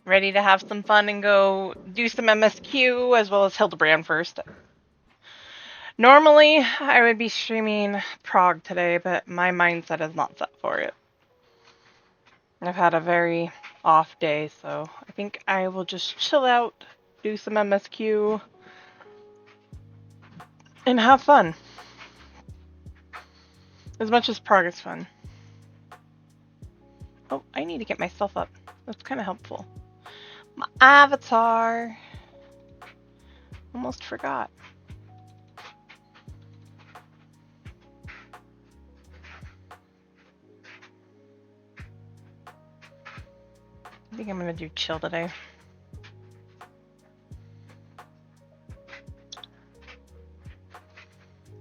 Ready to have some fun and go do some MSQ as well as Hildebrand first. Normally, I would be streaming Prague today, but my mindset is not set for it. I've had a very off day, so I think I will just chill out, do some MSQ, and have fun. As much as Prague is fun. Oh, I need to get myself up. That's kind of helpful. My avatar. Almost forgot. I think I'm gonna do chill today.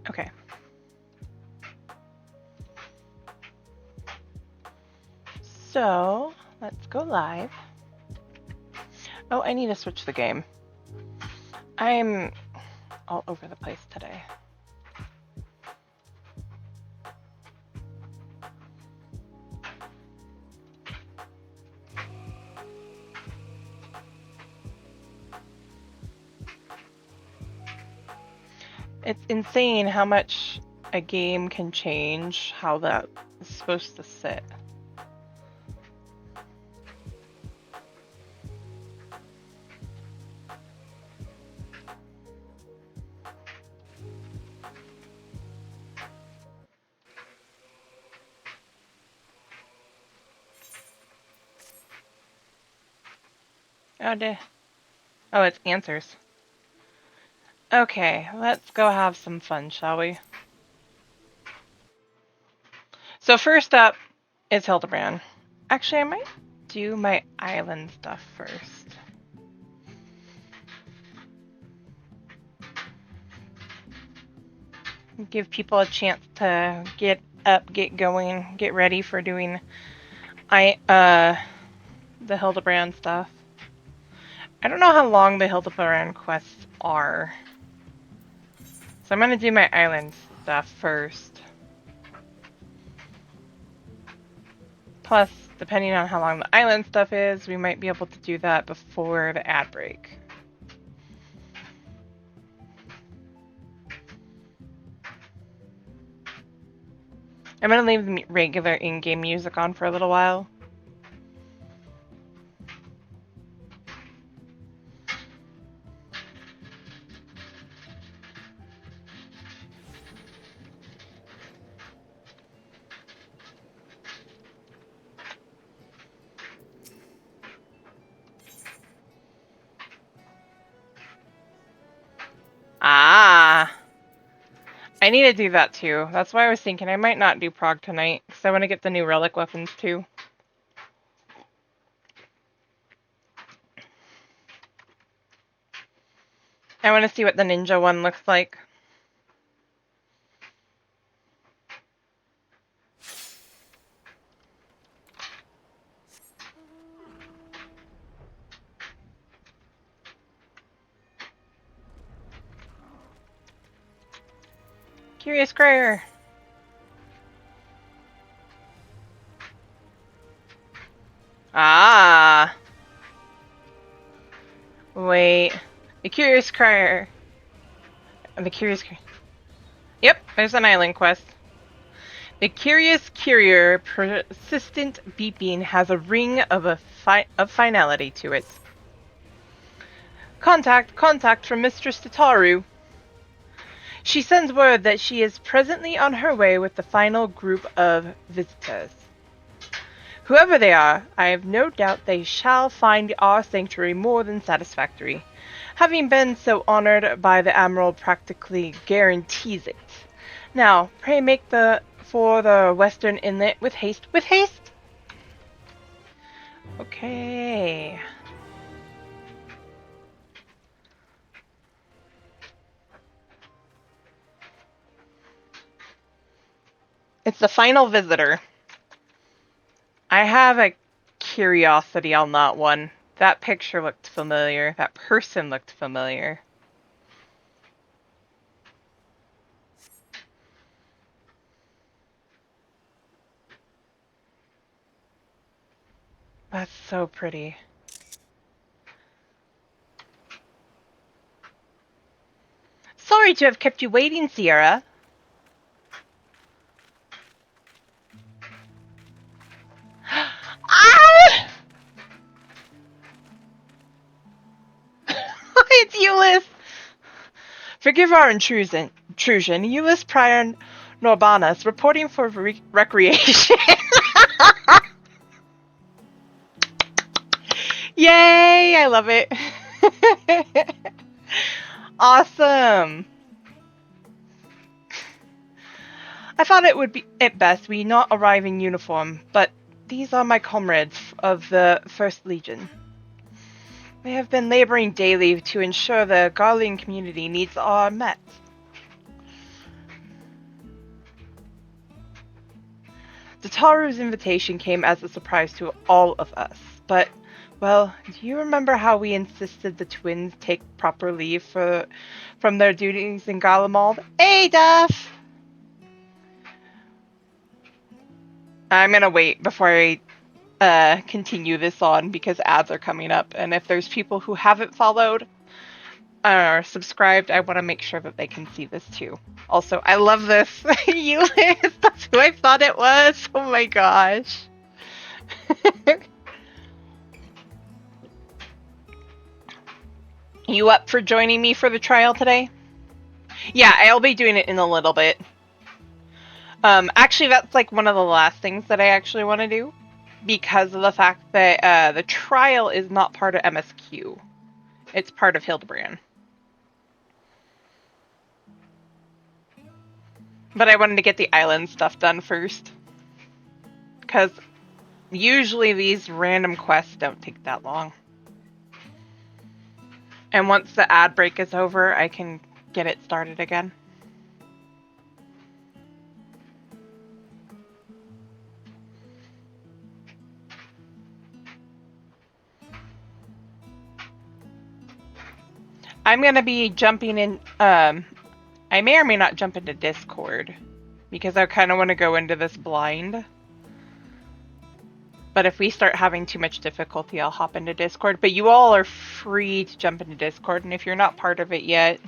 Okay. So, let's go live. Oh, I need to switch the game. I'm all over the place today. It's insane how much a game can change how that is supposed to sit. Oh, it's answers. Okay, let's go have some fun, shall we? So first up is Hildebrand. Actually, I might do my island stuff first. Give people a chance to get up, get going, get ready for doing the Hildebrand stuff. I don't know how long the Hildebrand quests are. So I'm gonna do my island stuff first. Plus, depending on how long the island stuff is, we might be able to do that before the ad break. I'm gonna leave the regular in-game music on for a little while. Ah! I need to do that too. That's why I was thinking I might not do Prague tonight, because I want to get the new relic weapons too. I want to see what the ninja one looks like. Curious Crier! Ah! Wait. The Curious Crier. The Curious Crier. Yep, there's an island quest. The Curious Courier persistent beeping has a ring of finality to it. Contact from Mistress Tataru. She sends word that she is presently on her way with the final group of visitors. Whoever they are, I have no doubt they shall find our sanctuary more than satisfactory. Having been so honored by the Admiral practically guarantees it. Now, pray make for the western inlet with haste. With haste! Okay. It's the final visitor. I have a curiosity on that one. That picture looked familiar. That person looked familiar. That's so pretty. Sorry to have kept you waiting, Sierra. Ah! It's Euless! Forgive our intrusion. Euless Prior Norbanus, reporting for recreation. Yay! I love it. Awesome. I thought it would be at best we not arrive in uniform, but these are my comrades of the First Legion. They have been laboring daily to ensure the Garlean community needs are met. Dataru's invitation came as a surprise to all of us, but, well, do you remember how we insisted the twins take proper leave from their duties in Garlemald? Hey, Duff! I'm gonna wait before I continue this on because ads are coming up, and if there's people who haven't followed or subscribed, I want to make sure that they can see this too. Also, I love this. Euless, that's who I thought it was. Oh my gosh. You up for joining me for the trial today? Yeah, I'll be doing it in a little bit. Actually, that's like one of the last things that I actually want to do because of the fact that the trial is not part of MSQ. It's part of Hildebrand. But I wanted to get the island stuff done first. Because usually these random quests don't take that long. And once the ad break is over, I can get it started again. I'm going to be jumping in, I may or may not jump into Discord, because I kind of want to go into this blind. But if we start having too much difficulty, I'll hop into Discord. But you all are free to jump into Discord, and if you're not part of it yet,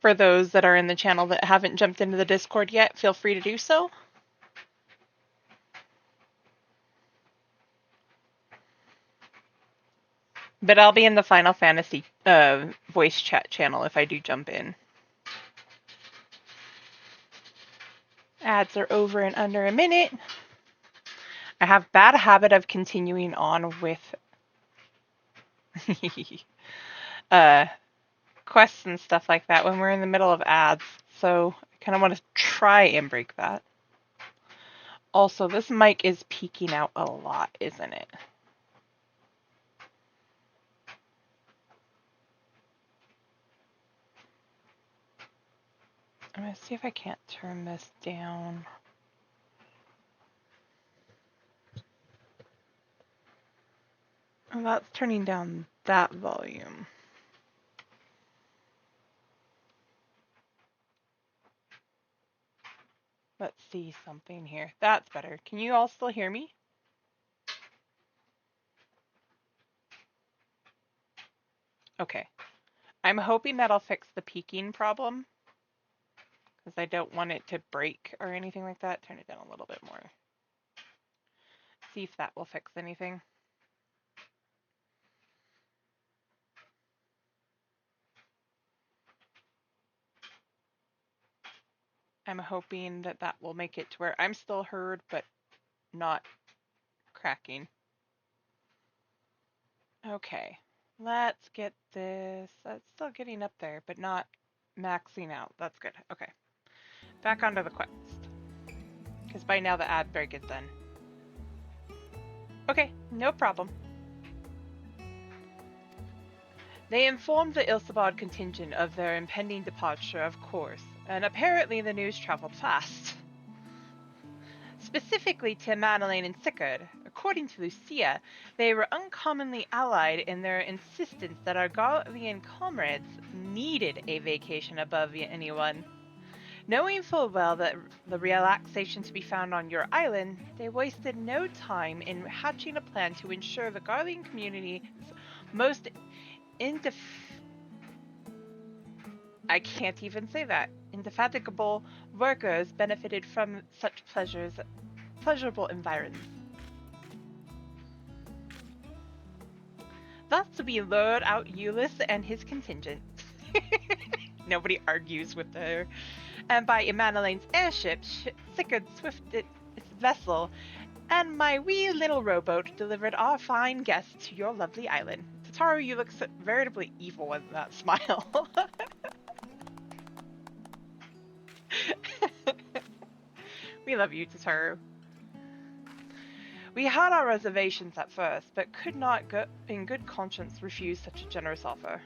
for those that are in the channel that haven't jumped into the Discord yet, feel free to do so. But I'll be in the Final Fantasy voice chat channel if I do jump in. Ads are over in under a minute. I have bad habit of continuing on with quests and stuff like that when we're in the middle of ads. So I kind of want to try and break that. Also, this mic is peaking out a lot, isn't it? I'm going to see if I can't turn this down. Oh, that's turning down that volume. Let's see something here. That's better. Can you all still hear me? Okay. I'm hoping that'll fix the peaking problem, because I don't want it to break or anything like that. Turn it down a little bit more. See if that will fix anything. I'm hoping that that will make it to where I'm still heard, but not cracking. Okay, let's get this. That's still getting up there, but not maxing out. That's good. Okay, back onto the quest, because by now the ad break is done. Okay, no problem. They informed the Ilsabad contingent of their impending departure, of course, and apparently the news traveled fast. Specifically to Madeleine and Sigurd, according to Lucia, they were uncommonly allied in their insistence that our Garlean comrades needed a vacation above anyone. Knowing full well that the relaxation to be found on your island, they wasted no time in hatching a plan to ensure the Garlean community's most I can't even say that. Indefatigable workers benefited from such pleasurable environs. Thus, we lured out Euless and his contingent. Nobody argues with her. And by Emanalane's airship, Sickard swifted its vessel, and my wee little rowboat delivered our fine guests to your lovely island. Tataru, you look veritably evil in that smile. We love you, Tataru. We had our reservations at first, but could not in good conscience refuse such a generous offer.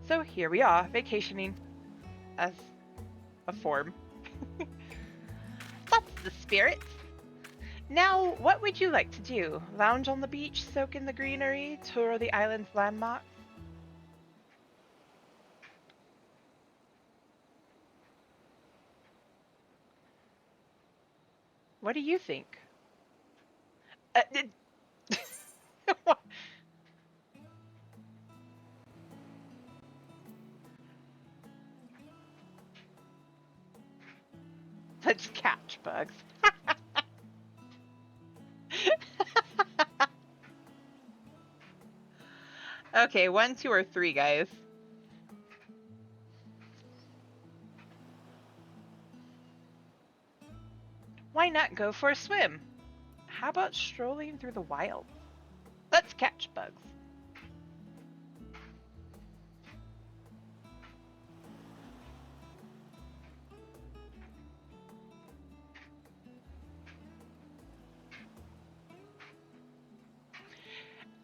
So here we are, vacationing as a form. That's the spirit. Now, what would you like to do? Lounge on the beach, soak in the greenery, tour the island's landmarks? What do you think? Let's catch bugs. Okay, 1, 2, or 3, guys. Why not go for a swim? How about strolling through the wild? Let's catch bugs.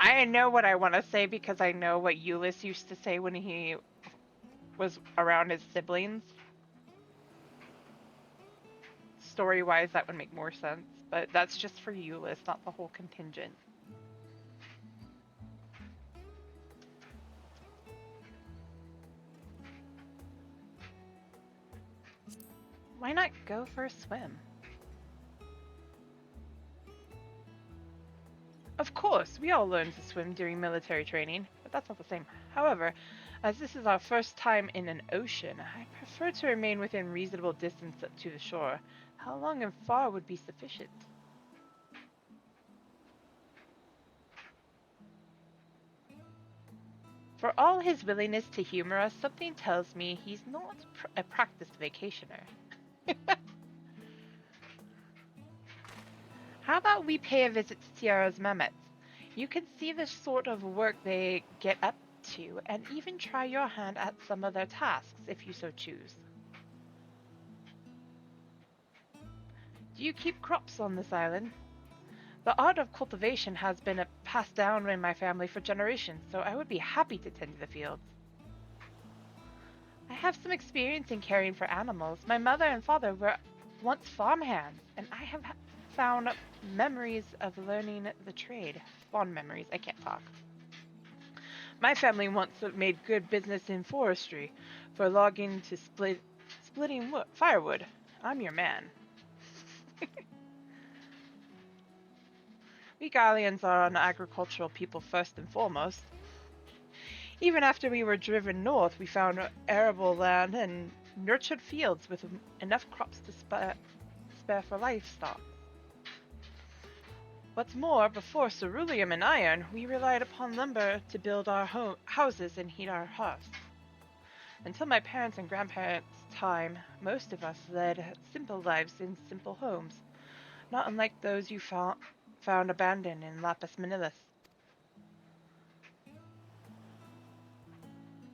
I know what I want to say because I know what Euless used to say when he was around his siblings. Story-wise, that would make more sense, but that's just for Euless, not the whole contingent. Why not go for a swim? Of course, we all learned to swim during military training, but that's not the same. However, as this is our first time in an ocean, I prefer to remain within reasonable distance to the shore. How long and far would be sufficient? For all his willingness to humor us, something tells me he's not a practiced vacationer. How about we pay a visit to Tiara's Mamets? You can see the sort of work they get up to, and even try your hand at some of their tasks, if you so choose. Do you keep crops on this island? The art of cultivation has been passed down in my family for generations, so I would be happy to tend to the fields. I have some experience in caring for animals. My mother and father were once farmhands, and I have found memories of learning the trade. Fond memories, I can't talk. My family once made good business in forestry, for logging to splitting firewood. I'm your man. We Garleans are an agricultural people first and foremost. Even after we were driven north, we found arable land and nurtured fields with enough crops to spare for livestock. What's more, before ceruleum and iron, we relied upon lumber to build our houses and heat our hearths. Until my parents' and grandparents' time, most of us led simple lives in simple homes, not unlike those you found abandoned in Lapis Manilis.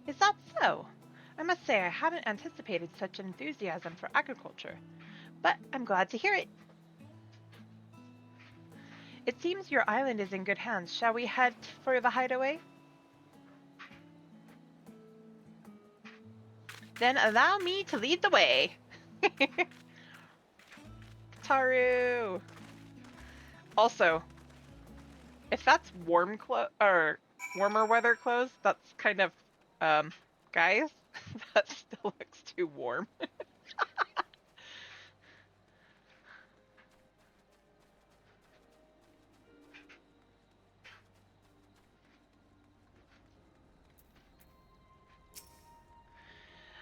Is that so? I must say I hadn't anticipated such enthusiasm for agriculture, but I'm glad to hear it. It seems your island is in good hands. Shall we head for the hideaway? Then allow me to lead the way. Taru. Also, if that's warmer weather clothes, that's kind of guys. That still looks too warm.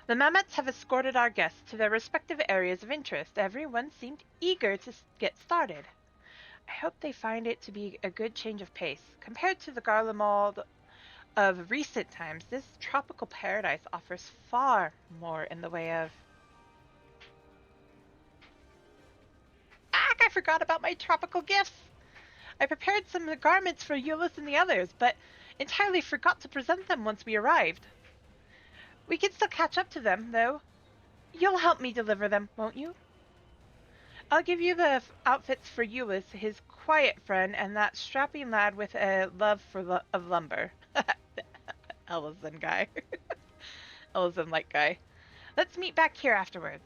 The Mammoths have escorted our guests to their respective areas of interest. Everyone seemed eager to get started. I hope they find it to be a good change of pace. Compared to the Garlemald of recent times, this tropical paradise offers far more in the way of... I forgot about my tropical gifts! I prepared some garments for Euless and the others, but entirely forgot to present them once we arrived. We can still catch up to them, though. You'll help me deliver them, won't you? I'll give you the outfits for Euless, his quiet friend, and that strapping lad with a love for of lumber. Ellison guy. Ellison-like guy. Let's meet back here afterwards.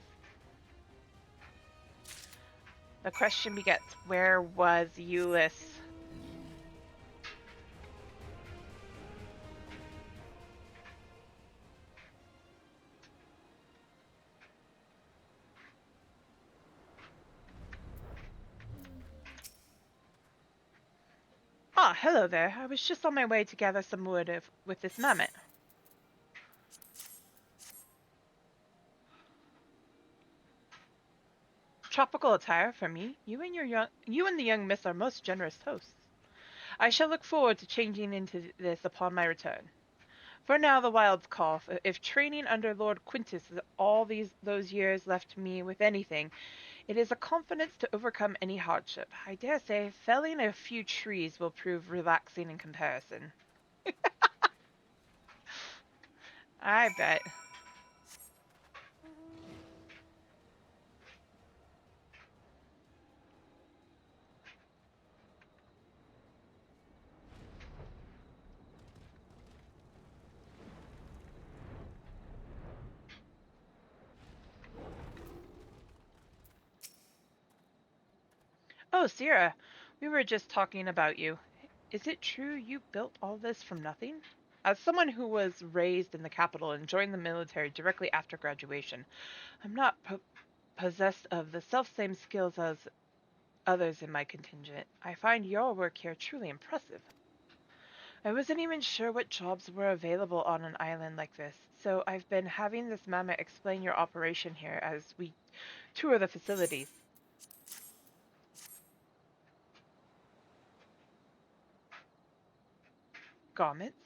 The question begets, where was Euless? Ah, hello there. I was just on my way to gather some wood with this mammoth. Tropical attire for me. You and the young miss are most generous hosts. I shall look forward to changing into this upon my return. For now, the wilds call. If training under Lord Quintus all those years left me with anything, it is a confidence to overcome any hardship. I dare say felling a few trees will prove relaxing in comparison. I bet. Oh, Sierra, we were just talking about you. Is it true you built all this from nothing? As someone who was raised in the capital and joined the military directly after graduation, I'm not possessed of the self-same skills as others in my contingent. I find your work here truly impressive. I wasn't even sure what jobs were available on an island like this, so I've been having this mama explain your operation here as we tour the facilities. Garments?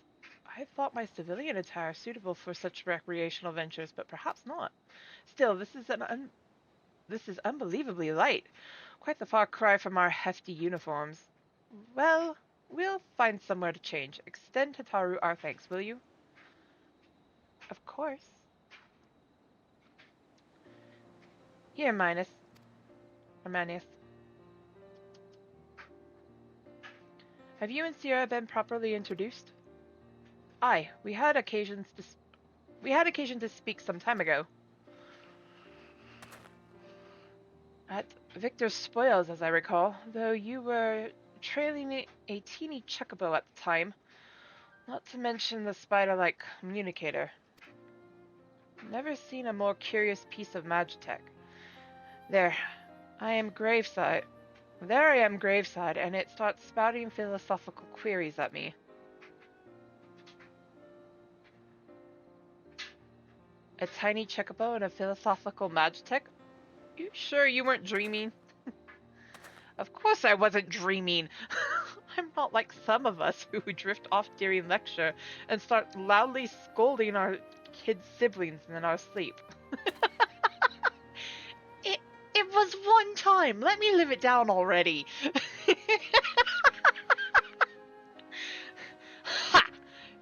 I thought my civilian attire suitable for such recreational ventures, but perhaps not. Still, this is unbelievably light. Quite the far cry from our hefty uniforms. Well, we'll find somewhere to change. Extend to Taru our thanks, will you? Of course. Here, Manius. Have you and Sierra been properly introduced? Aye, we had occasion to speak some time ago. At Victor's spoils, as I recall, though you were trailing a teeny chocobo at the time, not to mention the spider-like communicator. Never seen a more curious piece of magitech. There, I am graveside. There I am graveside, and it starts spouting philosophical queries at me. A tiny chocobo and a philosophical magitech? You sure you weren't dreaming? Of course I wasn't dreaming. I'm not like some of us who drift off during lecture and start loudly scolding our kids' siblings in our sleep. It was one time. Let me live it down already. Ha!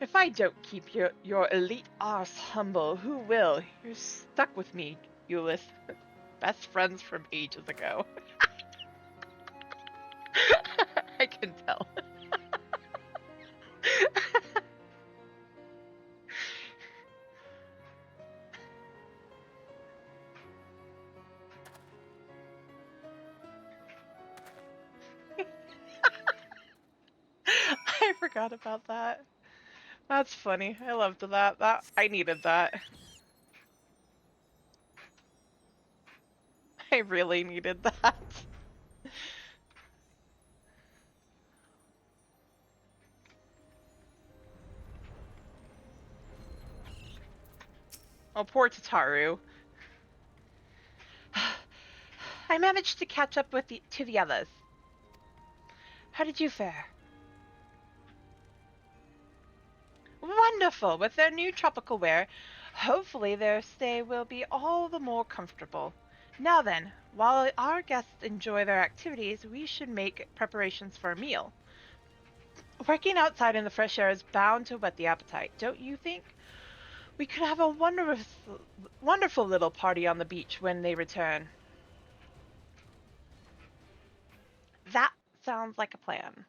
If I don't keep your elite arse humble, who will? You're stuck with me, Euless. Best friends from ages ago. I can tell. I forgot about that. That's funny. I loved that. I needed that. I really needed that. Oh, poor Tataru. I managed to catch up with to the others. How did you fare? Wonderful! With their new tropical wear, hopefully their stay will be all the more comfortable. Now then, while our guests enjoy their activities, we should make preparations for a meal. Working outside in the fresh air is bound to whet the appetite, don't you think? We could have a wonderful little party on the beach when they return. That sounds like a plan.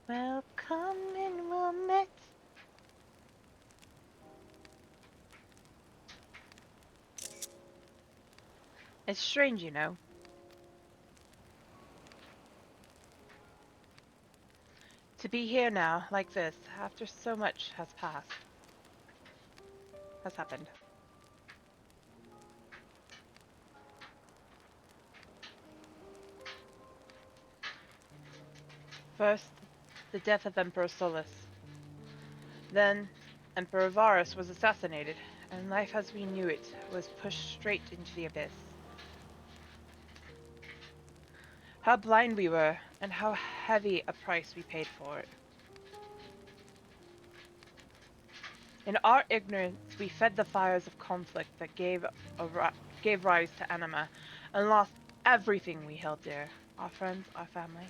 Welcome in Wilmette. It's strange, you know. To be here now, like this, after so much has happened. First, the death of Emperor Solus. Then, Emperor Varus was assassinated, and life as we knew it was pushed straight into the abyss. How blind we were, and how heavy a price we paid for it. In our ignorance, we fed the fires of conflict that gave rise to Anima, and lost everything we held dear. Our friends, our family.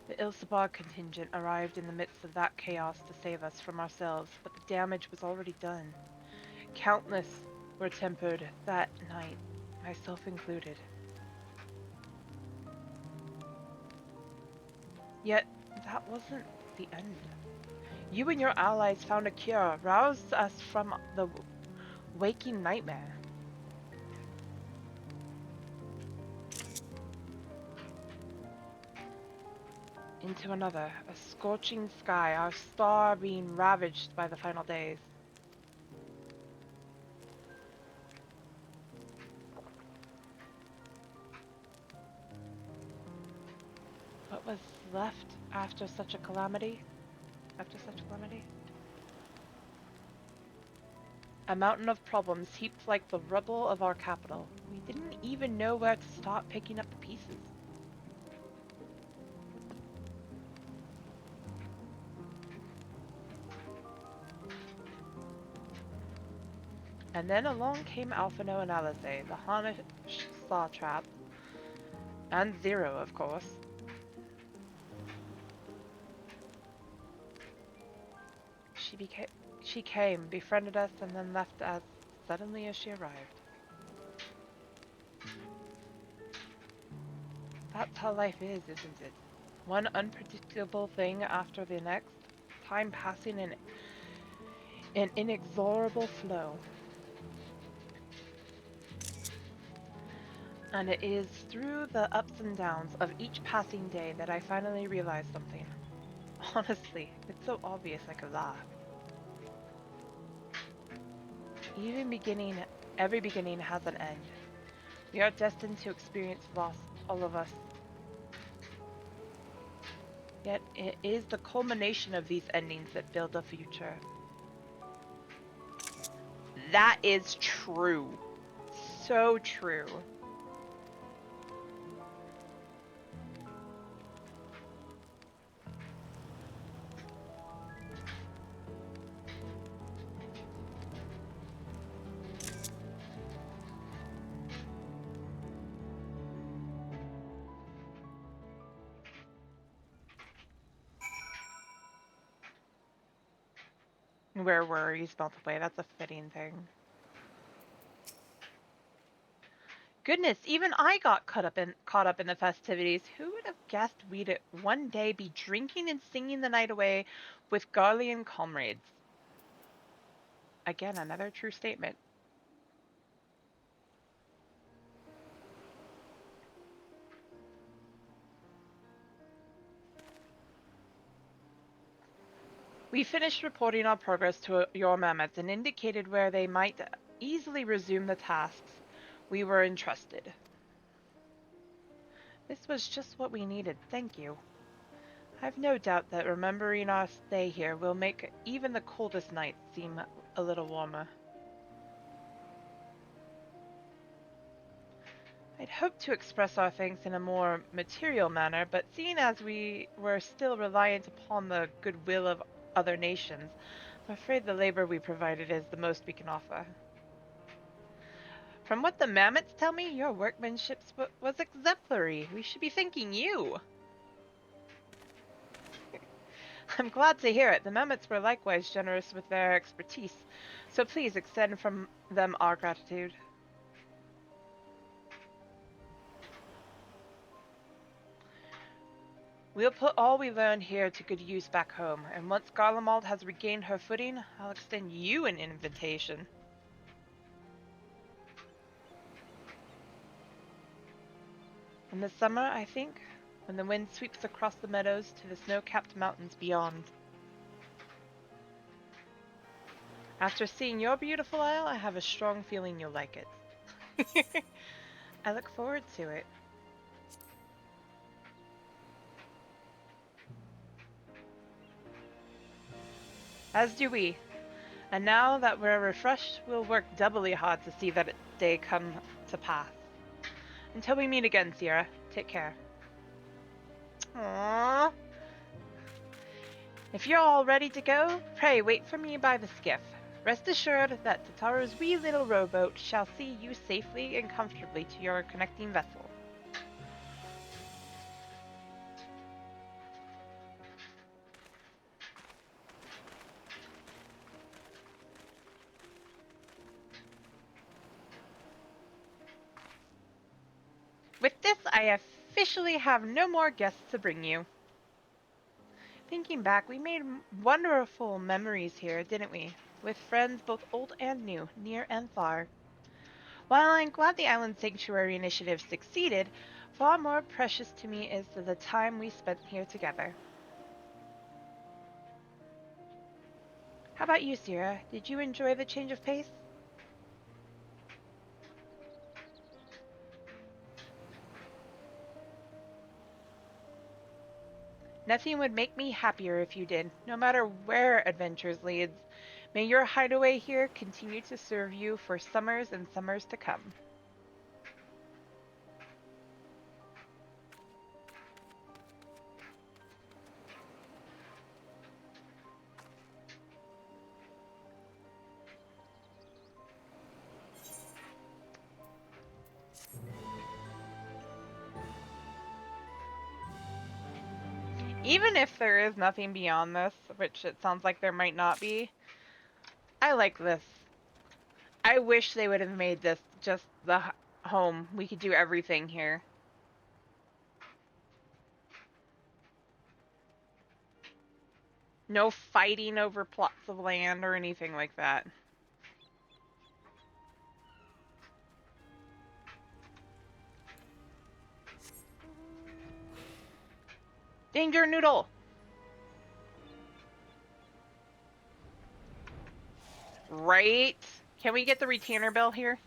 The Ilsabard contingent arrived in the midst of that chaos to save us from ourselves, but the damage was already done. Countless were tempered that night, myself included. Yet, that wasn't the end. You and your allies found a cure, roused us from the waking nightmare. Into another, a scorching sky, our star being ravaged by the final days. What was left after such a calamity? A mountain of problems heaped like the rubble of our capital. We didn't even know where to start picking up the pieces. And then along came Alphino and Alisaie, the Harnish Saw Trap, and Zero, of course. She came, befriended us, and then left as suddenly as she arrived. That's how life is, isn't it? One unpredictable thing after the next, time passing in an inexorable flow. And it is through the ups and downs of each passing day that I finally realized something. Honestly, it's so obvious I could laugh. Every beginning has an end. We are destined to experience loss, all of us. Yet it is the culmination of these endings that build a future. That is true. So true. Where worries melt away. That's a fitting thing. Goodness, even I got caught up in the festivities. Who would have guessed we'd one day be drinking and singing the night away with Garlean comrades? Again, another true statement. We finished reporting our progress to your mammoths and indicated where they might easily resume the tasks we were entrusted. This was just what we needed, thank you. I've no doubt that remembering our stay here will make even the coldest nights seem a little warmer. I'd hoped to express our thanks in a more material manner, but seeing as we were still reliant upon the goodwill of other nations, I'm afraid the labor we provided is the most we can offer. From what the mammoths tell me, your workmanship was exemplary. We should be thanking you. I'm glad to hear it. The mammoths were likewise generous with their expertise, so please extend from them our gratitude. We'll put all we learned here to good use back home, and once Garlemald has regained her footing, I'll extend you an invitation. In the summer, I think, when the wind sweeps across the meadows to the snow-capped mountains beyond. After seeing your beautiful isle, I have a strong feeling you'll like it. I look forward to it. As do we. And now that we're refreshed, we'll work doubly hard to see that day come to pass. Until we meet again, Sierra, take care. Aww. If you're all ready to go, pray wait for me by the skiff. Rest assured that Tataru's wee little rowboat shall see you safely and comfortably to your connecting vessel. With this, I officially have no more guests to bring you. Thinking back, we made wonderful memories here, didn't we? With friends both old and new, near and far. While I'm glad the Island Sanctuary initiative succeeded, far more precious to me is the time we spent here together. How about you, Sierra? Did you enjoy the change of pace? Nothing would make me happier if you did, no matter where adventures leads. May your hideaway here continue to serve you for summers and summers to come. Even if there is nothing beyond this, which it sounds like there might not be, I like this. I wish they would have made this just the home. We could do everything here. No fighting over plots of land or anything like that. Danger, Noodle! Right? Can we get the retainer bell here?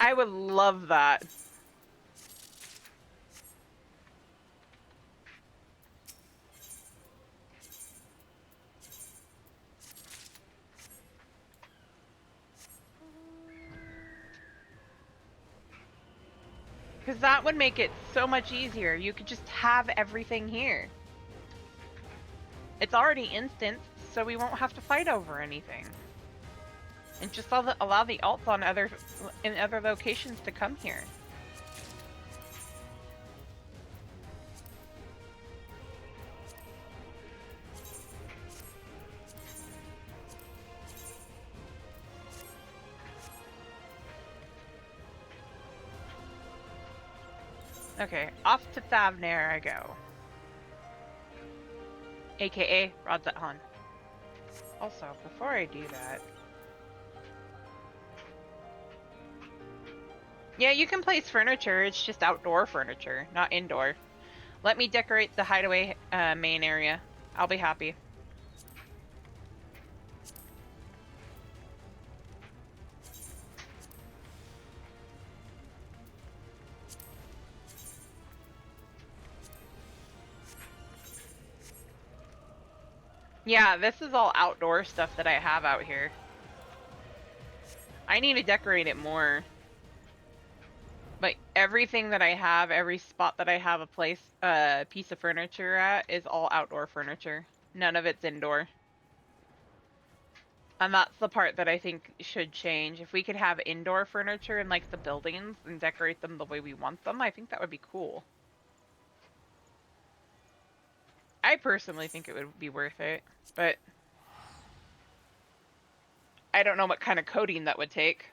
I would love that. Because that would make it so much easier. You could just have everything here. It's already instanced, so we won't have to fight over anything. And just allow the alts on in other locations to come here. Okay, off to Thavnair I go. AKA Radzethan. Also, before I do that... Yeah, you can place furniture, it's just outdoor furniture, not indoor. Let me decorate the hideaway main area. I'll be happy. Yeah, this is all outdoor stuff that I have out here. I need to decorate it more. But everything that I have, every spot that I have a piece of furniture at is all outdoor furniture. None of it's indoor. And that's the part that I think should change. If we could have indoor furniture in like the buildings and decorate them the way we want them, I think that would be cool. I personally think it would be worth it, but I don't know what kind of coding that would take.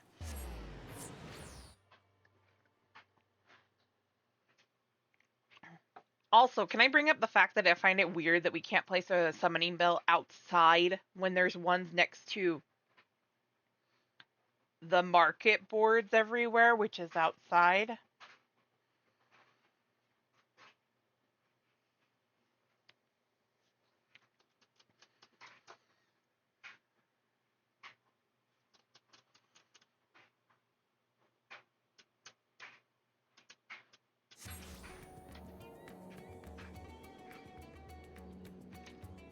Also, can I bring up the fact that I find it weird that we can't place a summoning bell outside when there's ones next to the market boards everywhere, which is outside?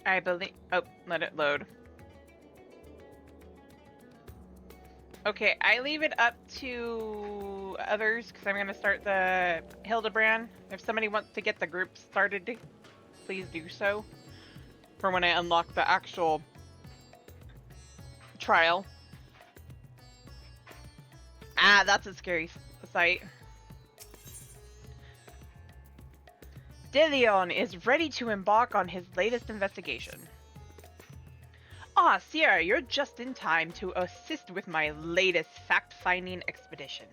I believe... Oh, let it load. Okay, I leave it up to others because I'm going to start the Hildebrand. If somebody wants to get the group started, please do so. For when I unlock the actual trial. Ah, that's a scary sight. Delion is ready to embark on his latest investigation. Ah, Sierra, you're just in time to assist with my latest fact-finding expedition.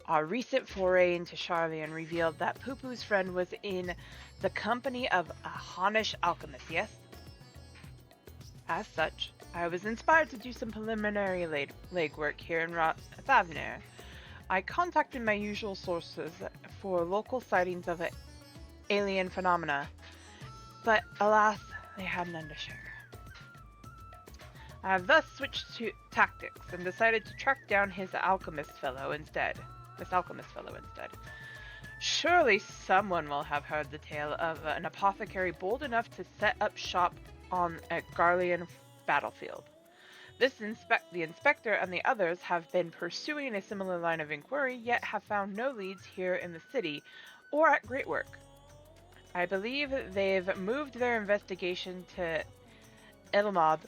Our recent foray into Sharlayan revealed that Pupu's friend was in the company of a Honish alchemist, yes? As such, I was inspired to do some preliminary legwork here in Thavnair. I contacted my usual sources for local sightings of alien phenomena, but alas, they had none to share. I have thus switched to tactics and decided to track down this alchemist fellow instead. Surely someone will have heard the tale of an apothecary bold enough to set up shop on a Garlean battlefield. The inspector and the others have been pursuing a similar line of inquiry, yet have found no leads here in the city or at Great Work. I believe they've moved their investigation to Ilmab,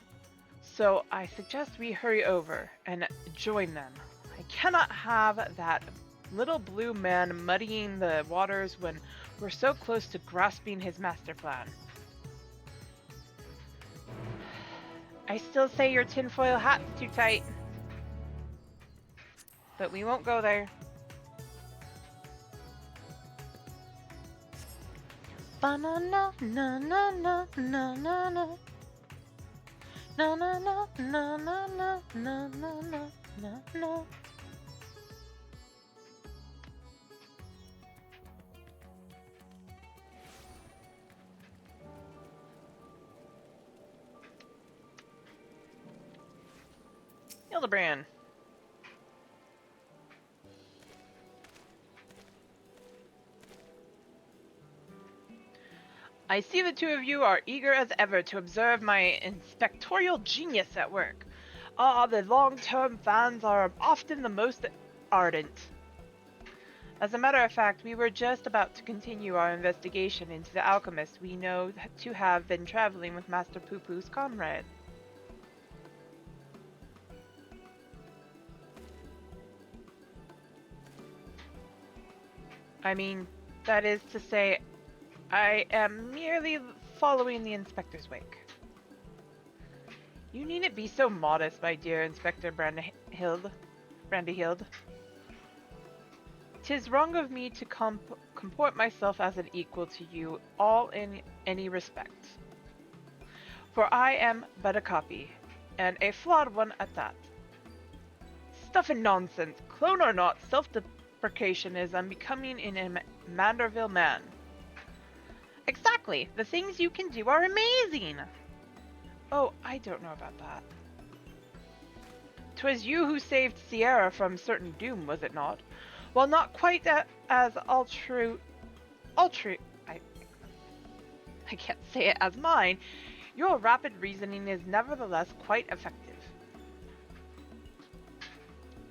so I suggest we hurry over and join them. I cannot have that little blue man muddying the waters when we're so close to grasping his master plan. I still say your tinfoil hat's too tight. But we won't go there. Ba-na-na, na-na-na, na-na-na. Na-na-na, na-na-na, na-na-na, na-na. Hildebrand. I see the two of you are eager as ever to observe my inspectorial genius at work. Ah, the long-term fans are often the most ardent. As a matter of fact, we were just about to continue our investigation into the alchemist we know to have been traveling with Master Pupu's comrade. I mean, that is to say, I am merely following the inspector's wake. You needn't be so modest, my dear Inspector Brandyhild. 'Tis wrong of me to comport myself as an equal to you all in any respect. For I am but a copy, and a flawed one at that. Stuff and nonsense, clone or not, self-deprecation is unbecoming in a Manderville man. Exactly, the things you can do are amazing! Oh, I don't know about that. 'Twas you who saved Sierra from certain doom, was it not? While not quite as I can't say it as mine, your rapid reasoning is nevertheless quite effective.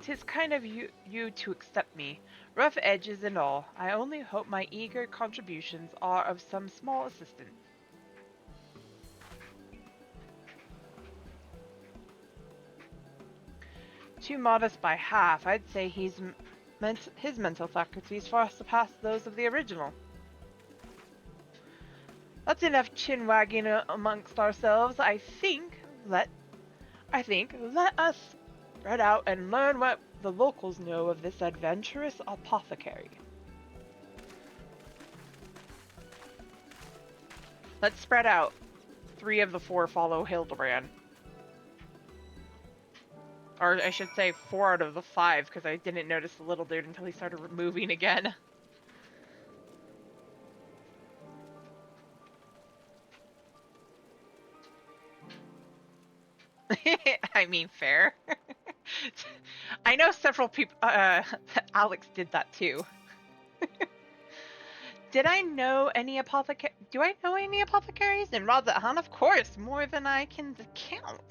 'Tis kind of you to accept me, rough edges and all. I only hope my eager contributions are of some small assistance. Too modest by half, I'd say his mental faculties far surpass those of the original. That's enough chin-wagging amongst ourselves. I think let us spread out and learn what the locals know of this adventurous apothecary. Let's spread out. 3 of the 4 follow Hildebrand. Or I should say 4 out of the 5, because I didn't notice the little dude until he started moving again. I mean, fair. I know several people. Alex did that too. Did I know any Do I know any apothecaries in Radz-at-Han? Of course, more than I can count.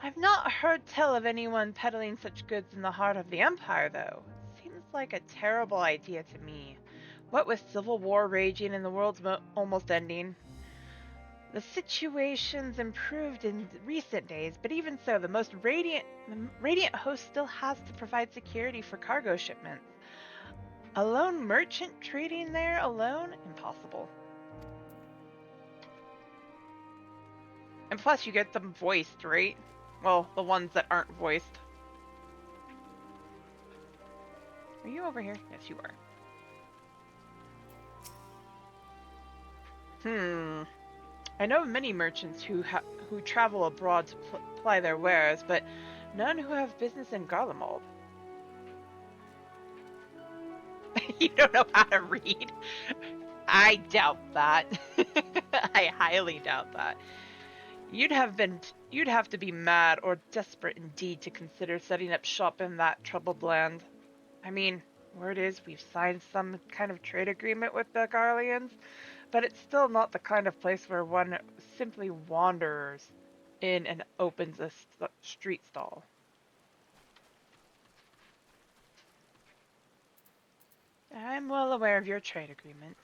I've not heard tell of anyone peddling such goods in the heart of the Empire, though. Seems like a terrible idea to me. What with civil war raging and the world's almost ending. The situation's improved in recent days, but even so, the Radiant host still has to provide security for cargo shipments. A lone merchant trading there alone? Impossible. And plus you get them voiced, right? Well, the ones that aren't voiced. Are you over here? Yes, you are. I know of many merchants who travel abroad to ply their wares, but none who have business in Garlemald. You don't know how to read? I doubt that. I highly doubt that. You'd have to be mad or desperate indeed to consider setting up shop in that troubled land. I mean, word is we've signed some kind of trade agreement with the Garleans, but it's still not the kind of place where one simply wanders in and opens a street stall. I'm well aware of your trade agreements.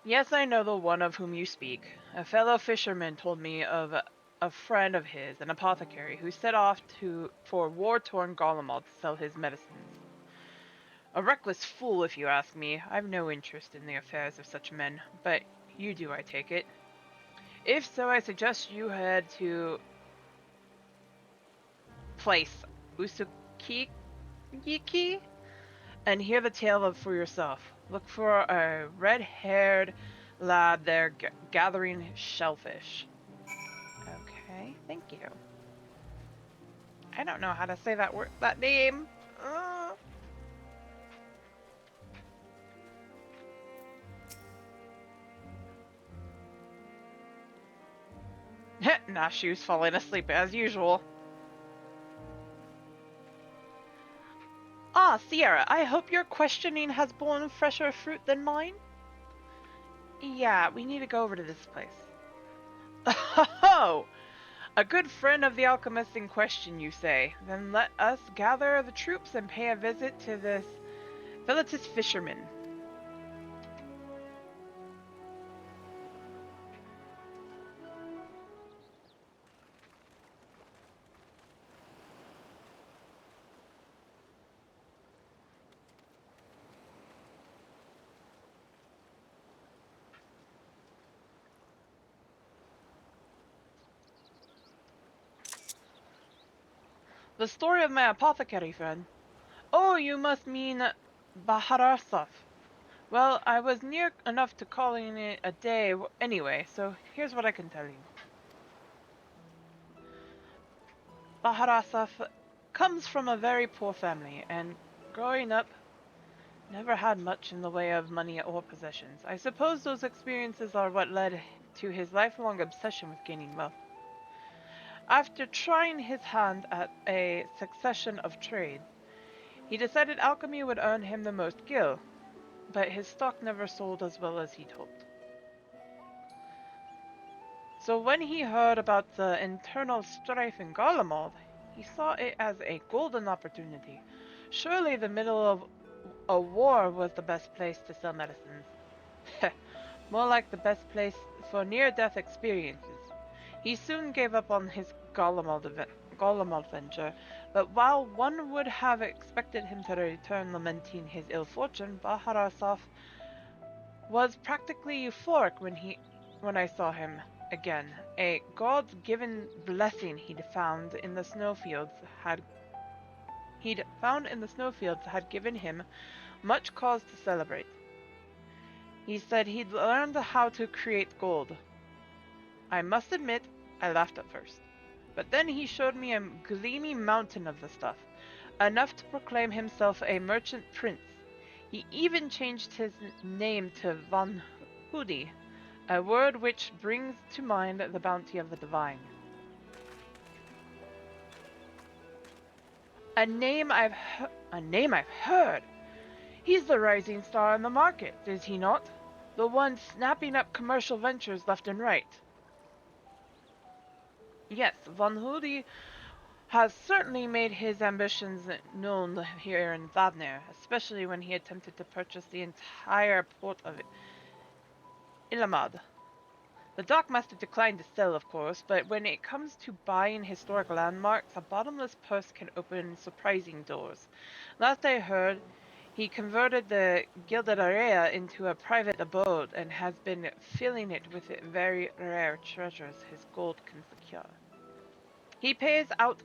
Yes, I know the one of whom you speak. A fellow fisherman told me of a friend of his, an apothecary, who set off for war-torn Garlemald to sell his medicines. A reckless fool, if you ask me. I've no interest in the affairs of such men, but you do, I take it. If so, I suggest you head to place Usukiki and hear the tale for yourself. Look for a red-haired lad there gathering shellfish. Okay, thank you. I don't know how to say that name. Nashu's falling asleep as usual. Ah, Sierra, I hope your questioning has borne fresher fruit than mine? Yeah, we need to go over to this place. Oh! A good friend of the alchemist in question, you say? Then let us gather the troops and pay a visit to this Philetus Fisherman. The story of my apothecary friend. Oh, you must mean Baharasov. Well, I was near enough to calling it a day anyway, so here's what I can tell you. Baharasov comes from a very poor family, and growing up, never had much in the way of money or possessions. I suppose those experiences are what led to his lifelong obsession with gaining wealth. After trying his hand at a succession of trades, he decided alchemy would earn him the most gil, but his stock never sold as well as he'd hoped. So when he heard about the internal strife in Garlemald, he saw it as a golden opportunity. Surely the middle of a war was the best place to sell medicines. More like the best place for near-death experiences. He soon gave up on his Garlemald venture, but while one would have expected him to return lamenting his ill fortune, Baharasov was practically euphoric when I saw him again. A God's given blessing he'd found in the snowfields had given him much cause to celebrate. He said he'd learned how to create gold. I must admit, I laughed at first. But then he showed me a gleamy mountain of the stuff, enough to proclaim himself a merchant prince. He even changed his name to Von Hudi, a word which brings to mind the bounty of the divine. A name I've heard. He's the rising star in the market, is he not? The one snapping up commercial ventures left and right. Yes, Von Hudi has certainly made his ambitions known here in Vladimir, especially when he attempted to purchase the entire port of Ilamad. The dockmaster declined to sell, of course, but when it comes to buying historic landmarks, a bottomless purse can open surprising doors. Last I heard, he converted the Gilded Area into a private abode and has been filling it with very rare treasures his gold can secure. He pays out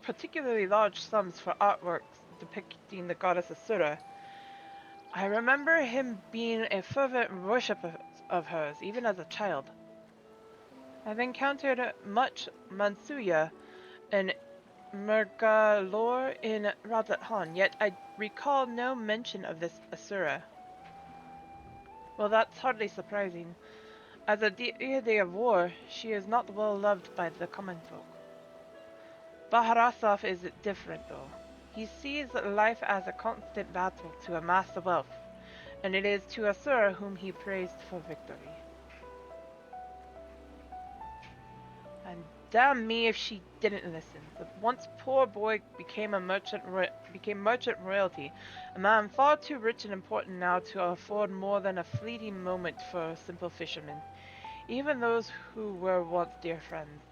particularly large sums for artworks depicting the goddess Asura. I remember him being a fervent worshipper of hers, even as a child. I've encountered much Mansuya and Mergalore in Razat-Han, yet I recall no mention of this Asura. Well, that's hardly surprising. As a deity of war, she is not well loved by the common folk. Baharasov is different, though. He sees life as a constant battle to amass the wealth, and it is to Asura whom he prays for victory. And damn me if she didn't listen. The once poor boy became merchant royalty, a man far too rich and important now to afford more than a fleeting moment for simple fishermen, even those who were once dear friends.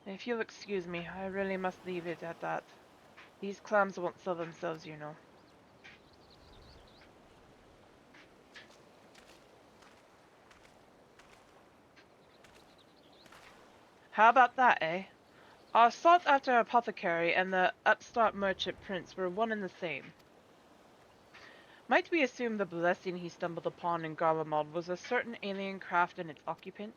If you'll excuse me, I really must leave it at that. These clams won't sell themselves, you know. How about that, eh? Our sought-after apothecary and the upstart merchant prince were one and the same. Might we assume the blessing he stumbled upon in Garlemald was a certain alien craft and its occupant?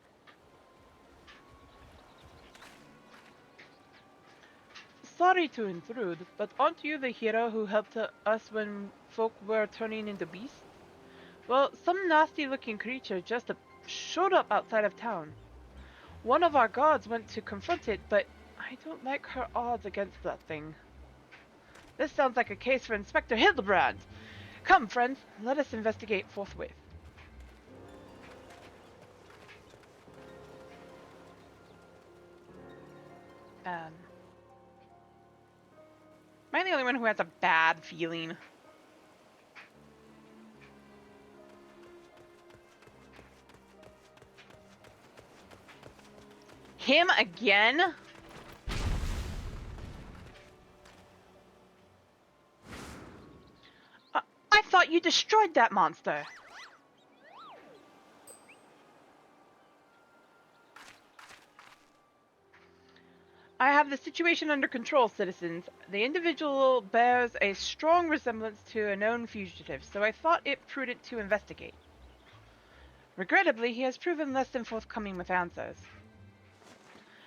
Sorry to intrude, but aren't you the hero who helped us when folk were turning into beasts? Well, some nasty-looking creature just showed up outside of town. One of our gods went to confront it, but I don't like her odds against that thing. This sounds like a case for Inspector Hildebrand! Come, friends, let us investigate forthwith. Um... Am I the only one who has a bad feeling? Him again? I thought you destroyed that monster. I have the situation under control, citizens. The individual bears a strong resemblance to a known fugitive, so I thought it prudent to investigate. Regrettably, he has proven less than forthcoming with answers.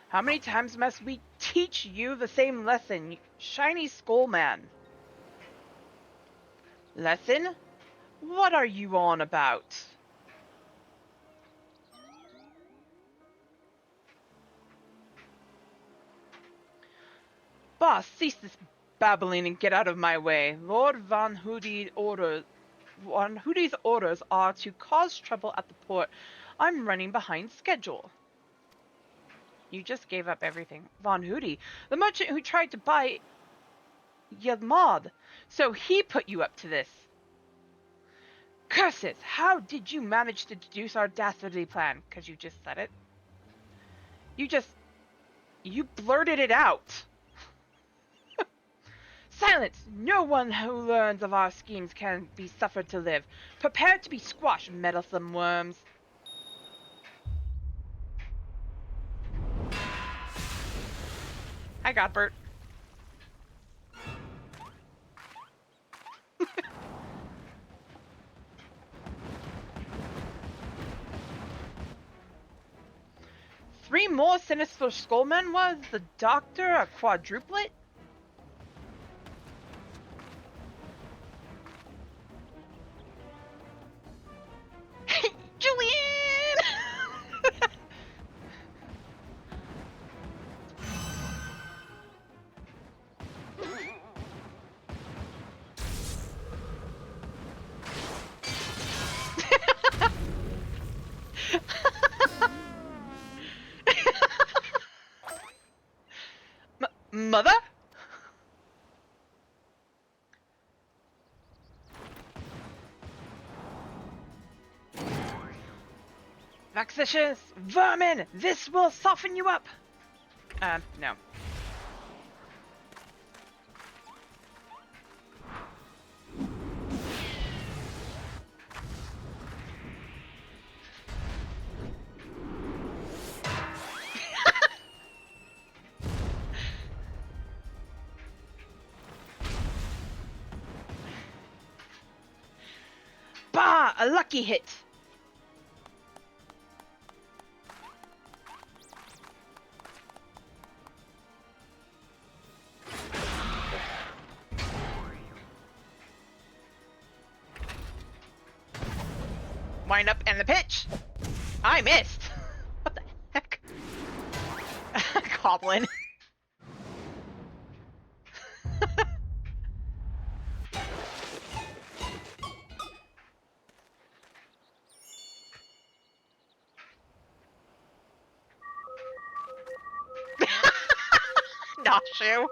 How many times must we teach you the same lesson, shiny skull man? Lesson? What are you on about? Boss, cease this babbling and get out of my way. Lord Van Hoody's orders are to cause trouble at the port. I'm running behind schedule. You just gave up everything. Von Hoody, the merchant who tried to buy Yadmod. So he put you up to this. Curses! How did you manage to deduce our dastardly plan? Because you just said it. You blurted it out. Silence! No one who learns of our schemes can be suffered to live. Prepare to be squashed, meddlesome worms. Hi, Godbert. Three more sinister skullmen? Was the doctor a quadruplet? Julian! Mother? Vexatious vermin! This will soften you up! No. Bah! A lucky hit! Wind up and the pitch! I missed! What the heck? Goblin. Nashu.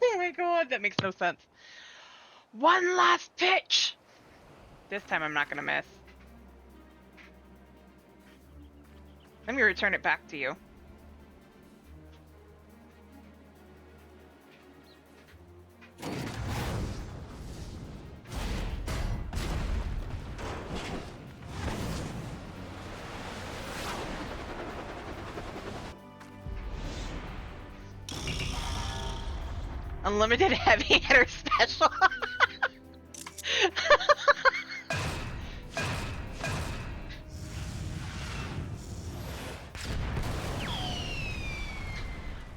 Oh my god, that makes no sense. One last pitch! This time I'm not gonna miss. Let me return it back to you. Unlimited heavy hitter special.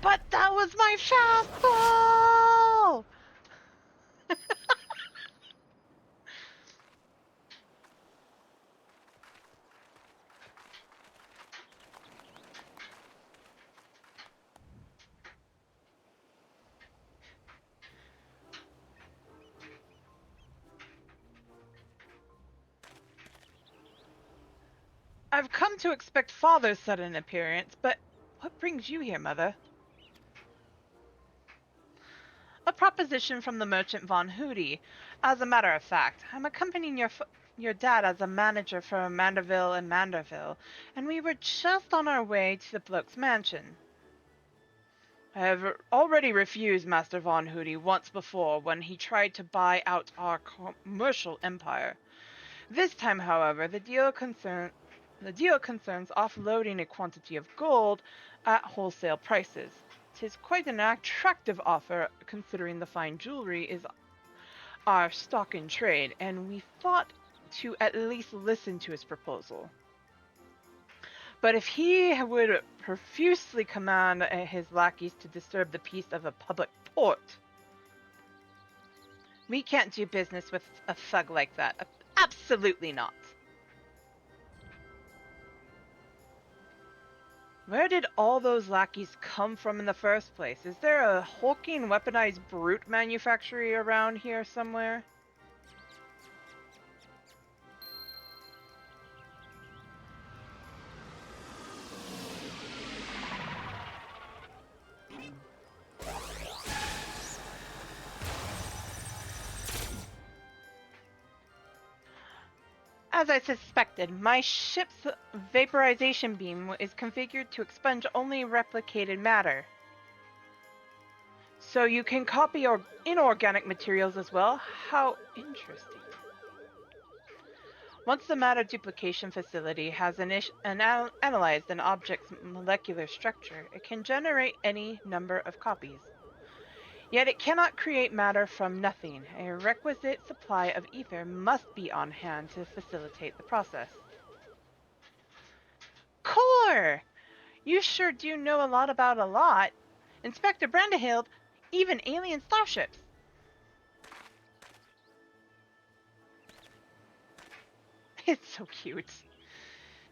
But that was my fastball! I've come to expect Father's sudden appearance, but what brings you here, Mother? A proposition from the merchant Von Hooty. As a matter of fact, I'm accompanying your dad as a manager for Manderville and Manderville, and we were just on our way to the bloke's mansion. I have already refused Master Von Hooty once before when he tried to buy out our commercial empire. This time, however, the deal concerns offloading a quantity of gold at wholesale prices. 'Tis quite an attractive offer, considering the fine jewelry is our stock in trade, and we thought to at least listen to his proposal. But if he would profusely command his lackeys to disturb the peace of a public port, we can't do business with a thug like that. Absolutely not. Where did all those lackeys come from in the first place? Is there a hulking, weaponized brute manufactory around here somewhere? As I suspected, my ship's vaporization beam is configured to expunge only replicated matter. So you can copy inorganic materials as well? How interesting. Once the matter duplication facility has analyzed an object's molecular structure, it can generate any number of copies. Yet it cannot create matter from nothing. A requisite supply of ether must be on hand to facilitate the process. Core! You sure do know a lot about a lot. Inspector Brandehild, even alien starships. It's so cute.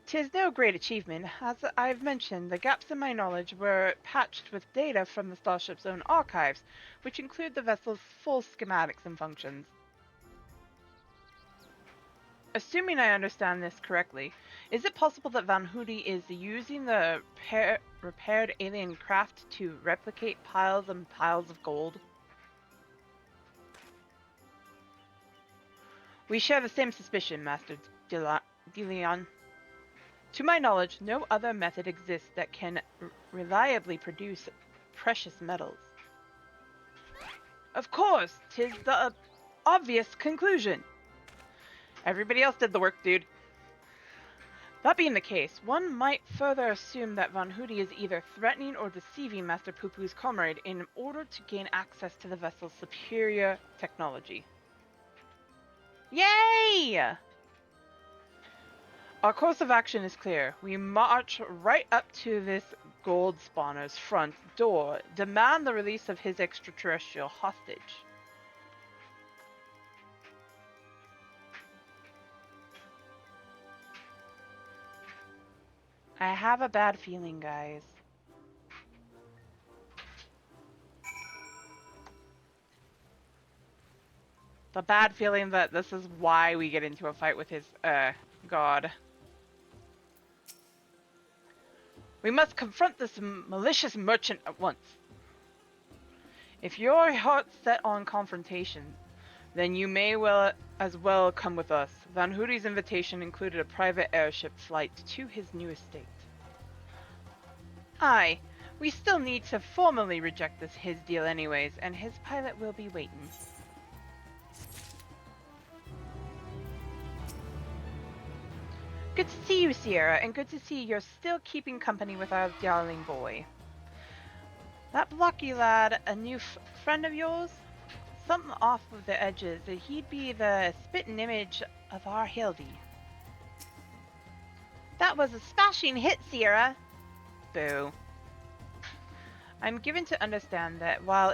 'Tis no great achievement. As I've mentioned, the gaps in my knowledge were patched with data from the starship's own archives, which include the vessel's full schematics and functions. Assuming I understand this correctly, is it possible that Von Hooty is using the repaired alien craft to replicate piles and piles of gold? We share the same suspicion, Master DeLeon. To my knowledge, no other method exists that can reliably produce precious metals. Of course, 'tis the obvious conclusion. Everybody else did the work, dude. That being the case, one might further assume that Von Hooty is either threatening or deceiving Master Poopoo's comrade in order to gain access to the vessel's superior technology. Yay! Our course of action is clear. We march right up to this gold spawner's front door, demand the release of his extraterrestrial hostage. I have a bad feeling, guys. The bad feeling that this is why we get into a fight with his, god. We must confront this malicious merchant at once. If your heart's set on confrontation, then you may as well come with us. Von Hooty's invitation included a private airship flight to his new estate. Aye, we still need to formally reject his deal anyways, and his pilot will be waiting. Good to see you, Sierra, and good to see you're still keeping company with our darling boy. That blocky lad, a new friend of yours? Something off of the edges. He'd be the spitting image of our Hildy. That was a smashing hit, Sierra! Boo. I'm given to understand that while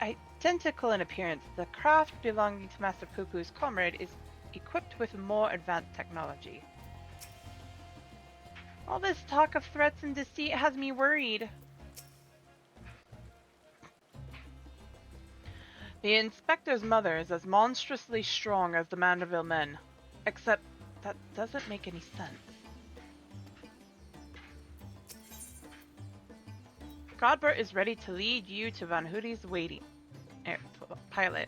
identical in appearance, the craft belonging to Master Poopoo's comrade is equipped with more advanced technology. All this talk of threats and deceit has me worried. The Inspector's mother is as monstrously strong as the Manderville men. Except that doesn't make any sense. Godbert is ready to lead you to Van Hoody's waiting pilot.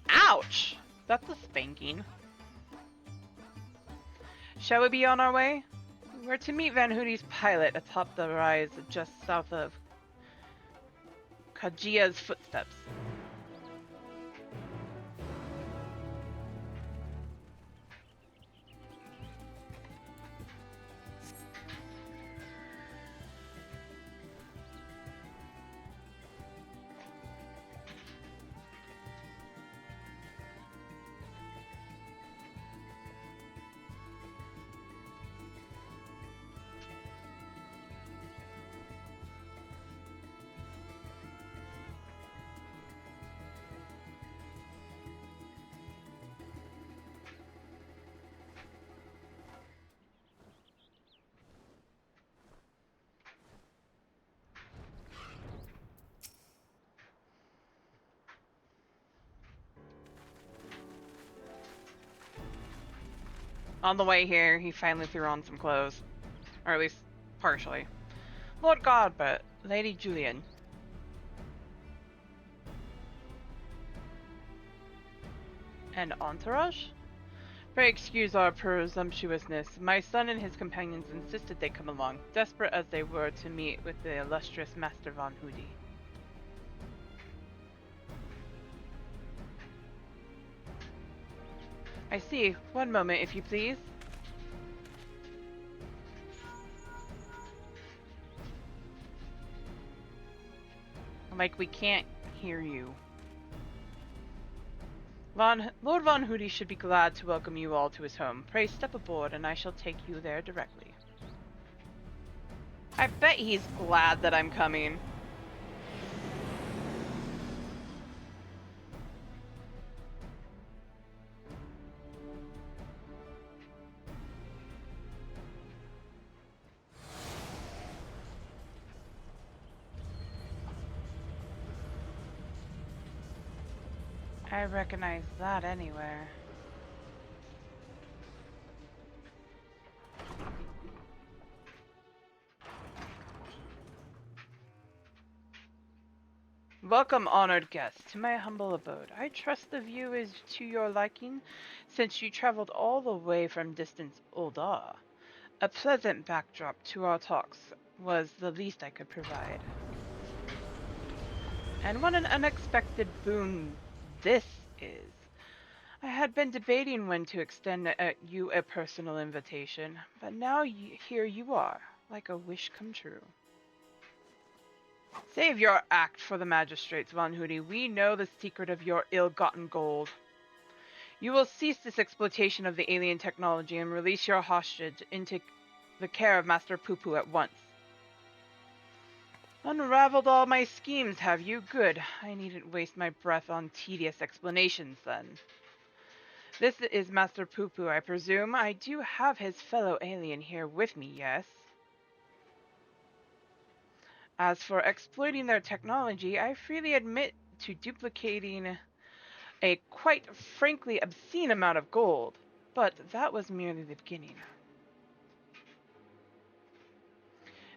Ouch! That's a spanking. Shall we be on our way? We're to meet Van Hoody's pilot atop the rise just south of Kajia's footsteps. On the way here, he finally threw on some clothes. Or at least, partially. Lord Godbert, Lady Julian. And entourage? Pray excuse our presumptuousness. My son and his companions insisted they come along, desperate as they were to meet with the illustrious Master Van Hoody. I see. One moment, if you please. Like, we can't hear you. Lord Von Hoody should be glad to welcome you all to his home. Pray step aboard, and I shall take you there directly. I bet he's glad that I'm coming. I recognize that anywhere. Welcome, honored guests, to my humble abode. I trust the view is to your liking, since you traveled all the way from distant Ul'dah. A pleasant backdrop to our talks was the least I could provide. And what an unexpected boon this is. I had been debating when to extend you a personal invitation, but now here you are, like a wish come true. Save your act for the magistrates, Von Hoody. We know the secret of your ill-gotten gold. You will cease this exploitation of the alien technology and release your hostage into the care of Master Poo-Poo at once. Unraveled all my schemes, have you? Good. I needn't waste my breath on tedious explanations, then. This is Master Poo-Poo, I presume. I do have his fellow alien here with me, yes? As for exploiting their technology, I freely admit to duplicating a quite frankly obscene amount of gold, but that was merely the beginning.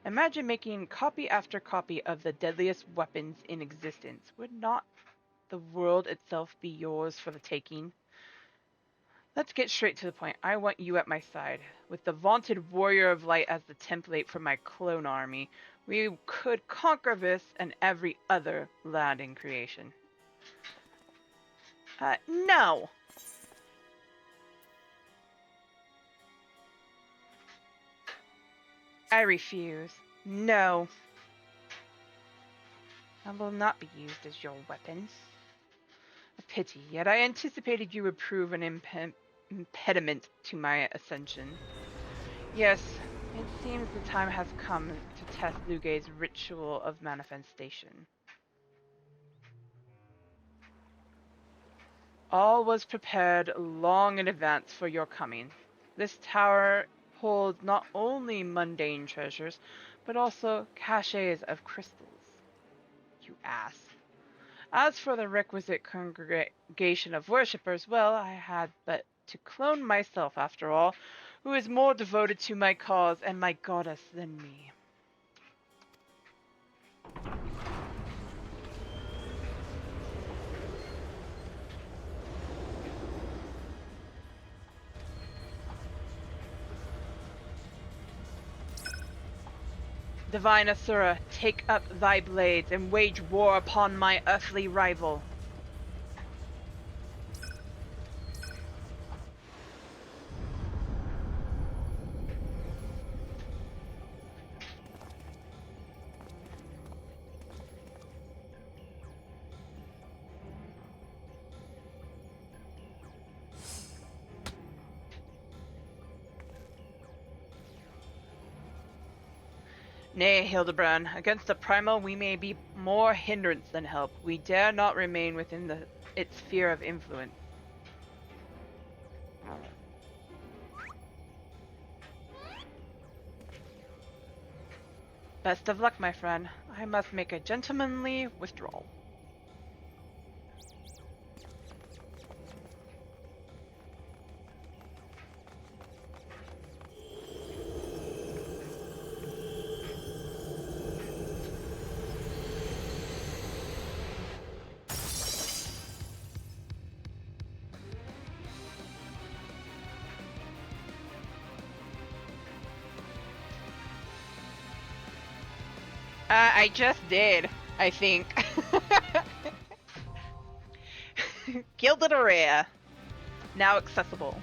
Imagine making copy after copy of the deadliest weapons in existence. Would not the world itself be yours for the taking? Let's get straight to the point. I want you at my side. With the vaunted Warrior of Light as the template for my clone army, we could conquer this and every other land in creation. No! I refuse. No. I will not be used as your weapons. A pity, yet I anticipated you would prove an impediment to my ascension. Yes, it seems the time has come to test Lugay's ritual of manifestation. All was prepared long in advance for your coming. This tower holds not only mundane treasures, but also caches of crystals. You ass. As for the requisite congregation of worshippers, well, I had but to clone myself, after all, who is more devoted to my cause and my goddess than me. Divine Asura, take up thy blades and wage war upon my earthly rival. Nay, Hildebrand, against the primal we may be more hindrance than help. We dare not remain within its sphere of influence. Best of luck, my friend. I must make a gentlemanly withdrawal. I just did, I think. Gilded Araya. Now accessible.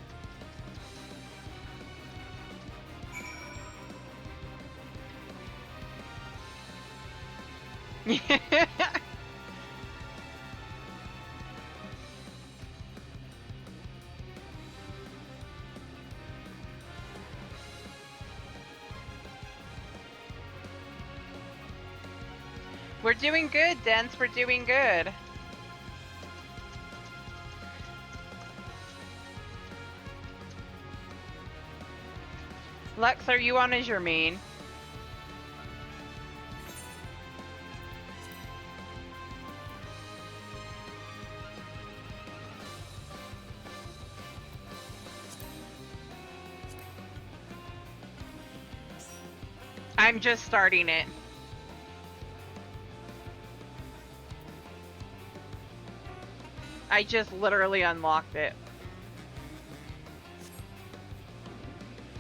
We're doing good, Dance. We're doing good. Lex, are you on as your main? I'm just starting it. I just literally unlocked it.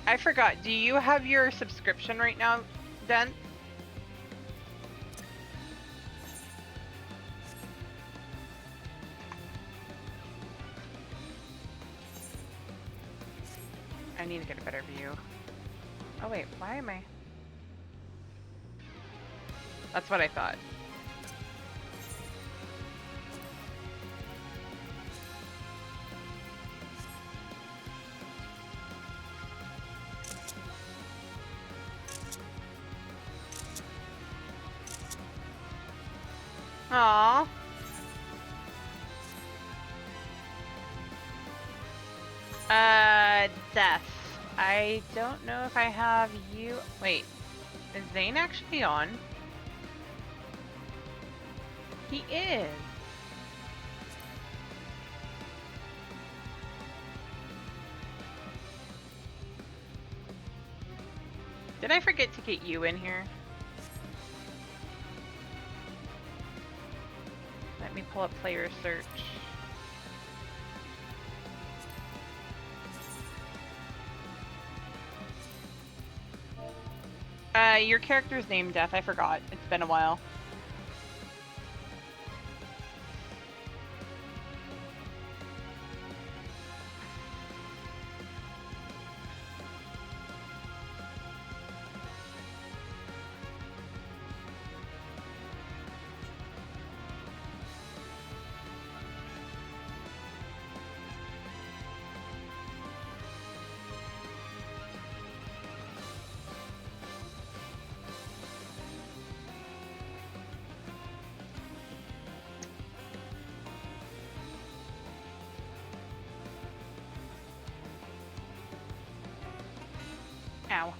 I forgot, do you have your subscription right now, Den? I need to get a better view. Oh wait, why am I? That's what I thought. Aww. Death. I don't know if I have you. Wait, is Zane actually on? He is. Did I forget to get you in here? Let me pull up player search. Your character's name, Death, I forgot. It's been a while. Ow.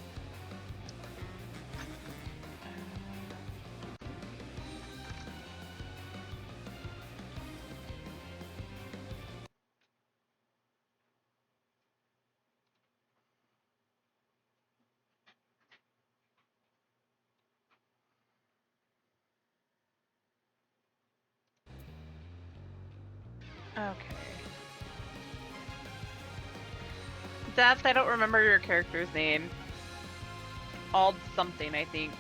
Okay. Death, I don't remember your character's name. Ald something, I think.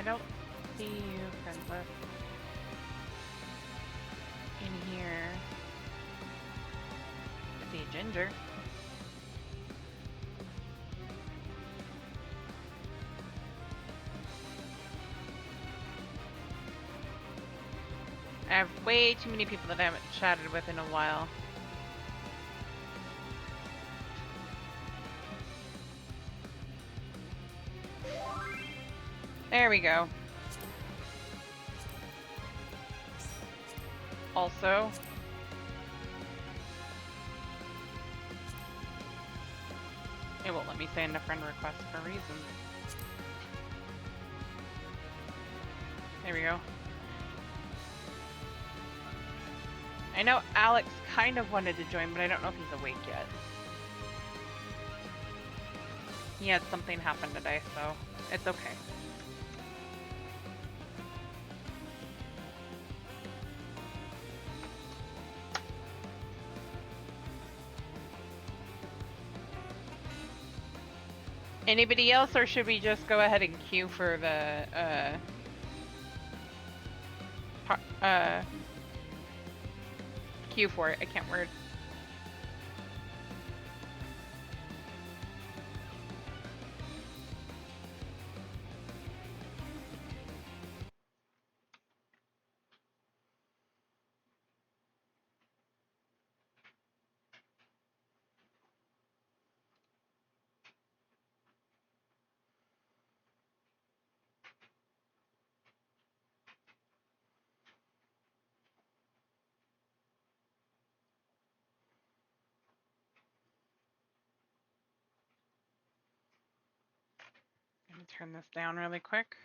don't see you, friends list, in here. I see Ginger. I have way too many people that I haven't chatted with in a while. There we go. Also, it won't let me send a friend request for a reason. There we go. I know Alex kind of wanted to join, but I don't know if he's awake yet. He had something happen today, so it's okay. Anybody else, or should we just go ahead and queue for the queue for it? I can't word. I'm gonna turn this down really quick.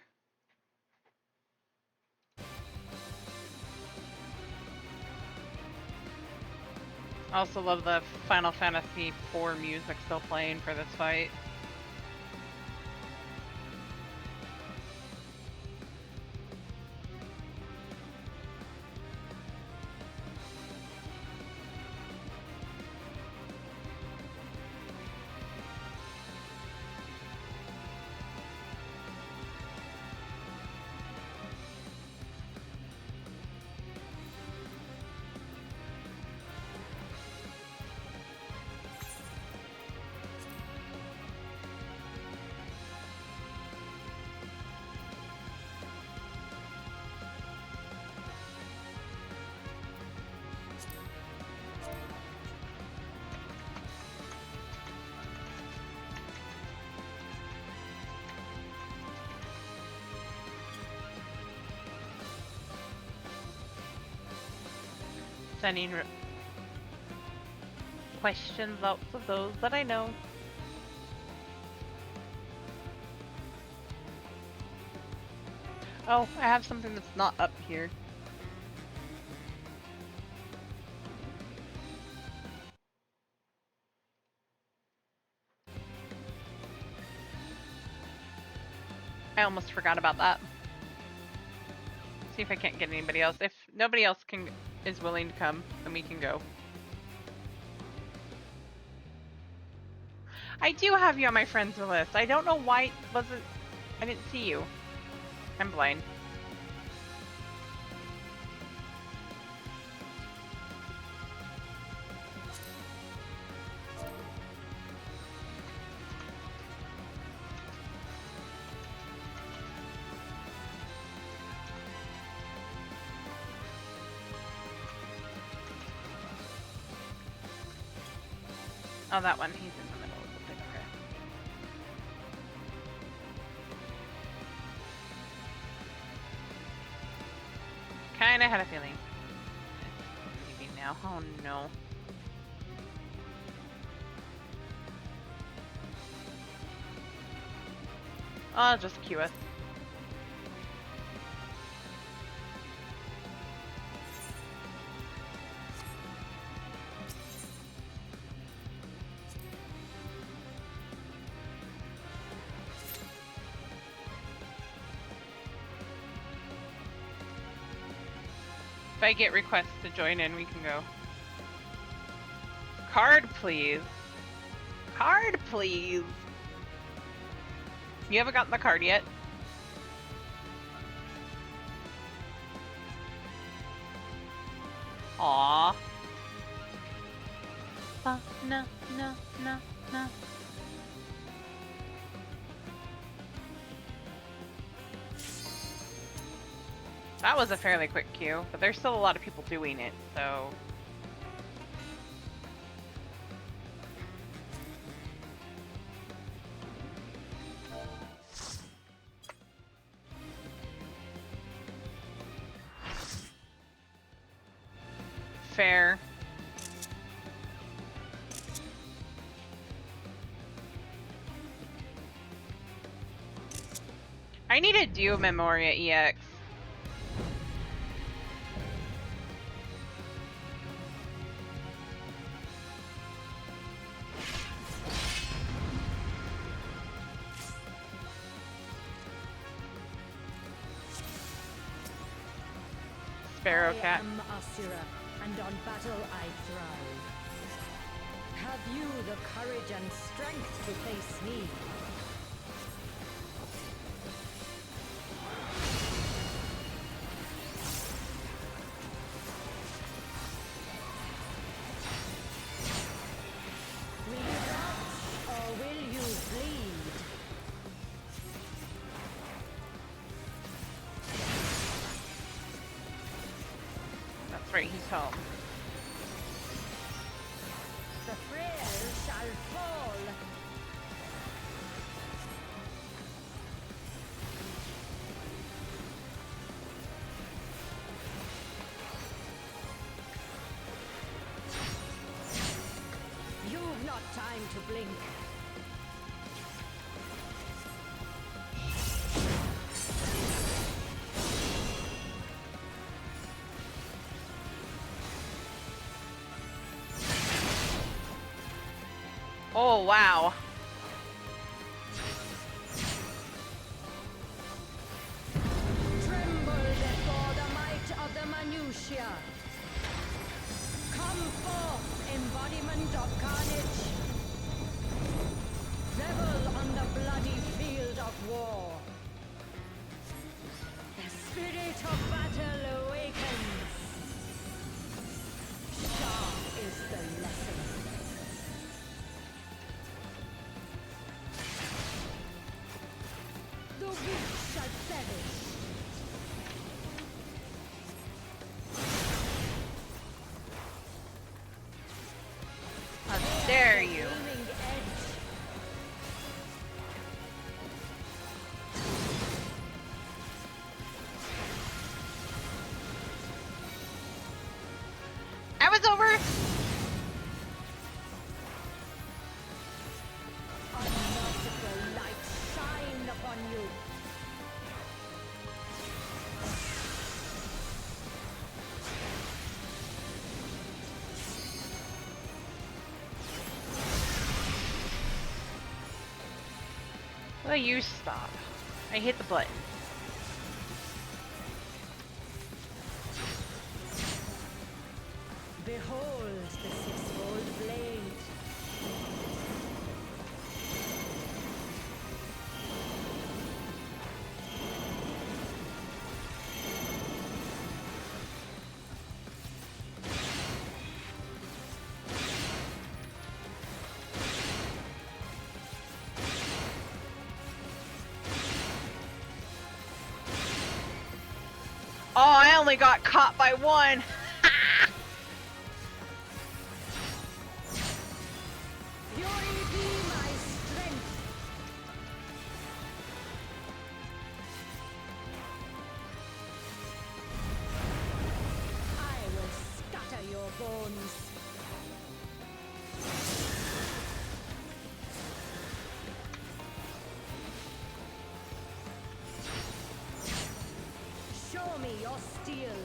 I also love the Final Fantasy IV music still playing for this fight. Sending questions out to those that I know. Oh, I have something that's not up here. I almost forgot about that. See if I can't get anybody else. If nobody else is willing to come, then we can go. I do have you on my friends list. I don't know why I didn't see you. I'm blind. Oh, that one. He's in the middle of something. Okay. Kinda had a feeling. I'm leaving now. Oh no. I'll just queue us. If I get requests to join in, we can go. Card, please. Card, please. You haven't gotten the card yet? Aww. No, no, no, no. That was a fairly quick queue, but there's still a lot of people doing it, so... Fair. I need a Dio Memoria EX. Sparrow Cat. I am Asura, and on battle I thrive. Have you the courage and strength to face me? Will you dodge, or will you bleed? That's right, he's home. The frail shall fall. You've not time to blink. Oh, wow. Tremble before the might of the Manusha. Come forth, embodiment of carnage. Revel on the bloody field of war. The spirit of battle awakens. Sharp is the lesson. The weak shall perish. How dare you? Gleaming edge. I was over! Unmerciful light shine upon you. Will you stop? I hit the button. Behold the six-fold blade. Oh, I only got caught by one! Fury be my strength. I will scatter your bones. Show me your steel.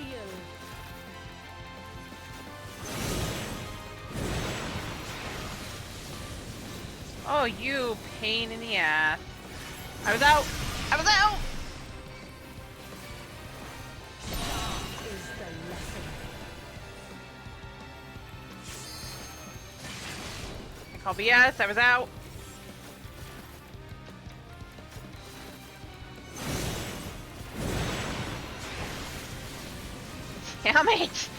steel. Oh, you pain in the ass. I was out! I was out! Is the lesson. I call BS, I was out! Damn it!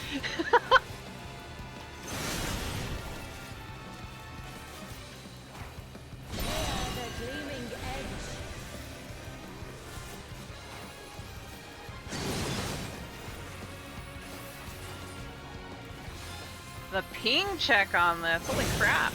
The gleaming edge. The ping check on this, holy crap.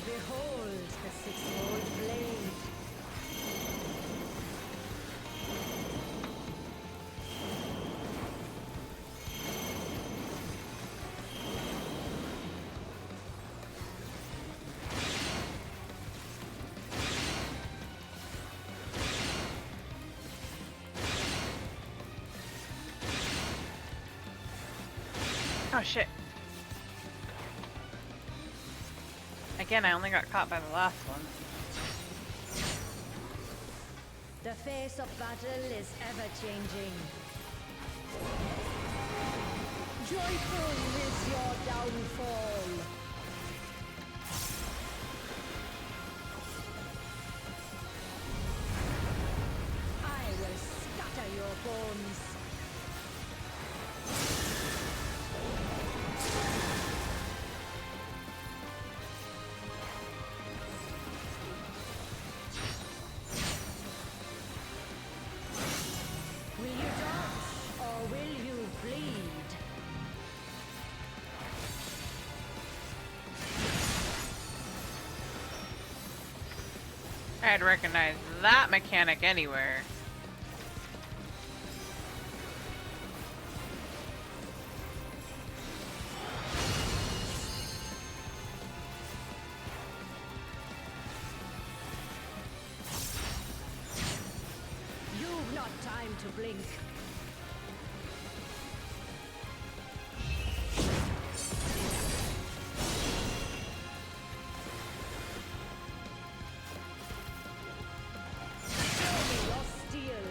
Behold the six-fold blade. Oh shit. Again, I only got caught by the last one. The face of battle is ever changing. Joyful is your downfall. I will scatter your bones. Will you dance or will you bleed? I'd recognize that mechanic anywhere. You've not time to blink. Show me your steel.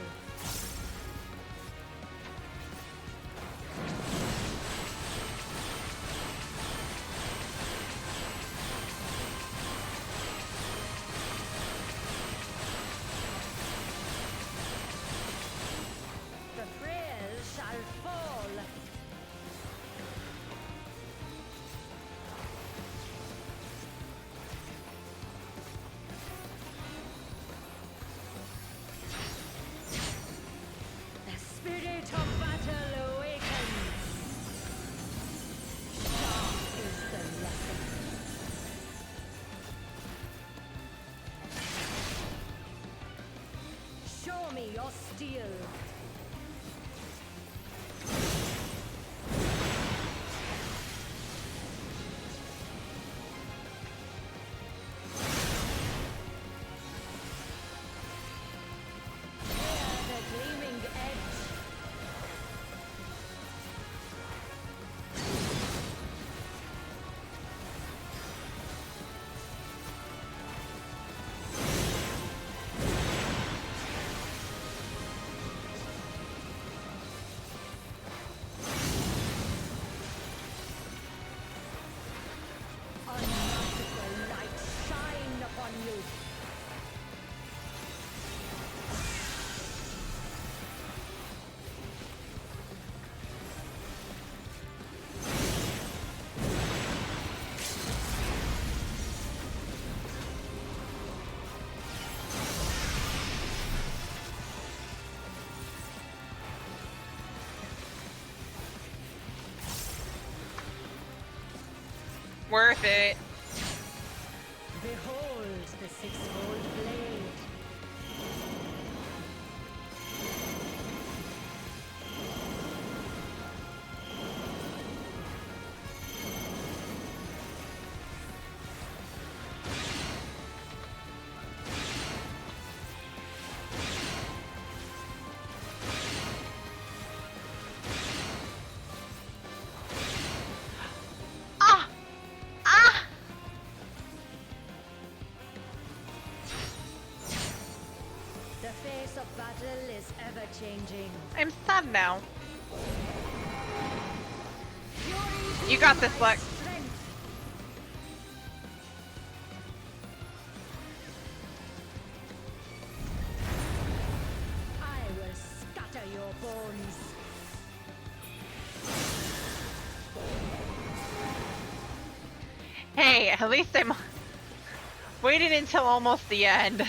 The frail shall fall. The spirit of battle awakens. Sharp is the lesson. Show me your steel. The gleaming edge. Unmerciful light shine upon you. Worth it. Behold the six-fold blade. unchanging. I'm sad now. Fury You got be this, my Lex. strength. I will scatter your bones. Hey, at least I'm waiting until almost the end.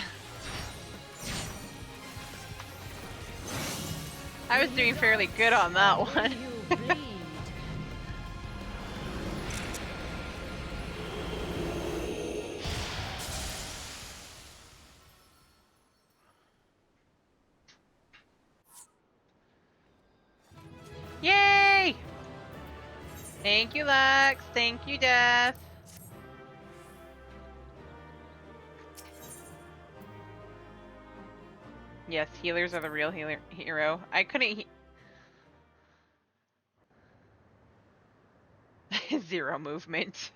I was doing fairly good on that Will one. you bleed? Yay! Thank you, Lex. Thank you, Death. Yes, healers are the real hero. I couldn't Zero movement.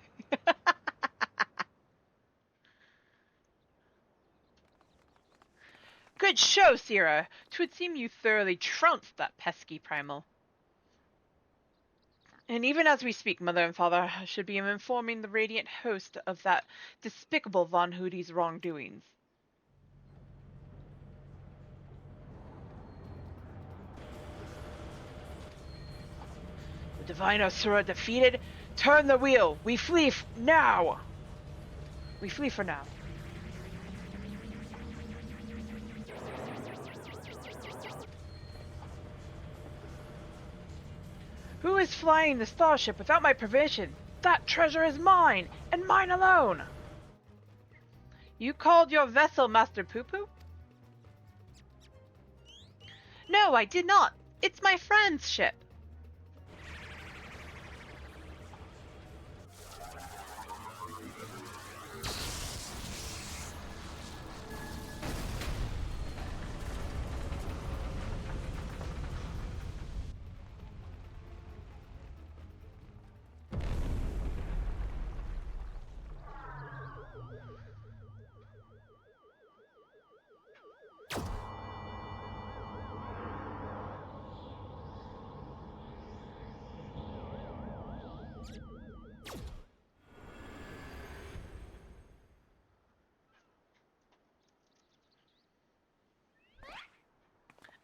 Good show, Sierra. 'Twould seem you thoroughly trounced that pesky primal. And even as we speak, Mother and Father, I should be informing the Radiant host of that despicable Von Hoodie's wrongdoings. The Divine Asura defeated? Turn the wheel! We flee now! We flee for now. Who is flying the starship without my permission? That treasure is mine, and mine alone! You called your vessel Master Poo-Poo? No, I did not. It's my friend's ship.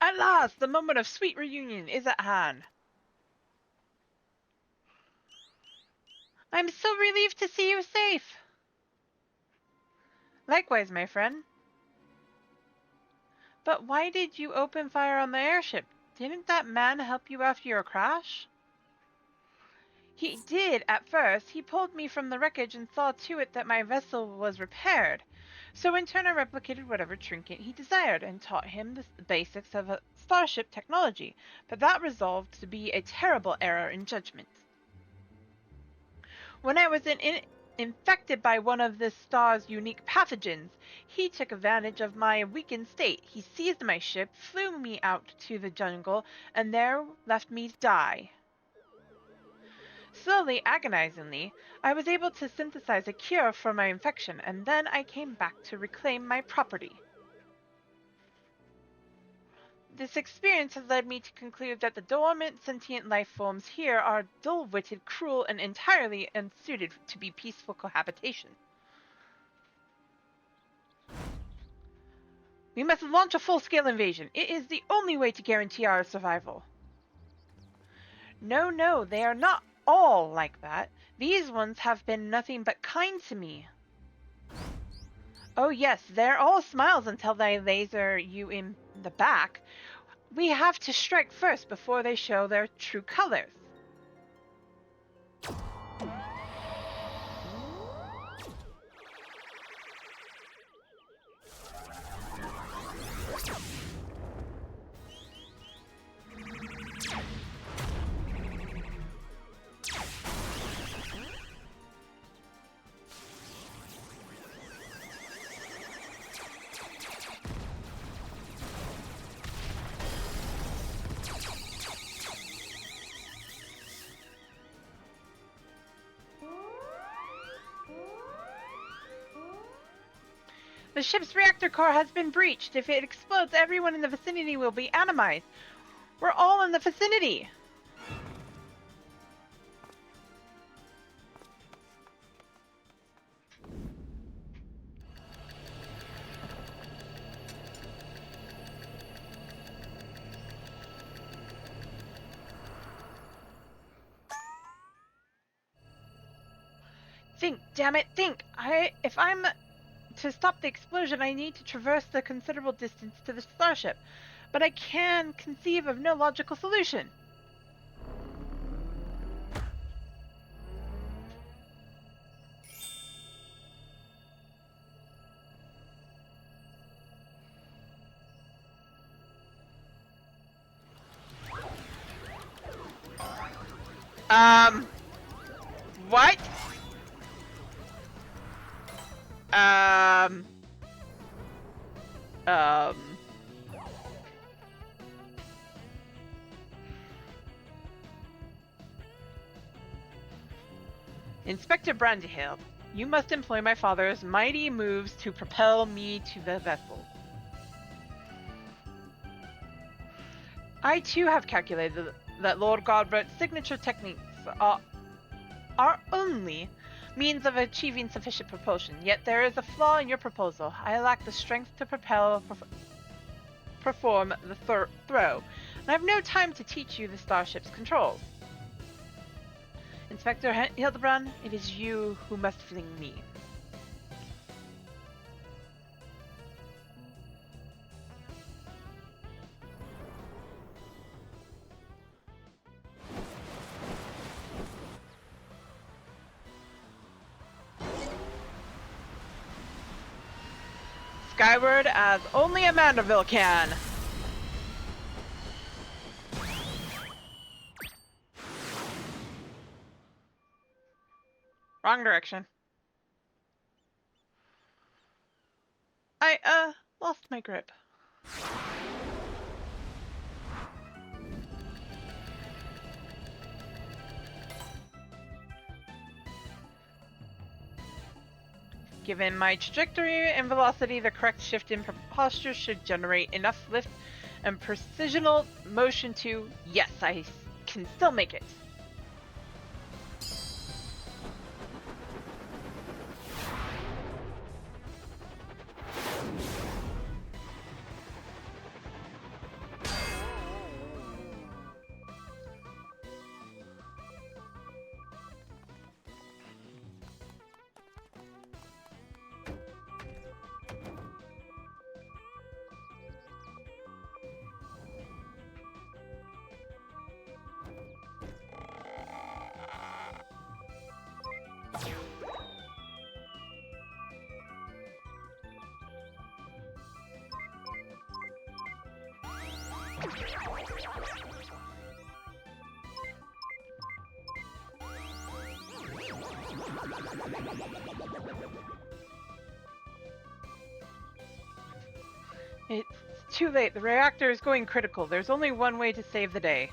At last, the moment of sweet reunion is at hand. I'm so relieved to see you safe. Likewise, my friend. But why did you open fire on the airship? Didn't that man help you after your crash? He did, at first. He pulled me from the wreckage and saw to it that my vessel was repaired. So in turn I replicated whatever trinket he desired and taught him the basics of starship technology, but that resolved to be a terrible error in judgment. When I was infected by one of this star's unique pathogens, he took advantage of my weakened state. He seized my ship, flew me out to the jungle, and there left me to die. Slowly, agonizingly, I was able to synthesize a cure for my infection, and then I came back to reclaim my property. This experience has led me to conclude that the dormant sentient life forms here are dull-witted, cruel, and entirely unsuited to be peaceful cohabitation. We must launch a full-scale invasion. It is the only way to guarantee our survival. No, they are not all like that. These ones have been nothing but kind to me. Oh yes, they're all smiles until they laser you in the back. We have to strike first before they show their true colors. The ship's reactor core has been breached. If it explodes, everyone in the vicinity will be atomized. We're all in the vicinity. Think, damn it, think! If I'm to stop the explosion, I need to traverse the considerable distance to the starship. But I can conceive of no logical solution. What? Um... Inspector Brandyhill, you must employ my father's mighty moves to propel me to the vessel. I too have calculated that Lord Godbert's signature techniques are only means of achieving sufficient propulsion, yet there is a flaw in your proposal. I lack the strength to perform the throw, and I have no time to teach you the starship's controls. Inspector Hildebrand, it is you who must fling me. Skyward as only a Manderville can! Wrong direction. I, lost my grip. Given my trajectory and velocity, the correct shift in posture should generate enough lift and precisional motion to... Yes, I can still make it. It's too late. The reactor is going critical. There's only one way to save the day.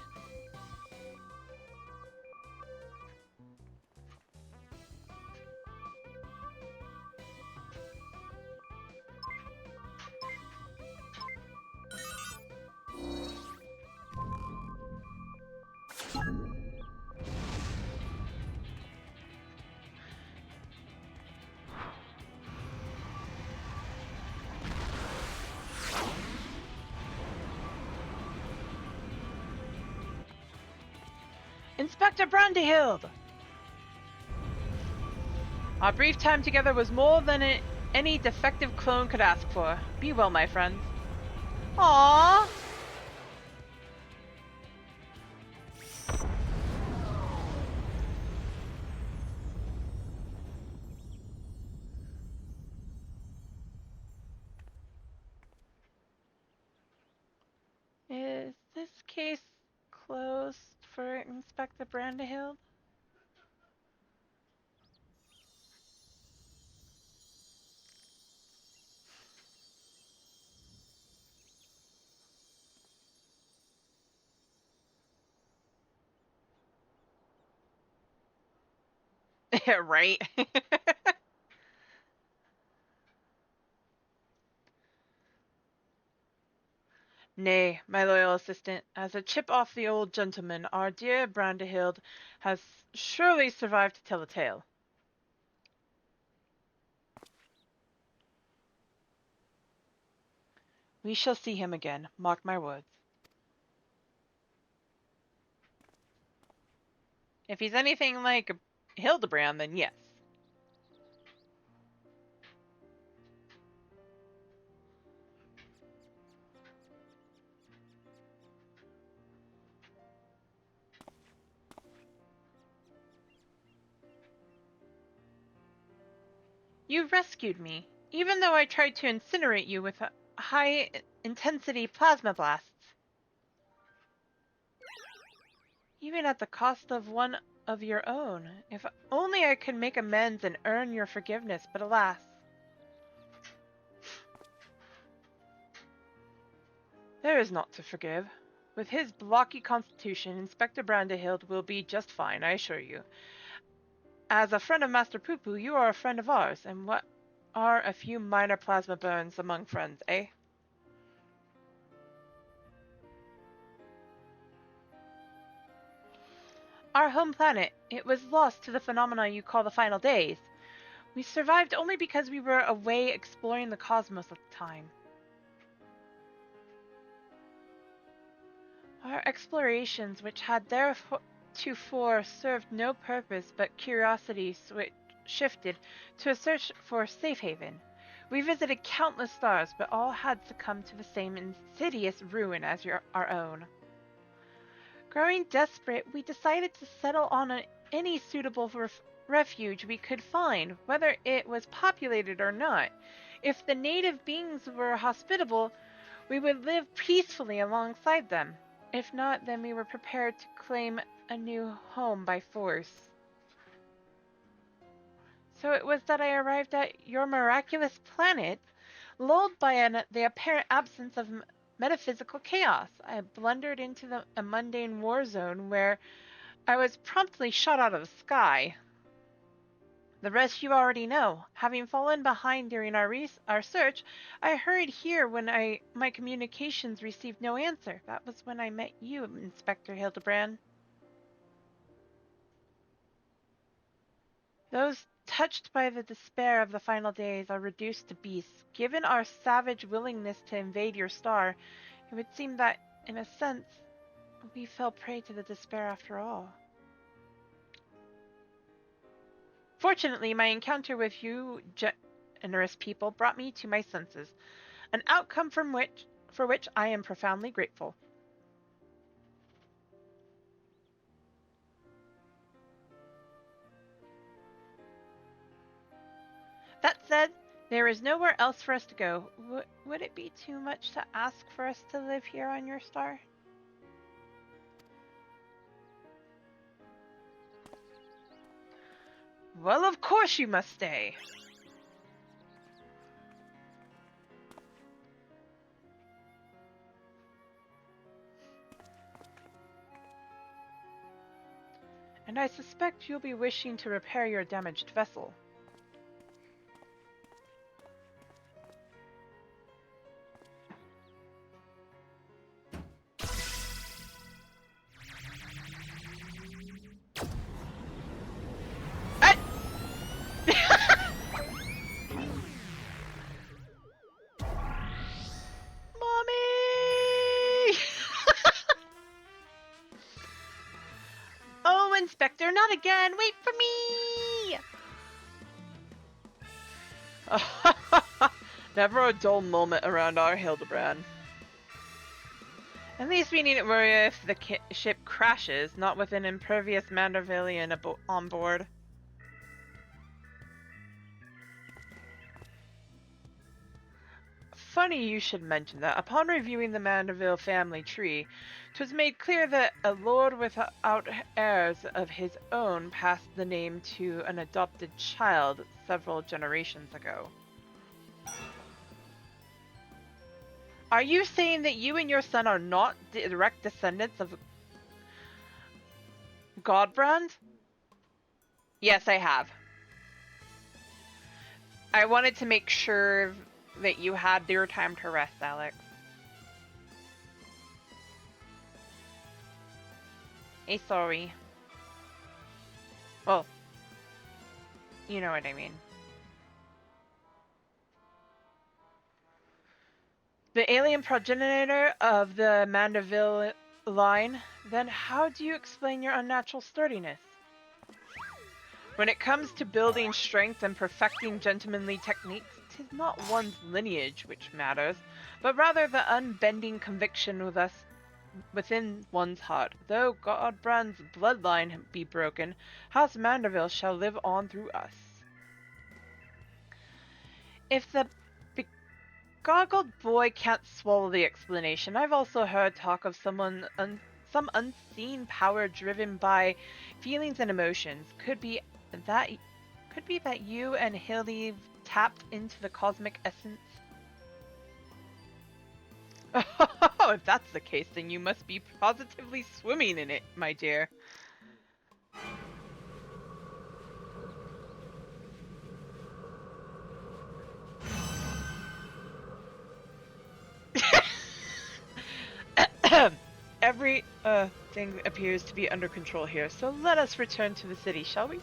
Inspector Brandyhill! Our brief time together was more than any defective clone could ask for. Be well, my friends. Aww! Is this case closed for Inspector Brandyhill? Right? Nay, my loyal assistant, as a chip off the old gentleman, our dear Brandehild has surely survived to tell the tale. We shall see him again, mark my words. If he's anything like Hildebrand, then yes. You rescued me, even though I tried to incinerate you with high-intensity plasma blasts. Even at the cost of one of your own. If only I could make amends and earn your forgiveness, but alas. There is naught to forgive. With his blocky constitution, Inspector Brandehild will be just fine, I assure you. As a friend of Master Poo-Poo, you are a friend of ours, and what are a few minor plasma burns among friends, eh? Our home planet, it was lost to the phenomena you call the final days. We survived only because we were away exploring the cosmos at the time. Our explorations, which had theretofore served no purpose but curiosity, shifted to a search for safe haven. We visited countless stars, but all had succumbed to the same insidious ruin as our own. Growing desperate, we decided to settle on any suitable refuge we could find, whether it was populated or not. If the native beings were hospitable, we would live peacefully alongside them. If not, then we were prepared to claim a new home by force. So it was that I arrived at your miraculous planet, lulled by the apparent absence of metaphysical chaos. I blundered into a mundane war zone where I was promptly shot out of the sky. The rest you already know. Having fallen behind during our search, I hurried here when my communications received no answer. That was when I met you, Inspector Hildebrand. Those touched by the despair of the final days are reduced to beasts. Given our savage willingness to invade your star, it would seem that, in a sense, we fell prey to the despair after all. Fortunately, my encounter with you generous people brought me to my senses, an outcome for which I am profoundly grateful. That said, there is nowhere else for us to go. Would it be too much to ask for us to live here on your star? Well, of course you must stay. And I suspect you'll be wishing to repair your damaged vessel. Mommy! Oh, Inspector, not again! Wait for me! Never a dull moment around our Hildebrand. At least we needn't worry if the ship crashes, not with an impervious Mandervillian on board. Funny you should mention that. Upon reviewing the Manderville family tree, 'twas made clear that a lord without heirs of his own passed the name to an adopted child several generations ago. Are you saying that you and your son are not direct descendants of Godbrand? Yes, I have. I wanted to make sure that you had your time to rest, Alex. sorry. Well, you know what I mean. The alien progenitor of the Mandeville line, then how do you explain your unnatural sturdiness? When it comes to building strength and perfecting gentlemanly techniques, 'tis not one's lineage which matters, but rather the unbending conviction within one's heart. Though Godbrand's bloodline be broken, House Mandeville shall live on through us. If the goggled boy can't swallow the explanation, I've also heard talk of some unseen power driven by feelings and emotions. Could be that you and Hildy tapped into the cosmic essence. Oh, if that's the case, then you must be positively swimming in it, my dear. Every thing appears to be under control here, so let us return to the city, shall we?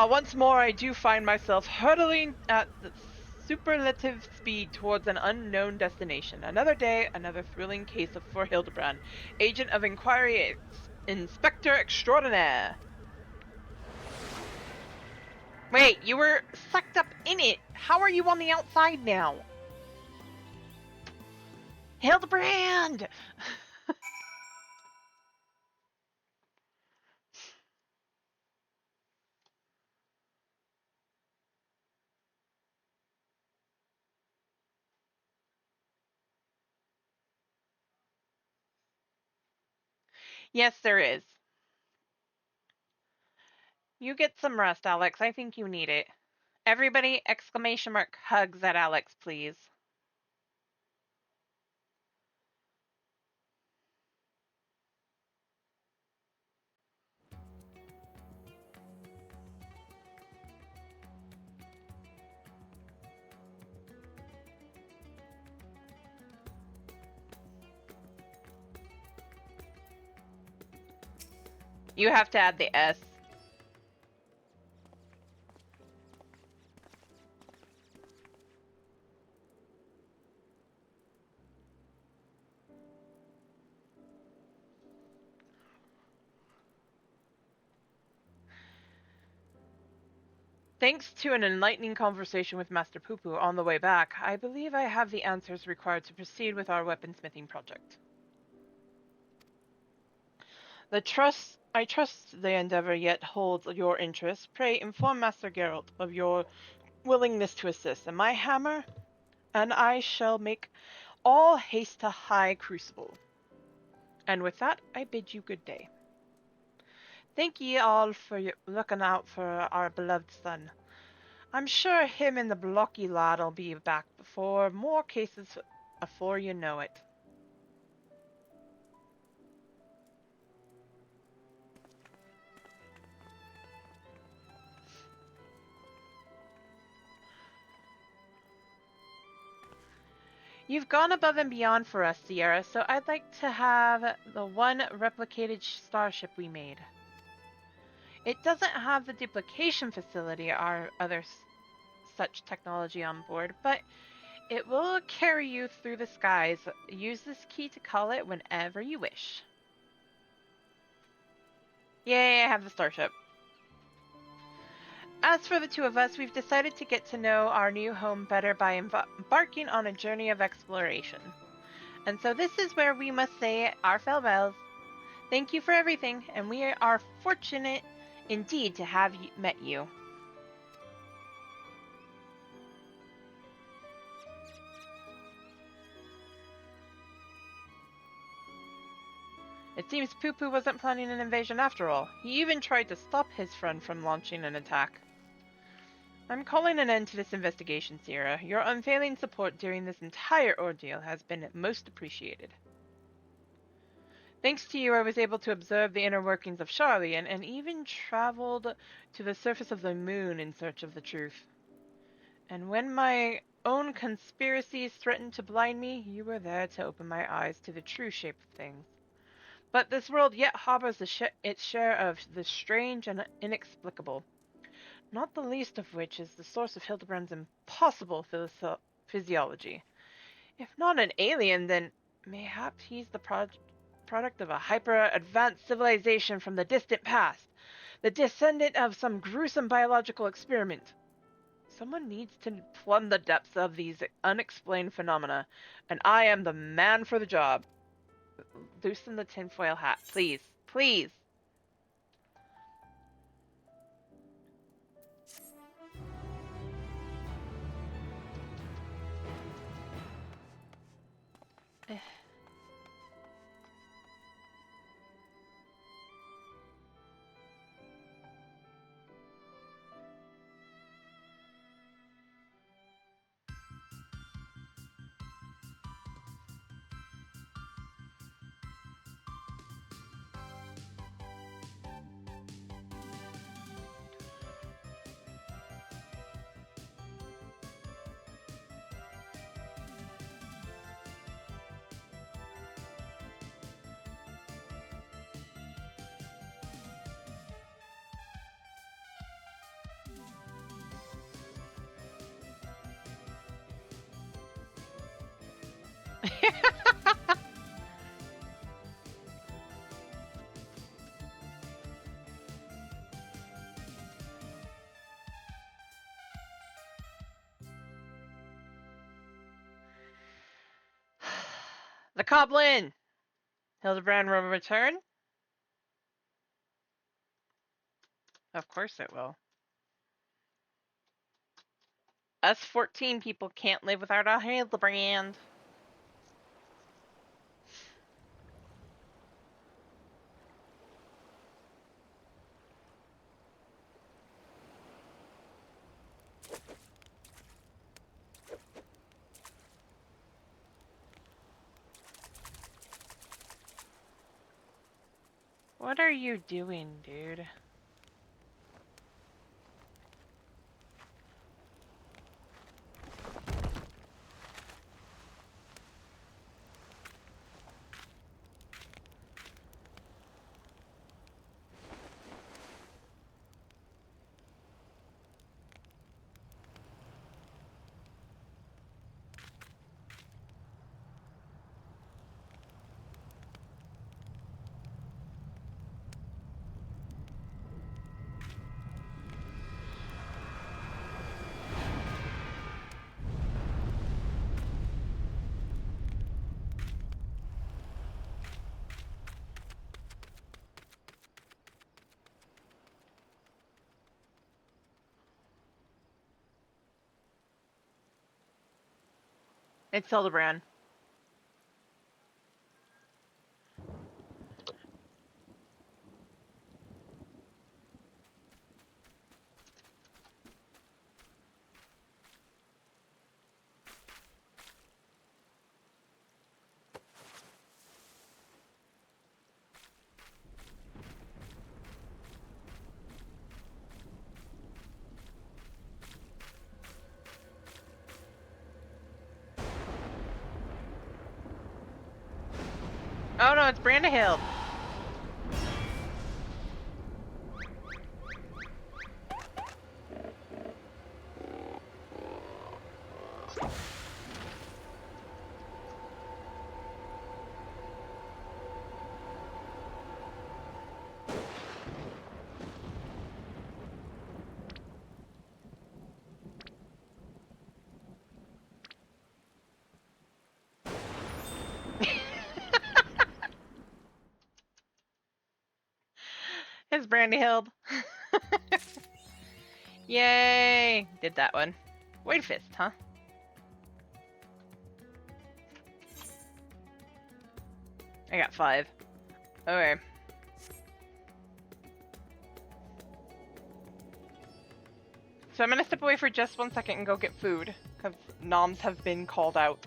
Once more I do find myself hurtling at the superlative speed towards an unknown destination. Another day, another thrilling case for Hildebrand, agent of inquiry, Inspector Extraordinaire. Wait, you were sucked up in it. How are you on the outside now? Hildebrand! Yes, there is. You get some rest, Alex. I think you need it. Everybody, exclamation mark, hugs at Alex, please. You have to add the S. Thanks to an enlightening conversation with Master Poopoo on the way back, I believe I have the answers required to proceed with our weaponsmithing project. I trust the endeavor yet holds your interest. Pray inform Master Geralt of your willingness to assist, and my hammer and I shall make all haste to High Crucible. And with that, I bid you good day. Thank ye all for looking out for our beloved son. I'm sure him and the blocky lad'll be back before more cases afore you know it. You've gone above and beyond for us, Sierra, so I'd like to have the one replicated starship we made. It doesn't have the duplication facility or other such technology on board, but it will carry you through the skies. Use this key to call it whenever you wish. Yay, I have the starship. As for the two of us, we've decided to get to know our new home better by embarking on a journey of exploration. And so this is where we must say our farewells. Thank you for everything, and we are fortunate indeed to have met you. It seems Poopoo wasn't planning an invasion after all. He even tried to stop his friend from launching an attack. I'm calling an end to this investigation, Sierra. Your unfailing support during this entire ordeal has been most appreciated. Thanks to you, I was able to observe the inner workings of Sharlayan and even traveled to the surface of the moon in search of the truth. And when my own conspiracies threatened to blind me, you were there to open my eyes to the true shape of things. But this world yet harbors its share of the strange and inexplicable, not the least of which is the source of Hildebrand's impossible physiology. If not an alien, then mayhaps he's the product of a hyper-advanced civilization from the distant past, the descendant of some gruesome biological experiment. Someone needs to plumb the depths of these unexplained phenomena, and I am the man for the job. Loosen the tinfoil hat, please. Please! The Coblin! Hildebrand will return? Of course it will. Us 14 people can't live without a Hildebrand. What are you doing, dude? It's Hildebrand. Oh no, it's Brandahild. It's Brandahild. Yay! Did that one. Wade Fist, huh? I got 5. Okay. So I'm gonna step away for just 1 second and go get food, because noms have been called out.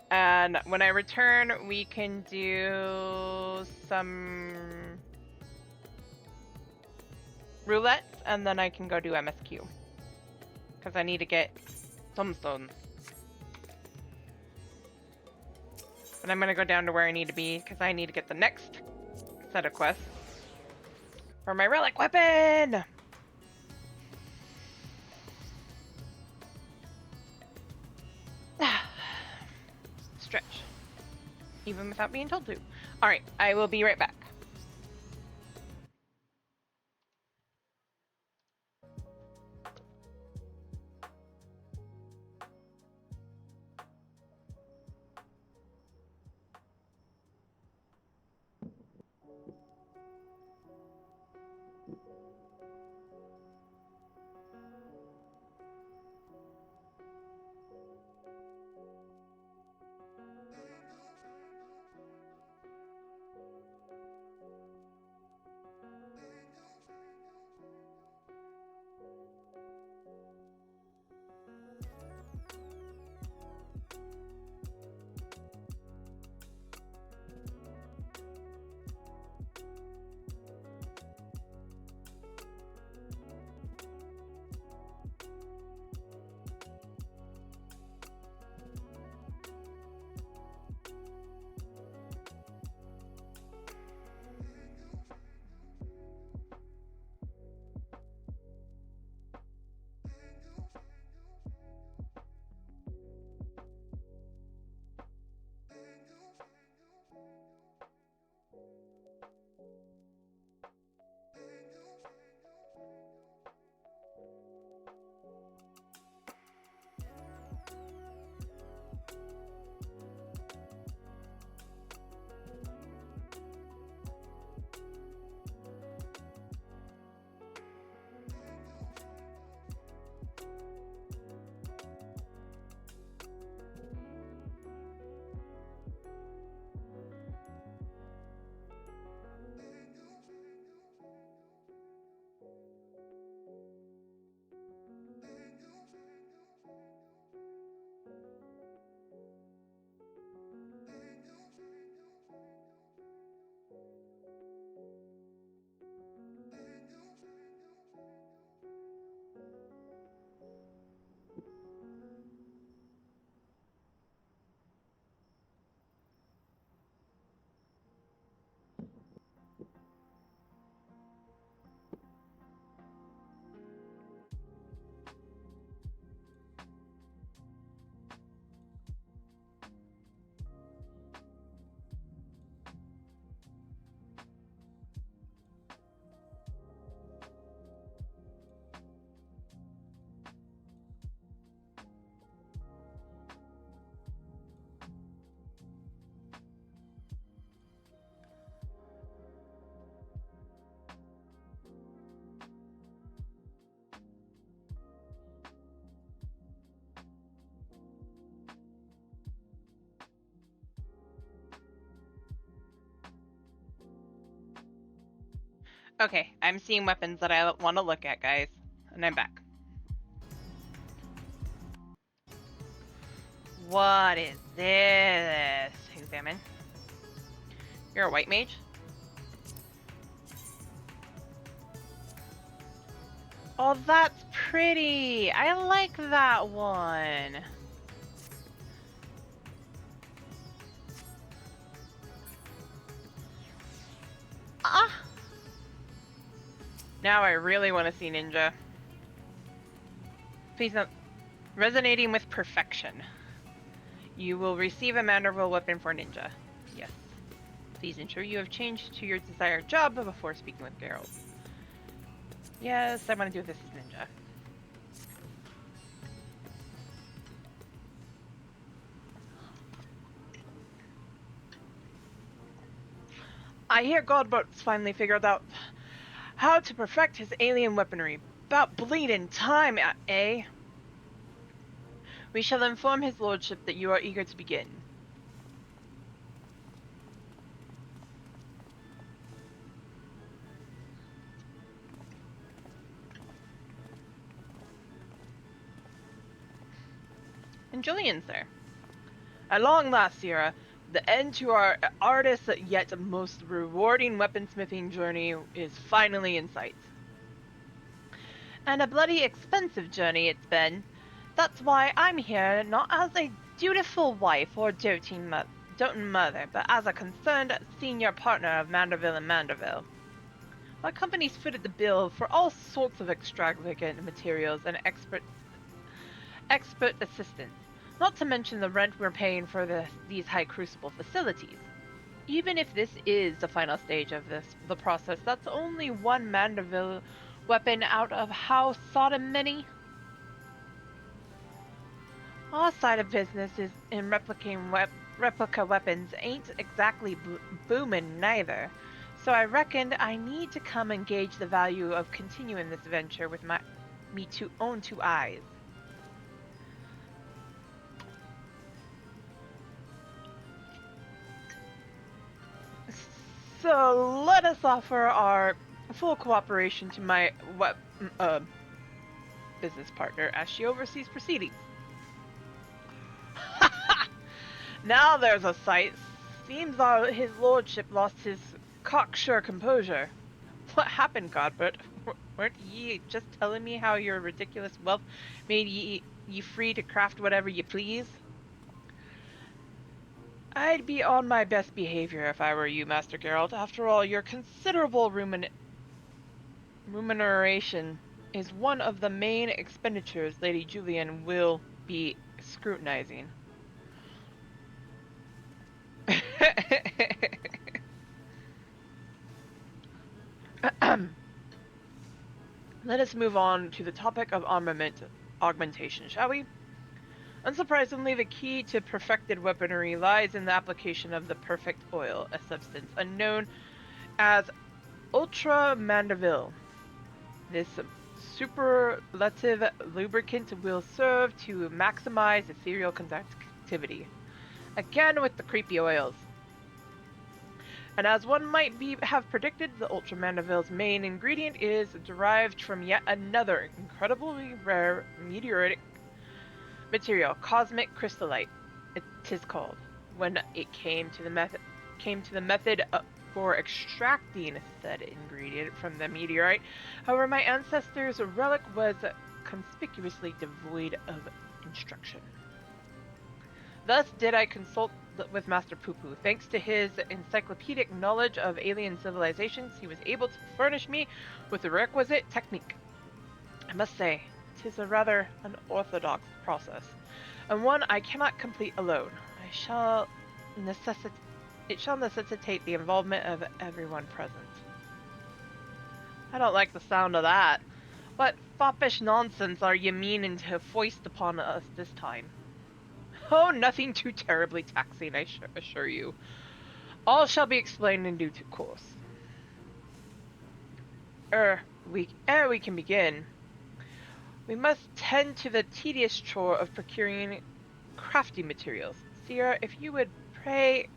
And when I return, we can do some roulette, and then I can go do MSQ. Because I need to get some stones. But I'm gonna go down to where I need to be, because I need to get the next set of quests for my relic weapon! Stretch. Even without being told to. Alright, I will be right back. Okay, I'm seeing weapons that I want to look at, guys. And I'm back. What is this? Examine. You're a white mage? Oh, that's pretty! I like that one! Ah! Now I really want to see ninja. Please note, resonating with perfection. You will receive a maneuverable weapon for ninja. Yes. Please ensure you have changed to your desired job before speaking with Geralt. Yes, I want to do this as ninja. I hear Godbert's finally figured out how to perfect his alien weaponry. About bleeding time, eh? We shall inform his lordship that you are eager to begin. And Julian, sir. At long last, Sierra, the end to our artist's yet most rewarding weaponsmithing journey is finally in sight. And a bloody expensive journey it's been. That's why I'm here, not as a dutiful wife or doting mother, but as a concerned senior partner of Manderville and Manderville. Our company's footed the bill for all sorts of extravagant materials and expert assistance, not to mention the rent we're paying for these high crucible facilities. Even if this is the final stage of the process, that's only one Manderville weapon out of how Sodom many. Our side of business is in replica weapons ain't exactly booming neither, so I reckoned I need to come and gauge the value of continuing this venture with me own two eyes. So let us offer our full cooperation to my business partner as she oversees proceedings. Now there's a sight. Seems his lordship lost his cocksure composure. What happened, Godbert? Weren't ye just telling me how your ridiculous wealth made ye free to craft whatever ye please? I'd be on my best behavior if I were you, Master Geralt. After all, your considerable remuneration is one of the main expenditures Lady Julian will be scrutinizing. Let us move on to the topic of armament augmentation, shall we? Unsurprisingly, the key to perfected weaponry lies in the application of the perfect oil, a substance unknown as Ultra Manderville. This superlative lubricant will serve to maximize ethereal conductivity. Again with the creepy oils. And as one might have predicted, the Ultra Manderville's main ingredient is derived from yet another incredibly rare meteoritic material, cosmic crystallite. It is called. When it came to the method for extracting said ingredient from the meteorite, however, my ancestor's relic was conspicuously devoid of instruction. Thus did I consult with Master Poopoo. Thanks to his encyclopedic knowledge of alien civilizations, he was able to furnish me with the requisite technique. I must say, 'tis a rather unorthodox process, and one I cannot complete alone. It shall necessitate the involvement of everyone present. I don't like the sound of that. What foppish nonsense are ye meaning to foist upon us this time? Oh, nothing too terribly taxing, I assure you. All shall be explained in due course. We can begin. We must tend to the tedious chore of procuring crafting materials. Sierra, if you would pray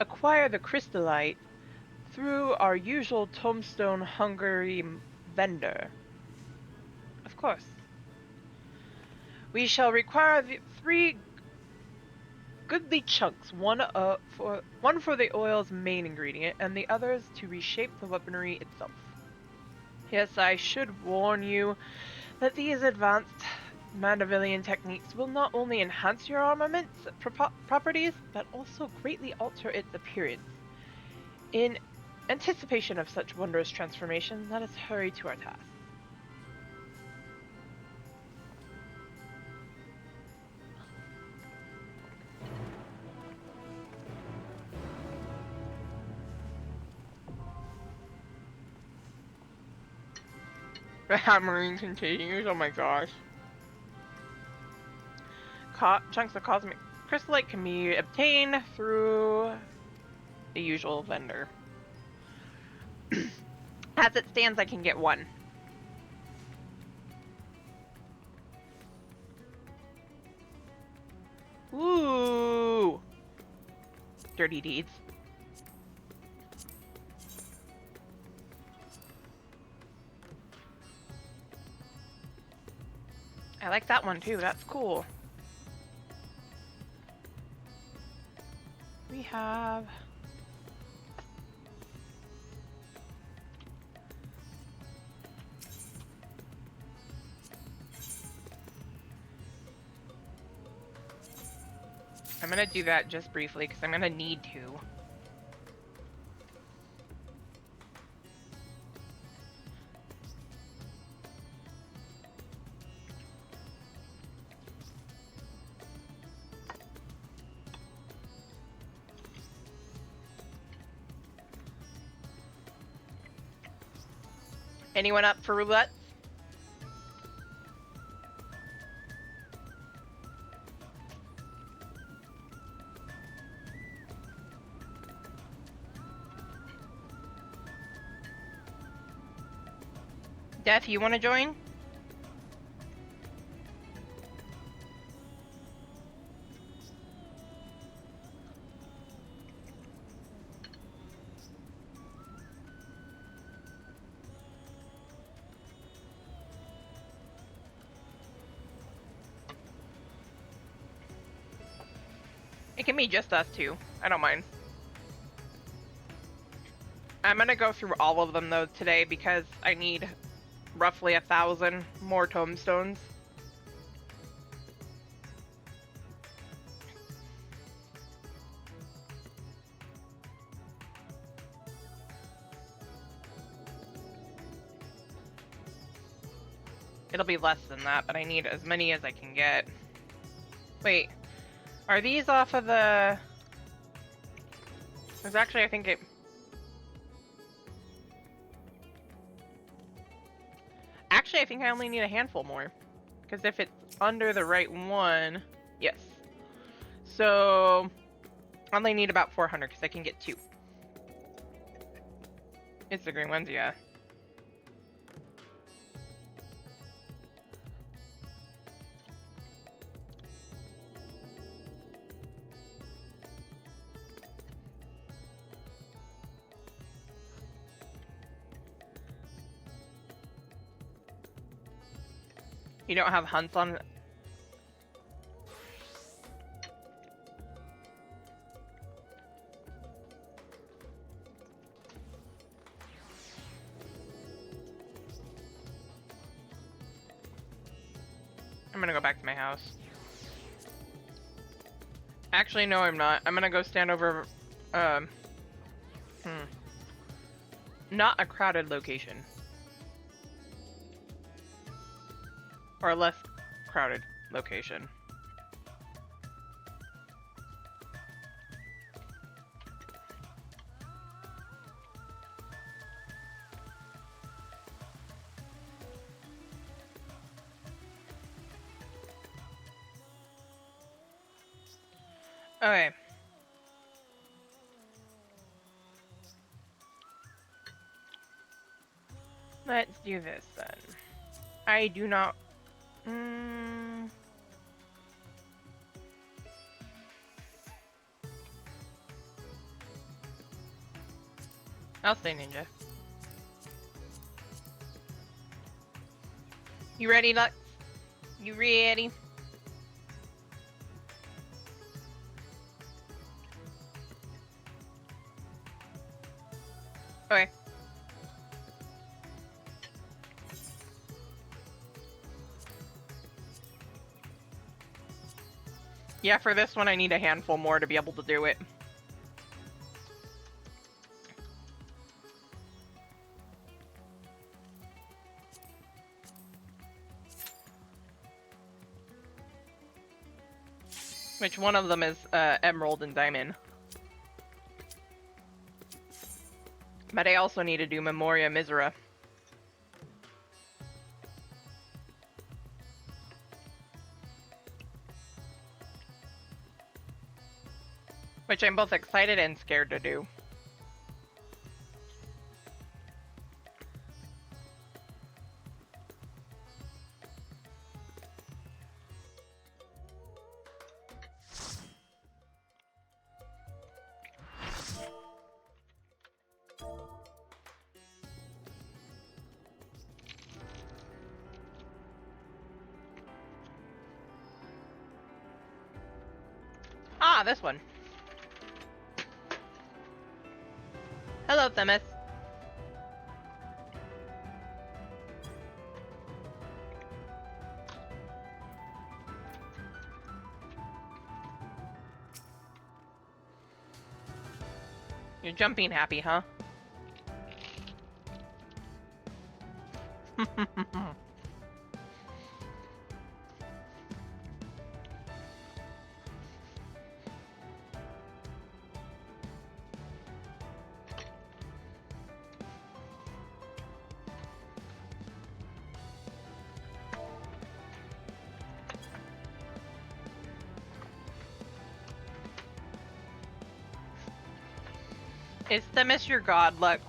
acquire the crystallite through our usual Tombstone Hungary vendor. Of course. We shall require the 3 goodly chunks, one for the oil's main ingredient, and the others to reshape the weaponry itself. Yes, I should warn you that these advanced Mandervillian techniques will not only enhance your armament's properties, but also greatly alter its appearance. In anticipation of such wondrous transformation, let us hurry to our task. The hammering continues, oh my gosh. Chunks of cosmic crystallite can be obtained through the usual vendor. As it stands, I can get 1. Ooh! Dirty deeds. I like that one too, that's cool. have? I'm gonna do that just briefly because I'm gonna need to. Anyone up for roulette? Death, you want to join? It can be just us two. I don't mind. I'm gonna go through all of them though today because I need roughly 1,000 more tombstones. It'll be less than that, but I need as many as I can get. Wait, are these off of the... There's actually, I think it... Actually, I think I only need a handful more. Because if it's under the right one... Yes. So... I only need about 400 because I can get 2. It's the green ones, yeah. You don't have hunts on... I'm gonna go back to my house. Actually, no, I'm not. I'm gonna go stand over... Not a crowded location. Or a less crowded location. Okay. Let's do this then. I do not... I'll stay ninja. You ready, Lux? You ready? Okay. Yeah, for this one I need a handful more to be able to do it. Which one of them is Emerald and Diamond. But I also need to do Memoria Misera. Which I'm both excited and scared to do. Ah, this one. Hello, Themis. You're jumping happy, huh? Is Themis your god, Lux?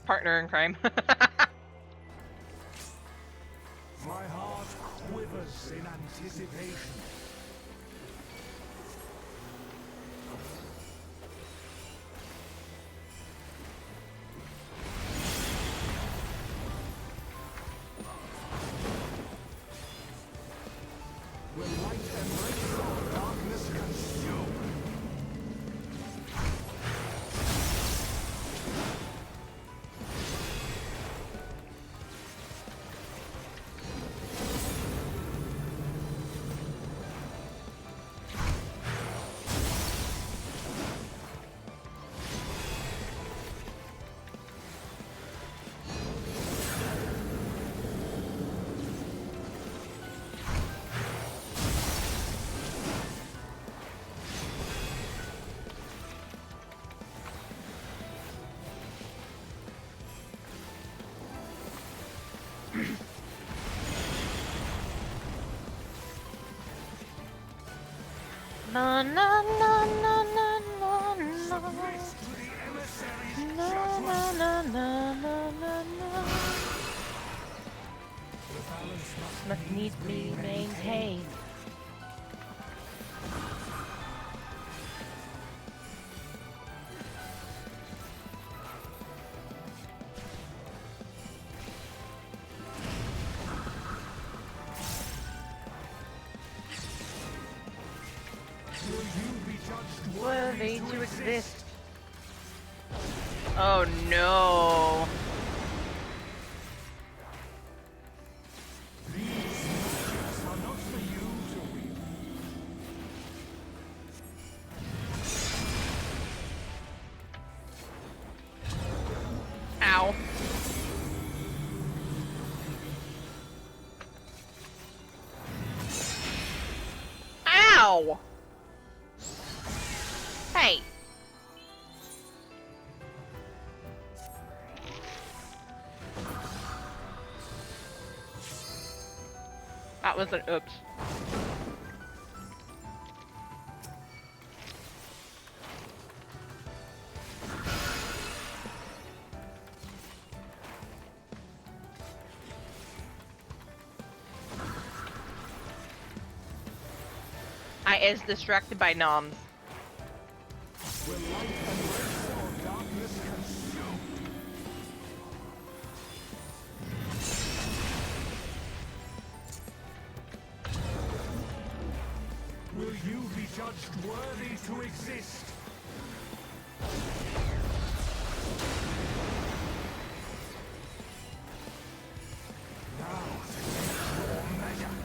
Partner in crime. My heart quivers in anticipation. Will light embrace or darkness consume? Na na na na na na na. Submit to the emissary's Na judgment. na na na na na. The balance Must needs be maintained. Will you be judged Worthy to exist. Oh no. These moments are not for you to weep. Ow. Ow! Hey! That was an oops. I is distracted by noms. Will light embrace or darkness consume? Will you be judged worthy to exist? Now to take your measure.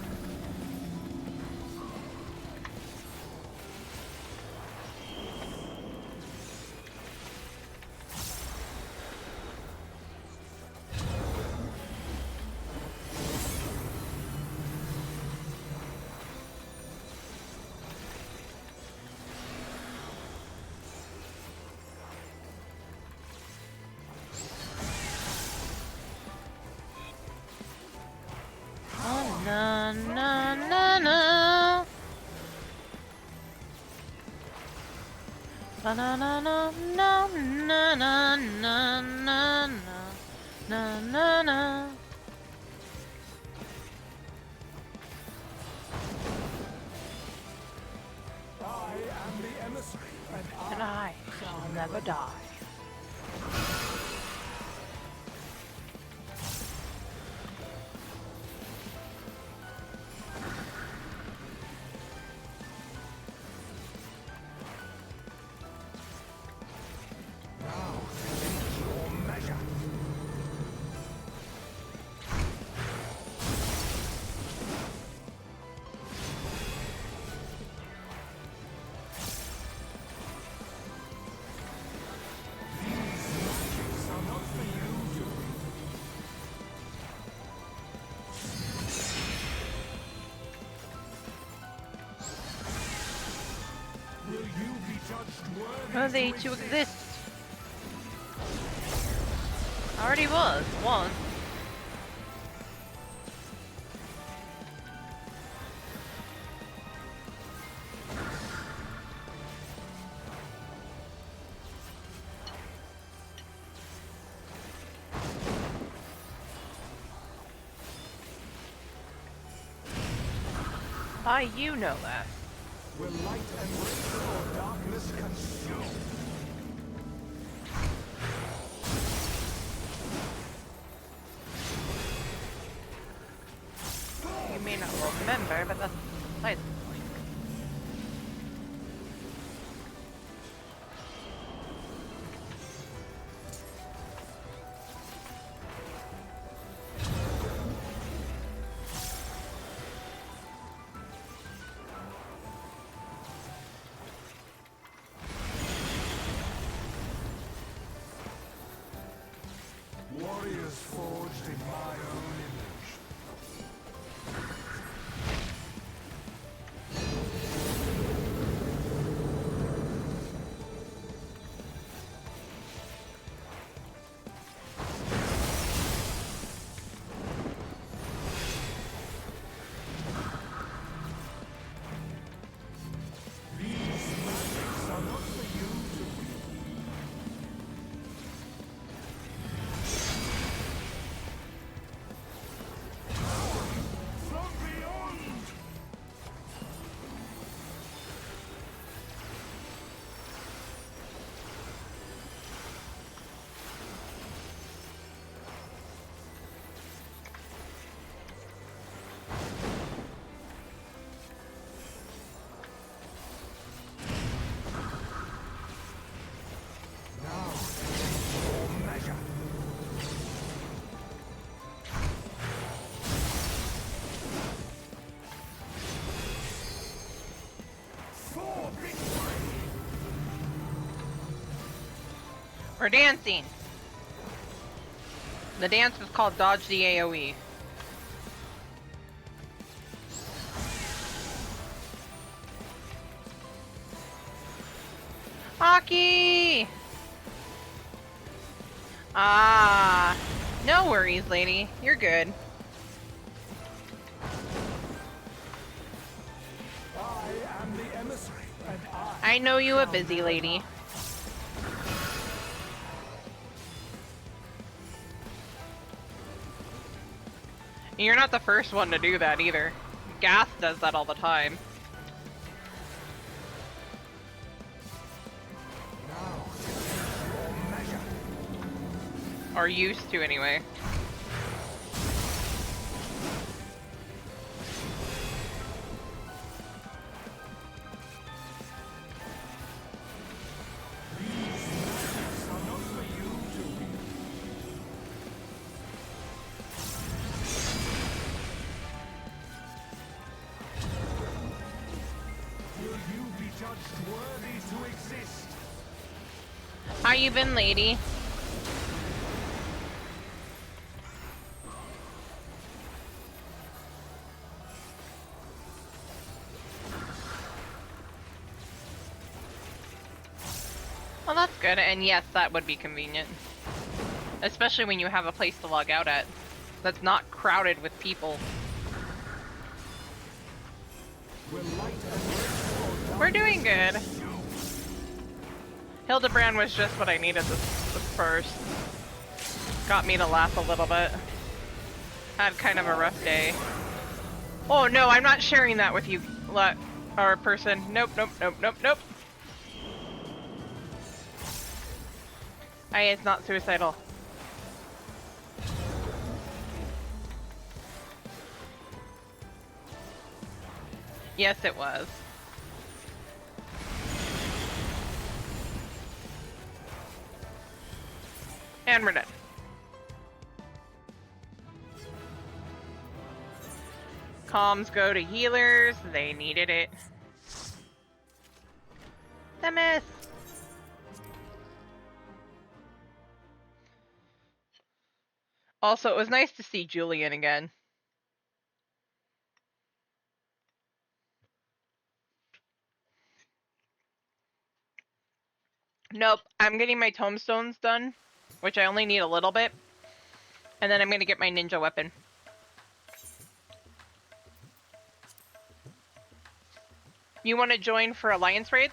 Oh, na na na na. Na na na na na na na na na na na na. I am the emissary, and And I shall never die. Are they to exist? Already was, once. You know that. Will light embrace or darkness consume? You may not remember, but that's besides the point. Warriors forged in my own image. These magics are not for you to from beyond! Now, for measure. For victory! We're dancing! The dance was called Dodge the AoE. Hockey! Ah, no worries, lady. You're good. I am the emissary, and I know you a busy lady. You're not the first one to do that either. Gas does that all the time. now for measure. Or used to anyway. These are not for you to wield. Will you be judged worthy to exist? How you been, lady? Well, that's good, and yes, that would be convenient. Especially when you have a place to log out at that's not crowded with people. Will light embrace or We're doing good. darkness consume? Hildebrand was just what I needed this first. Got me to laugh a little bit. Had kind of a rough day. Oh no, I'm not sharing that with you, our person. Nope, nope, nope, nope, nope. It's not suicidal. Yes, it was. And we're done. Comms go to healers. They needed it. The miss. Also, it was nice to see Julian again. Nope, I'm getting my tombstones done, which I only need a little bit. And then I'm gonna get my ninja weapon. You want to join for Alliance Raid?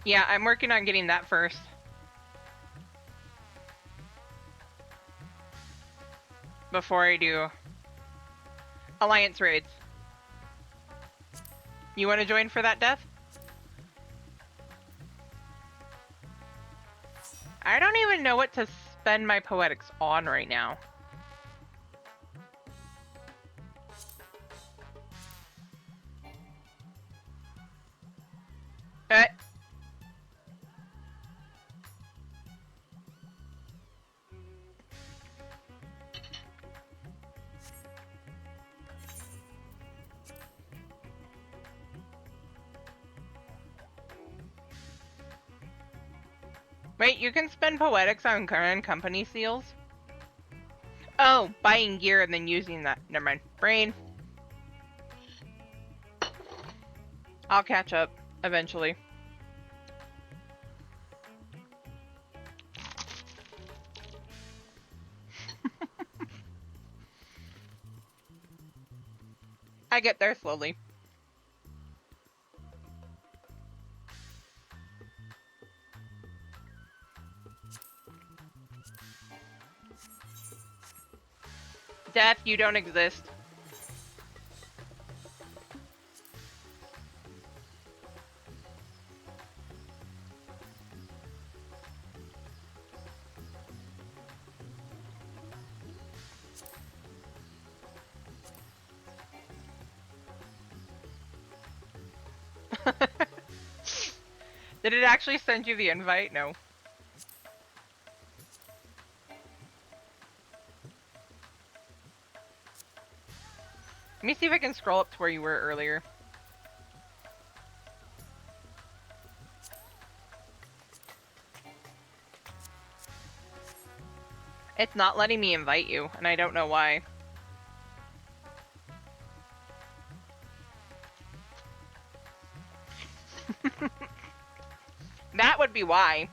Yeah, I'm working on getting that first. Before I do Alliance Raids. You want to join for that, Death? I don't even know what to spend my poetics on right now. Uh, Wait, you can spend poetics on current company seals? Oh, buying gear and then using that. Never mind. Brain. I'll catch up eventually. I get there slowly. Death, you don't exist. Did it actually send you the invite? No. Let me see if I can scroll up to where you were earlier. It's not letting me invite you, and I don't know why. That would be why.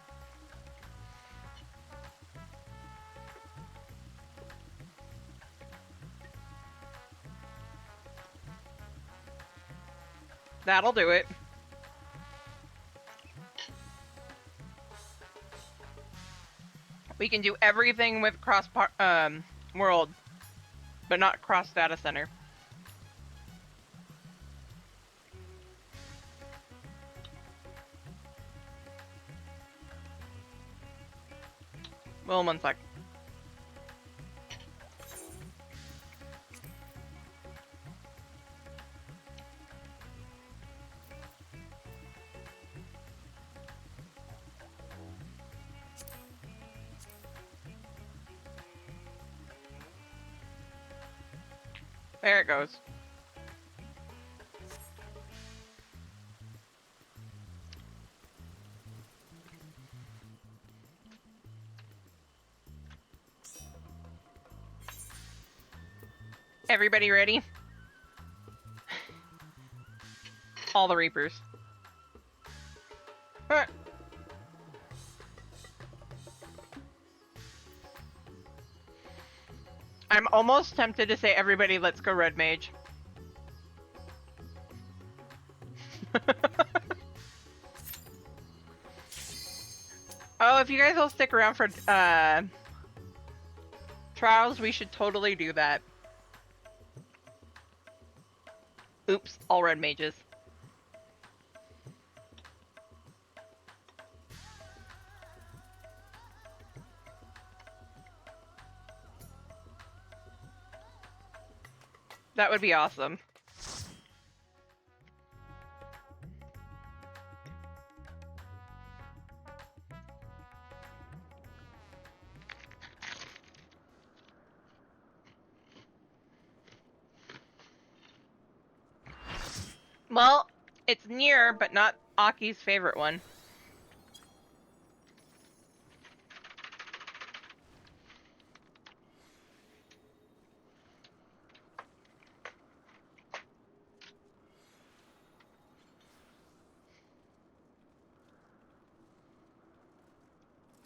That'll do it. We can do everything with cross world, but not cross data center. Well, 1 sec. There it goes. Everybody ready? All the Reapers. Huh. I'm almost tempted to say, everybody, let's go Red Mage. Oh, if you guys will stick around for trials, we should totally do that. Oops, all Red Mages. That would be awesome. Well, it's near, but not Aki's favorite one.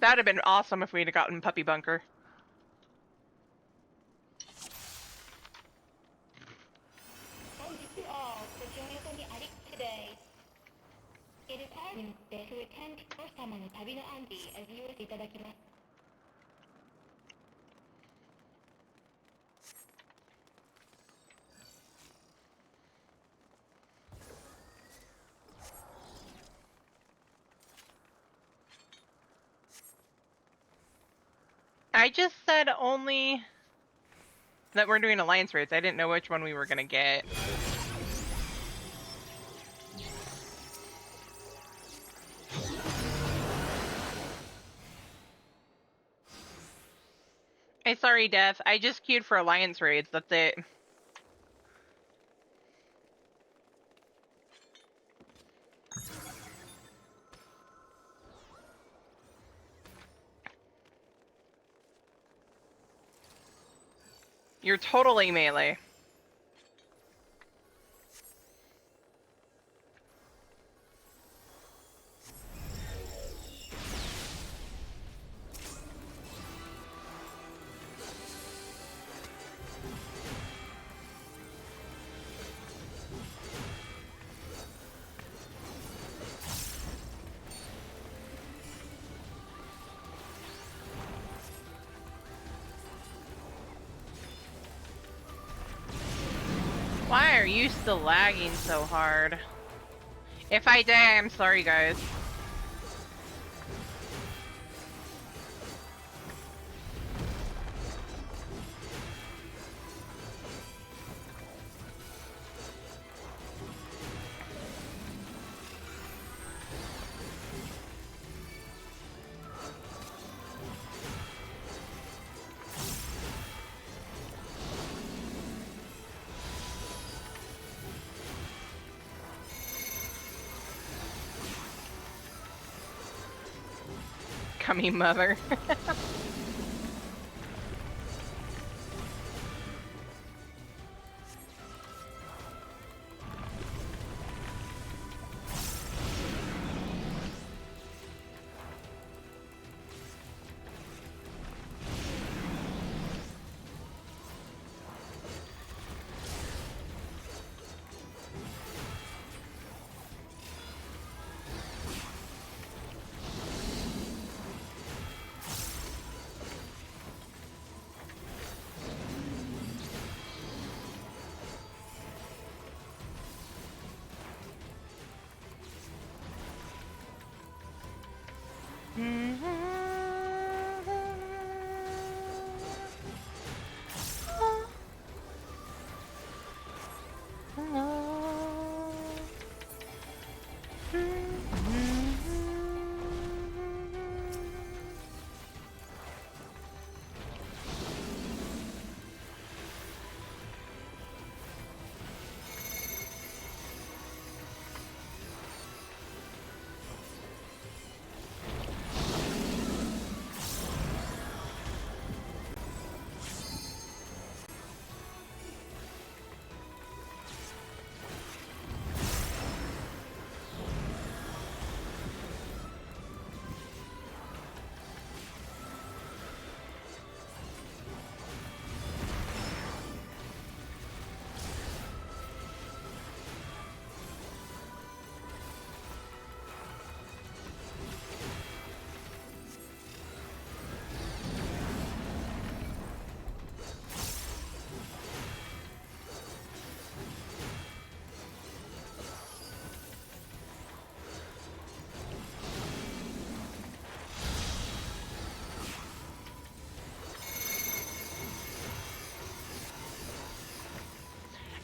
That'd have been awesome if we'd have gotten Puppy Bunker. Thank you all for joining us today. It is time to attend 様の旅の暗記を利用していただきます。I just said only that we're doing alliance raids. I didn't know which one we were gonna get. Hey, sorry, Death. I just queued for alliance raids. That's it. You're totally melee. Why are you still lagging so hard? If I die, I'm sorry, guys. Cummy mother.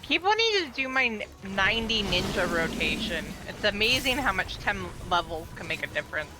Keep wanting to do my 90 ninja rotation. It's amazing how much 10 levels can make a difference.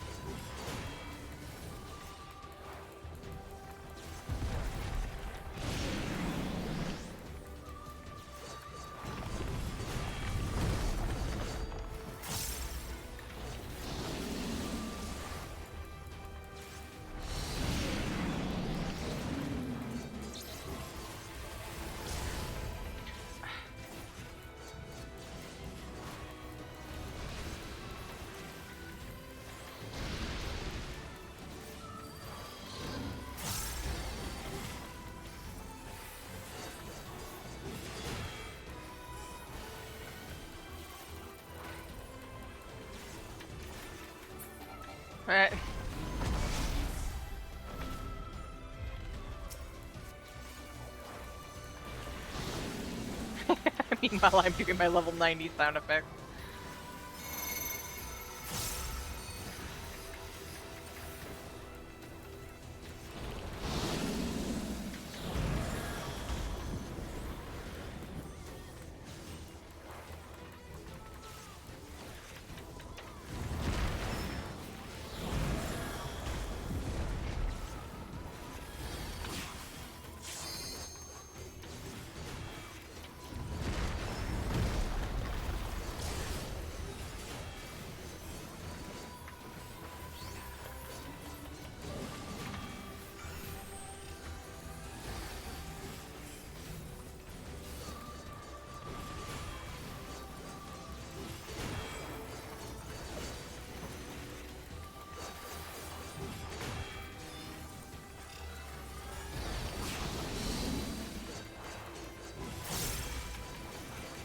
Right. Meanwhile, I'm doing my level 90 sound effects.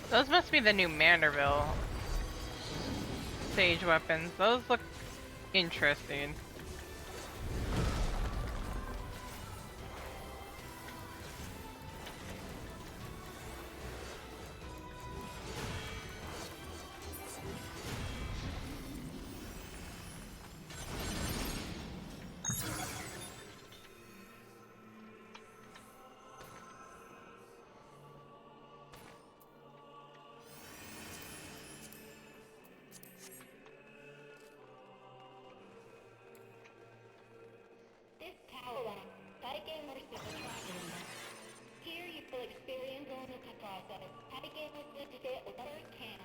Those must be the new Manderville stage weapons. Those look interesting. This tower, Taiken Mercy attraction. Here you will experience on the process. Taiken Mercy today over camp.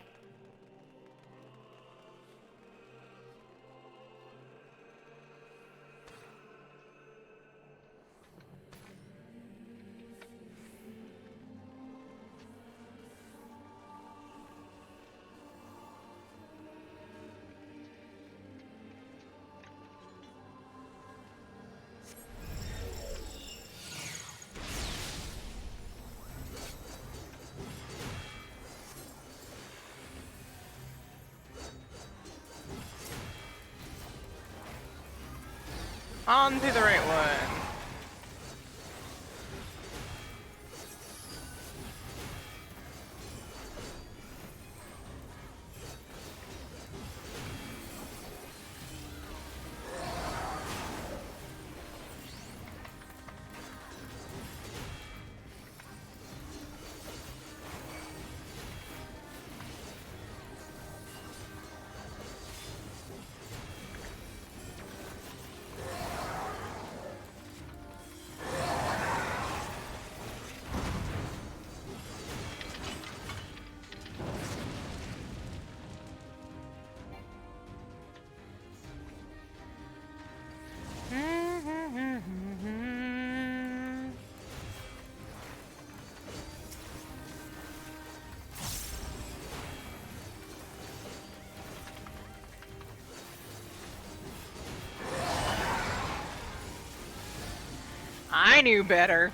On to the right one. I knew better.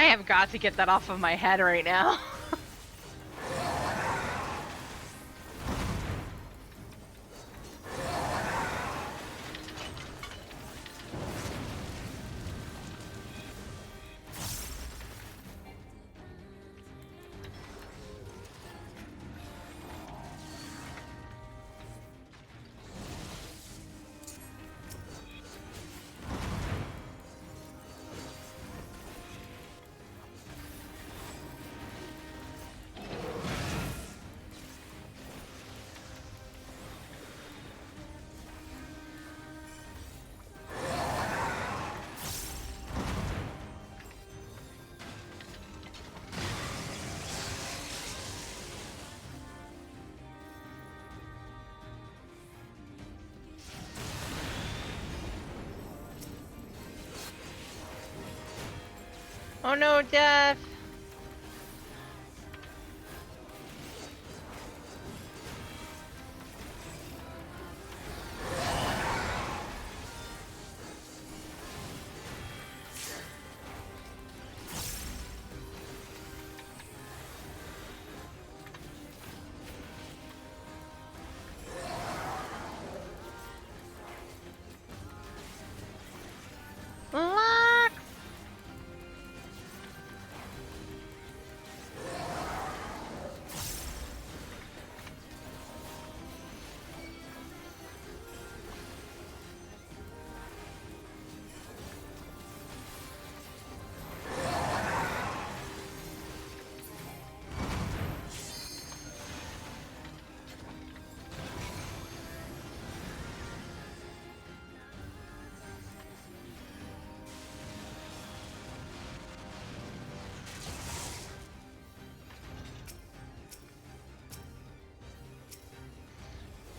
have got to get that off of my head right now. Oh no, Death! Lux!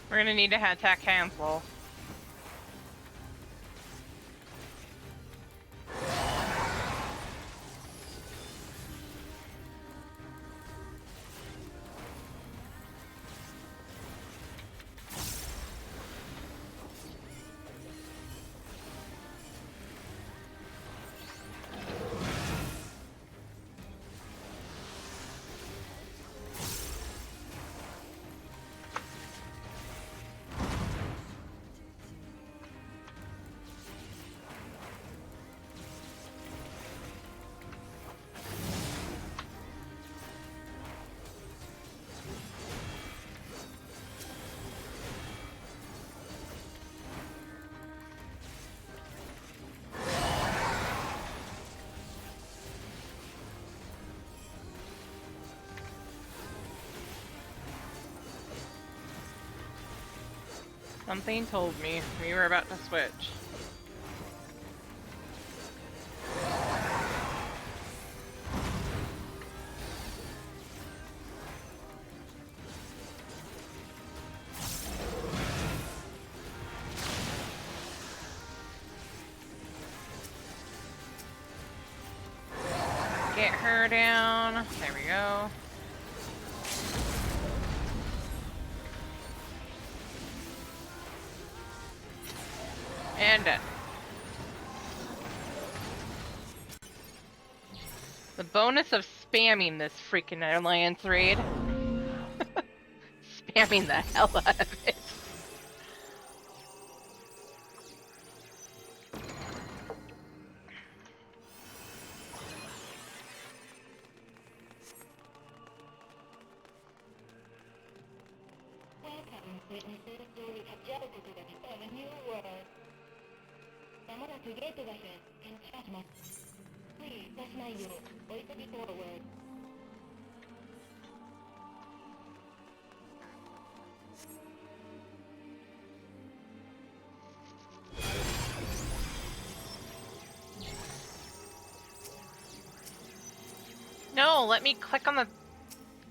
We're gonna need to attack cancel. Something told me we were about to switch. Get her down. There we go. And dead. The bonus of spamming this freaking Alliance raid. Spamming the hell out of it. Welcome, witnesses, to the Kajaku of a new world. まもなくゲートが開きます。Please, 出しないよう、お急ぎ forward. No, let me click on the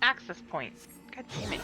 access point. God damn it.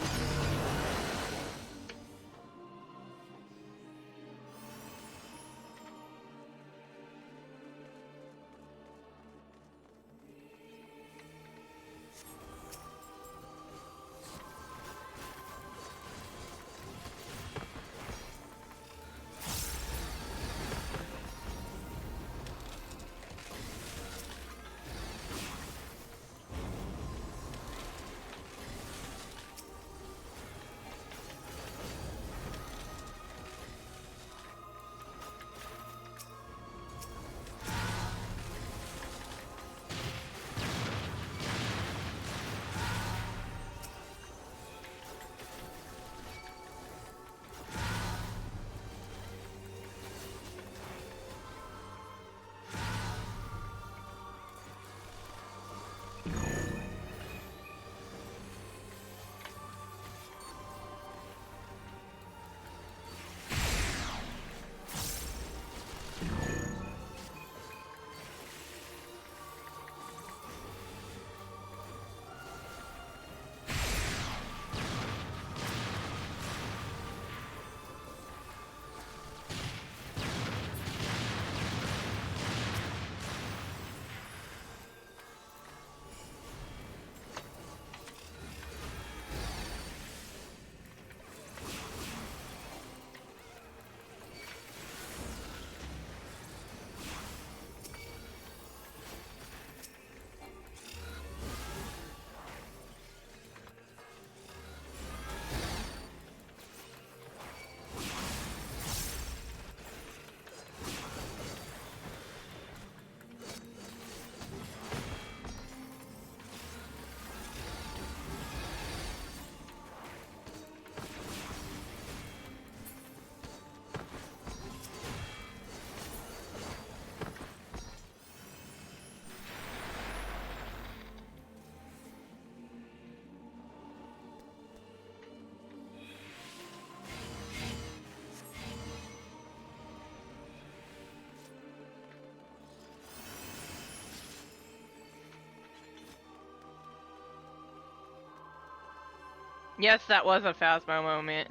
Yes, that was a Phasmo moment.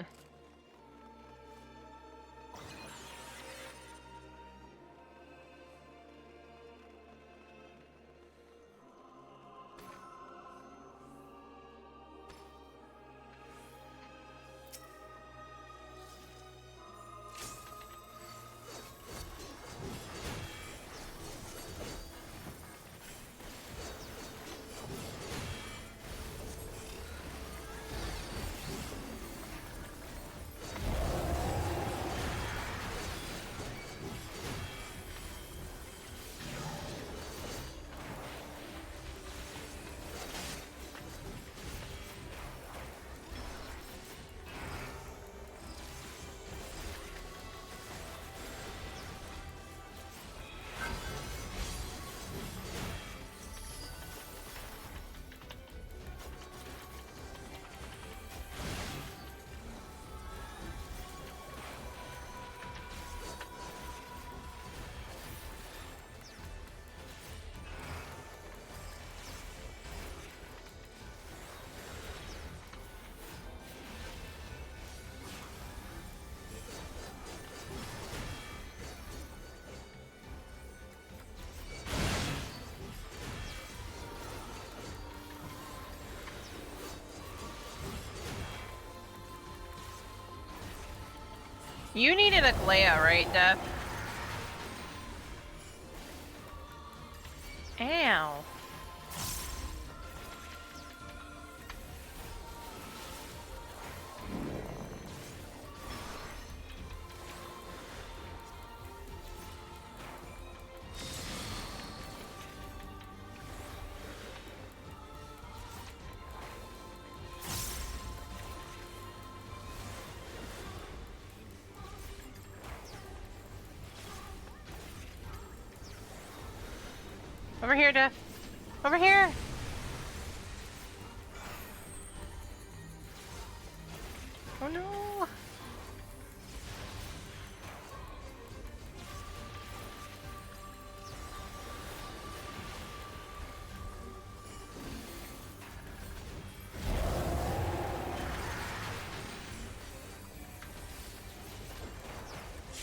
You needed a Glea, right, Death? Ow. Over here, Death. Over here! Oh no!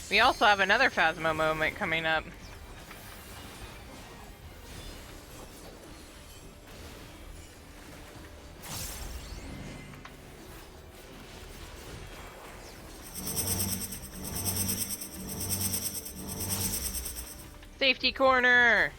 We also have another Phasmo moment coming up. Safety corner!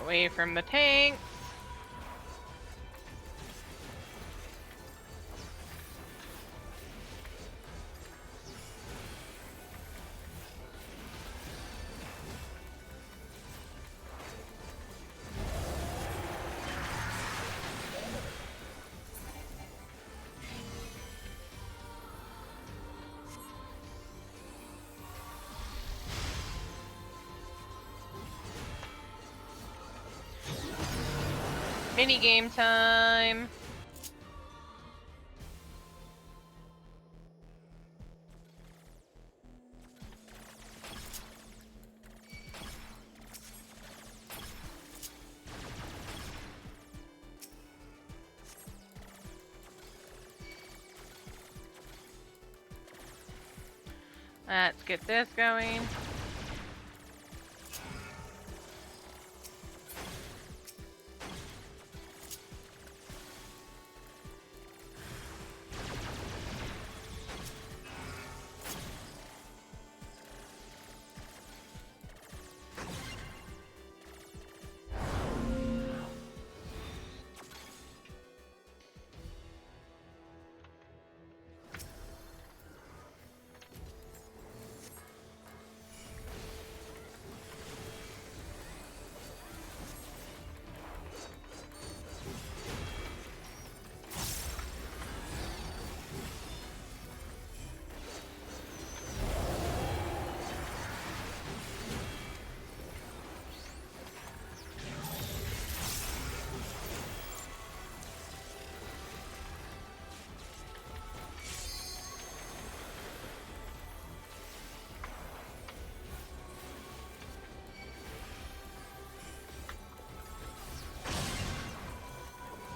Away from the tank. Mini game time. Let's get this going.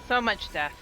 So much death.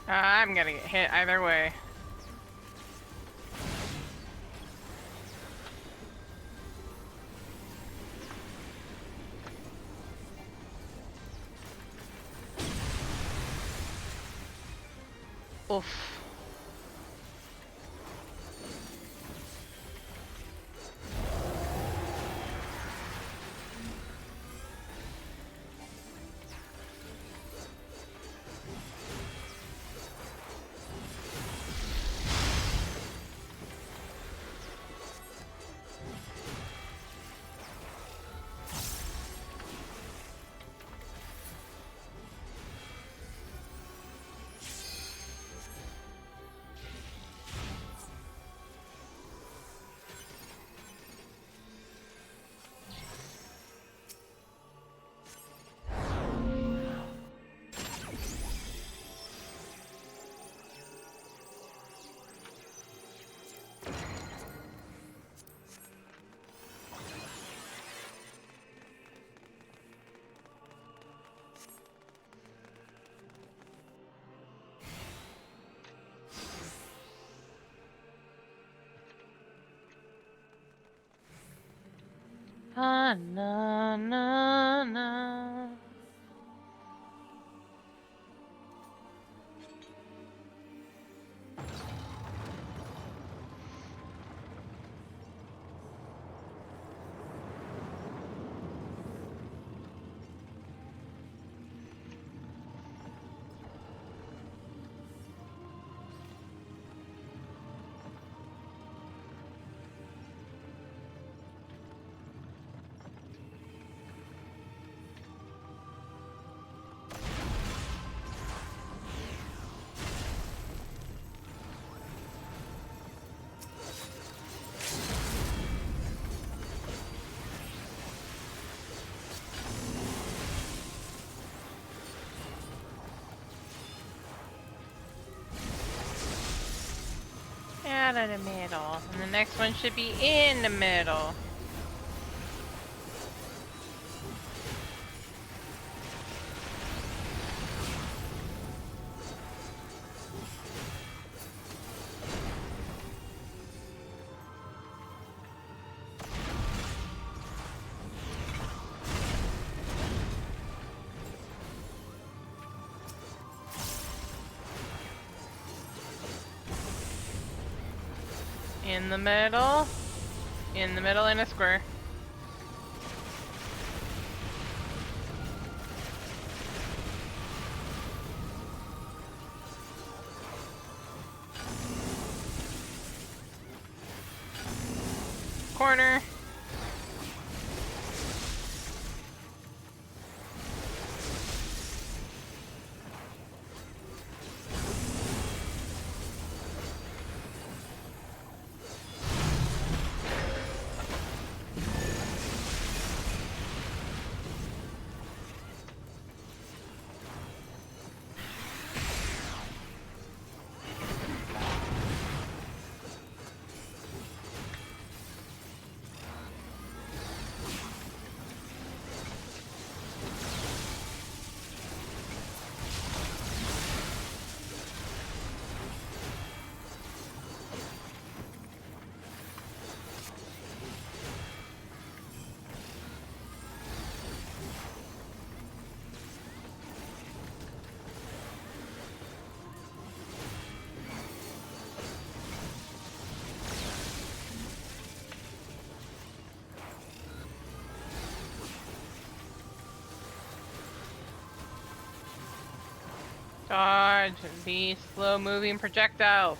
I'm gonna get hit either way. Oof. Ah, na na na. Out of the middle. And the next one should be in the middle. In the middle. In the middle in a square. Corner. Dodge these slow-moving projectiles.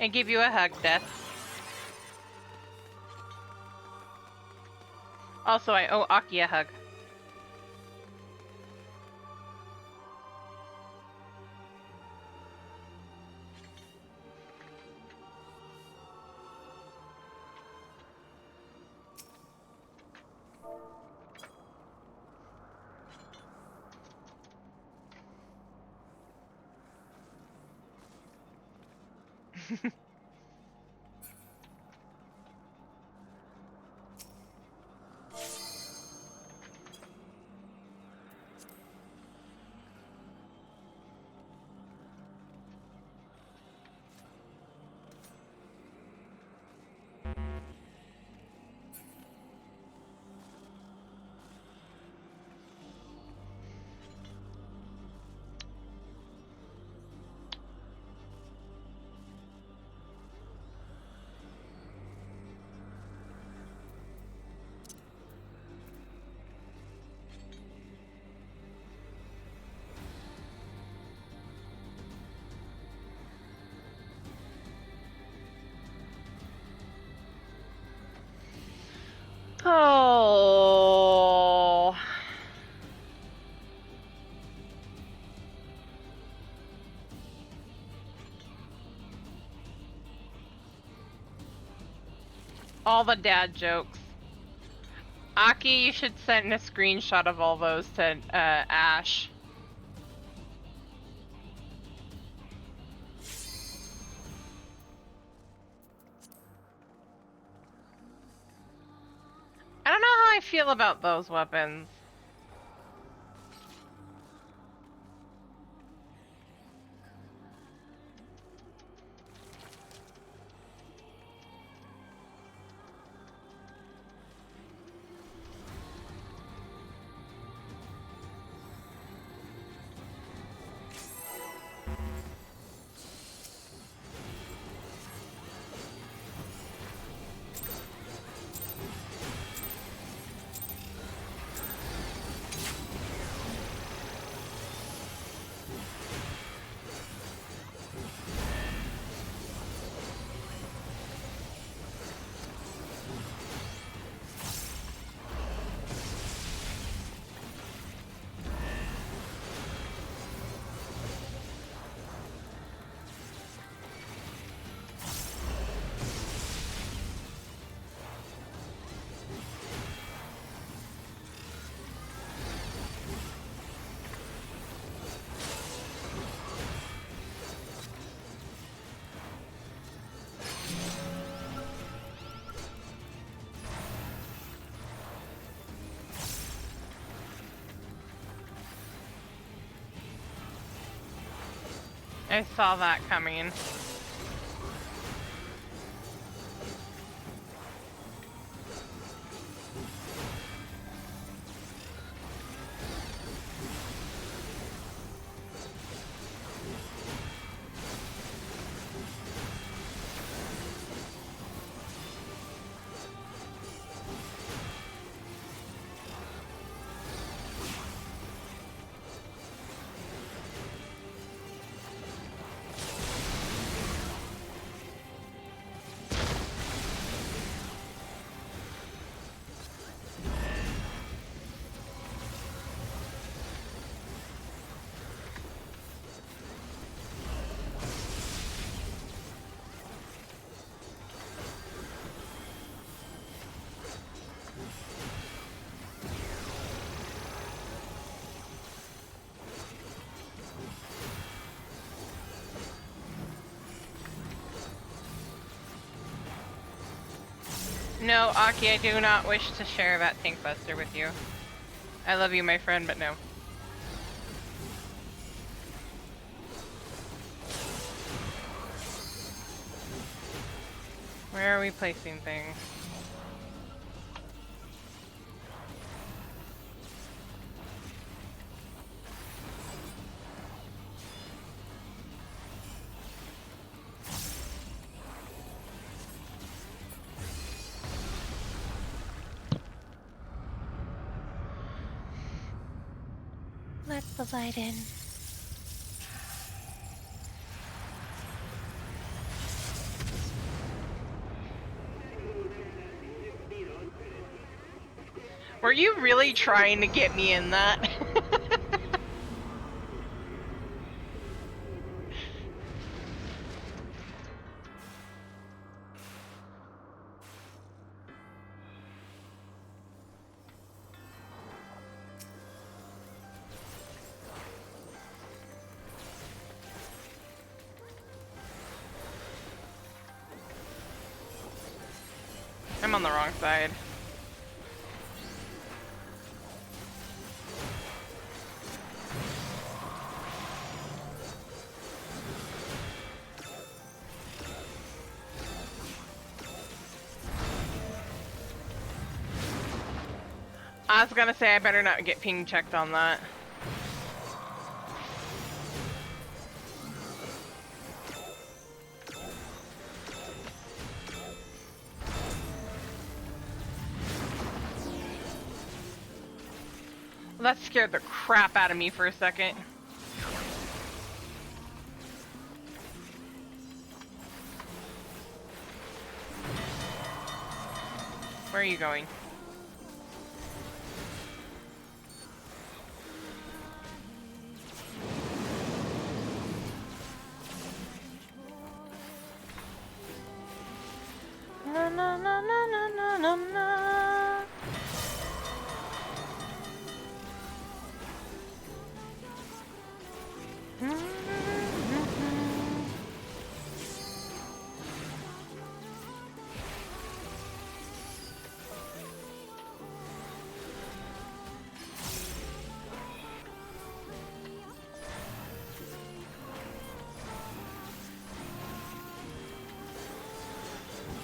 And give you a hug, Death. Also, I owe Aki a hug. Oh. All the dad jokes. Aki, you should send a screenshot of all those to Ash. I don't know how I feel about those weapons. I saw that coming. No, Aki, I do not wish to share that Tank Buster with you. I love you, my friend, but no. Where are we placing things? Let the light in. Were you really trying to get me in that? I'm on the wrong side. I was gonna say I better not get ping checked on that. Well, that scared the crap out of me for a second. Where are you going? Na na na na na na na na.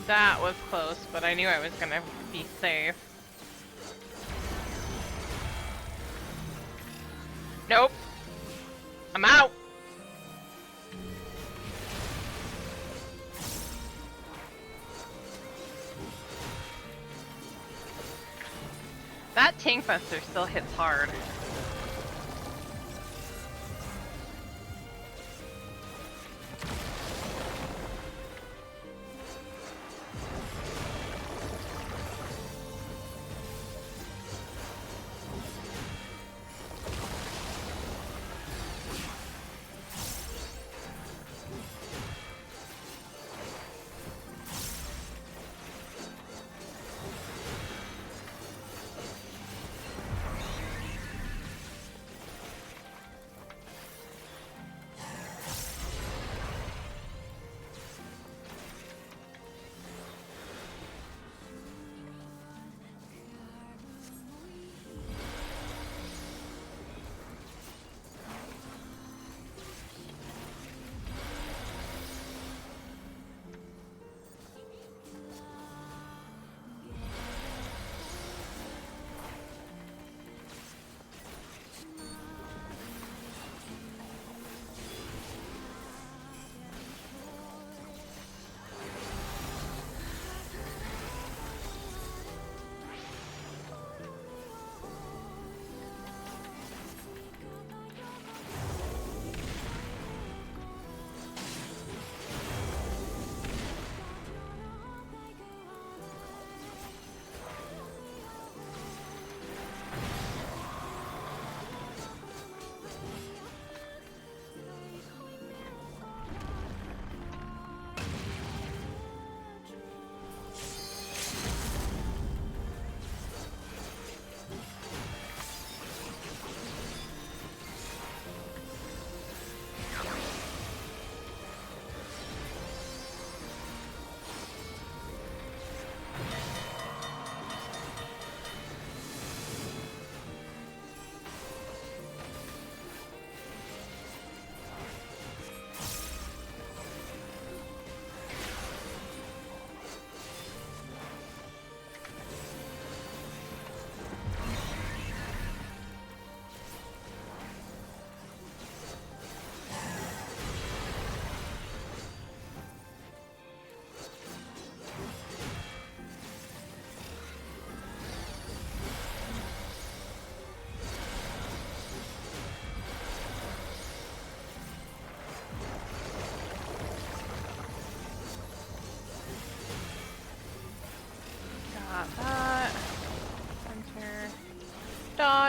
That was close, but I knew I was gonna be safe. Nope. I'm out. That tank buster still hits hard.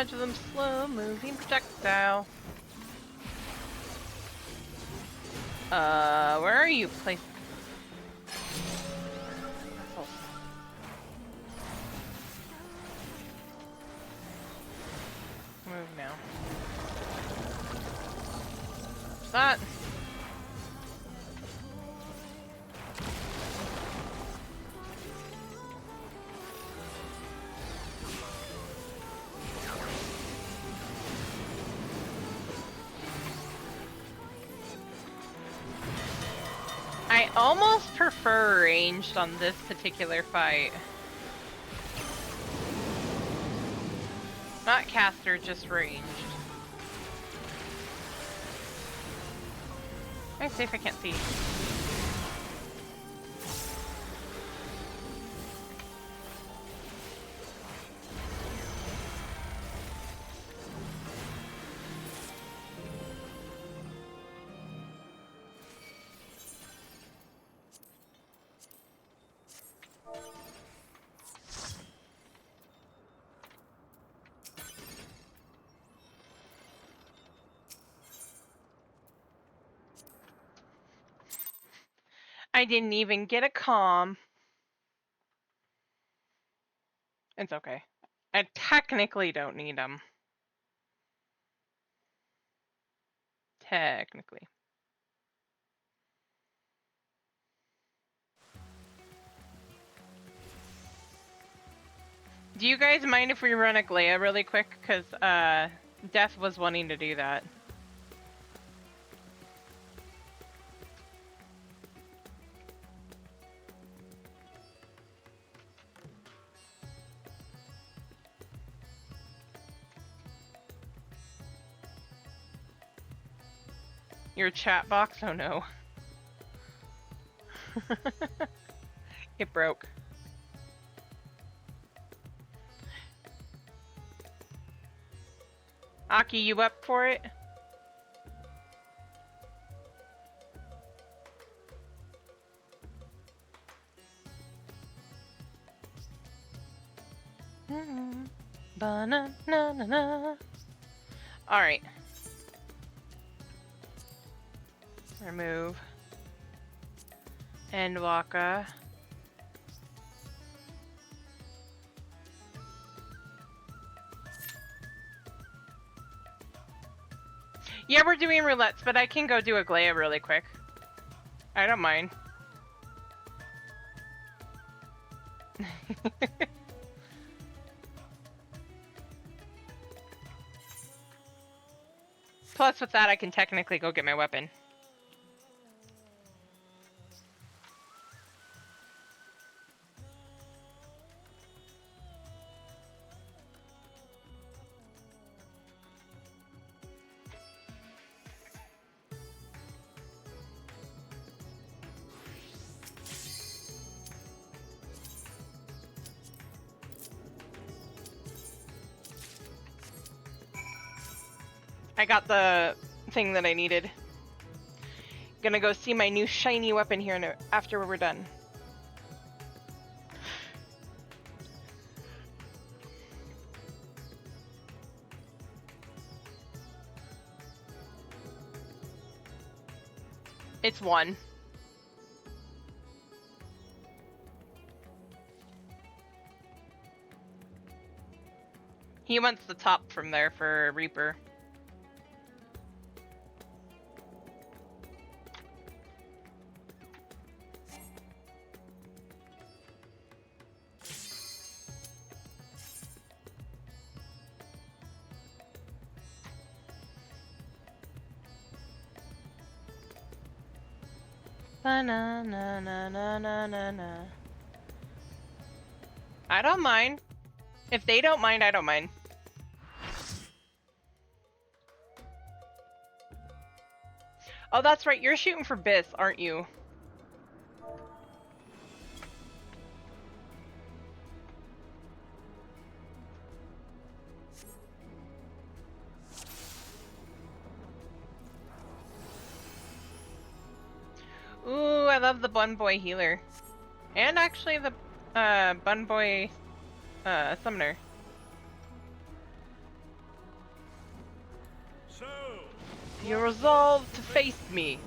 dodge them slow moving projectile. Where are you placed? Move now. What's that? I almost prefer ranged on this particular fight. Not caster, just ranged. Let me see if I can't see. I didn't even get a comm. It's okay. I technically don't need them. Technically. Do you guys mind if we run a Glea really quick? Because Death was wanting to do that. Your chat box? Oh no. It broke. Aki, you up for it? Ba-na-na-na-na. All right. Remove. Endwalker. Yeah, we're doing roulettes, but I can go do a Glea really quick. I don't mind. Plus, with that, I can technically go get my weapon. I got the thing that I needed. Gonna go see my new shiny weapon here after we're done. It's one. He wants the top from there for Reaper. Na na na na na na na. I don't mind. If they don't mind, I don't mind. Oh, that's right. You're shooting for Biss, aren't you? Ooh, I love the Bun Boy healer. And actually the Bun Boy summoner. You're resolved to face me.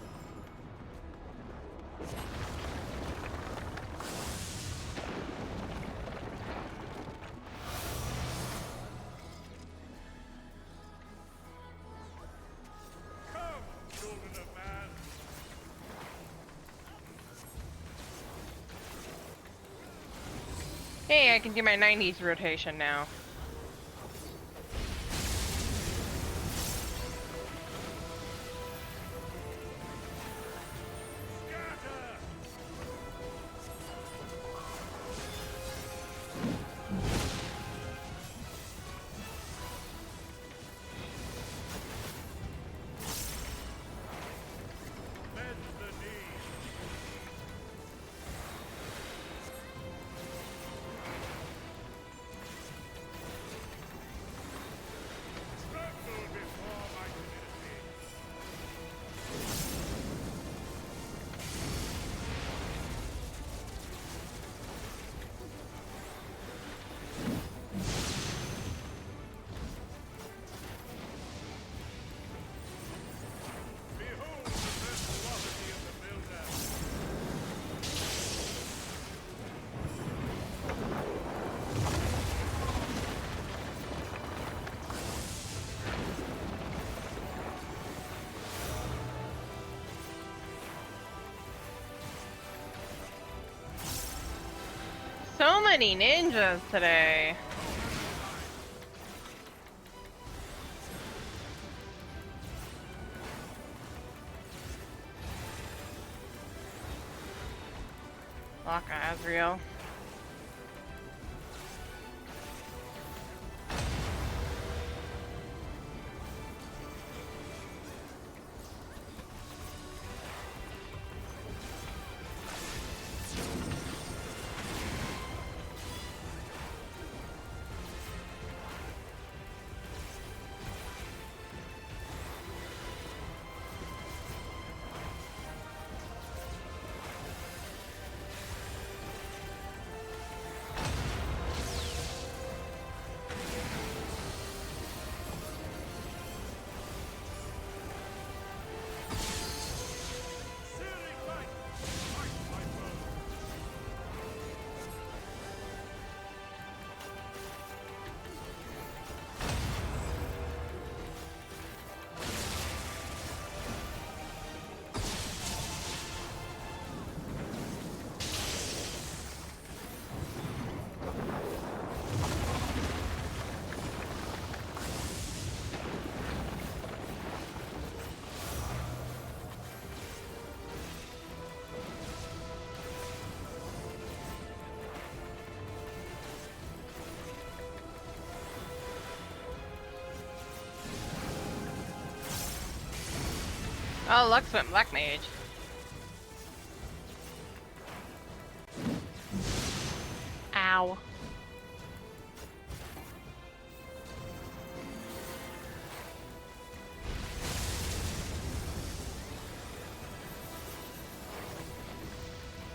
Come, children of man. Hey, I can do my 90s rotation now. Scatter! Bend the knee. Tremble before my divinity. Behold the virtuosity of the builder. So many ninjas today. Locke Asriel. Searing light! Fight my foe! Oh, Lux went Black Mage. Ow.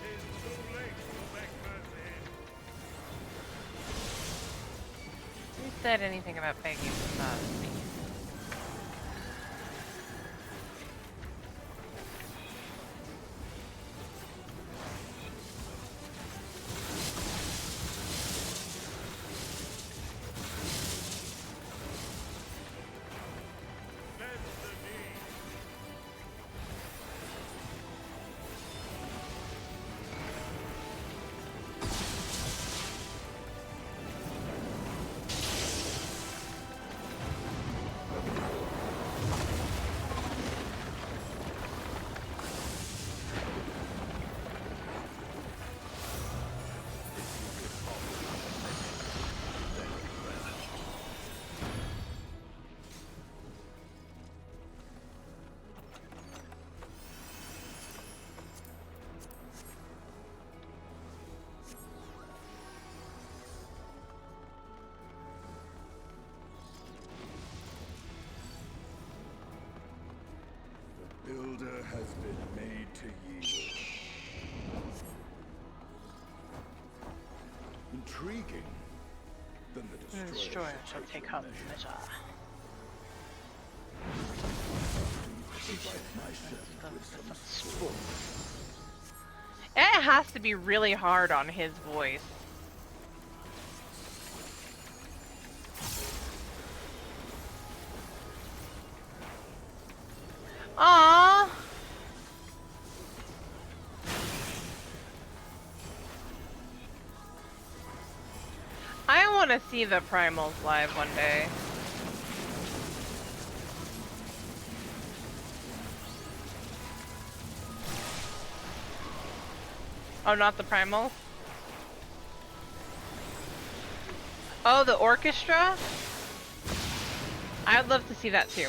It is too late to beg mercy. Who said anything about begging from the sea? Bend the knee. The builder has been made to yield. Intriguing. Then the The destroyer, destroyer shall take home his measure. measure. It has to be really hard on his voice. Aww. I want to see the Primals live one day. Oh, not the Primals? Oh, the orchestra? I'd love to see that too.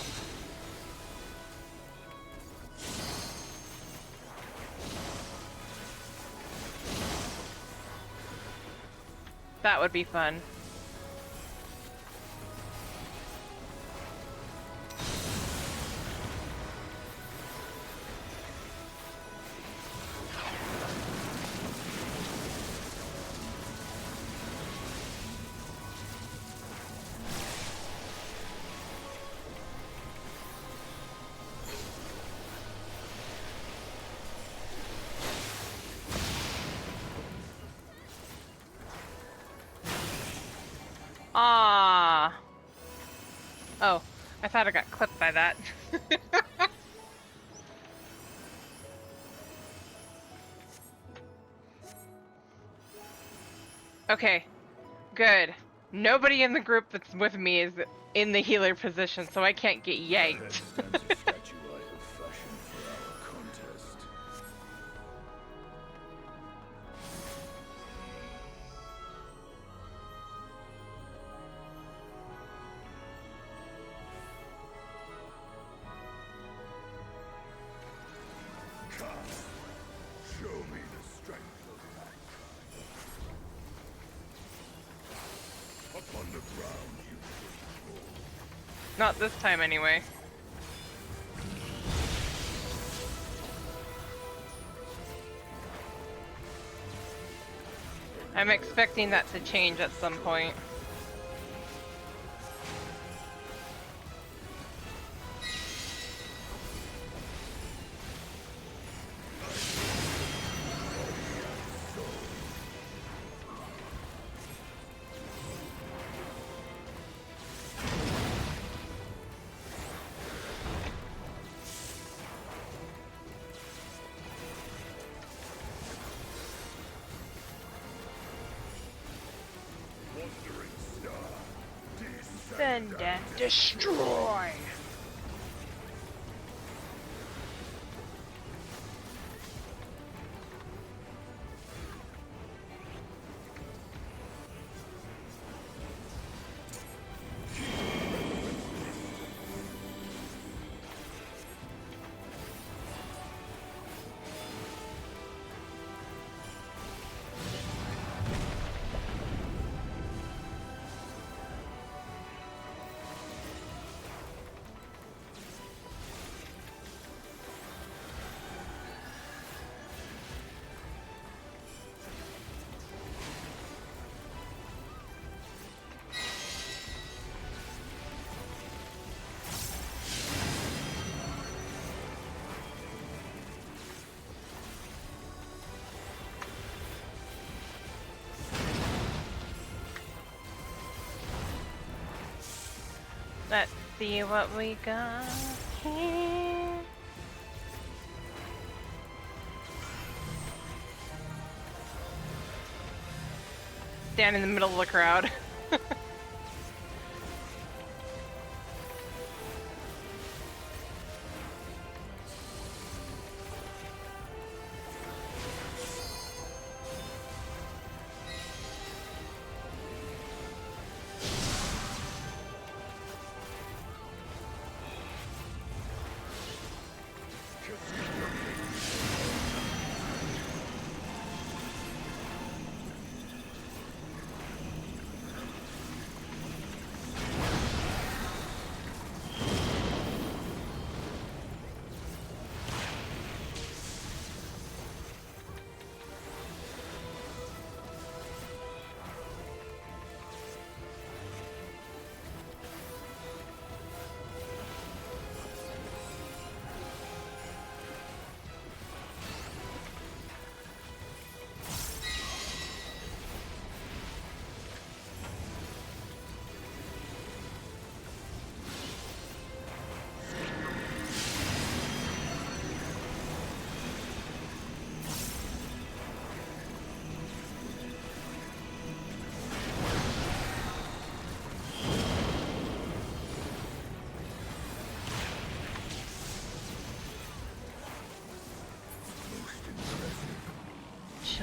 That would be fun. Ah. Oh, I thought I got clipped by that. Okay, good. Nobody in the group that's with me is in the healer position, so I can't get yanked. There stands a statue I have fashioned for our contest. Come, show me the strength of mankind. Upon the ground you should fall. Not this time, anyway. I'm expecting that to change at some point. Wandering star, Send and destroy! Let's see what we got here. Stand in the middle of the crowd.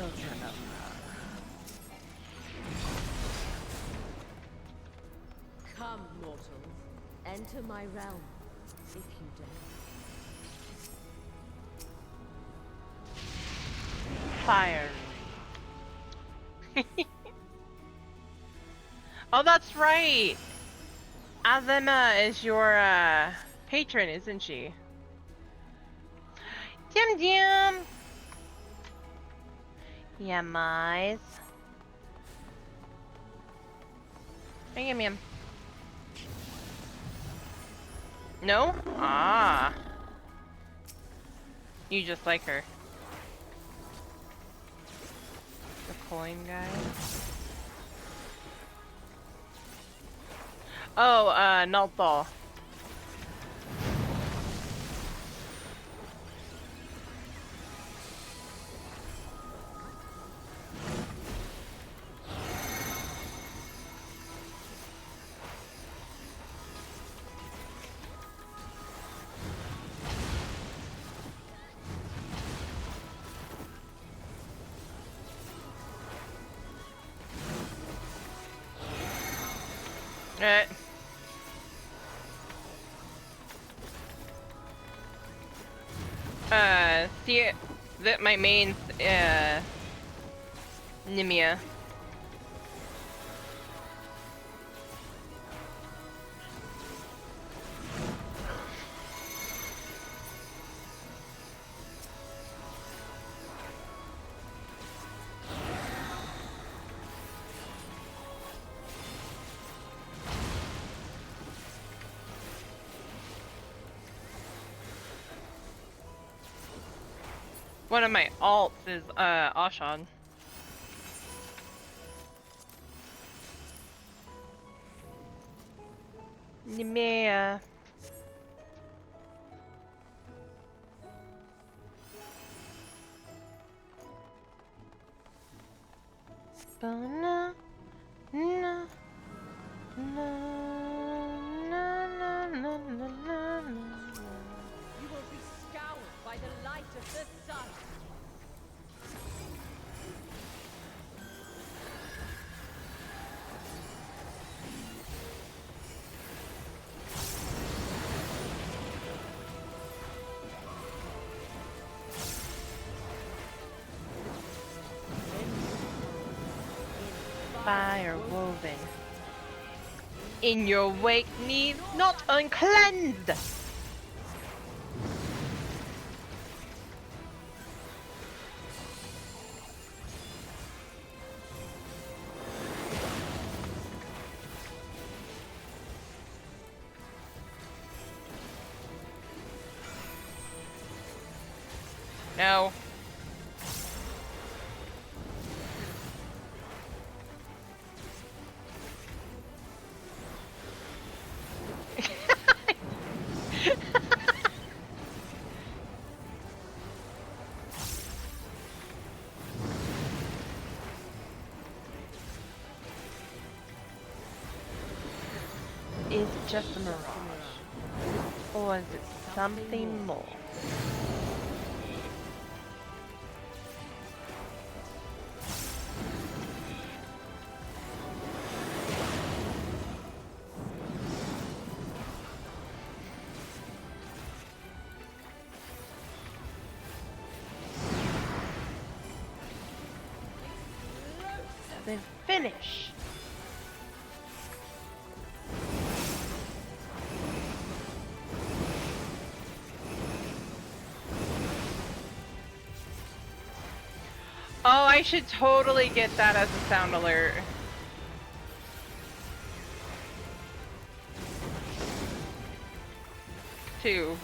children of her. Come, mortals, enter my realm, if you dare. Fire. Oh, that's right! Azema is your, patron, isn't she? Dim Dim! Yeah, mice. Bring him in. No? Ah. You just like her. The coin guy. Oh, Nalthal. Alright. See that my main's, Nimia. One of my alts is, Ashan. Nimia. Na na na na na na na. You will be scoured by the light of the sun. Fire woven in your wake needs not uncleansed. No. Is it just a mirage? Or is it something more? Then finish! Oh, I should totally get that as a sound alert. Two.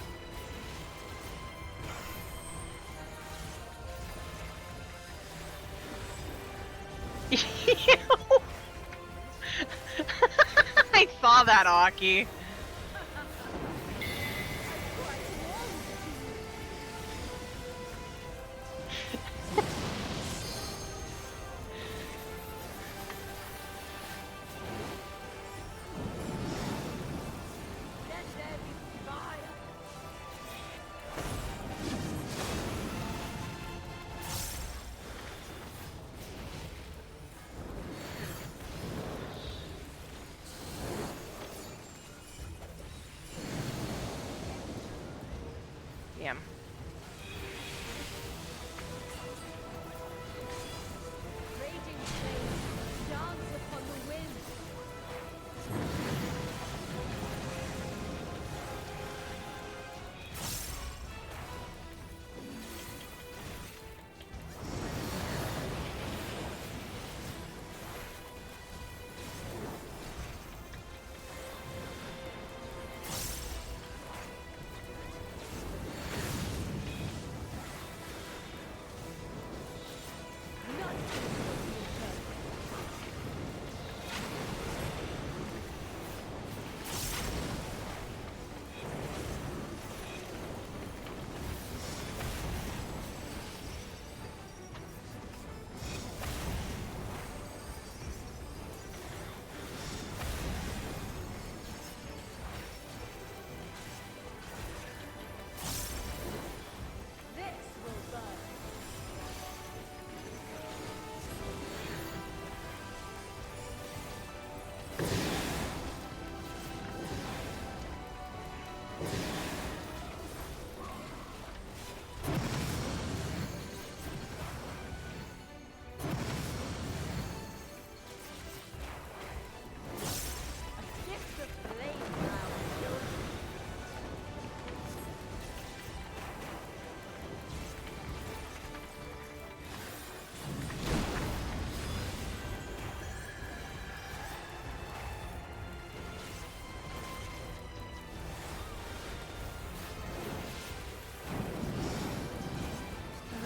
I saw that, Aki.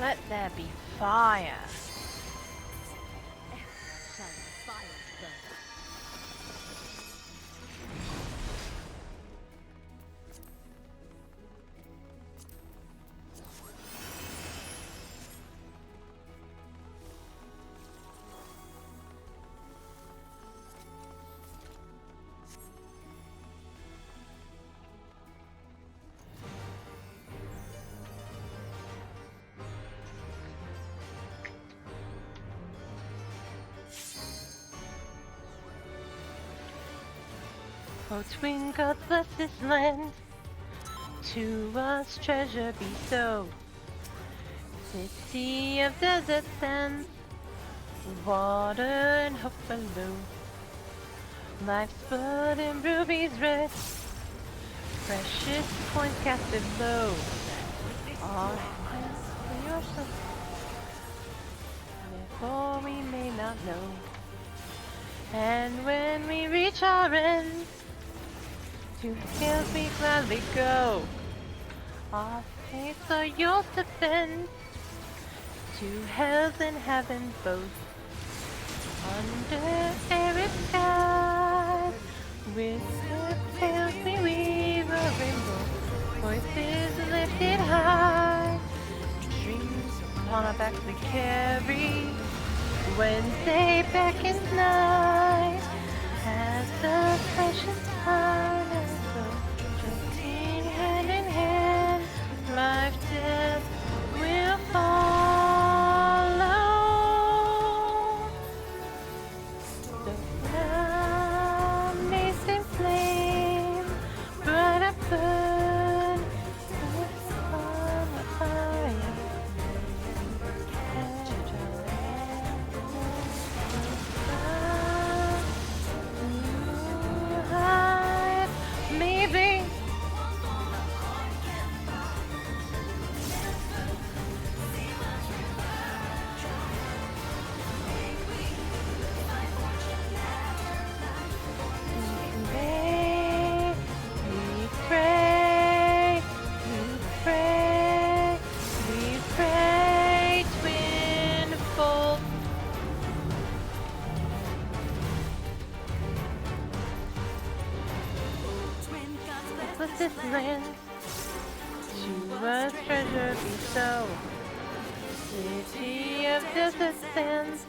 Let there be fire. Shall the fires burn? Oh, twin gods, bless this land. To us treasure bestow. City of desert sands, water and hope below. Life's blood and rubies red, precious coins casted low. All hands for yourself, therefore we may not know. And when we reach our end, to hills we gladly go. Our faiths are yours to bend, to hells and heaven both. Under arid skies, with the sails we weave a rainbow, voices lifted high. Dreams upon our backs we carry, when day beckons nigh. As the precious time has grown, drifting hand in hand, life, death will follow. The amazing flame, bright and burn, with on the fire. Maybe. We pray, twin fold. Bless this land, to us treasure bestow. City of desert sands,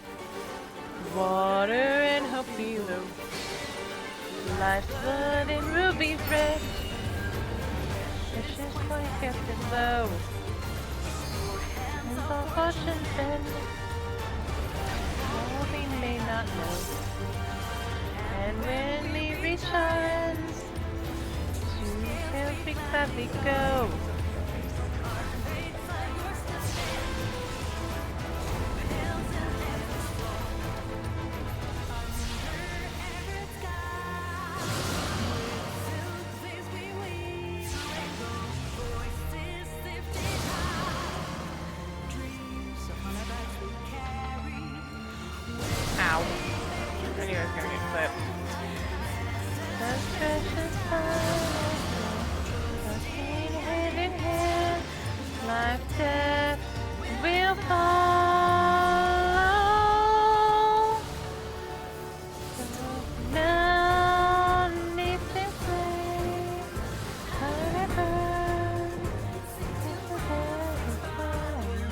water and hope below. Life's blood and rubies red, precious coins casted low. And all fortunes bend, all we may not know. And when we reach our ends, to hills we gladly go. Ow. I knew I was gonna get clipped. The precious time, walking hand in hand, life, death will follow. So now, neath this flame, forever, is the desert fire.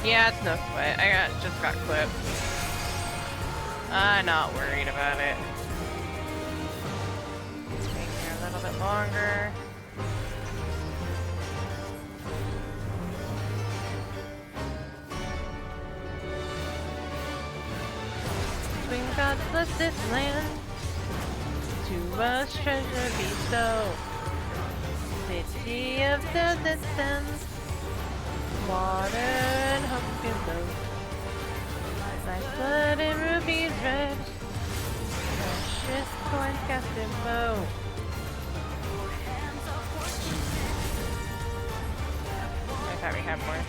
Yeah, it's no sweat. Just got clipped. I'm not worried about it. Stay here a little bit longer. Twin gods bless this land, to us treasure bestow. City of desert sands, water and hope below. Life blood and rubies red, Hamworth.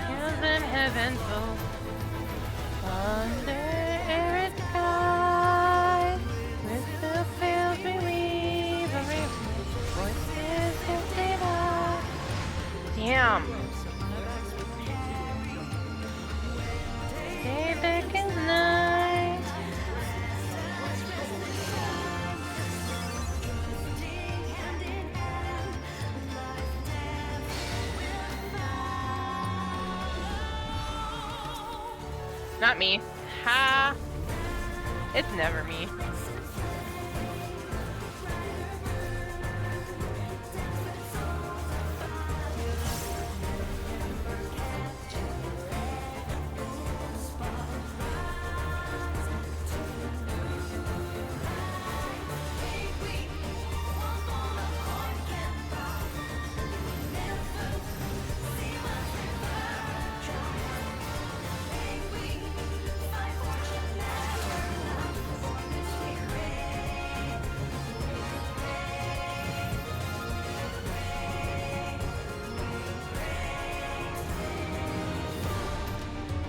Hills in heaven full, under arid skies, with the fields we weave, a voices can save us. Damn. Day beckons night. Not me. Ha! It's never me.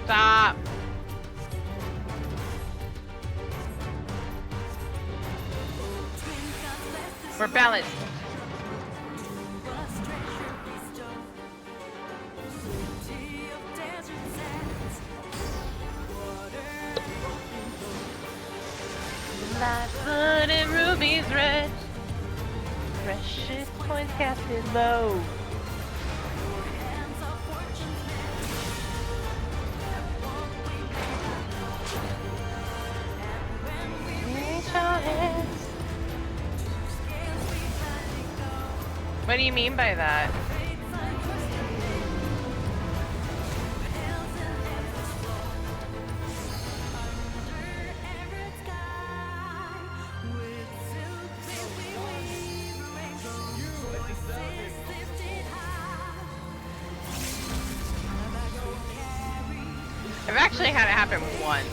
Stop. We're balanced. Light-footed rubies red, precious coins casted low. What do you mean by that? I've actually had it happen once.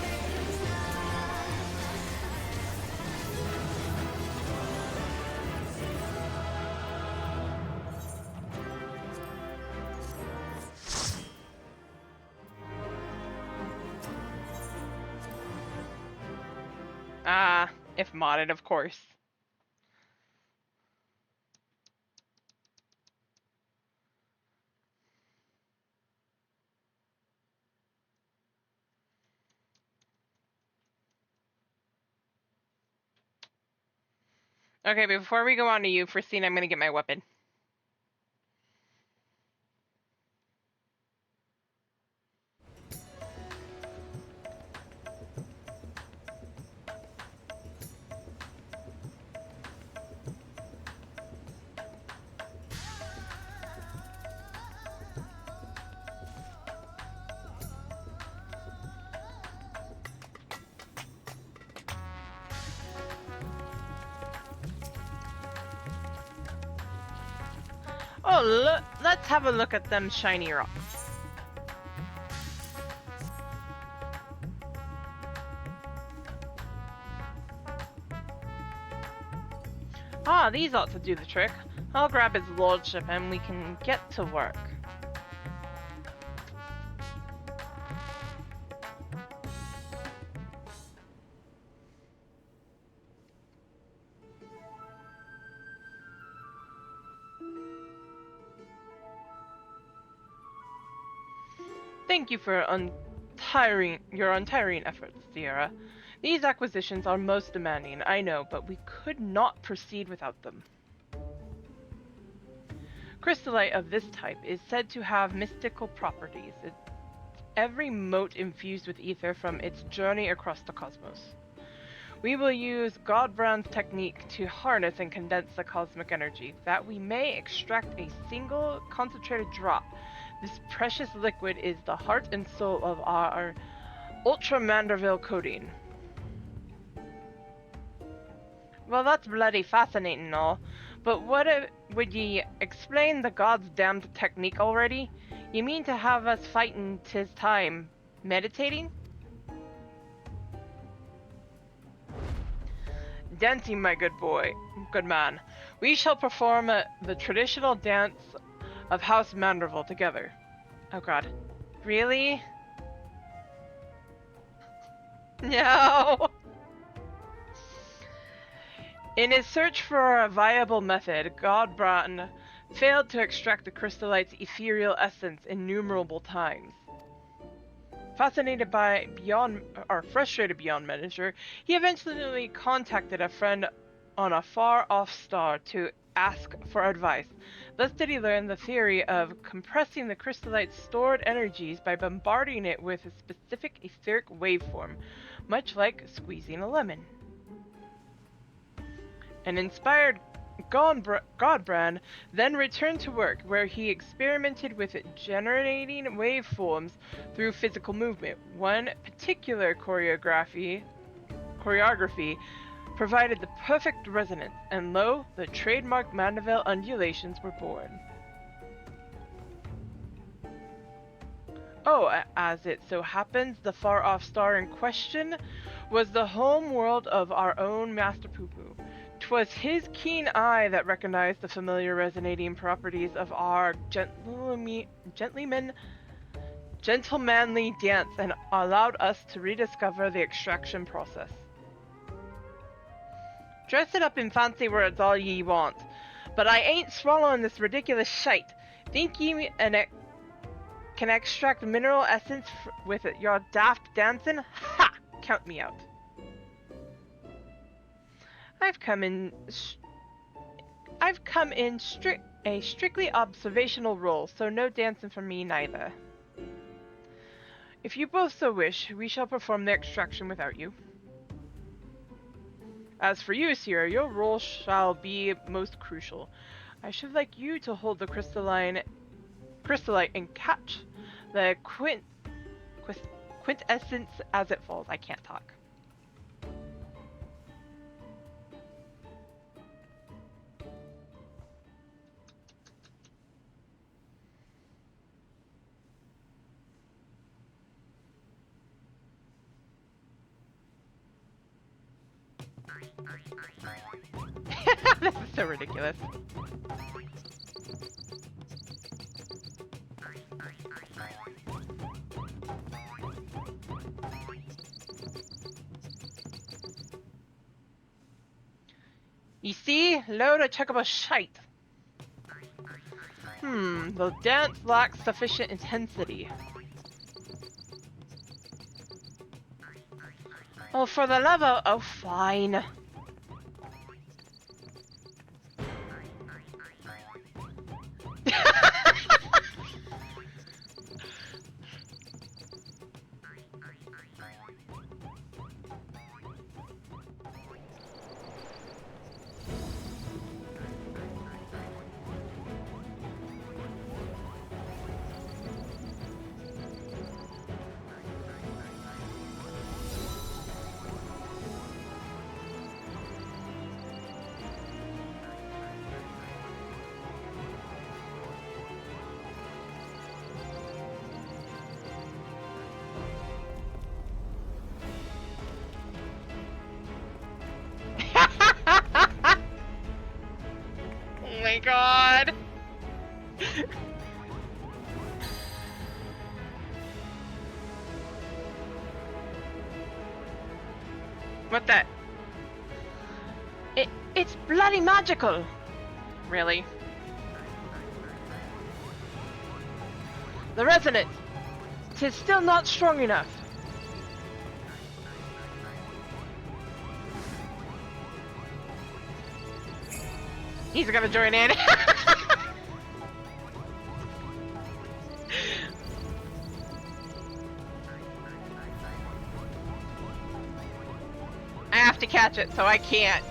If modded, of course. Okay, before we go on to you, Christine, I'm gonna get my weapon. Oh, look, let's have a look at them shiny rocks. Ah, these ought to do the trick. I'll grab his lordship and we can get to work. Thank you for your untiring efforts, Sierra. These acquisitions are most demanding, I know, but we could not proceed without them. Crystallite of this type is said to have mystical properties. It's every mote infused with ether from its journey across the cosmos. We will use Godbrand's technique to harness and condense the cosmic energy, that we may extract a single concentrated drop. This precious liquid is the heart and soul of our Ultra Manderville coating. Well, that's bloody fascinating and all, but would ye explain the god's damned technique already? You mean to have us fighting 'tis time, Meditating? Dancing, my good boy, good man. We shall perform the traditional dance of House Manderville together. Oh god. Really? No! In his search for a viable method, Godbrand failed to extract the crystallite's ethereal essence innumerable times. Fascinated by frustrated beyond measure, he eventually contacted a friend on a far-off star to ask for advice. Thus did he learn the theory of compressing the crystallite's stored energies by bombarding it with a specific etheric waveform, much like squeezing a lemon. An inspired Godbrand then returned to work, where he experimented with generating waveforms through physical movement. One particular choreography provided the perfect resonance, and lo, the trademark Manderville undulations were born. Oh, as it so happens, the far-off star in question was the home world of our own Master Poopoo. 'Twas his keen eye that recognized the familiar resonating properties of our gentlemanly dance and allowed us to rediscover the extraction process. Dress it up in fancy words all ye want, but I ain't swallowing this ridiculous shite. Think ye can extract mineral essence with your daft dancing? Ha! Count me out. I've come in a strictly observational role, so no dancing from me neither. If you both so wish, we shall perform the extraction without you. As for you, Sierra, your role shall be most crucial. I should like you to hold the crystallite and catch the quintessence as it falls. I can't talk. This is so ridiculous. You see? Load of chuckable shite. The dance lacks sufficient intensity. Oh, for the love of... Oh, fine. Oh my god! What the? It's bloody magical! Really? The resonance! 'Tis still not strong enough! He's gonna join in! I have to catch it, so I can't.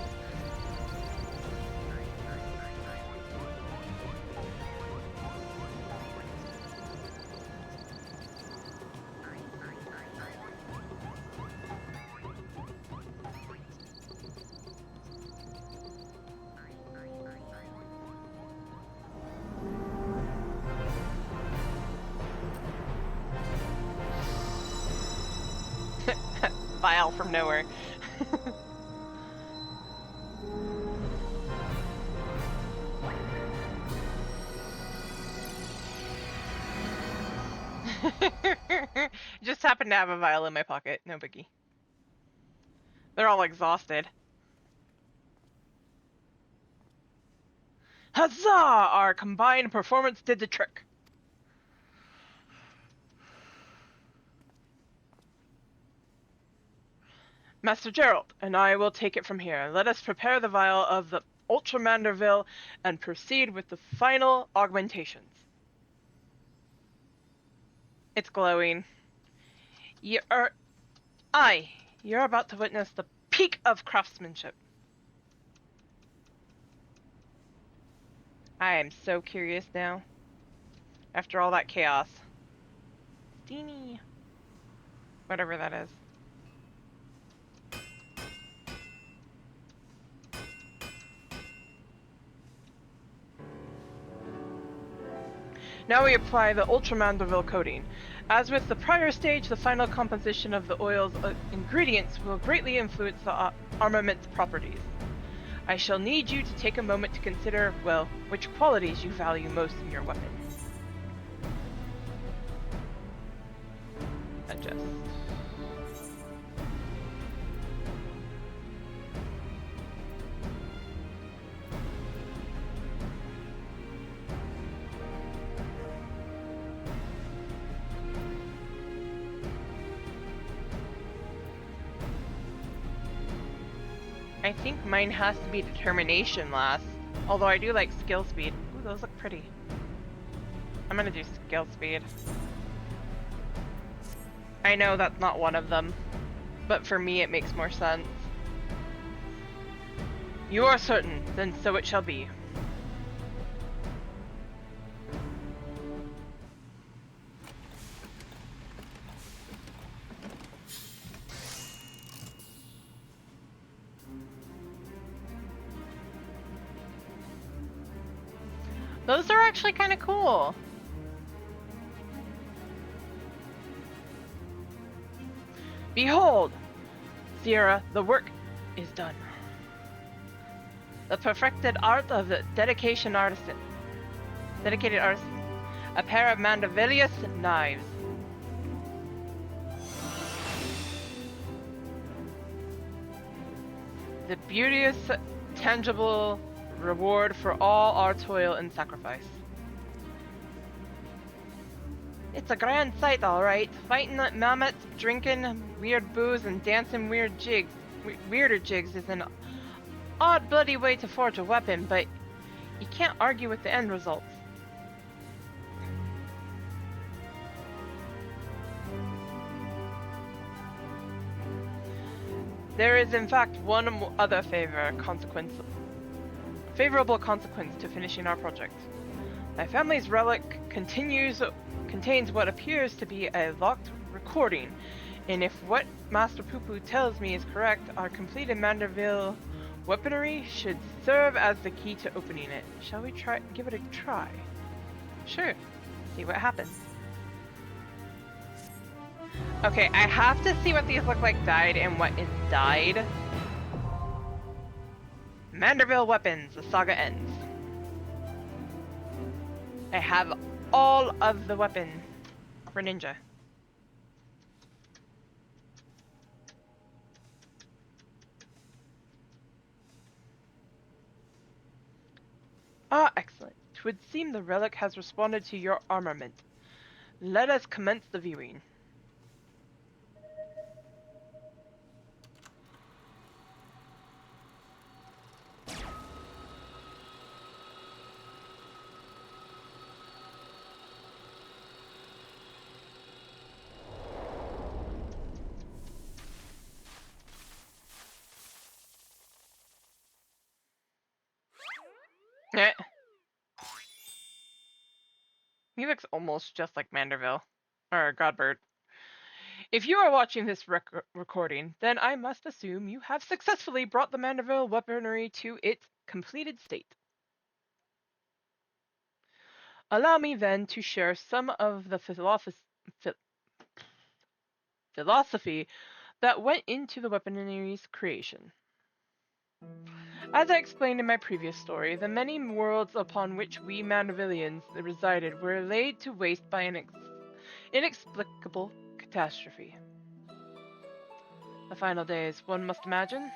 vial from nowhere. Just happened to have a vial in my pocket. No biggie. They're all exhausted. Huzzah! Our combined performance did the trick. Master Gerald and I will take it from here. Let us prepare the vial of the Ultra Manderville and proceed with the final augmentations. It's glowing. You're about to witness the peak of craftsmanship. I am so curious now. After all that chaos. Steenie. Whatever that is. Now we apply the Ultra Manderville coating. As with the prior stage, the final composition of the oil's ingredients will greatly influence the armament's properties. I shall need you to take a moment to consider, well, which qualities you value most in your weapon. Adjust. I think mine has to be determination last. Although I do like skill speed. Ooh, those look pretty. I'm gonna do skill speed. I know that's not one of them, but for me it makes more sense. You are certain, then so it shall be. Those are actually kind of cool. Behold! Sierra, the work is done. The perfected art of the dedicated artisan. A pair of Mandevilius knives. The beauteous, tangible reward for all our toil and sacrifice. It's a grand sight, all right. Fighting mammoths, drinking weird booze, and dancing weirder jigs is an odd, bloody way to forge a weapon, but you can't argue with the end results. There is, in fact, one other favorable consequence to finishing our project. My family's relic contains what appears to be a locked recording, and if what Master Poopoo tells me is correct, our completed Manderville weaponry should serve as the key to opening it. Shall we give it a try? Sure. See what happens. Okay, I have to see what these look like dyed and what is dyed. Manderville weapons, the saga ends. I have all of the weapon for ninja. Ah, excellent. 'Twould seem the relic has responded to your armament. Let us commence the viewing. He looks almost just like Manderville. Or Godbert. If you are watching this recording, then I must assume you have successfully brought the Manderville weaponry to its completed state. Allow me then to share some of the philosophy that went into the weaponry's creation. As I explained in my previous story, the many worlds upon which we Mandervillians resided were laid to waste by an inexplicable catastrophe. The final days, one must imagine.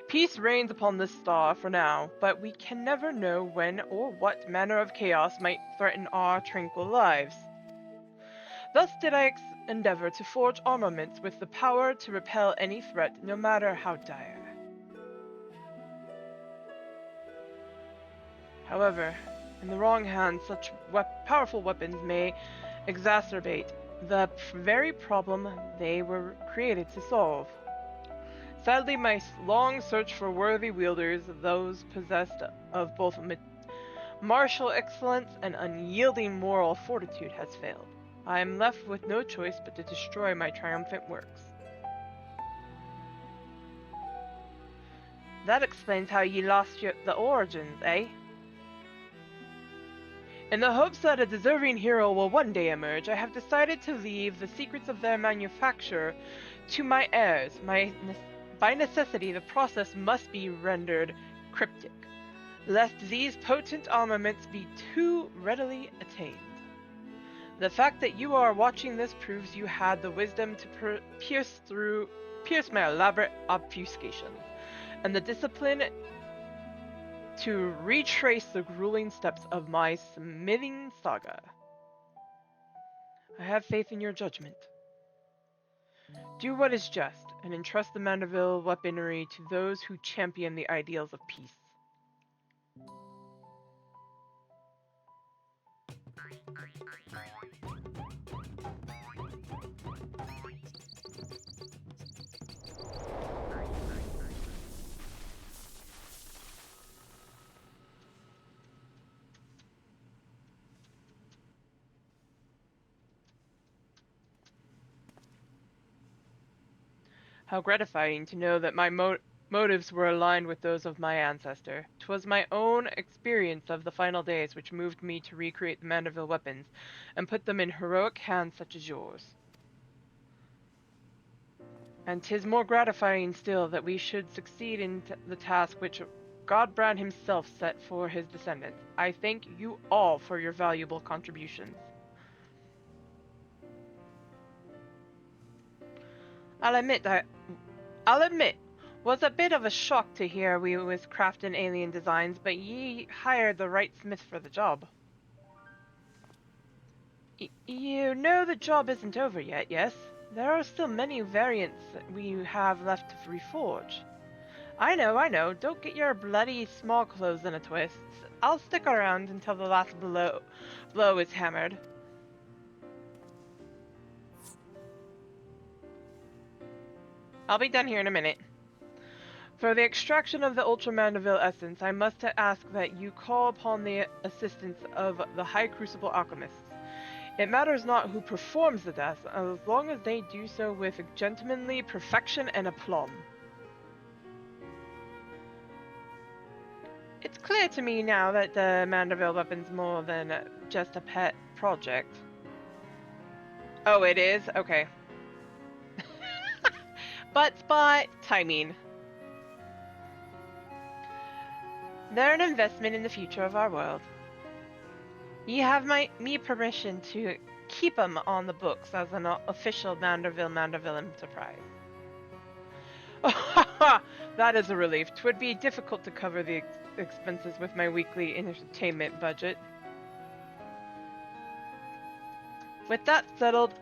Peace reigns upon this star for now, but we can never know when or what manner of chaos might threaten our tranquil lives. Thus did I endeavor to forge armaments with the power to repel any threat, no matter how dire. However, in the wrong hands, such powerful weapons may exacerbate the very problem they were created to solve. Sadly, my long search for worthy wielders, those possessed of both martial excellence and unyielding moral fortitude, has failed. I am left with no choice but to destroy my triumphant works. That explains how ye lost the origins, eh? In the hopes that a deserving hero will one day emerge, I have decided to leave the secrets of their manufacture to my heirs. By necessity, the process must be rendered cryptic, lest these potent armaments be too readily attained. The fact that you are watching this proves you had the wisdom to pierce my elaborate obfuscation, and the discipline to retrace the grueling steps of my smithing saga. I have faith in your judgment. Do what is just, and entrust the Manderville weaponry to those who champion the ideals of peace. How gratifying to know that my motives were aligned with those of my ancestor. 'Twas my own experience of the final days which moved me to recreate the Manderville weapons, and put them in heroic hands such as yours. And 'tis more gratifying still that we should succeed in the task which Godbrand himself set for his descendants. I thank you all for your valuable contributions. I'll admit, was a bit of a shock to hear we was crafting alien designs, but ye hired the right smith for the job. You know the job isn't over yet, yes? There are still many variants that we have left to reforge. I know, don't get your bloody small clothes in a twist. I'll stick around until the last blow is hammered. I'll be done here in a minute. For the extraction of the Ultra Manderville essence, I must ask that you call upon the assistance of the High Crucible Alchemists. It matters not who performs the task, as long as they do so with gentlemanly perfection and aplomb. It's clear to me now that the Manderville weapon's more than just a pet project. Oh, it is? Okay. But, timing. They're an investment in the future of our world. You have me permission to keep them on the books as an official Manderville enterprise. That is a relief. 'Twould be difficult to cover the expenses with my weekly entertainment budget. With that settled,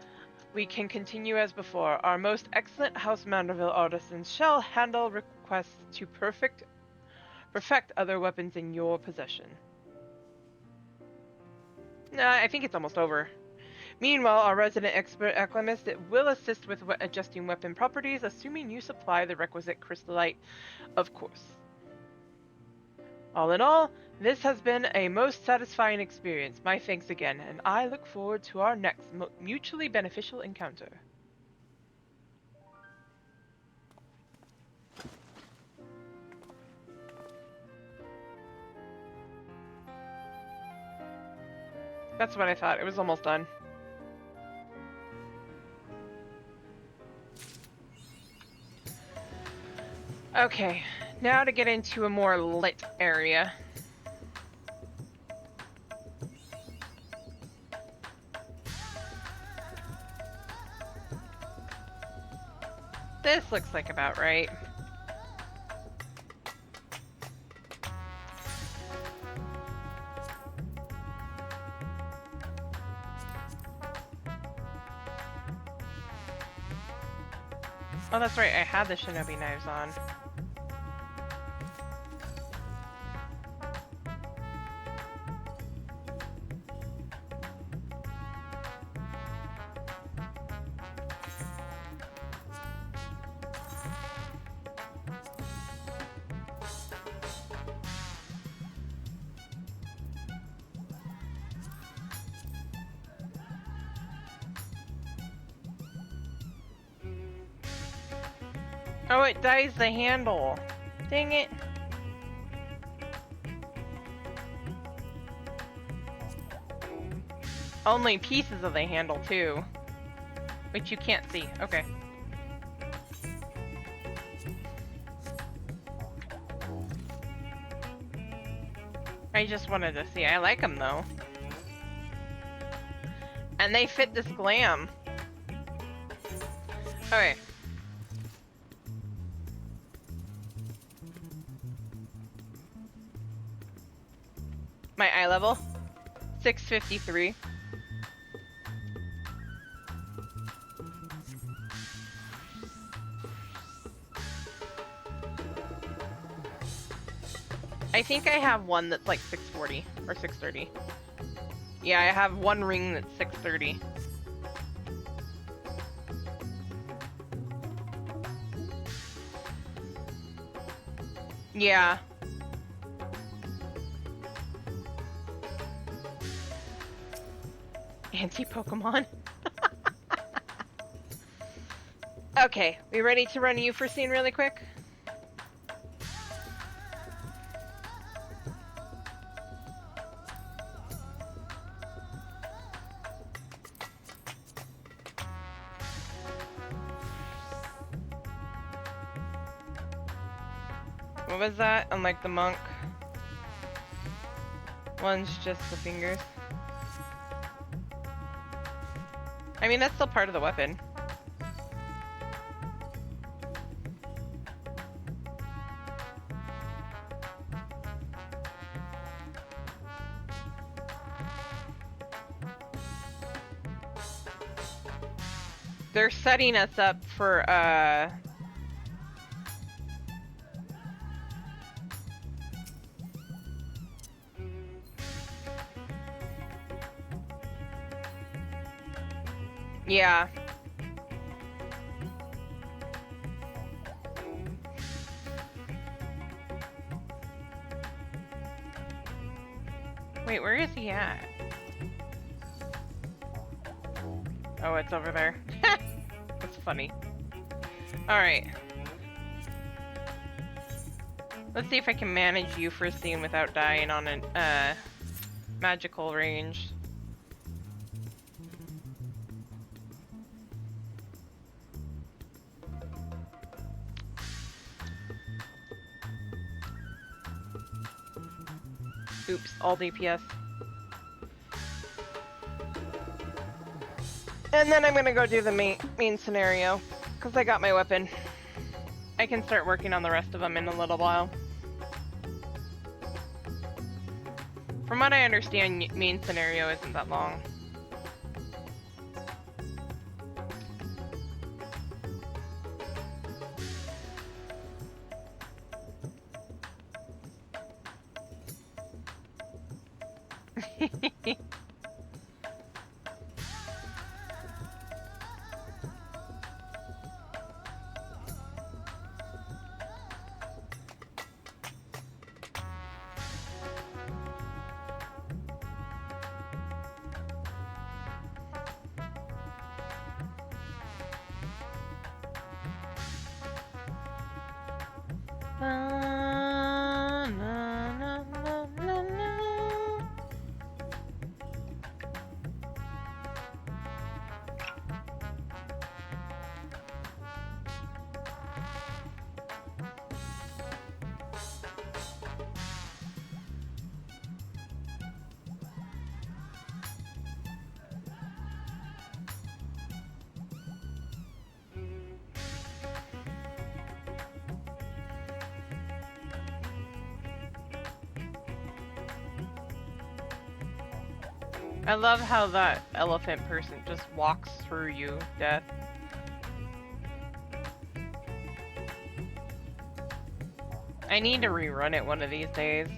we can continue as before. Our most excellent House Manderville artisans shall handle requests to perfect other weapons in your possession. I think it's almost over. Meanwhile, our resident expert alchemist will assist with adjusting weapon properties, assuming you supply the requisite crystallite, of course. All in all, this has been a most satisfying experience. My thanks again, and I look forward to our next mutually beneficial encounter. That's what I thought. It was almost done. Okay, now to get into a more lit area. This looks like about right. Oh, that's right, I had the shinobi knives on. Oh, it dyes the handle. Dang it. Only pieces of the handle, too. Which you can't see. Okay. I just wanted to see. I like them, though. And they fit this glam. Okay. My eye level? 653. I think I have one that's like 640 or 630. Yeah, I have one ring that's 630. Yeah. Anti-Pokemon. Okay, we ready to run Euphor scene really quick? What was that? Unlike the monk. One's just the fingers. I mean, that's still part of the weapon. They're setting us up for, yeah. Wait, where is he at? Oh, it's over there. That's funny. Alright. Let's see if I can manage you for a scene without dying on a magical range. Oops, all DPS. And then I'm gonna go do the main scenario, because I got my weapon. I can start working on the rest of them in a little while. From what I understand, main scenario isn't that long. I love how that elephant person just walks through you, Death. I need to rerun it one of these days.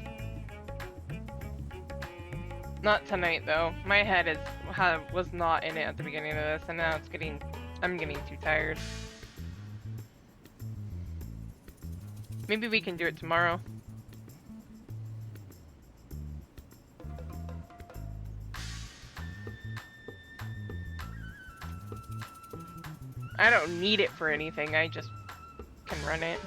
Not tonight though. My head was not in it at the beginning of this, and now I'm getting too tired. Maybe we can do it tomorrow. I don't need it for anything, I just can run it.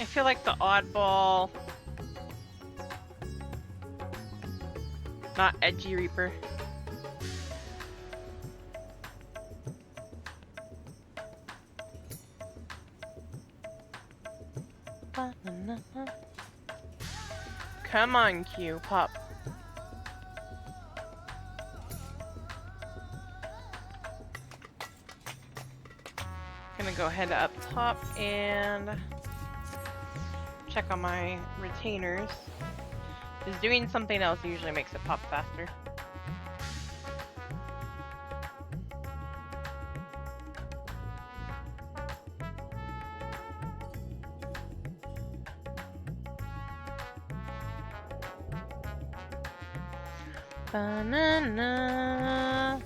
I feel like the oddball, not edgy Reaper. Come on, Q, pop. Gonna go head up top and check on my retainers. Just doing something else usually makes it pop faster. Banana.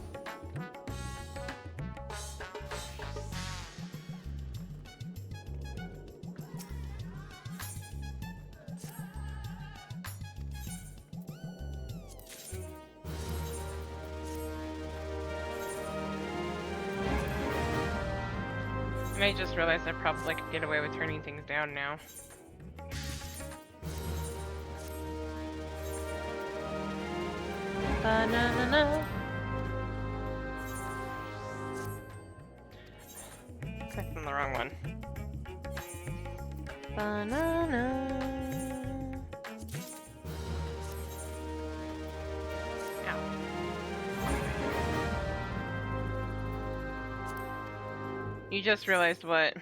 And I just realized I probably could get away with turning things down now. Banana. Clicked on the wrong one. Banana. Ow. You just realized what?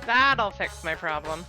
That'll fix my problem.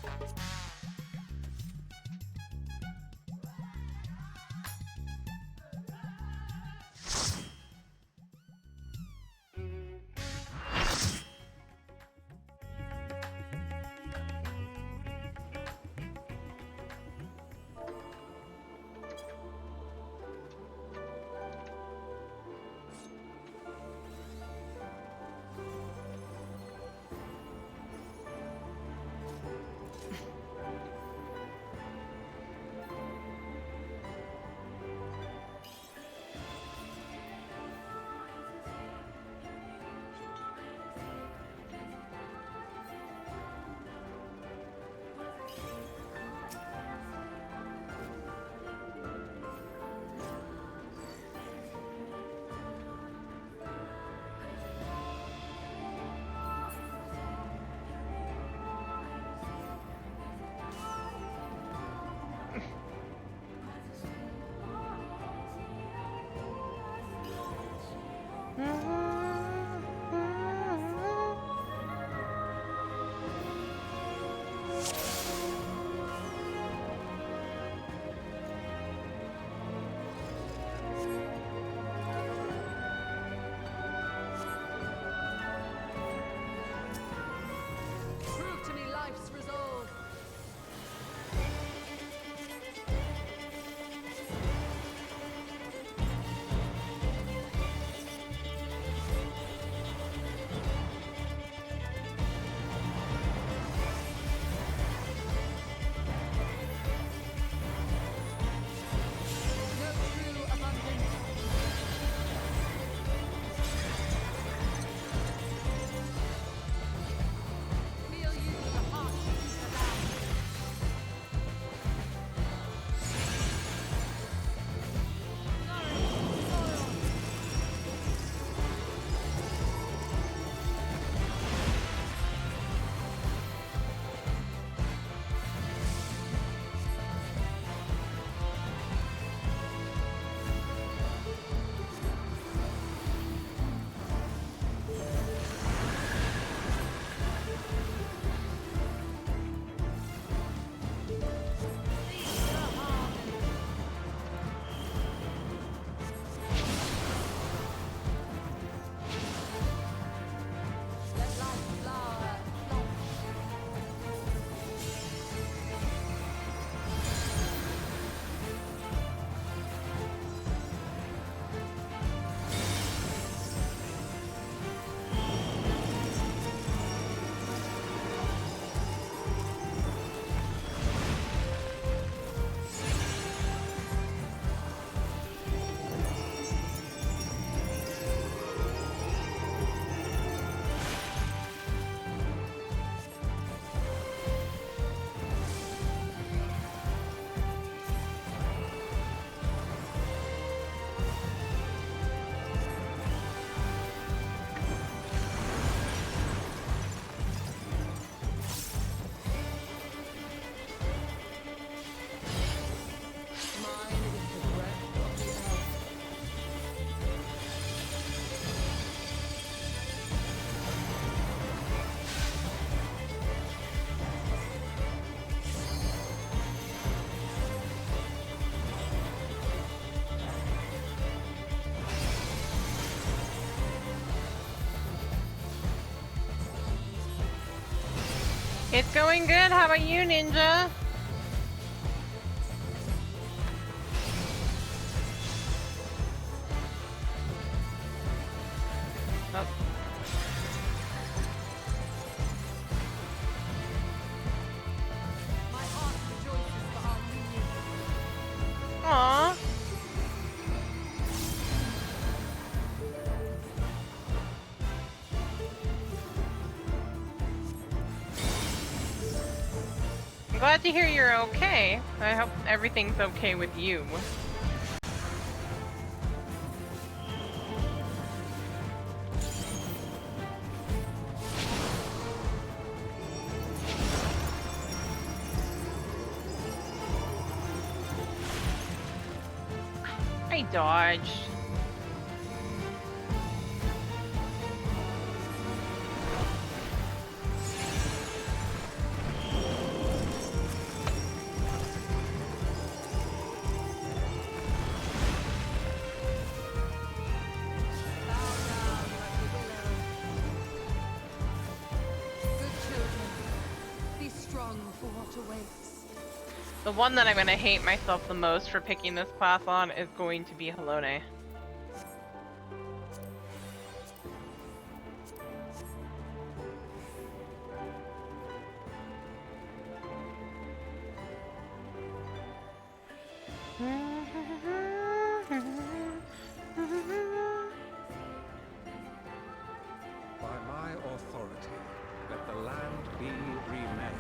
It's going good. How about you, Ninja? Oh. My heart rejoices for our union. Aww. I'm glad to hear you're okay. I hope everything's okay with you. I dodged. Good children, be strong for what awaits. The one that I'm gonna hate myself the most for picking this class on is going to be Halone. By my authority, let the land be remade.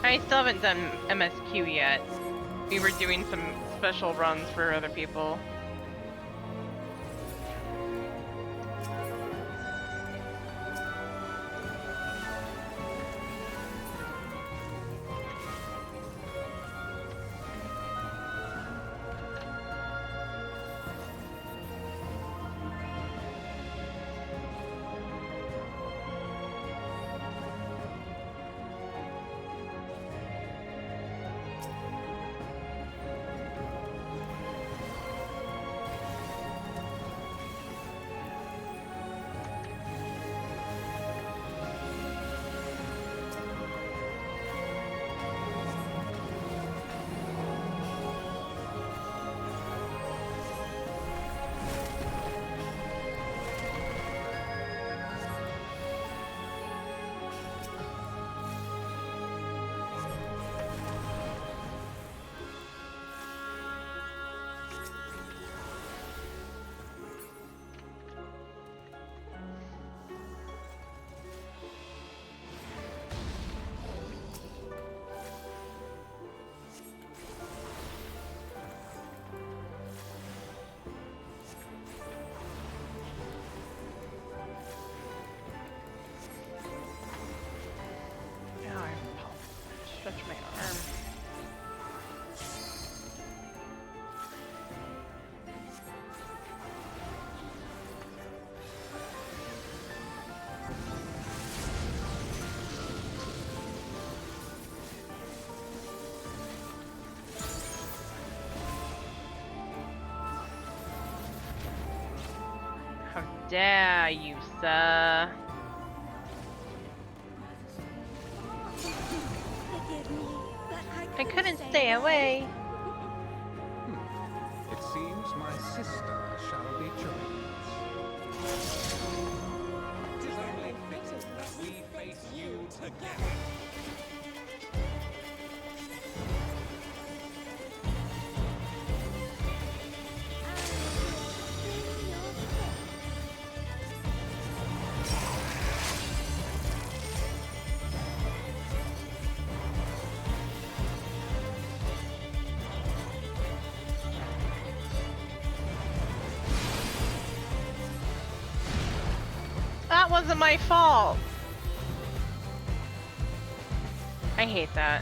I still haven't done MSQ yet. We were doing some special runs for other people. Now I stretch my arm. How dare you, sir? I couldn't stay away. It seems my sister shall be joined. Tis only fitting that we face you together. That wasn't my fault. I hate that.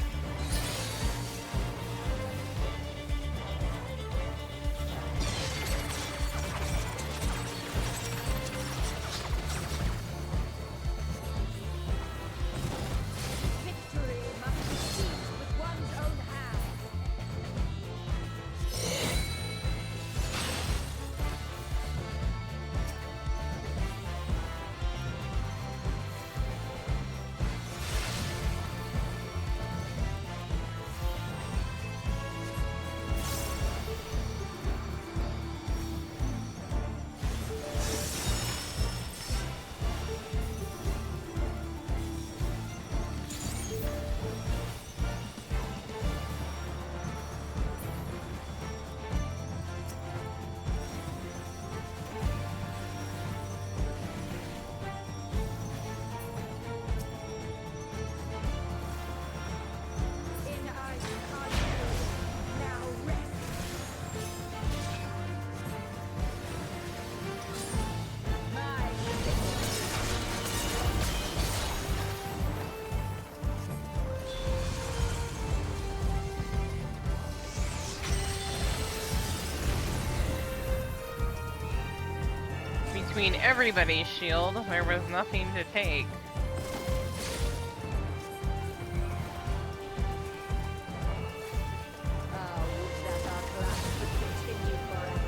between everybody's shield. There was nothing to take. Ah, would that our clash could continue forever.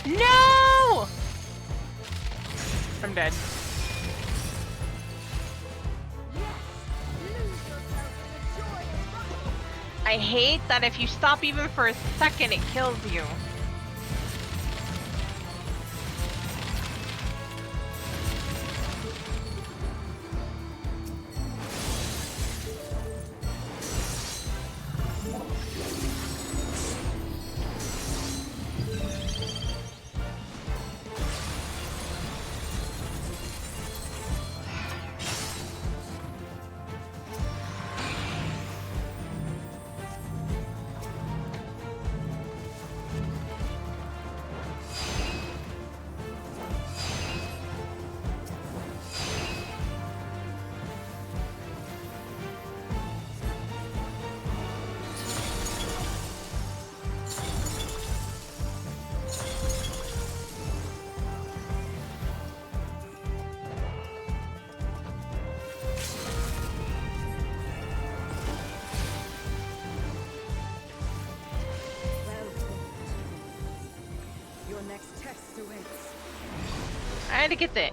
No! I'm dead. I hate that if you stop even for a second, it kills you. Your next test awaits. I had to get the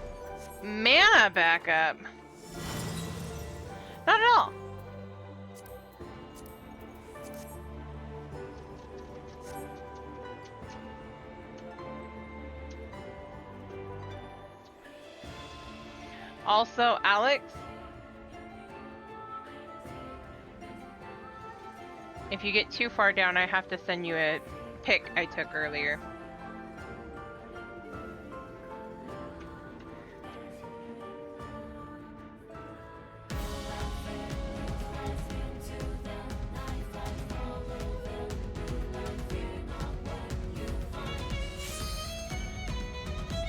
mana back up. Not at all. Also, Alex, if you get too far down, I have to send you a pic I took earlier.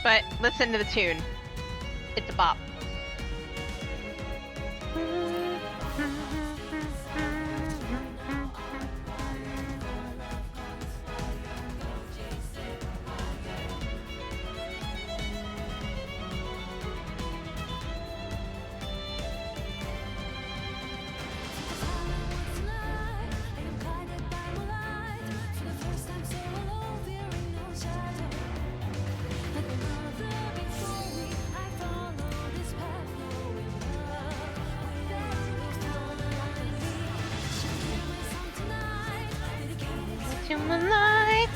But listen to the tune. It's a bop. To my light.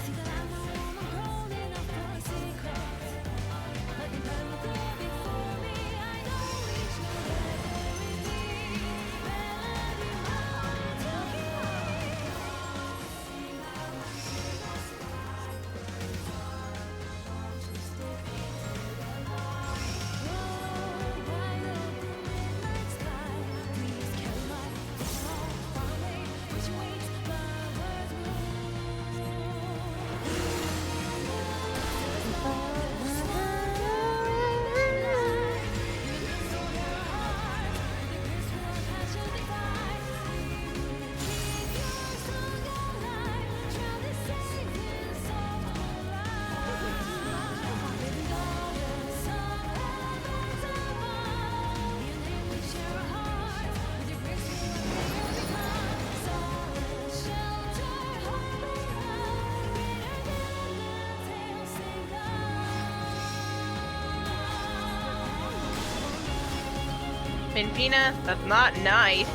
Minfina, that's not nice.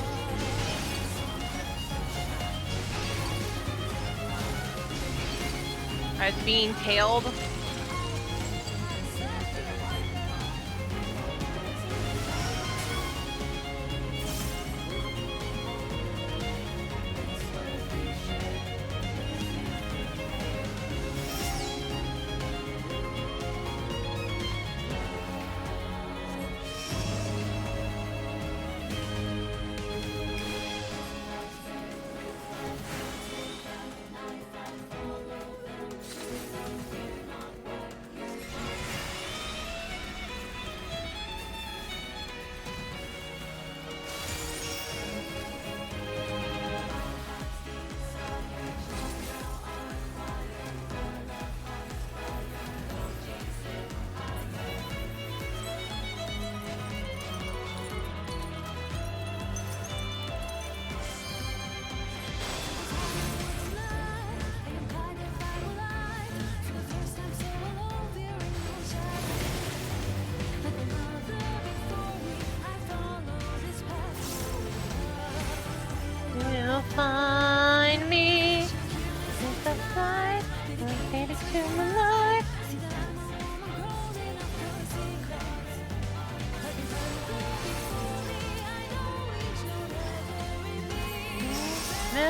I was being tailed.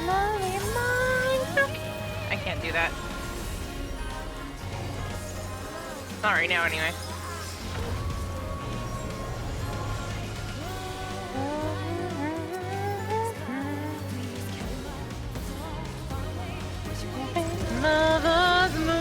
Finally mine. Okay. I can't do that. Not right now, anyway. Mother's moon.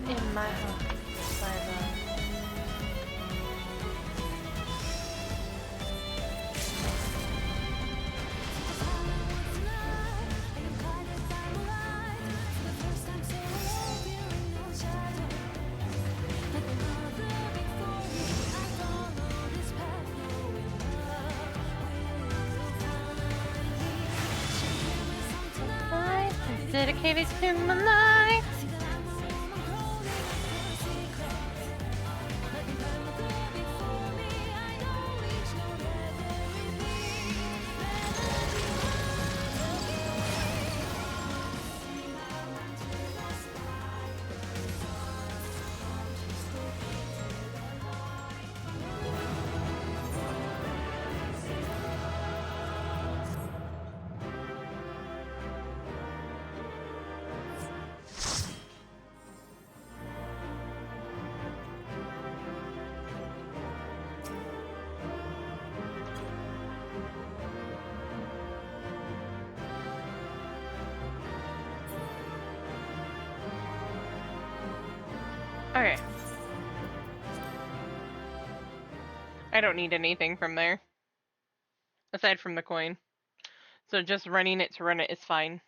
In my heart, my love. Dedicated to my life. Okay. I don't need anything from there. Aside from the coin. So just running it to run it is fine.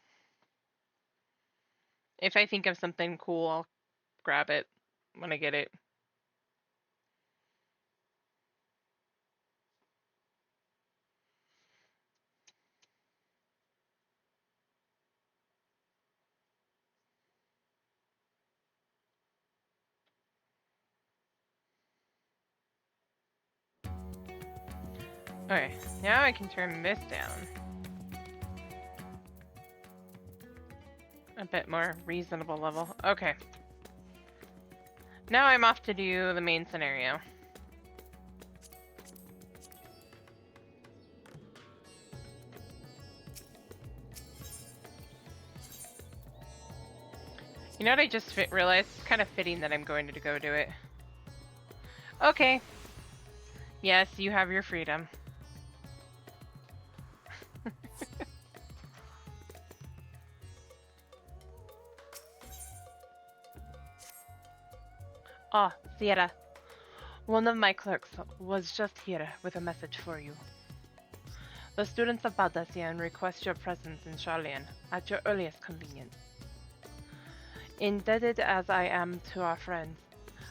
If I think of something cool, I'll grab it when I get it. Okay, now I can turn this down. A bit more reasonable level. Okay. Now I'm off to do the main scenario. You know what I just realized? It's kind of fitting that I'm going to go do it. Okay. Yes, you have your freedom. Ah, Sierra. One of my clerks was just here with a message for you. The students of Baldesion request your presence in Charlian at your earliest convenience. Indebted as I am to our friends,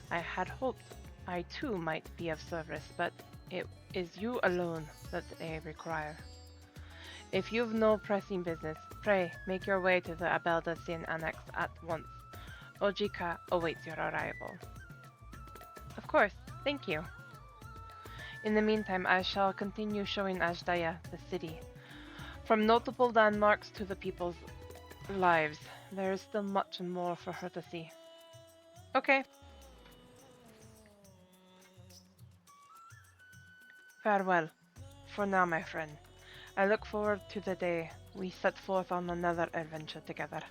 I had hoped I too might be of service, but it is you alone that they require. If you've no pressing business, pray make your way to the Baldesion Annex at once. Ojika awaits your arrival. Of course, thank you. In the meantime, I shall continue showing Ajdaya the city. From notable landmarks to the people's lives, there is still much more for her to see. Okay. Farewell. For now, my friend. I look forward to the day we set forth on another adventure together.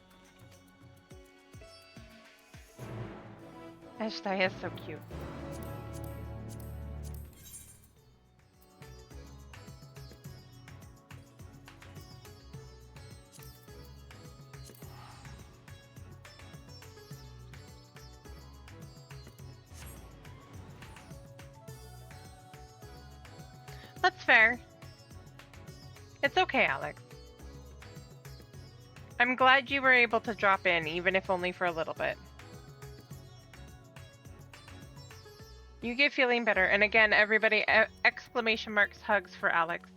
Ajdaya is so cute. That's fair. It's okay, Alex. I'm glad you were able to drop in, even if only for a little bit. You get feeling better. And again, everybody, exclamation marks, hugs for Alex.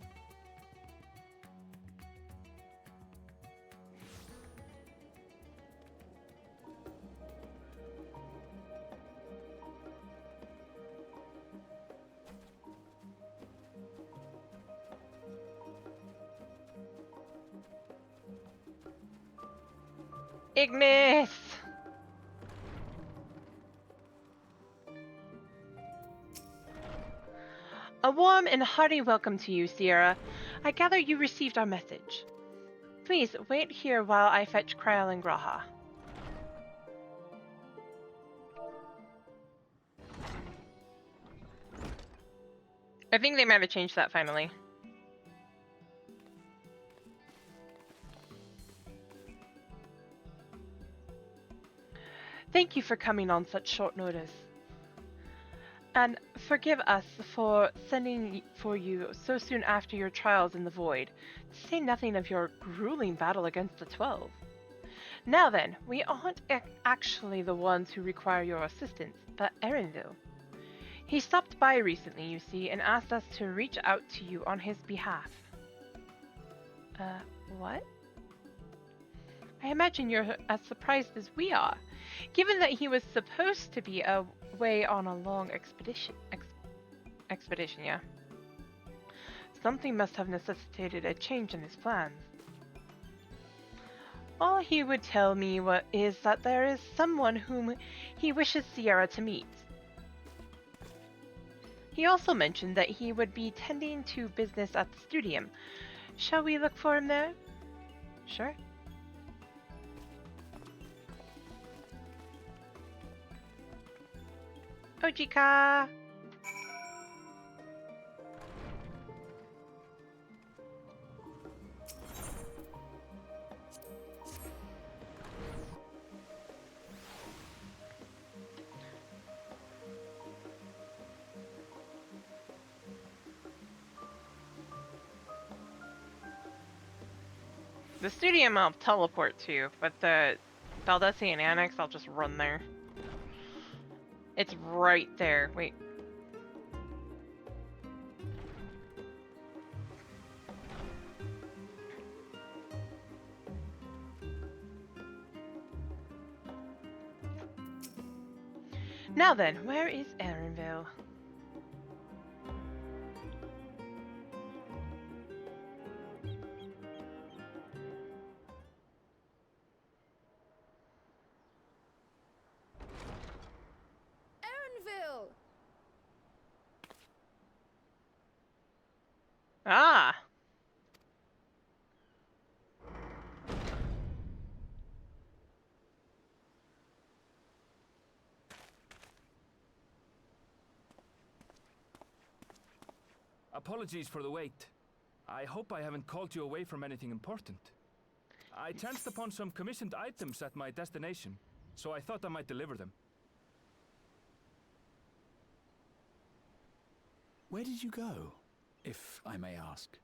Ignis! A warm and hearty welcome to you, Sierra. I gather you received our message. Please, wait here while I fetch Kryal and Graha. I think they might have changed that finally. Thank you for coming on such short notice. And forgive us for sending for you so soon after your trials in the Void, to say nothing of your grueling battle against the 12. Now then, we aren't actually the ones who require your assistance, but Erenville. He stopped by recently, you see, and asked us to reach out to you on his behalf. What? I imagine you're as surprised as we are, given that he was supposed to be away on a long expedition. Expedition, yeah. Something must have necessitated a change in his plans. All he would tell me is that there is someone whom he wishes Sierra to meet. He also mentioned that he would be tending to business at the studium. Shall we look for him there? Sure. Ojika! The studium I'll teleport to, but the Baldessian Annex I'll just run there. It's right there. Wait. Now then, where is Erenville? Ah! Apologies for the wait. I hope I haven't called you away from anything important. I chanced upon some commissioned items at my destination, so I thought I might deliver them. Where did you go, if I may ask?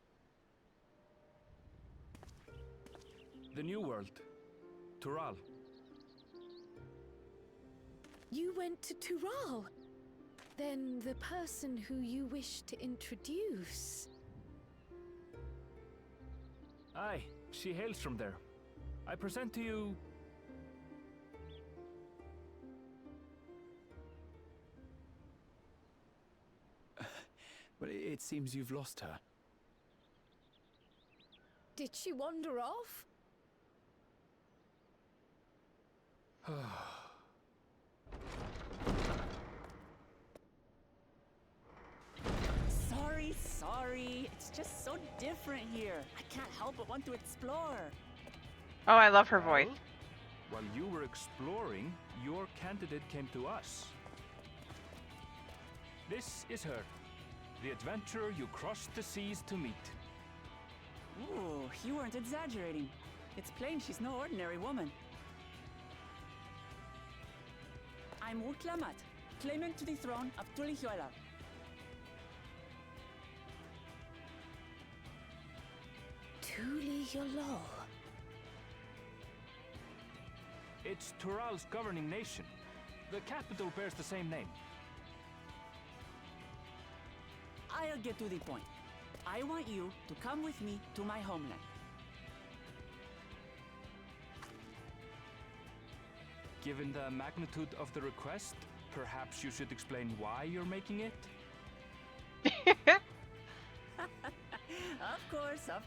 The New World. Tural. You went to Tural? Then the person who you wish to introduce... Aye, she hails from there. I present to you... Well, it seems you've lost her. Did she wander off? Sorry. It's just so different here. I can't help but want to explore. Oh, I love her voice. Well, while you were exploring, your candidate came to us. This is her, the adventurer you crossed the seas to meet. Ooh, you weren't exaggerating. It's plain she's no ordinary woman. I'm Uklamat, claimant to the throne of Tulihuela. Tulihuela. It's Tural's governing nation. The capital bears the same name. I'll get to the point. I want you to come with me to my homeland. Given the magnitude of the request, perhaps you should explain why you're making it? Of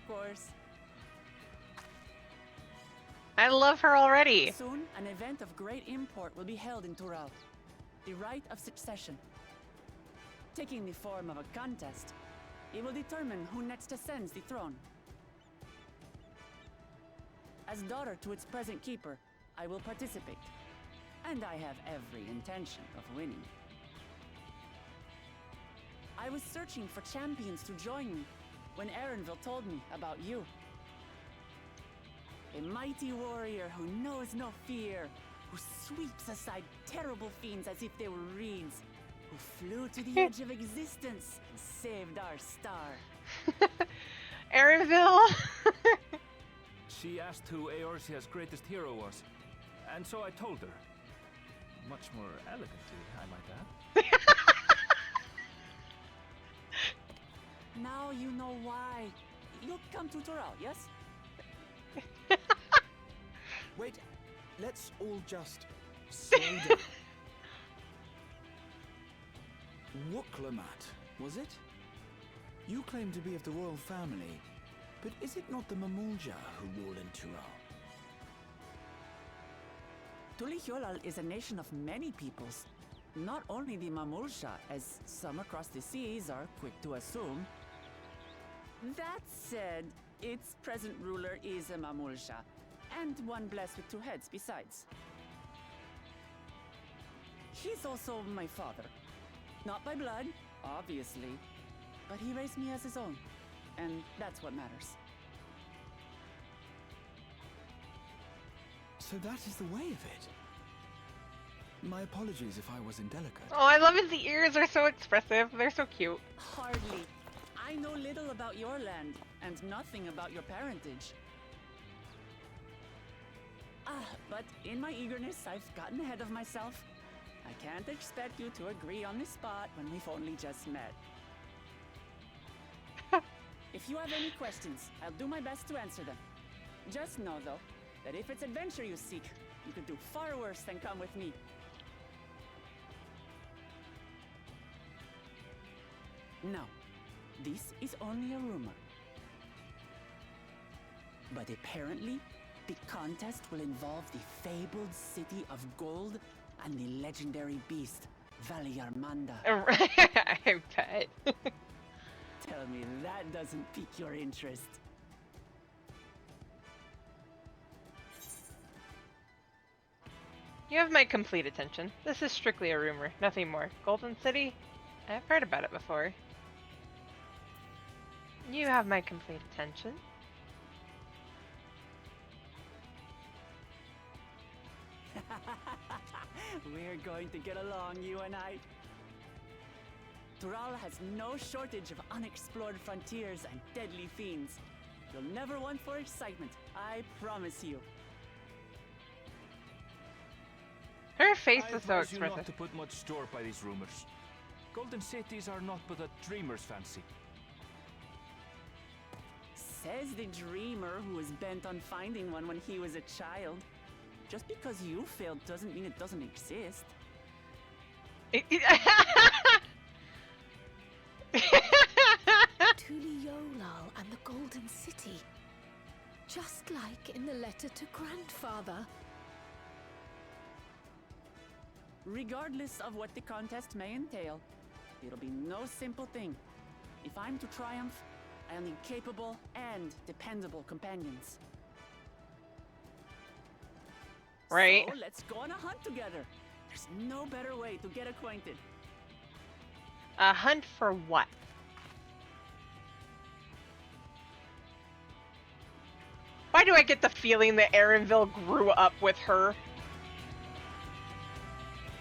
course. I love her already. Soon, an event of great import will be held in Tural. The Rite of Succession. Taking the form of a contest, it will determine who next ascends the throne. As daughter to its present keeper, I will participate. And I have every intention of winning. I was searching for champions to join me when Erenville told me about you. A mighty warrior who knows no fear, who sweeps aside terrible fiends as if they were reeds, who flew to the edge of existence and saved our star. Erenville. She asked who Eorzea's greatest hero was, and so I told her. Much more elegantly, I might add. Now you know why. You'll come to Tural, yes? Wait, let's all just slow down. Wuklamat, was it? You claim to be of the royal family, but is it not the Mamulja who rule in Tural? Tulihuela is a nation of many peoples. Not only the Mamulja, as some across the seas are quick to assume. That said, its present ruler is a Mamulja, and one blessed with two heads besides. He's also my father. Not by blood, obviously, but he raised me as his own, and that's what matters. So that is the way of it. My apologies if I was indelicate. Oh, I love it. The ears are so expressive. They're so cute. Hardly. I know little about your land, and nothing about your parentage. But in my eagerness, I've gotten ahead of myself. I can't expect you to agree on the spot when we've only just met. If you have any questions, I'll do my best to answer them. Just know, though, that if it's adventure you seek, you could do far worse than come with me. Now, this is only a rumor. But apparently, the contest will involve the fabled city of gold and the legendary beast, Valiarmanda. I bet. Tell me that doesn't pique your interest. You have my complete attention. This is strictly a rumor, nothing more. Golden City? I've heard about it before. You have my complete attention. We're going to get along, you and I. Tural has no shortage of unexplored frontiers and deadly fiends. You'll never want for excitement, I promise you. Her face I is so advise you not expressive. to put much store by these rumors. Golden cities are not but a dreamer's fancy. Says the dreamer who was bent on finding one when he was a child. Just because you failed doesn't mean it doesn't exist. Golden City. Just like in the letter to Grandfather. Regardless of what the contest may entail, it'll be no simple thing. If I'm to triumph, I'll need capable and dependable companions. Right. So let's go on a hunt together. There's no better way to get acquainted. A hunt for what? Why do I get the feeling that Erenville grew up with her?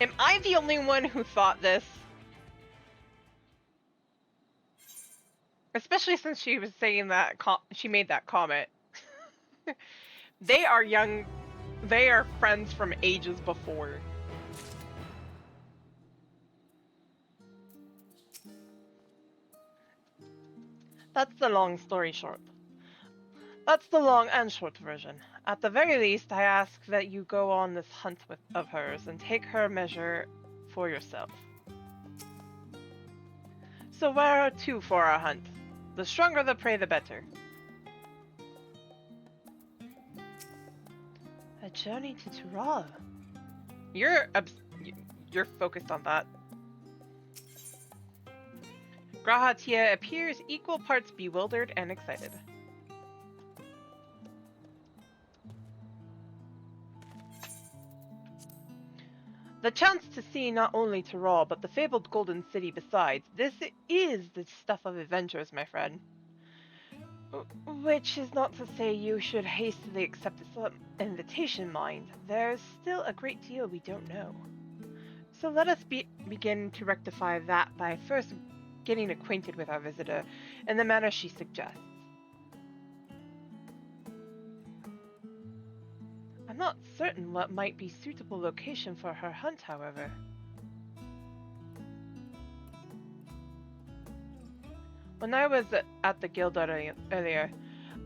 Am I the only one who thought this? Especially since she was saying that she made that comment. They are young. They are friends from ages before. That's the long story short. That's the long and short version. At the very least, I ask that you go on this hunt of hers and take her measure for yourself. So where are to for our hunt? The stronger the prey, the better. A journey to Tural. You're focused on that. Grahatia appears equal parts bewildered and excited. The chance to see not only Tural, but the fabled Golden City besides. This is the stuff of adventures, my friend. Which is not to say you should hastily accept this invitation, mind. There's still a great deal we don't know. So let us begin to rectify that by first getting acquainted with our visitor in the manner she suggests. I'm not certain what might be suitable location for her hunt, however. When I was at the guild earlier,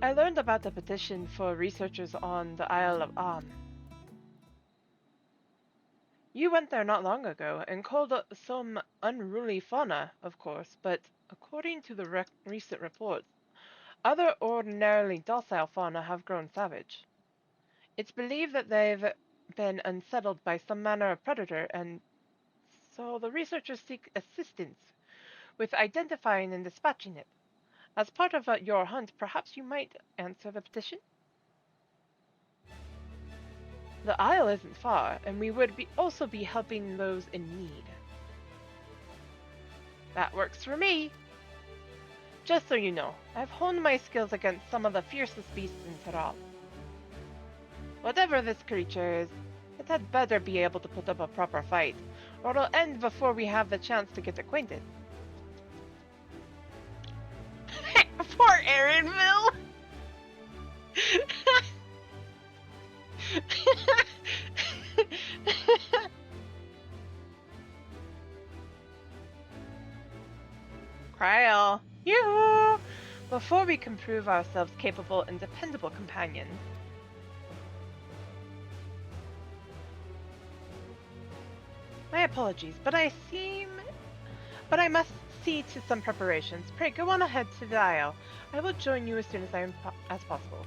I learned about the petition for researchers on the Isle of Arm. You went there not long ago and called some unruly fauna, of course, but according to the recent reports, other ordinarily docile fauna have grown savage. It's believed that they've been unsettled by some manner of predator, and so the researchers seek assistance with identifying and dispatching it. As part of your hunt, perhaps you might answer the petition? The Isle isn't far, and we would also be helping those in need. That works for me! Just so you know, I've honed my skills against some of the fiercest beasts in Tural. Whatever this creature is, it had better be able to put up a proper fight, or it'll end before we have the chance to get acquainted. Poor Erenville! Kryl! Yoo-hoo! Before we can prove ourselves capable and dependable companions, my apologies, but I must see to some preparations. Pray go on ahead to the Isle. I will join you as soon as possible.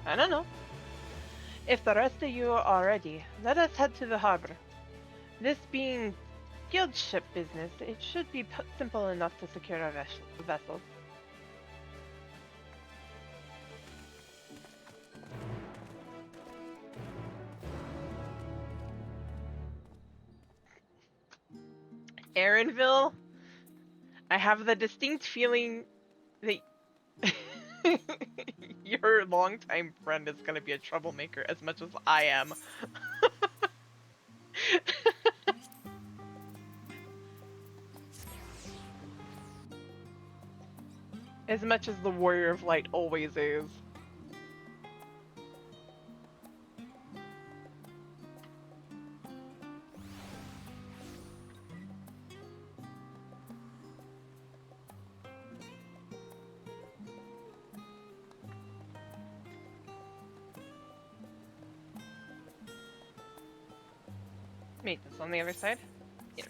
I don't know. If the rest of you are ready, let us head to the harbor. This being guild ship business, it should be simple enough to secure our vessels. Erenville, I have the distinct feeling that your longtime friend is going to be a troublemaker as much as I am. As much as the Warrior of Light always is. Meet this on the other side? Yes.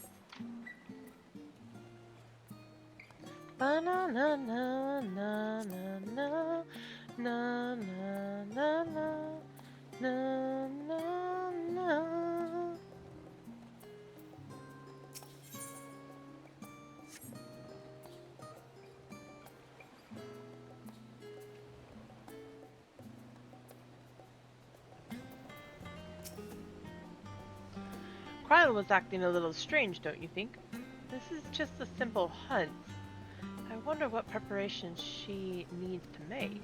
Ba-na-na-na-na-na-na-na-na-na-na-na. Kryl was acting a little strange, don't you think? This is just a simple hunt. I wonder what preparations she needs to make.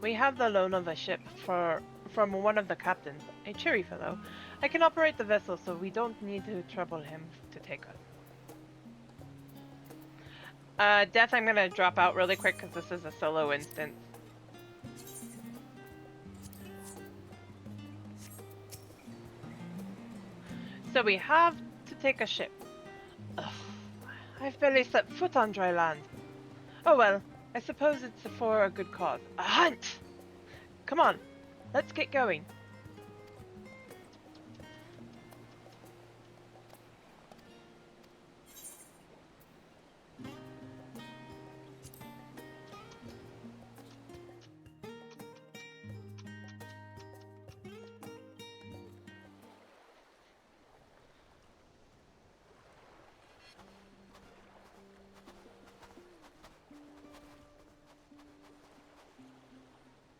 We have the loan of a ship from one of the captains, a cheery fellow. I can operate the vessel, so we don't need to trouble him to take us. Death, I'm gonna drop out really quick because this is a solo instance. So we have to take a ship. Ugh, I've barely set foot on dry land. Oh well, I suppose it's for a good cause. A hunt! Come on, let's get going.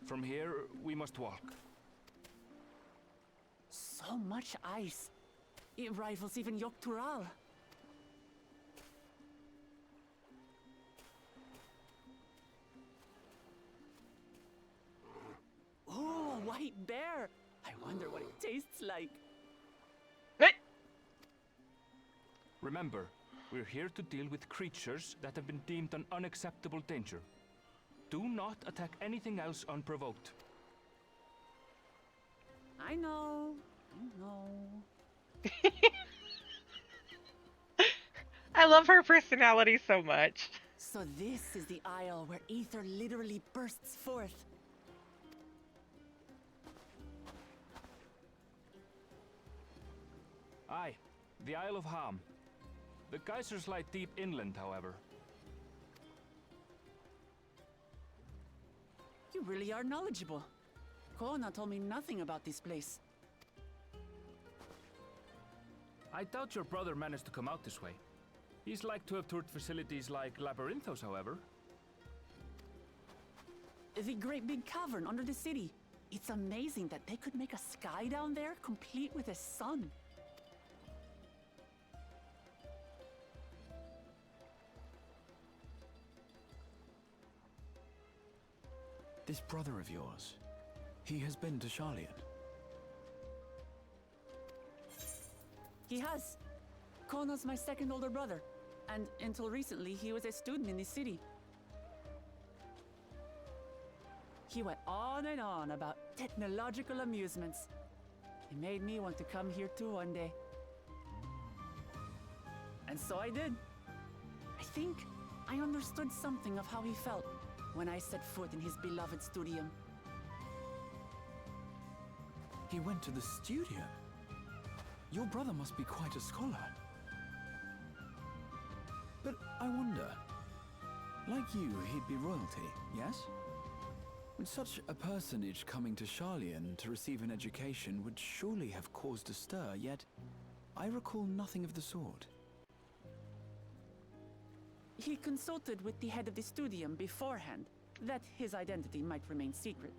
From here, we must walk. So much ice. It rivals even Yogg-Tural. Oh, a white bear. I wonder what it tastes like. Remember, we're here to deal with creatures that have been deemed an unacceptable danger. Do not attack anything else unprovoked. I know. I love her personality so much. So this is the isle where ether literally bursts forth. Aye, the Isle of Ham. The geysers lie deep inland, however. You really are knowledgeable. Kona told me nothing about this place. I doubt your brother managed to come out this way. He's like to have toured facilities like Labyrinthos, however. The great big cavern under the city. It's amazing that they could make a sky down there complete with a sun. This brother of yours, he has been to Sharlayan. He has. Kona's my second older brother, and until recently he was a student in this city. He went on and on about technological amusements. It made me want to come here too one day. And so I did. I think I understood something of how he felt when I set foot in his beloved studium. He went to the studio? Your brother must be quite a scholar. But I wonder, like you, he'd be royalty, yes? With such a personage coming to Sharlayan to receive an education would surely have caused a stir, yet I recall nothing of the sort. He consulted with the head of the studium beforehand, that his identity might remain secret.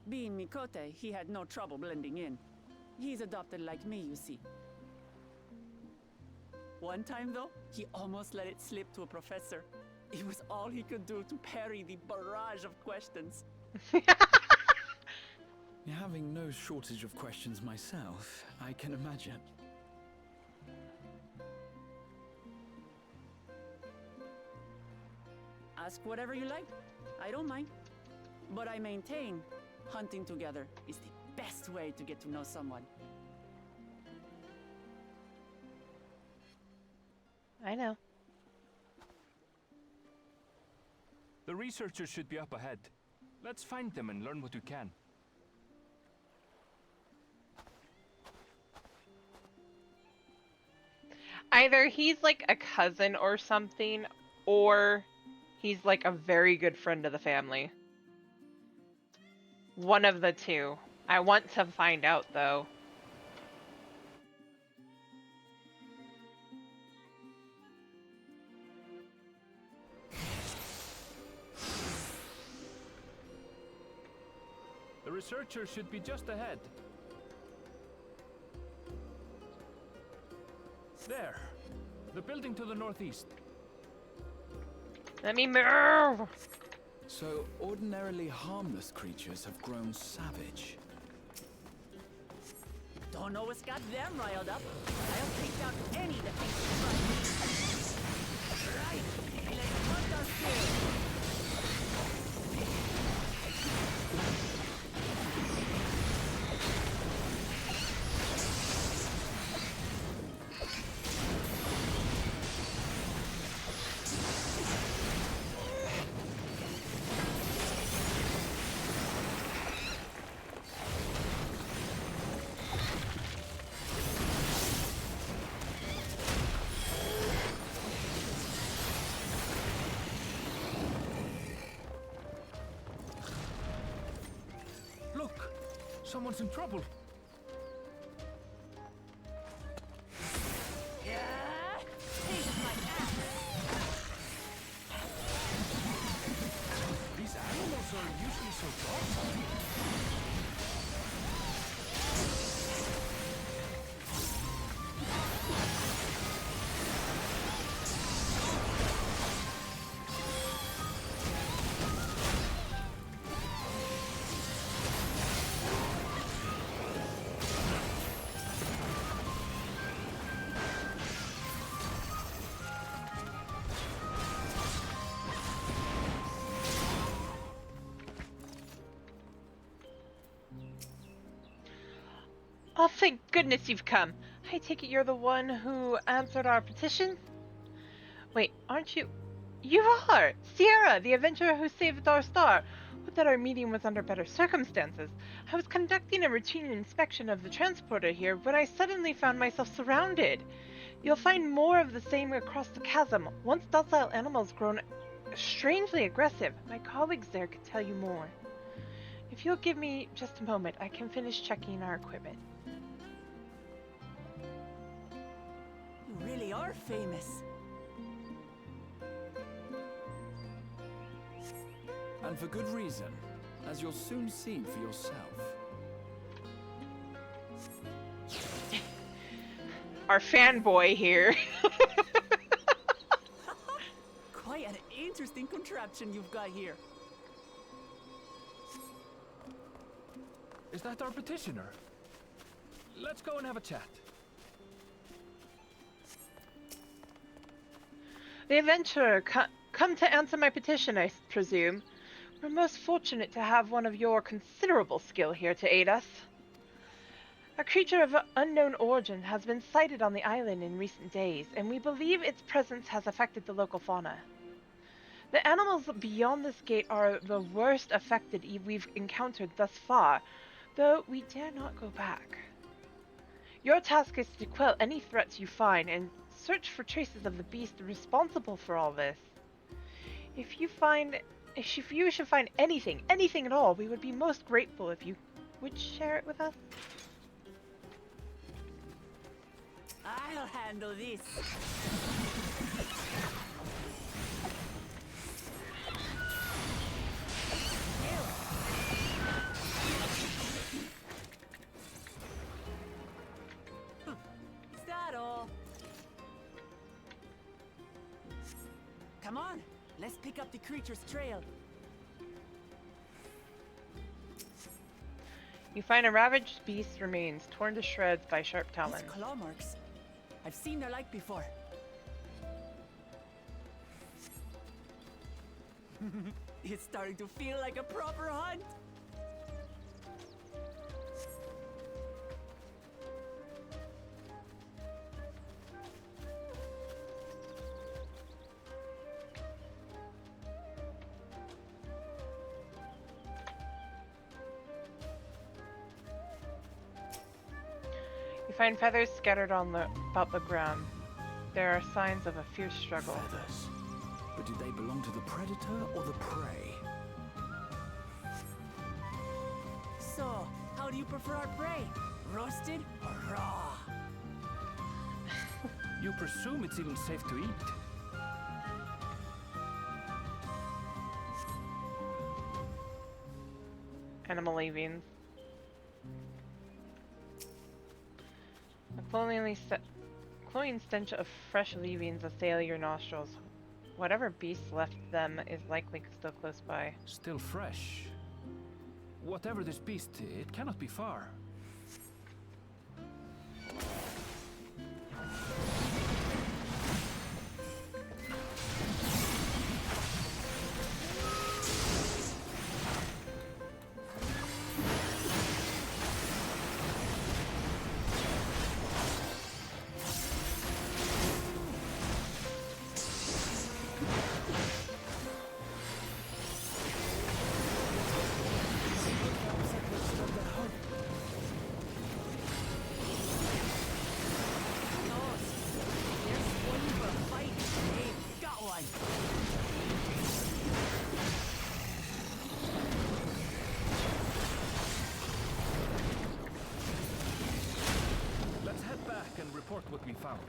Being Mikote, he had no trouble blending in. He's adopted like me, you see. One time, though, he almost let it slip to a professor. It was all he could do to parry the barrage of questions. Having no shortage of questions myself, I can imagine. Ask whatever you like. I don't mind. But I maintain hunting together is the best way to get to know someone. I know. The researchers should be up ahead. Let's find them and learn what we can. Either he's like a cousin or something, or he's like a very good friend of the family. One of the two. I want to find out, though. The researcher should be just ahead. There. The building to the northeast. Let me move! So, ordinarily harmless creatures have grown savage. Don't know what's got them riled up. I'll take down any that thinks it's right. Right, let's hunt us here. Look! Someone's in trouble. These animals are usually so docile. Oh, thank goodness you've come. I take it you're the one who answered our petition? Wait, aren't you? You are! Sierra, the adventurer who saved our star. Would that our meeting was under better circumstances. I was conducting a routine inspection of the transporter here when I suddenly found myself surrounded. You'll find more of the same across the chasm. Once docile animals grown strangely aggressive. My colleagues there could tell you more. If you'll give me just a moment, I can finish checking our equipment. You really are famous. And for good reason, as you'll soon see for yourself. Our fanboy here. Quite an interesting contraption you've got here. Is that our petitioner? Let's go and have a chat. The adventurer, come to answer my petition, I presume. We're most fortunate to have one of your considerable skill here to aid us. A creature of unknown origin has been sighted on the island in recent days, and we believe its presence has affected the local fauna. The animals beyond this gate are the worst affected we've encountered thus far, though we dare not go back. Your task is to quell any threats you find and search for traces of the beast responsible for all this. If you should find anything at all, we would be most grateful if you would share it with us. I'll handle this. Is that all? Come on, let's pick up the creature's trail. You find a ravaged beast's remains, torn to shreds by sharp talons. These claw marks. I've seen their like before. It's starting to feel like a proper hunt. You find feathers scattered about the ground. there are signs of a fierce struggle. Feathers. But do they belong to the predator or the prey? So, how do you prefer our prey? Roasted or raw? You presume it's even safe to eat. Animal leavings. A cloying stench of fresh leavings assail your nostrils. Whatever beast left them is likely still close by. Still fresh. Whatever this beast, it cannot be far. Report what we found.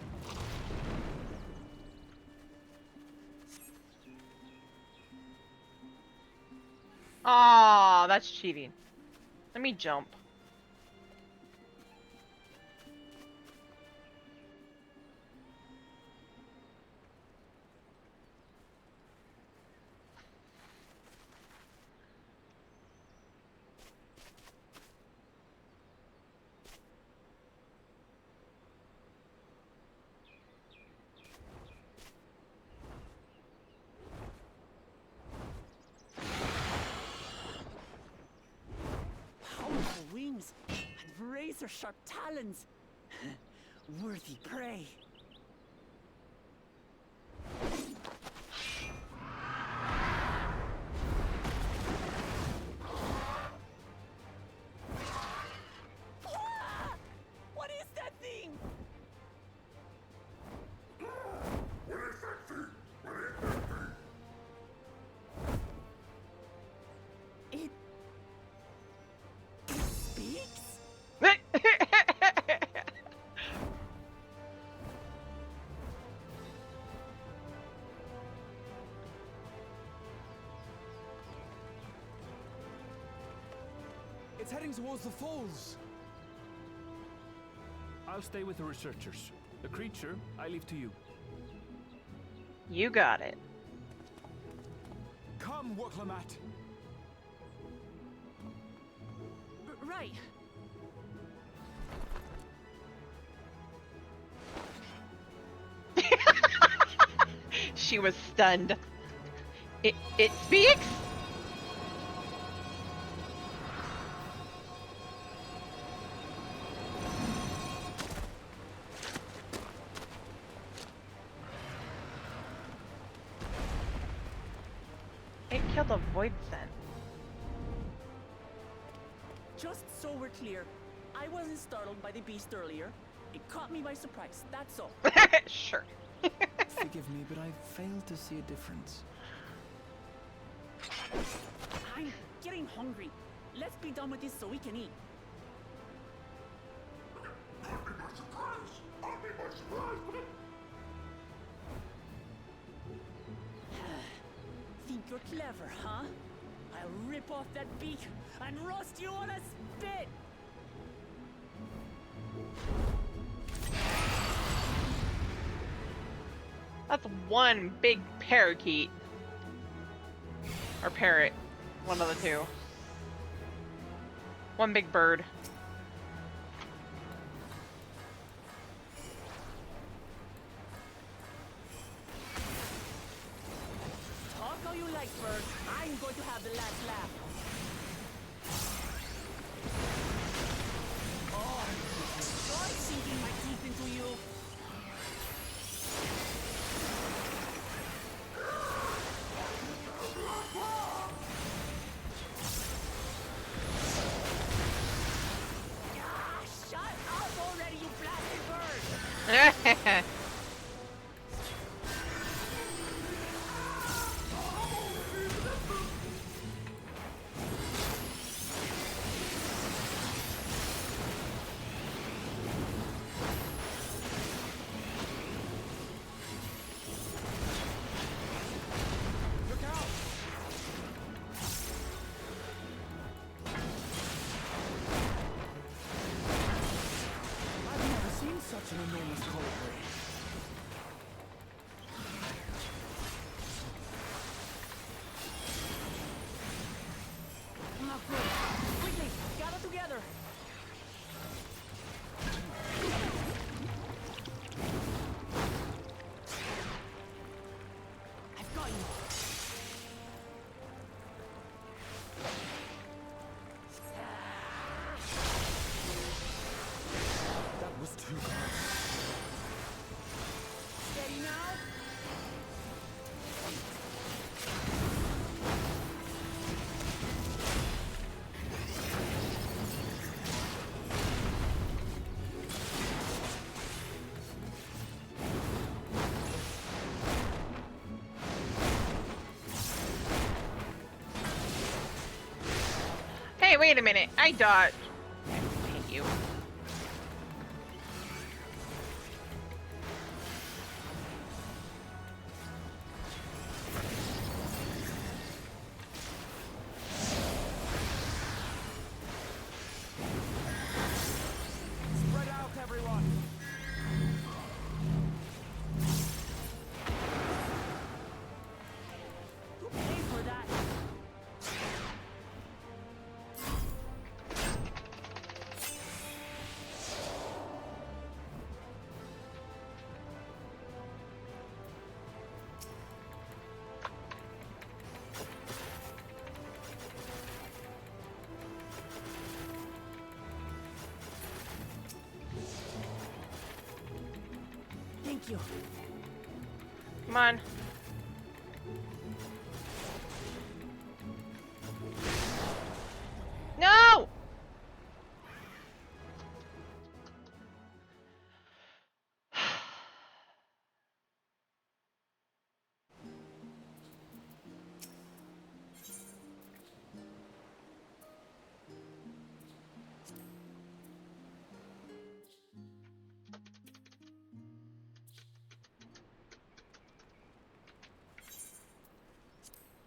Ah, that's cheating. Let me jump. Powerful wings and razor-sharp talons. Worthy prey. Ah! What is that thing? It speaks? It's heading towards the falls. I'll stay with the researchers. The creature, I leave to you. You got it. Come, Woklamat. Right. She was stunned. It speaks? It killed a void scent. Just so we're clear, I wasn't startled by the beast earlier. It caught me by surprise, that's all. Sure. Forgive me, but I failed to see a difference. I'm getting hungry. Let's be done with this so we can eat. Think you're clever, huh? I'll rip off that beak and roast you on a spit! That's one big parakeet. Or parrot. One of the two. One big bird. Talk how you like, bird. I'm going to have the last laugh. Oh, start sinking my teeth into you. Ah, shut up already, you blasted bird! Hey, wait a minute. I dodged. I hate you. Spread out, everyone. Pay for that. Thank you. Come on. No!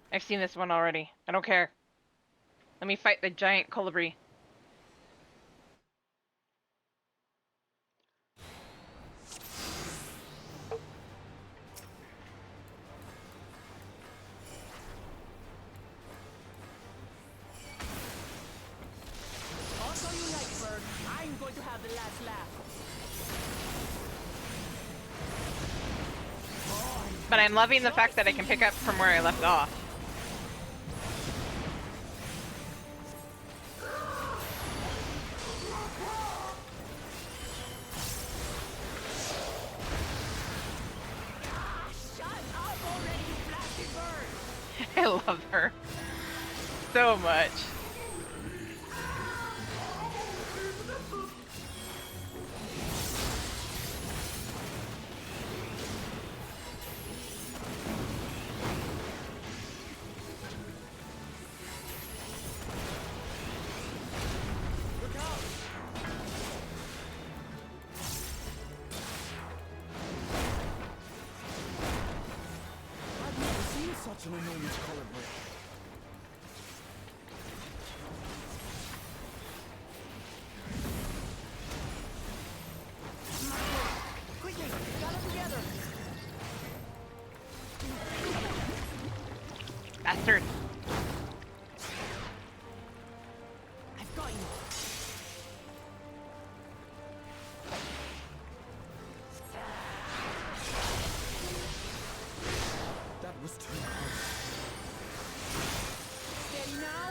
I've seen this one already. I don't care. Let me fight the giant colibri. Also you like bird, I'm going to have the last laugh. But I'm loving the fact that I can pick up from where I left off. Shut up already, you blasted bird! I love her so much. I've never seen such an enormous colibri. Quickly, gather together! Bastard. I've got you. That was too close. Steady now.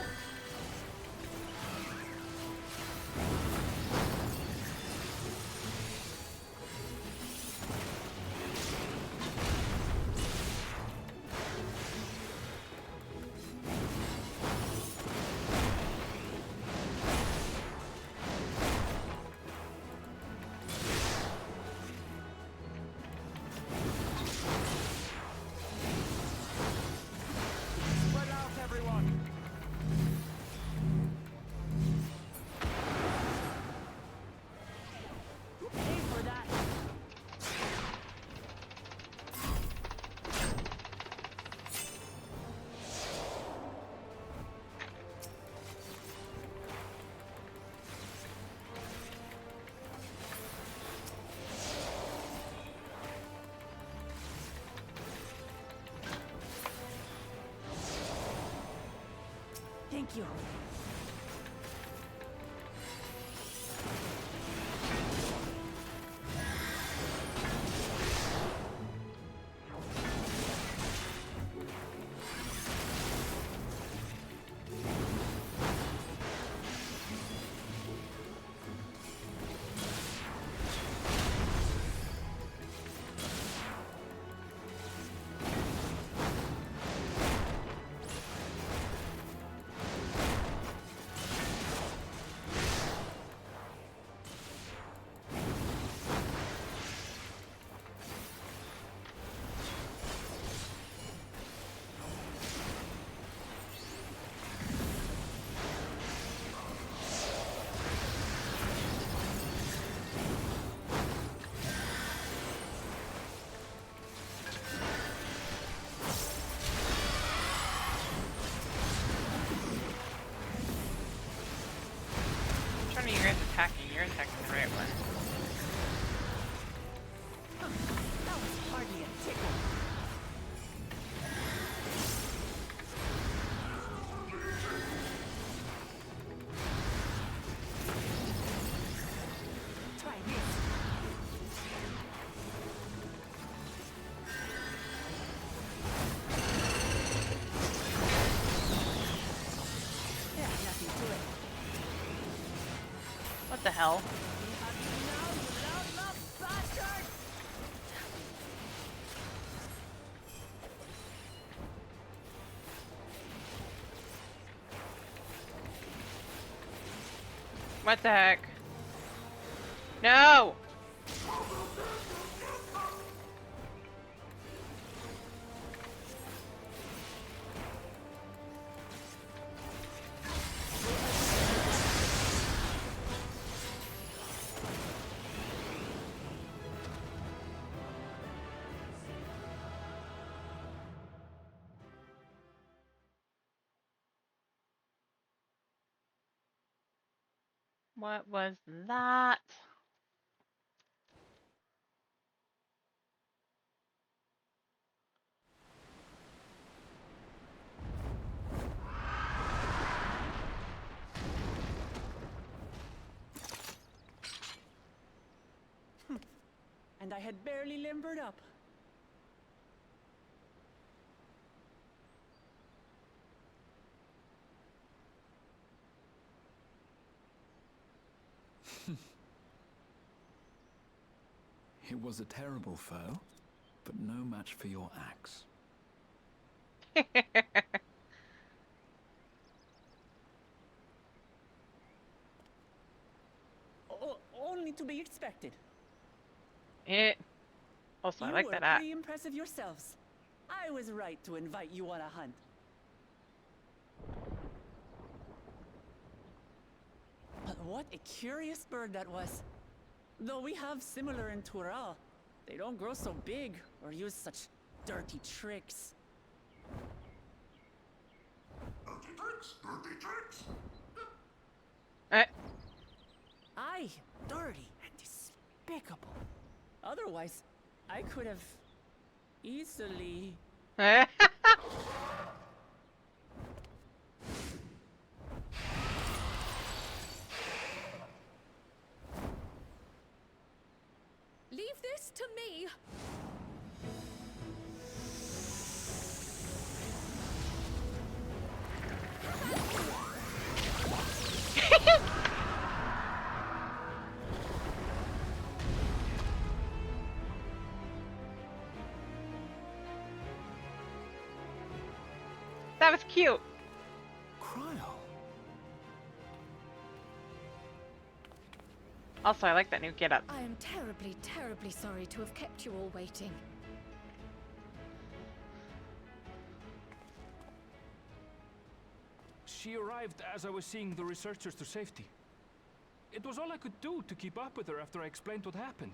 Spread out, everyone. Pay for that. Thank you. attacking. You're attacking the right one. That was hardly a tickle. Try this. Yeah, nothing to it. What the hell? We have you now, you loudmouth bastard! What the heck? No! What was that? And I had barely limbered up. It was a terrible foe, but no match for your axe. Only to be expected. Also, I You like were that axe. pretty impressive yourselves. I was right to invite you on a hunt. But what a curious bird that was. Though we have similar in Tural, they don't grow so big or use such dirty tricks. Dirty tricks! Dirty tricks! Aye, dirty and despicable. Otherwise, I could have easily... Leave this to me. That was cute. Cryle. Also, I like that new getup. I am terribly, terribly sorry to have kept you all waiting. She arrived as I was seeing the researchers to safety. It was all I could do to keep up with her after I explained what happened.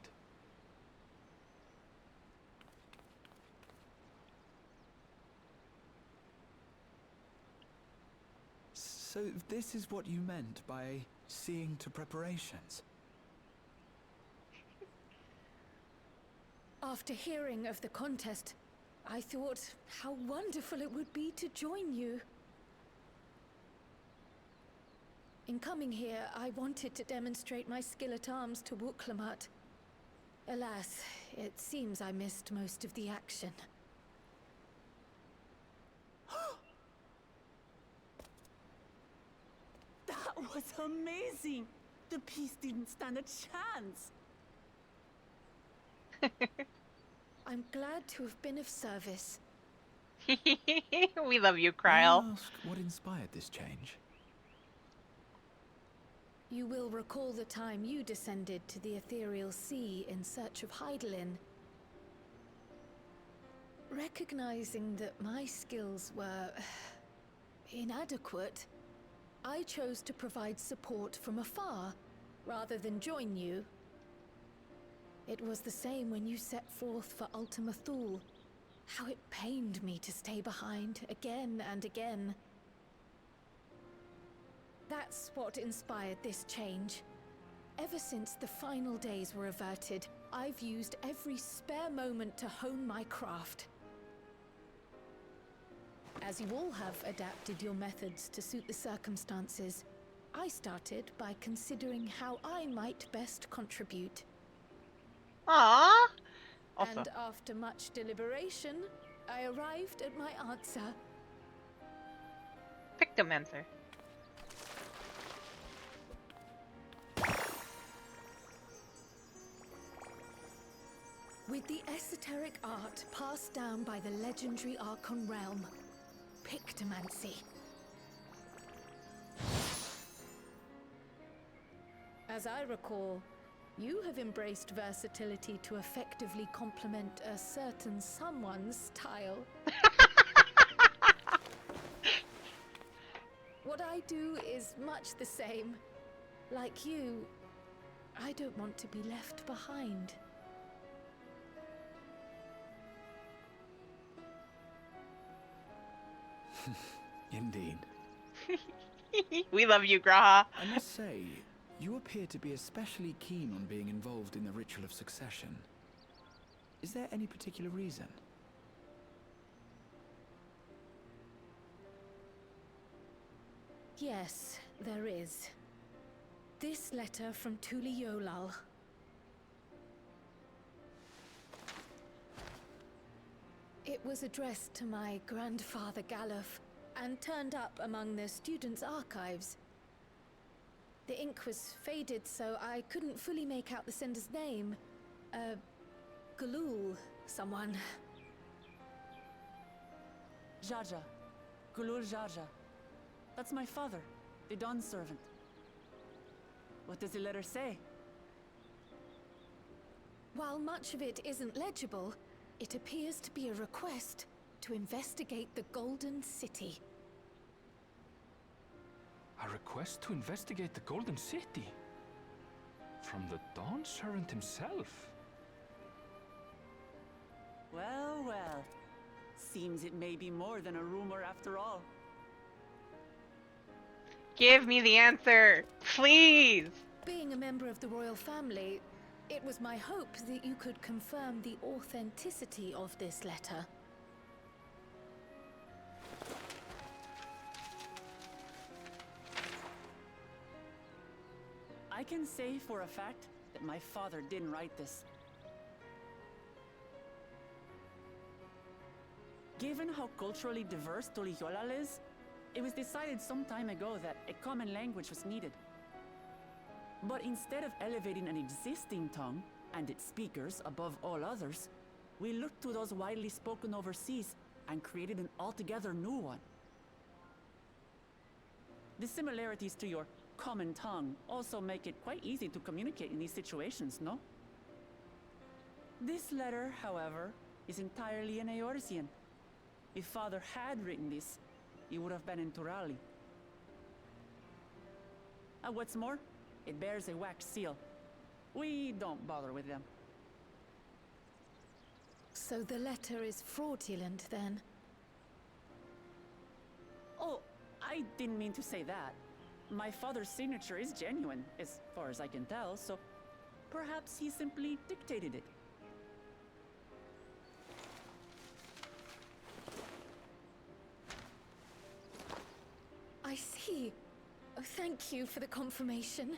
So this is what you meant by seeing to preparations? After hearing of the contest, I thought how wonderful it would be to join you. In coming here, I wanted to demonstrate my skill at arms to Wuklamut. Alas, it seems I missed most of the action. That was amazing! The piece didn't stand a chance! I'm glad to have been of service. We love you, May Cryle. I ask what inspired this change? You will recall the time you descended to the ethereal sea in search of Hydaelyn. Recognizing that my skills were inadequate, I chose to provide support from afar, rather than join you. It was the same when you set forth for Ultima Thule. How it pained me to stay behind, again and again. That's what inspired this change. Ever since the final days were averted, I've used every spare moment to hone my craft. As you all have adapted your methods to suit the circumstances, I started by considering how I might best contribute. Aww. Also, And after much deliberation, I arrived at my answer. Pictomancer. With the esoteric art passed down by the legendary Archon realm, Pictomancy. As I recall, you have embraced versatility to effectively complement a certain someone's style. What I do is much the same. Like you, I don't want to be left behind. Indeed. We love you, Graha. I must say, you appear to be especially keen on being involved in the ritual of succession. Is there any particular reason? Yes, there is. This letter from Tuli Yolal. It was addressed to my grandfather Galuf and turned up among the students' archives. The ink was faded, so I couldn't fully make out the sender's name. Galul, someone. Jaja. Gulul Jaja. That's my father, the Dawn servant. What does the letter say? While much of it isn't legible, it appears to be a request to investigate the Golden City. A request to investigate the Golden City? From the Dawn Servant himself? Well, well. Seems it may be more than a rumor after all. Give me the answer, please. Being a member of the royal family, it was my hope that you could confirm the authenticity of this letter. I can say for a fact that my father didn't write this. Given how culturally diverse Tuliyollal is, it was decided some time ago that a common language was needed. But instead of elevating an existing tongue and its speakers above all others, we looked to those widely spoken overseas and created an altogether new one. The similarities to your common tongue also make it quite easy to communicate in these situations, no? This letter, however, is entirely in Eorzean. If Father had written this, it would have been in Turali. And what's more, it bears a wax seal. We don't bother with them. So the letter is fraudulent, then? Oh, I didn't mean to say that. My father's signature is genuine, as far as I can tell, so perhaps he simply dictated it. I see. Oh, thank you for the confirmation.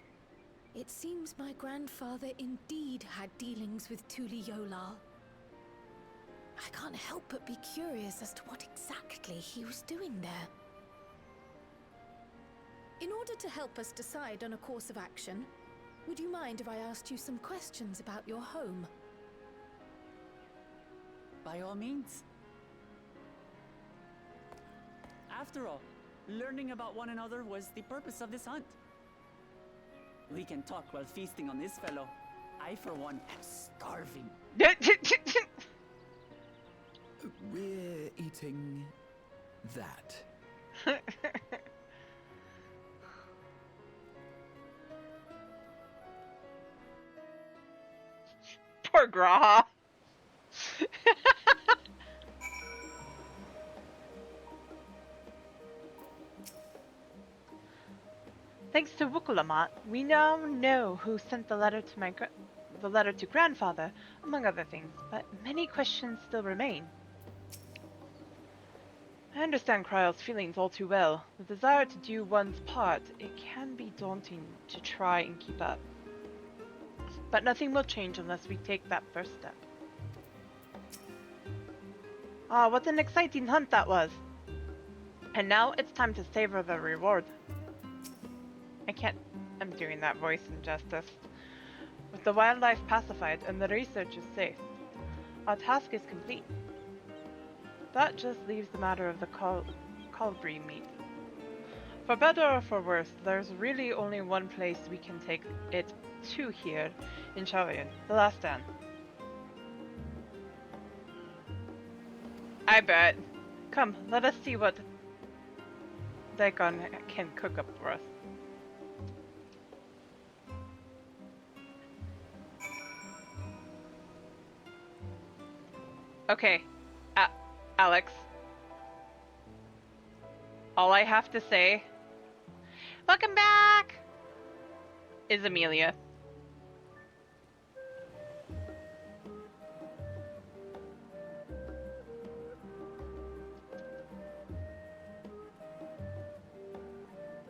It seems my grandfather indeed had dealings with Tuli Yolal. I can't help but be curious as to what exactly he was doing there. In order to help us decide on a course of action, would you mind if I asked you some questions about your home? By all means. After all, learning about one another was the purpose of this hunt. We can talk while feasting on this fellow. I, for one, am starving. We're eating that. Poor Graha. Thanks to Wukulamat, we now know who sent the letter to the letter to grandfather, among other things, but many questions still remain. I understand Kryle's feelings all too well. The desire to do one's part, it can be daunting to try and keep up. But nothing will change unless we take that first step. Ah, what an exciting hunt that was! And now it's time to savor the reward. I'm doing that voice injustice. With the wildlife pacified and the research is safe, our task is complete. That just leaves the matter of the Colibri meat. For better or for worse, there's really only one place we can take it to here in Sharlayan, the Last Stand. I bet. Come, let us see what Daikon can cook up for us. Okay, Alex. All I have to say, welcome back, is Amelia.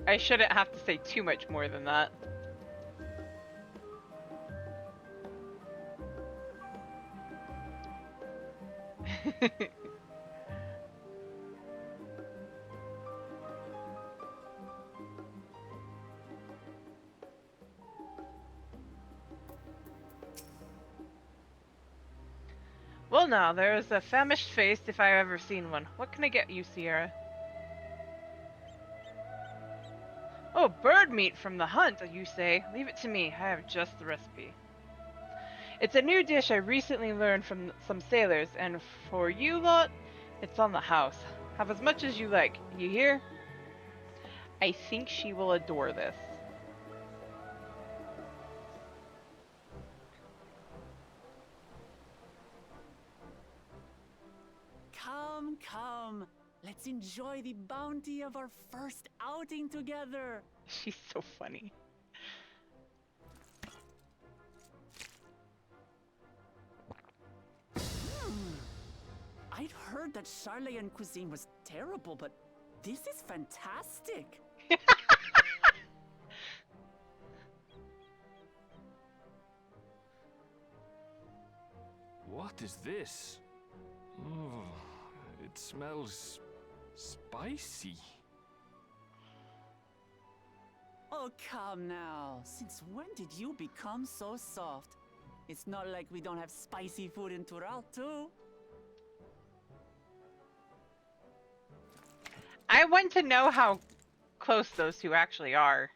I shouldn't have to say too much more than that. Well now, there's a famished face if I've ever seen one. What can I get you, Sierra? Oh, bird meat from the hunt, you say? Leave it to me, I have just the recipe. It's a new dish I recently learned from some sailors, and for you lot, it's on the house. Have as much as you like, you hear? I think she will adore this. Come, come. Let's enjoy the bounty of our first outing together. She's so funny. I'd heard that Sharlayan cuisine was terrible, but this is fantastic. What is this? Oh, it smells spicy. Oh, come now. Since when did you become so soft? It's not like we don't have spicy food in Tural, too. I want to know how close those two actually are.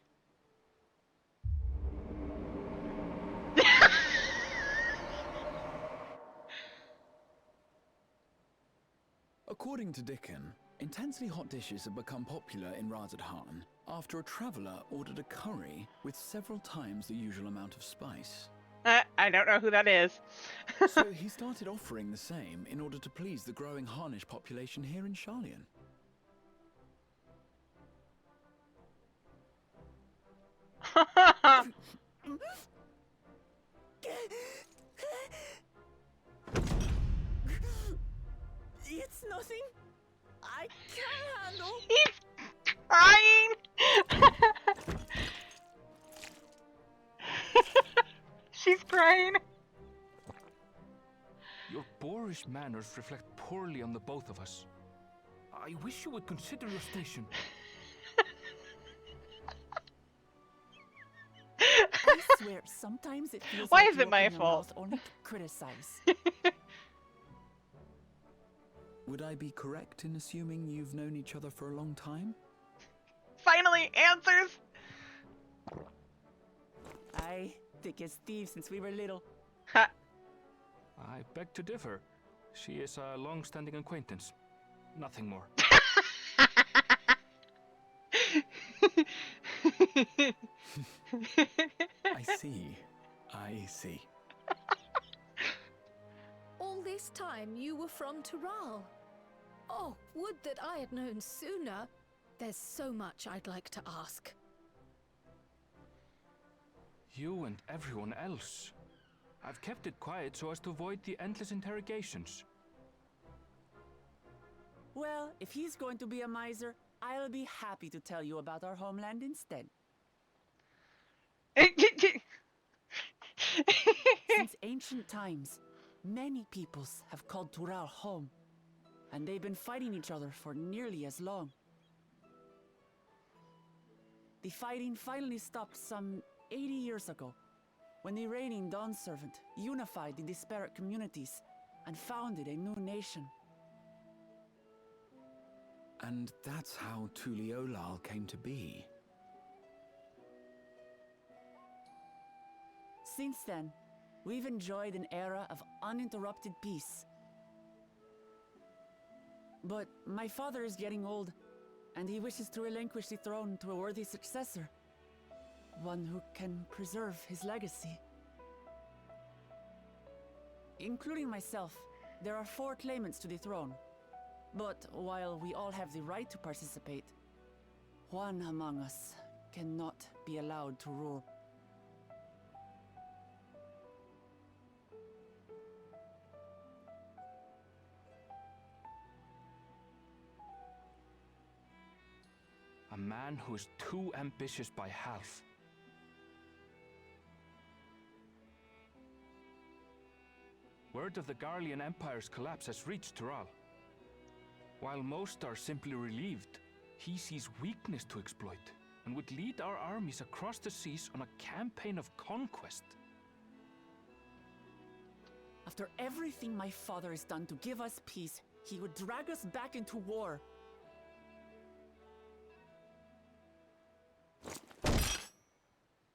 According to Dickon, intensely hot dishes have become popular in Razadhan after a traveller ordered a curry with several times the usual amount of spice. I don't know who that is. So he started offering the same in order to please the growing Harnish population here in Sharlayan. It's nothing I can handle. He's crying. She's crying. Your boorish manners reflect poorly on the both of us. I wish you would consider your station. I swear, sometimes it feels Why like is you it my open your fault? mouth only to criticize. Would I be correct in assuming you've known each other for a long time? Finally, answers. I thick as thieves since we were little. Ha. I beg to differ. She is a long-standing acquaintance. Nothing more. I see. I see. All this time you were from Tural. Oh, would that I had known sooner. There's so much I'd like to ask. You and everyone else. I've kept it quiet so as to avoid the endless interrogations. Well, if he's going to be a miser, I'll be happy to tell you about our homeland instead. Since ancient times, many peoples have called Tural home, and they've been fighting each other for nearly as long. The fighting finally stopped some 80 years ago, when the reigning Dawn Servant unified the disparate communities and founded a new nation. And that's how Tuliolal came to be. Since then, we've enjoyed an era of uninterrupted peace. But my father is getting old, and he wishes to relinquish the throne to a worthy successor. One who can preserve his legacy. Including myself, there are 4 claimants to the throne. But while we all have the right to participate, one among us cannot be allowed to rule. A man who is too ambitious by half. Word of the Garlean Empire's collapse has reached Tural. While most are simply relieved, he sees weakness to exploit and would lead our armies across the seas on a campaign of conquest. After everything my father has done to give us peace, he would drag us back into war.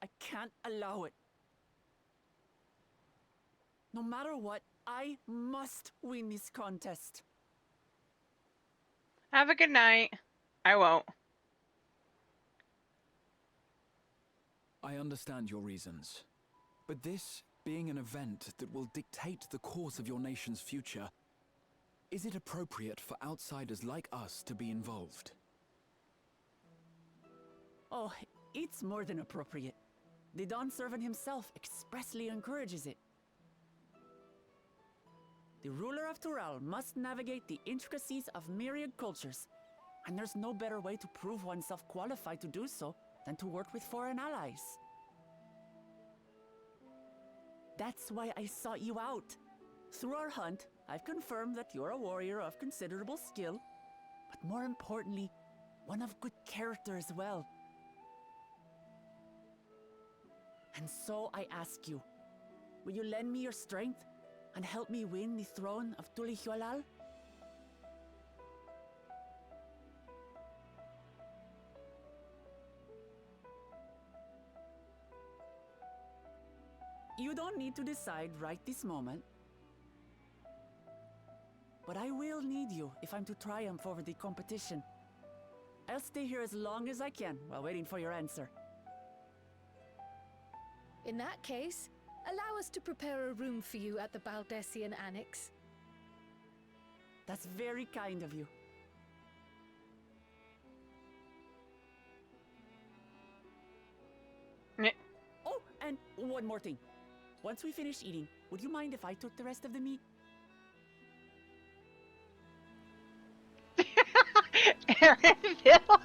I can't allow it. No matter what, I must win this contest. Have a good night. I won't. I understand your reasons. But this being an event that will dictate the course of your nation's future, is it appropriate for outsiders like us to be involved? Oh, it's more than appropriate. The Dawn Servant himself expressly encourages it. The ruler of Tural must navigate the intricacies of myriad cultures, and there's no better way to prove oneself qualified to do so than to work with foreign allies. That's why I sought you out. Through our hunt, I've confirmed that you're a warrior of considerable skill, but more importantly, one of good character as well. And so I ask you, will you lend me your strength and help me win the throne of Tulihualal? You don't need to decide right this moment. But I will need you if I'm to triumph over the competition. I'll stay here as long as I can while waiting for your answer. In that case, allow us to prepare a room for you at the Baldessian Annex. That's very kind of you. Oh, and one more thing. Once we finish eating, would you mind if I took the rest of the meat? Aaronville.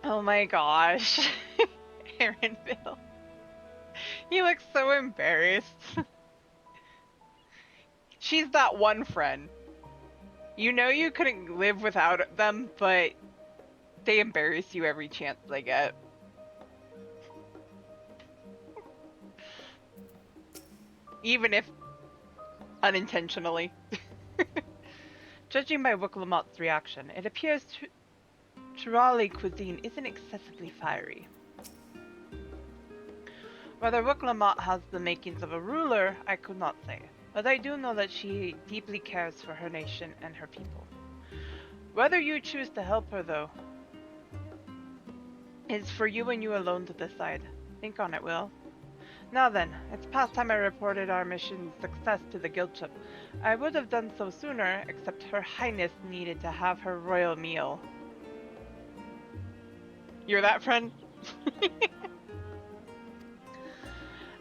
Oh my gosh. Aaronville. You look so embarrassed. She's that one friend. You know you couldn't live without them, but they embarrass you every chance they get. Even if unintentionally. Judging by Wuklamot's reaction, it appears Turali cuisine isn't excessively fiery. Whether Wuklamot has the makings of a ruler, I could not say, but I do know that she deeply cares for her nation and her people. Whether you choose to help her, though, is for you and you alone to decide. Think on it, Will. Now then, it's past time I reported our mission's success to the guildship. I would have done so sooner, except Her Highness needed to have her royal meal. You're that friend?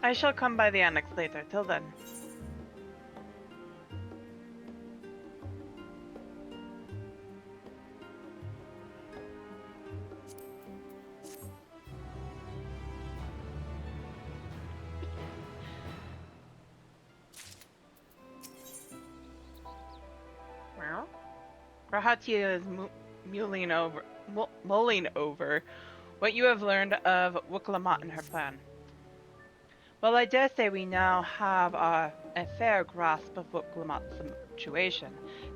I shall come by the annex later. Till then. Well, Rahatia is mulling over what you have learned of Wuklamat and her plan. Well, I dare say we now have a fair grasp of Wuklamat's situation.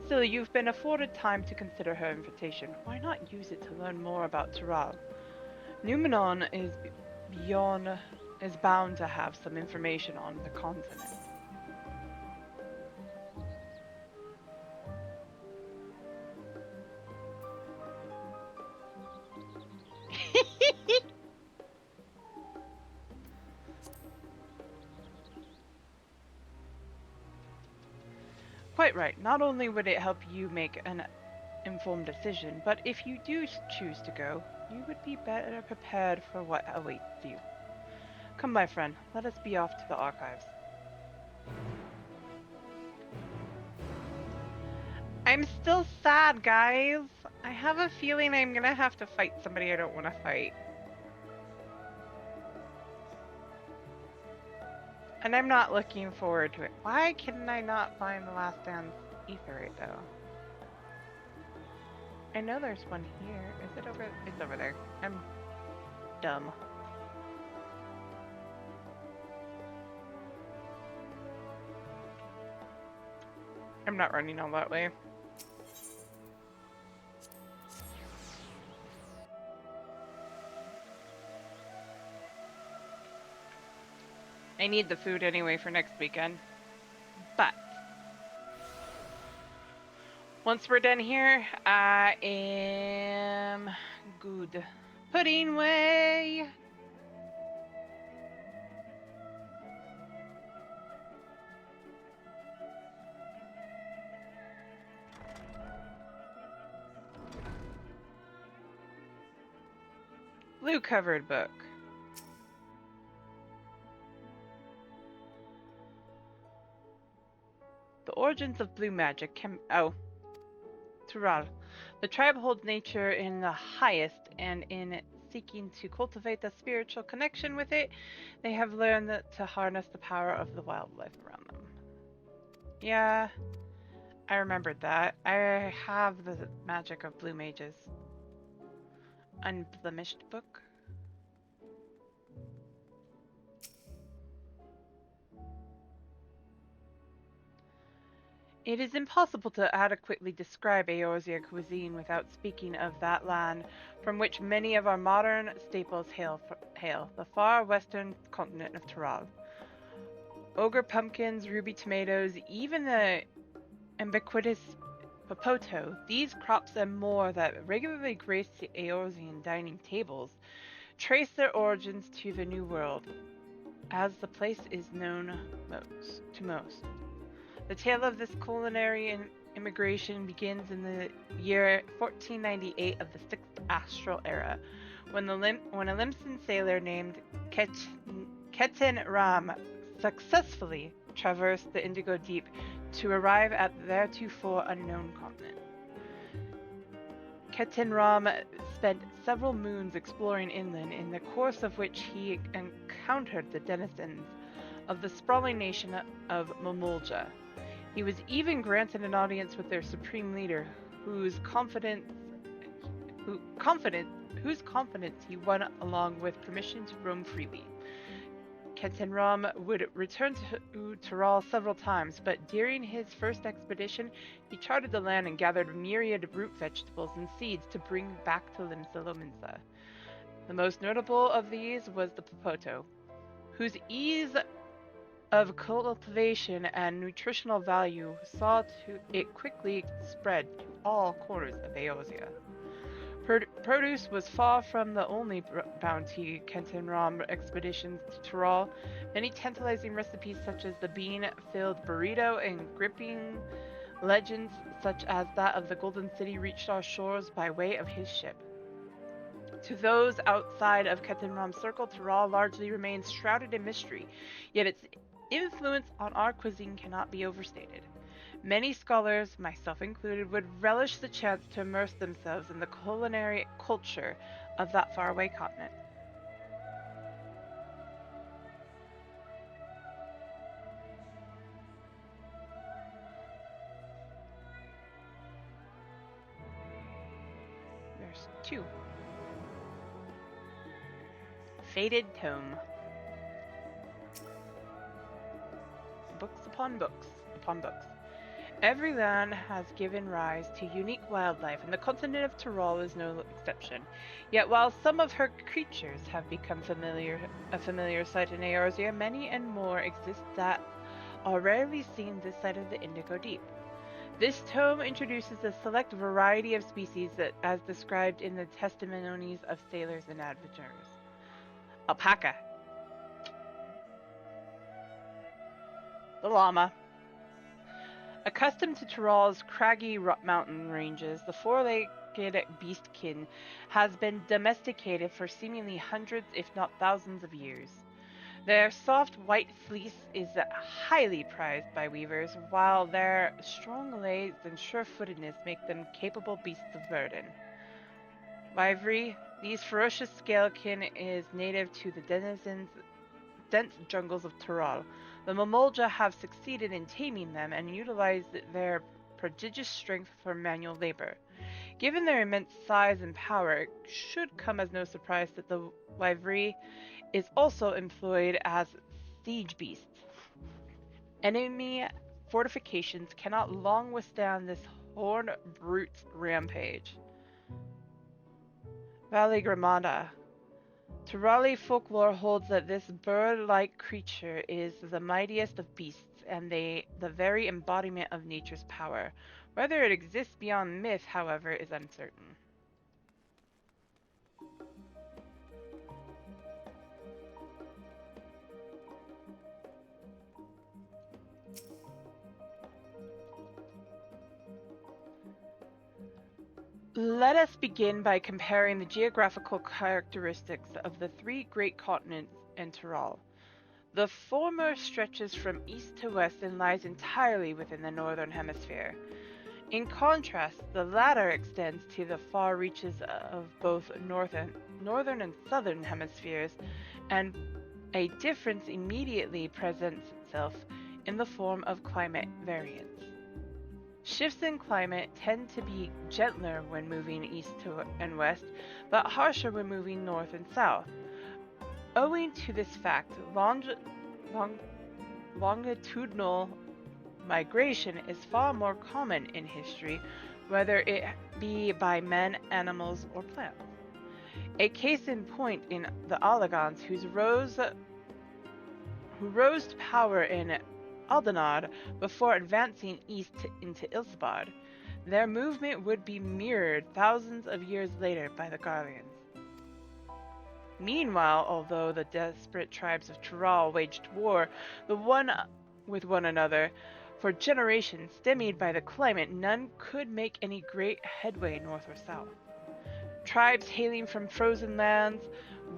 Still, you've been afforded time to consider her invitation. Why not use it to learn more about Tural? Numenon is bound to have some information on the continent. Quite right. Not only would it help you make an informed decision, but if you do choose to go, you would be better prepared for what awaits you. Come, my friend, let us be off to the archives. I'm still sad, guys. I have a feeling I'm gonna have to fight somebody I don't want to fight. And I'm not looking forward to it. Why can I not find the Last Dance Aetheryte, though? I know there's one here. Is it over? It's over there. I'm dumb. I'm not running all that way. I need the food anyway for next weekend. But once we're done here, I am good. Pudding way! Blue covered book. The origins of blue magic can... Oh. Tural. The tribe holds nature in the highest, and in seeking to cultivate a spiritual connection with it, they have learned to harness the power of the wildlife around them. Yeah, I remembered that. I have the magic of blue mages. Unblemished book. It is impossible to adequately describe Eorzea cuisine without speaking of that land from which many of our modern staples hail, the far western continent of Tural. Ogre pumpkins, ruby tomatoes, even the ubiquitous popoto, these crops and more that regularly grace the Eorzean dining tables, trace their origins to the New World, as the place is known to most. The tale of this culinary immigration begins in the year 1498 of the Sixth Astral Era, when a Limsan sailor named Ketin Ram successfully traversed the Indigo Deep to arrive at the theretofore unknown continent. Ketin Ram spent several moons exploring inland, in the course of which he encountered the denizens of the sprawling nation of Mamulja. He was even granted an audience with their supreme leader, whose confidence he won along with permission to roam freely. Ketin Ram would return to Tural several times, but during his first expedition, he charted the land and gathered a myriad of root vegetables and seeds to bring back to Limsa Lominsa. The most notable of these was the popoto, whose ease of cultivation and nutritional value saw to it quickly spread to all corners of Eorzea. Produce was far from the only bounty Ketin Ram expeditions to Tural. Many tantalizing recipes such as the bean-filled burrito and gripping legends such as that of the Golden City reached our shores by way of his ship. To those outside of Ketenram's circle, Tural largely remains shrouded in mystery, yet its influence on our cuisine cannot be overstated. Many scholars, myself included, would relish the chance to immerse themselves in the culinary culture of that faraway continent. There's 2. Faded Tome. Books upon books upon books. Every land has given rise to unique wildlife, and the continent of Tural is no exception. Yet while some of her creatures have become a familiar sight in Eorzea, many and more exist that are rarely seen this side of the Indigo Deep. This tome introduces a select variety of species that, as described in the testimonies of sailors and adventurers. Alpaca. The llama. Accustomed to Tural's craggy mountain ranges, the four-legged beastkin has been domesticated for seemingly hundreds, if not thousands, of years. Their soft white fleece is highly prized by weavers, while their strong legs and sure-footedness make them capable beasts of burden. Wyveri, these ferocious scalekin, is native to the dense jungles of Tural. The Mamolja have succeeded in taming them and utilized their prodigious strength for manual labor. Given their immense size and power, it should come as no surprise that the Wyveri is also employed as siege beasts. Enemy fortifications cannot long withstand this horned brute's rampage. Valigramada. Turali folklore holds that this bird-like creature is the mightiest of beasts and the very embodiment of nature's power. Whether it exists beyond myth, however, is uncertain. Let us begin by comparing the geographical characteristics of the 3 great continents in Tural. The former stretches from east to west and lies entirely within the northern hemisphere. In contrast, the latter extends to the far reaches of both northern and southern hemispheres, and a difference immediately presents itself in the form of climate variance. Shifts in climate tend to be gentler when moving east and west, but harsher when moving north and south. Owing to this fact, longitudinal migration is far more common in history, whether it be by men, animals, or plants. A case in point in the Allagans, who rose to power in Aldenad before advancing east into Ilsabad. Their movement would be mirrored thousands of years later by the Garleans. Meanwhile, although the desperate tribes of Tural waged war with one another for generations, stymied by the climate, none could make any great headway north or south. Tribes hailing from frozen lands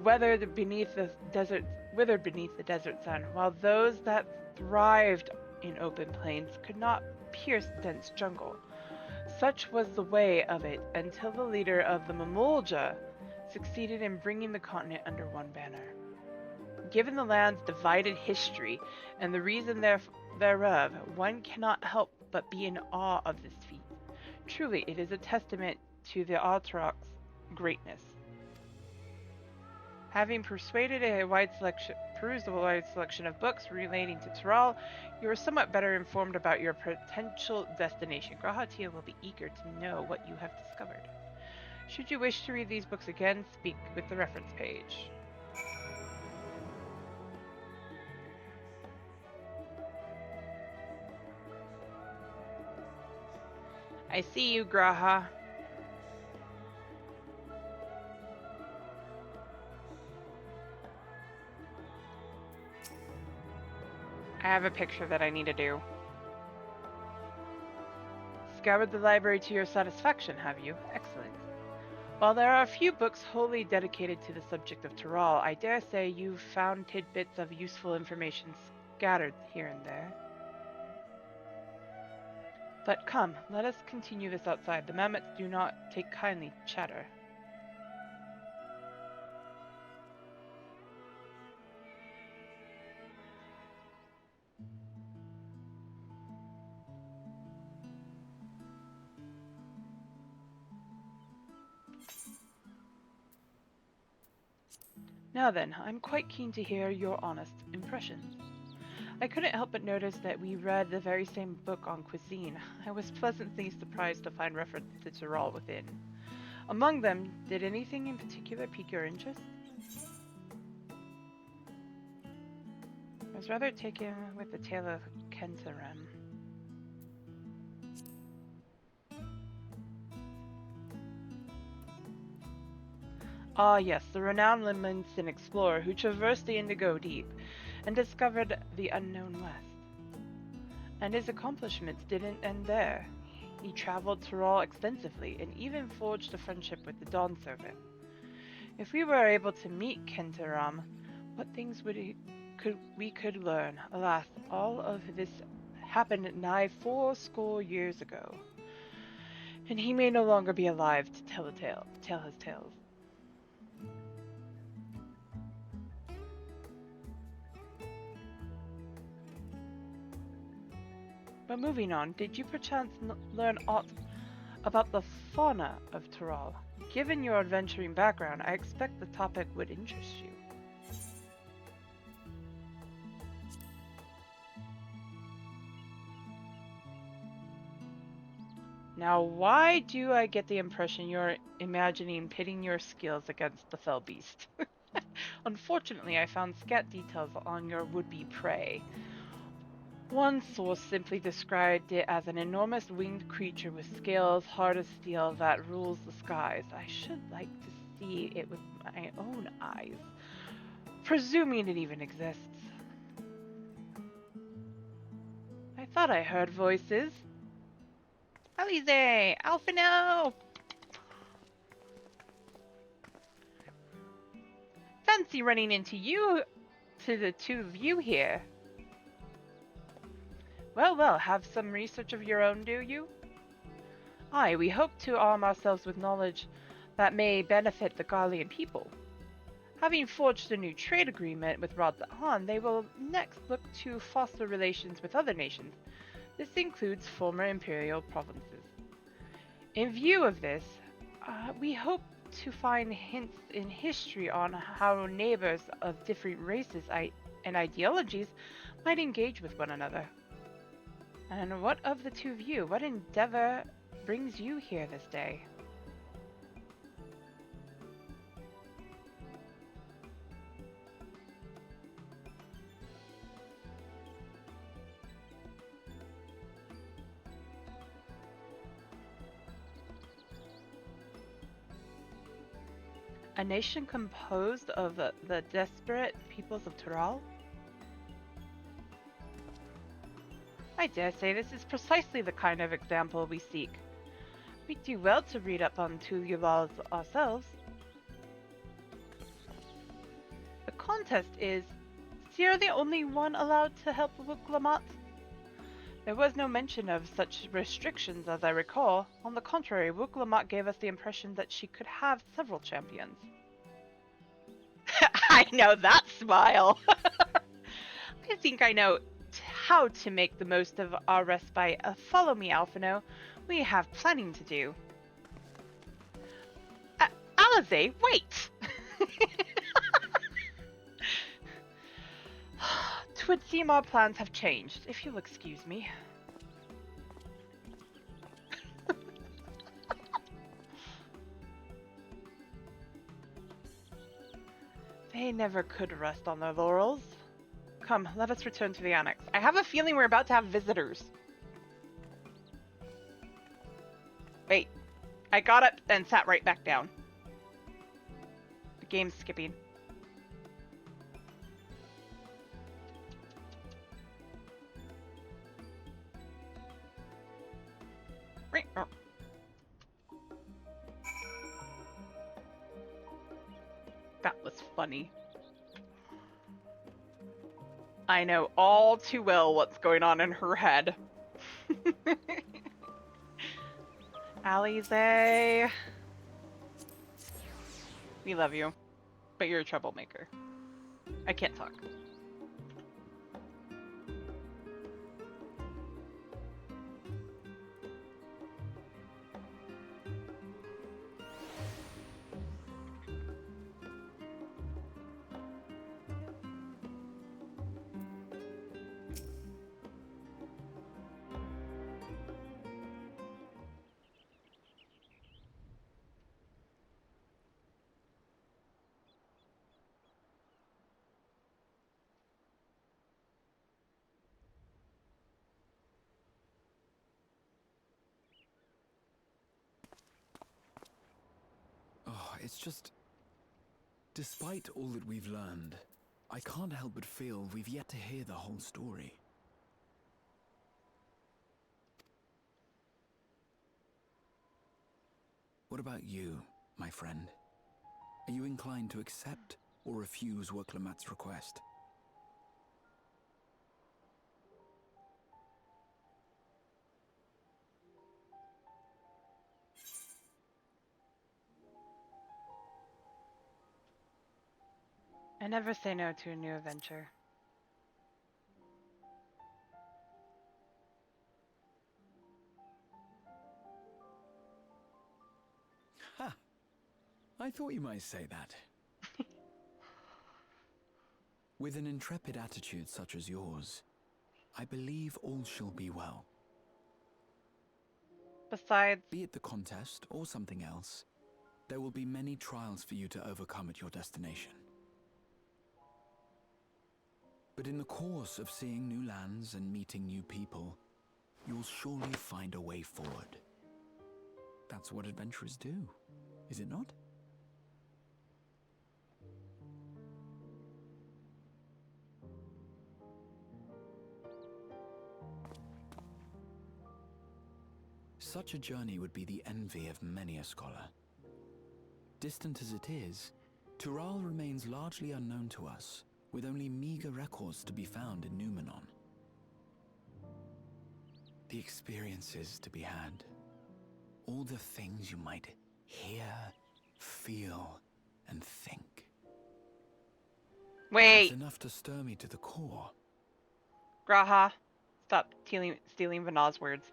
withered beneath the desert sun, while those that thrived in open plains could not pierce dense jungle. Such was the way of it until the leader of the Mamolja succeeded in bringing the continent under one banner. Given the land's divided history and the reason thereof, one cannot help but be in awe of this feat. Truly, it is a testament to the Autroc's greatness. Having perused a wide selection of books relating to Tural, you are somewhat better informed about your potential destination. G'raha Tia will be eager to know what you have discovered. Should you wish to read these books again, speak with the reference page. I see you, G'raha. I have a picture that I need to do. Scoured the library to your satisfaction, have you? Excellent. While there are a few books wholly dedicated to the subject of Tural, I dare say you've found tidbits of useful information scattered here and there. But come, let us continue this outside. The mammoths do not take kindly to chatter. Now then, I'm quite keen to hear your honest impressions. I couldn't help but notice that we read the very same book on cuisine. I was pleasantly surprised to find reference to Tyrol within. Among them, did anything in particular pique your interest? I was rather taken with the tale of Kentarem. Ah yes, the renowned Limmensin explorer who traversed the Indigo Deep and discovered the unknown west. And his accomplishments didn't end there. He traveled Tyrol extensively and even forged a friendship with the Dawn Servant. If we were able to meet Kentarem, what things we could learn. Alas, all of this happened nigh 80 years ago, and he may no longer be alive to tell his tales. But moving on, did you perchance learn aught about the fauna of Tyrol? Given your adventuring background, I expect the topic would interest you. Now, why do I get the impression you're imagining pitting your skills against the fell beast? Unfortunately, I found scant details on your would-be prey. One source simply described it as an enormous winged creature with scales hard as steel that rules the skies. I should like to see it with my own eyes, presuming it even exists. I thought I heard voices. Alize! Alphino! Fancy running into the two of you here. Well, well, have some research of your own, do you? Aye, we hope to arm ourselves with knowledge that may benefit the Garlean people. Having forged a new trade agreement with Rad'an, they will next look to foster relations with other nations. This includes former imperial provinces. In view of this, we hope to find hints in history on how neighbors of different races and ideologies might engage with one another. And what of the two of you? What endeavor brings you here this day? A nation composed of the desperate peoples of Tyrol? I dare say this is precisely the kind of example we seek. We do well to read up on Tululals ourselves. The contest is you're the only one allowed to help Wuk-Lamat? There was no mention of such restrictions as I recall. On the contrary, Wuk-Lamat gave us the impression that she could have several champions. I know that smile! I think I know how to make the most of our respite. Follow me, Alphino. We have planning to do. Alize, wait! Twould seem our plans have changed, if you'll excuse me. They never could rest on their laurels. Come, let us return to the annex. I have a feeling we're about to have visitors. Wait. I got up and sat right back down. The game's skipping. funny. I know all too well what's going on in her head. Alize. We love you, but you're a troublemaker. I can't talk. Oh, it's just... Despite all that we've learned, I can't help but feel we've yet to hear the whole story. What about you, my friend? Are you inclined to accept or refuse Wurklamat's request? I never say no to a new adventure. Ha! I thought you might say that. With an intrepid attitude such as yours, I believe all shall be well. Besides, Be it the contest or something else, there will be many trials for you to overcome at your destination. But in the course of seeing new lands and meeting new people, you'll surely find a way forward. That's what adventurers do, is it not? Such a journey would be the envy of many a scholar. Distant as it is, Tural remains largely unknown to us, with only meager records to be found in Numenor. The experiences to be had, all the things you might hear, feel, and think. wait, It's enough to stir me to the core. Graha, stop stealing Vanna's words.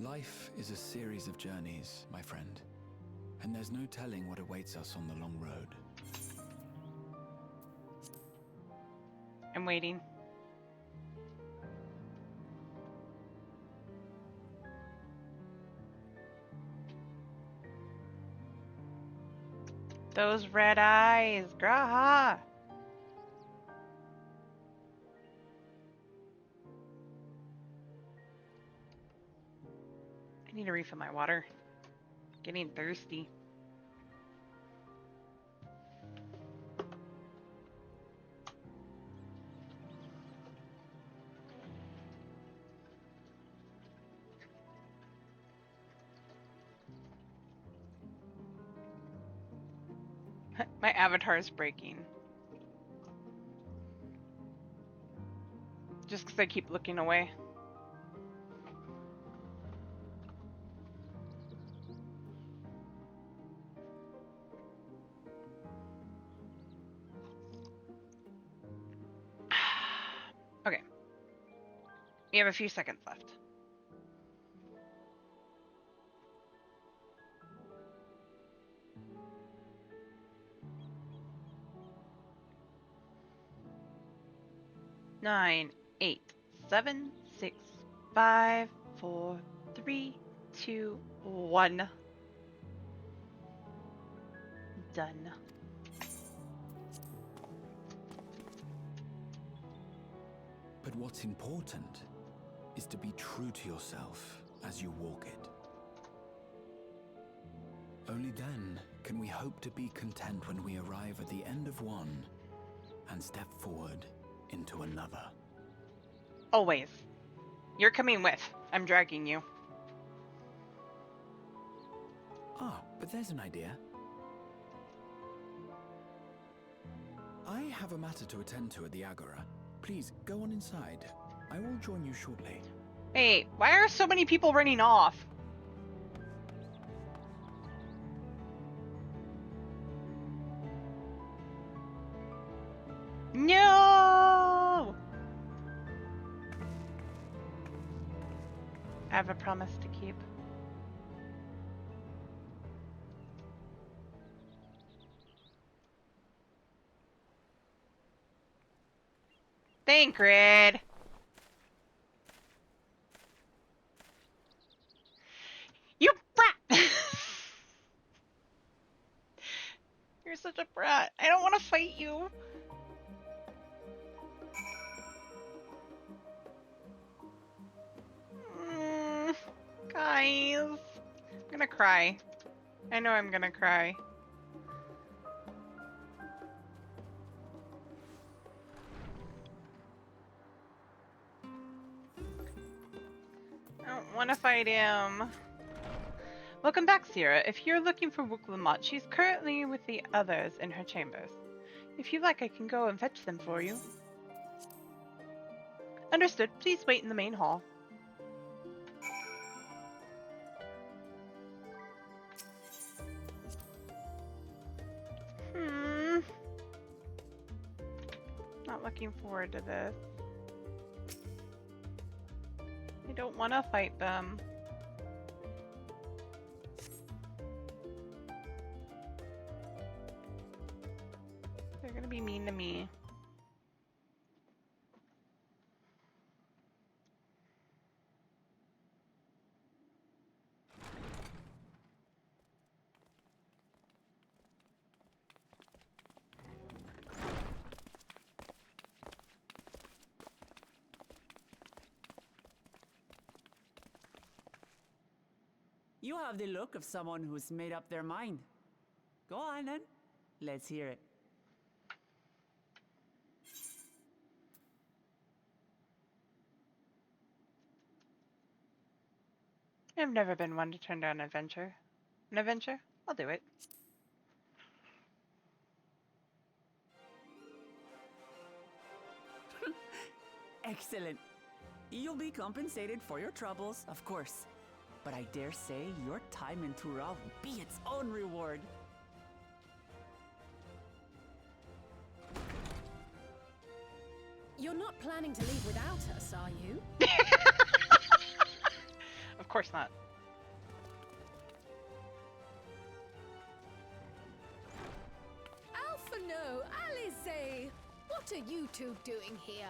Life is a series of journeys, my friend, and there's no telling what awaits us on the long road. I'm waiting. Those red eyes, Graha! I need to refill my water. Getting thirsty. My avatar is breaking. Just because I keep looking away. Okay. We have a few seconds left. Nine, 8, 7, 6, 5, 4, 3, 2, 1. Done. But what's important is to be true to yourself as you walk it. Only then can we hope to be content when we arrive at the end of one and step forward into another. Always. You're coming with. I'm dragging you. Ah, but but there's an idea. I have a matter to attend to at the Agora. Please, go on inside. I will join you shortly. Hey, why are so many people running off? No! I have a promise to keep. Thancred! You brat! You're such a brat. I don't want to fight you. Guys. I'm gonna cry. I know I'm gonna cry. I don't want to fight him. Welcome back, Sierra. If you're looking for Wuk-Lamat, she's currently with the others in her chambers. If you like, I can go and fetch them for you. Understood. Please wait in the main hall. Not looking forward to this. I don't want to fight them. They're gonna be mean to me. You have the look of someone who's made up their mind. Go on then. Let's hear it. I've never been one to turn down adventure. An adventure? I'll do it. Excellent. You'll be compensated for your troubles, of course. But I dare say your time in Tural will be its own reward. You're not planning to leave without us, are you? Of course not. Alphino, Alize! What are you two doing here?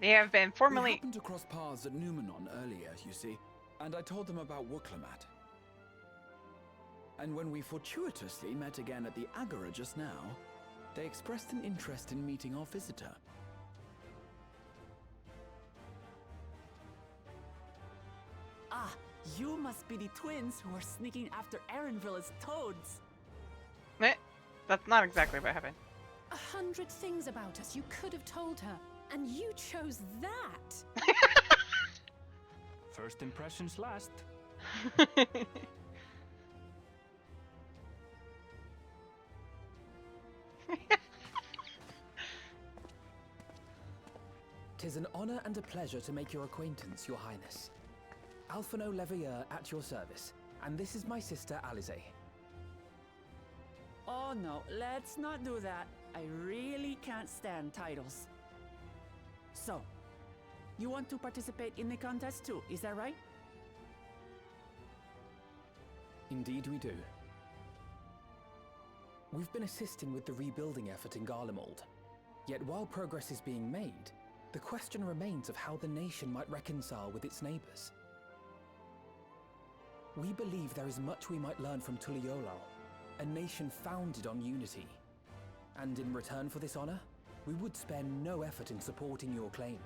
They have been We formally... happened to cross paths at Numenon earlier, you see, and I told them about Wuk-Lamat. And when we fortuitously met again at the Agora just now, they expressed an interest in meeting our visitor. Ah, you must be the twins who are sneaking after Erenville as toads. Eh, that's not exactly what happened. 100 things about us you could have told her, and you chose that. First impressions last. Tis an honor and a pleasure to make your acquaintance, Your Highness. Alphino Leveilleur at your service, and this is my sister Alize. Oh no, let's not do that. I really can't stand titles. So, you want to participate in the contest too, is that right? Indeed we do. We've been assisting with the rebuilding effort in Garlemald. Yet while progress is being made, the question remains of how the nation might reconcile with its neighbors. We believe there is much we might learn from Tuliolal, a nation founded on unity. And in return for this honor, we would spare no effort in supporting your claim.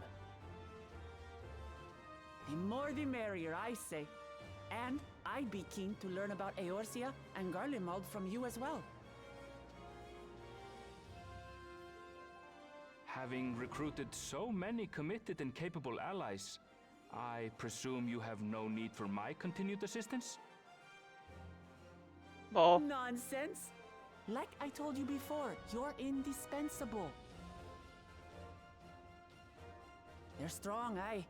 The more the merrier, I say. And I'd be keen to learn about Eorzea and Garlemald from you as well. Having recruited so many committed and capable allies, I presume you have no need for my continued assistance? Well, Nonsense. Like I told you before, you're indispensable. They're strong, aye,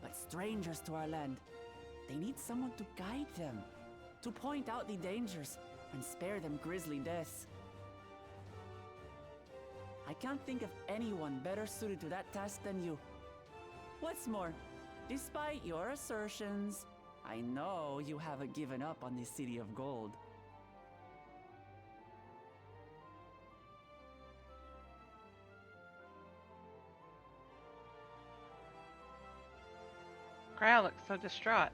but strangers to our land. They need someone to guide them, to point out the dangers and spare them grisly deaths. I can't think of anyone better suited to that task than you. What's more, despite your assertions, I know you haven't given up on the City of Gold. Krile looks so distraught.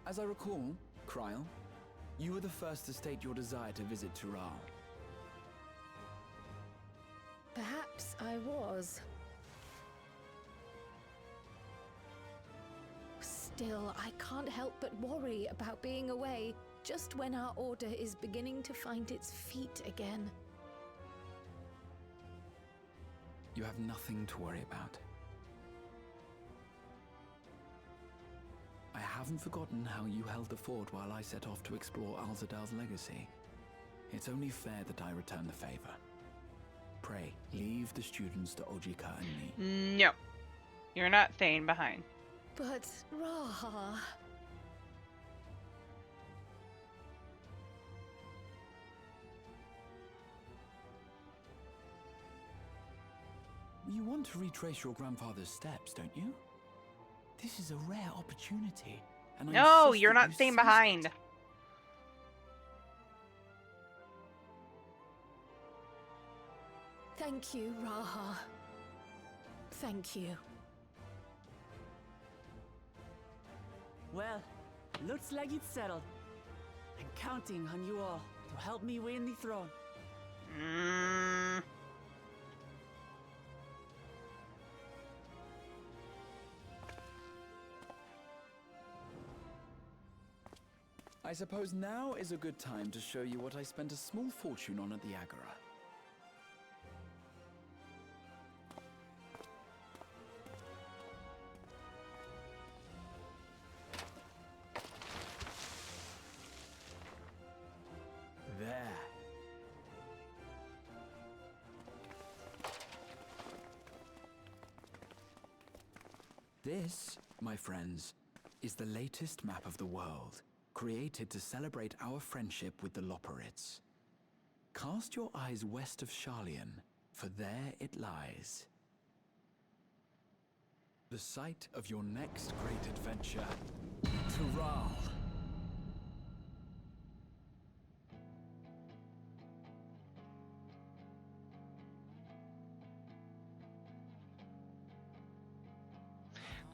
As I recall, Krile, you were the first to state your desire to visit Tural. Perhaps I was. Still, I can't help but worry about being away just when our order is beginning to find its feet again. You have nothing to worry about. I haven't forgotten how you held the fort while I set off to explore Alzadal's legacy. It's only fair that I return the favor. Pray, leave the students to Ojika and me. No. You're not staying behind. But, Raha... You want to retrace your grandfather's steps, don't you? This is a rare opportunity, and I No, insist you're that not you staying seize it. behind. Thank you, Raha. Thank you. Well, looks like it's settled. I'm counting on you all to help me win the throne. I suppose now is a good time to show you what I spent a small fortune on at the Agora. There. This, my friends, is the latest map of the world, created to celebrate our friendship with the Loporrits. Cast your eyes west of Sharlayan, for there it lies. The site of your next great adventure, Tural.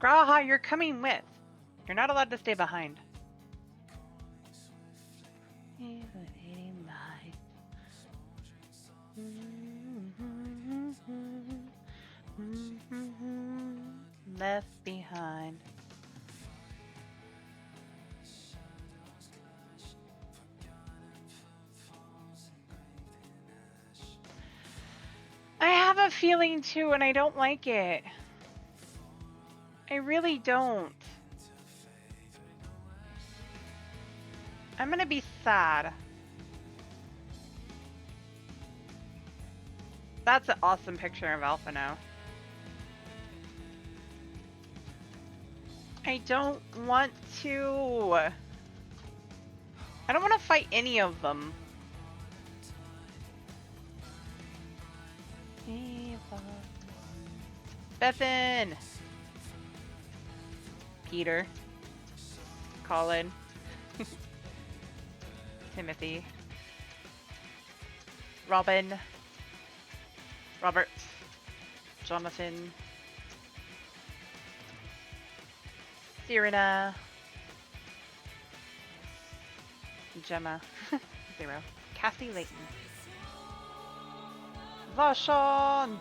Graha, you're coming with. You're not allowed to stay behind. Left behind. I have a feeling too, and I don't like it. I really don't. I'm gonna be sad. That's an awesome picture of Alphino. I don't want to. I don't want to fight any of them. Bethan! Peter. Colin. Timothy. Robin. Robert. Jonathan. Serena. Gemma. 0. Cassie Layton. Vashon.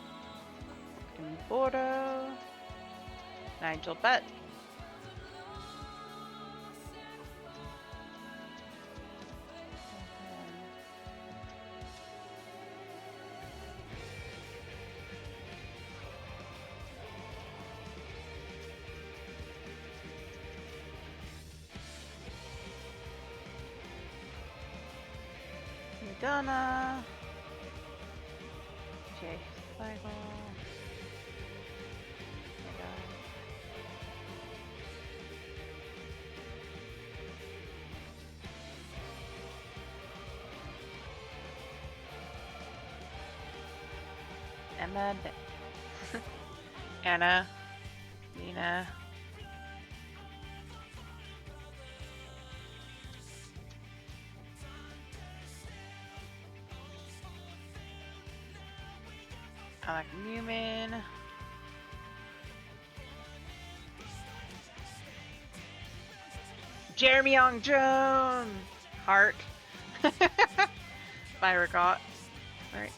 Bordeaux. Nigel Bett. Donna. Jay Cycle. Emma, Anna, Nina. Alec Newman. Jeremy Young Jones. Hart. Spyro got. Alright.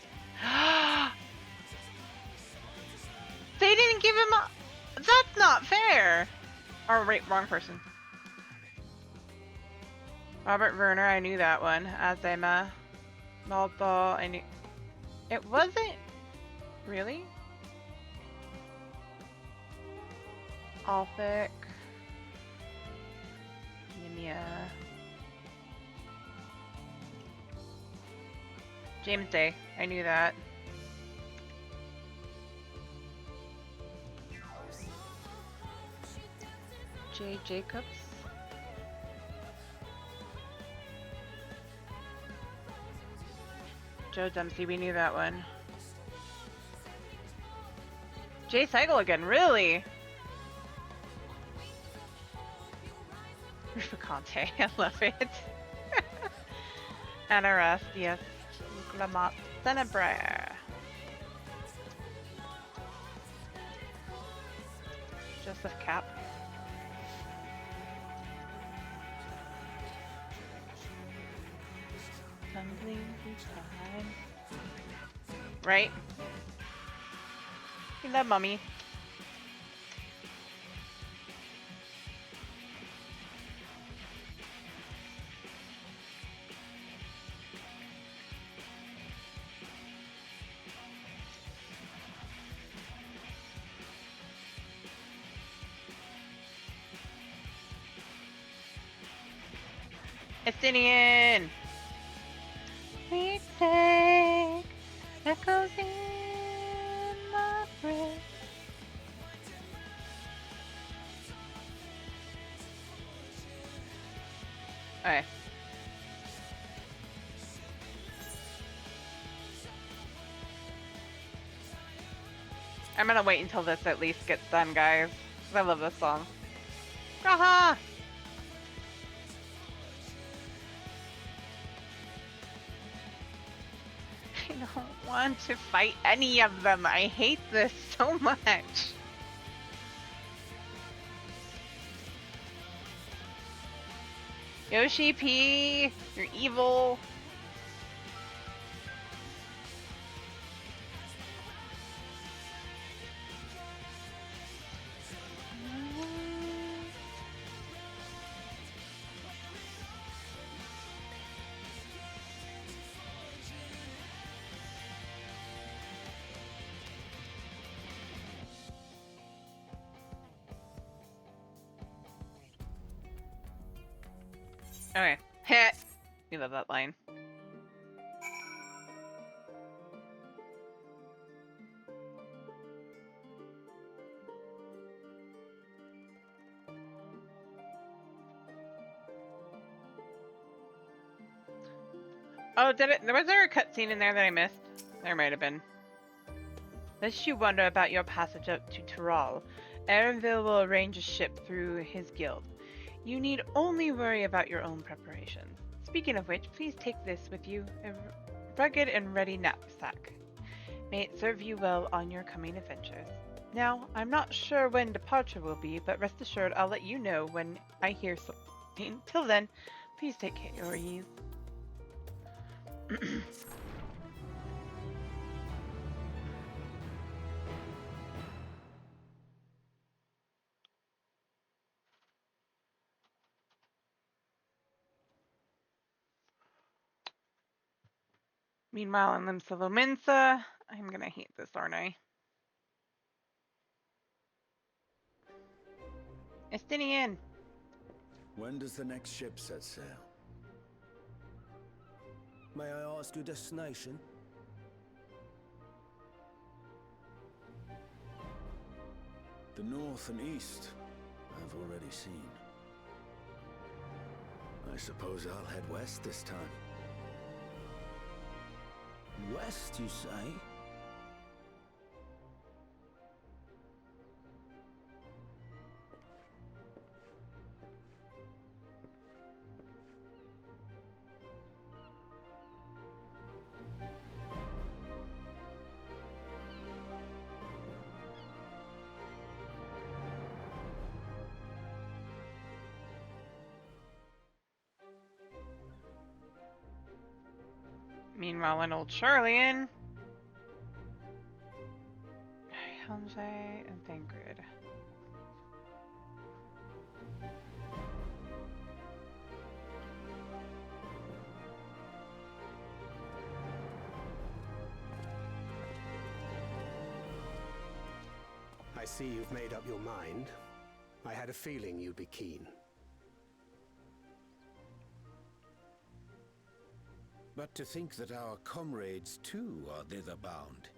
They didn't give him a... That's not fair! Oh, right, wrong person. Robert Werner, I knew that one. Azema. Malto, I knew... It wasn't... Really? Alphic. Nimia. James Day, I knew that. Jay Jacobs. Joe Dempsey, we knew that one. Jay Seigel again, really? Rufacante, I love it. Anna Rust, yes. Lamont Tenebrae. Joseph Cap. Tumbling time. Right? You love Mummy. Estinian! We take echoes in my breath. Okay. I'm gonna wait until this at least gets done, guys. 'Cause I love this song. Graha! I don't want to fight any of them. I hate this so much. Yoshi P, you're evil. Okay. Hit. We love that line. Oh, did it? Was there a cutscene in there that I missed? There might have been. Lest you wonder about your passage up to Tyrol, Erenville will arrange a ship through his guild. You need only worry about your own preparations. Speaking of which, please take this with you, a rugged and ready knapsack. May it serve you well on your coming adventures. Now, I'm not sure when departure will be, but rest assured I'll let you know when I hear something. Till then, please take care of your ease. Meanwhile, in Limsa Lominsa, I'm gonna hate this, aren't I? Estinian! When does the next ship set sail? May I ask your destination? The north and east, I've already seen. I suppose I'll head west this time. West, you say? Meanwhile, in Old Charlian, Helmsay and Thancred. I see you've made up your mind. I had a feeling you'd be keen. But to think that our comrades too are thither bound.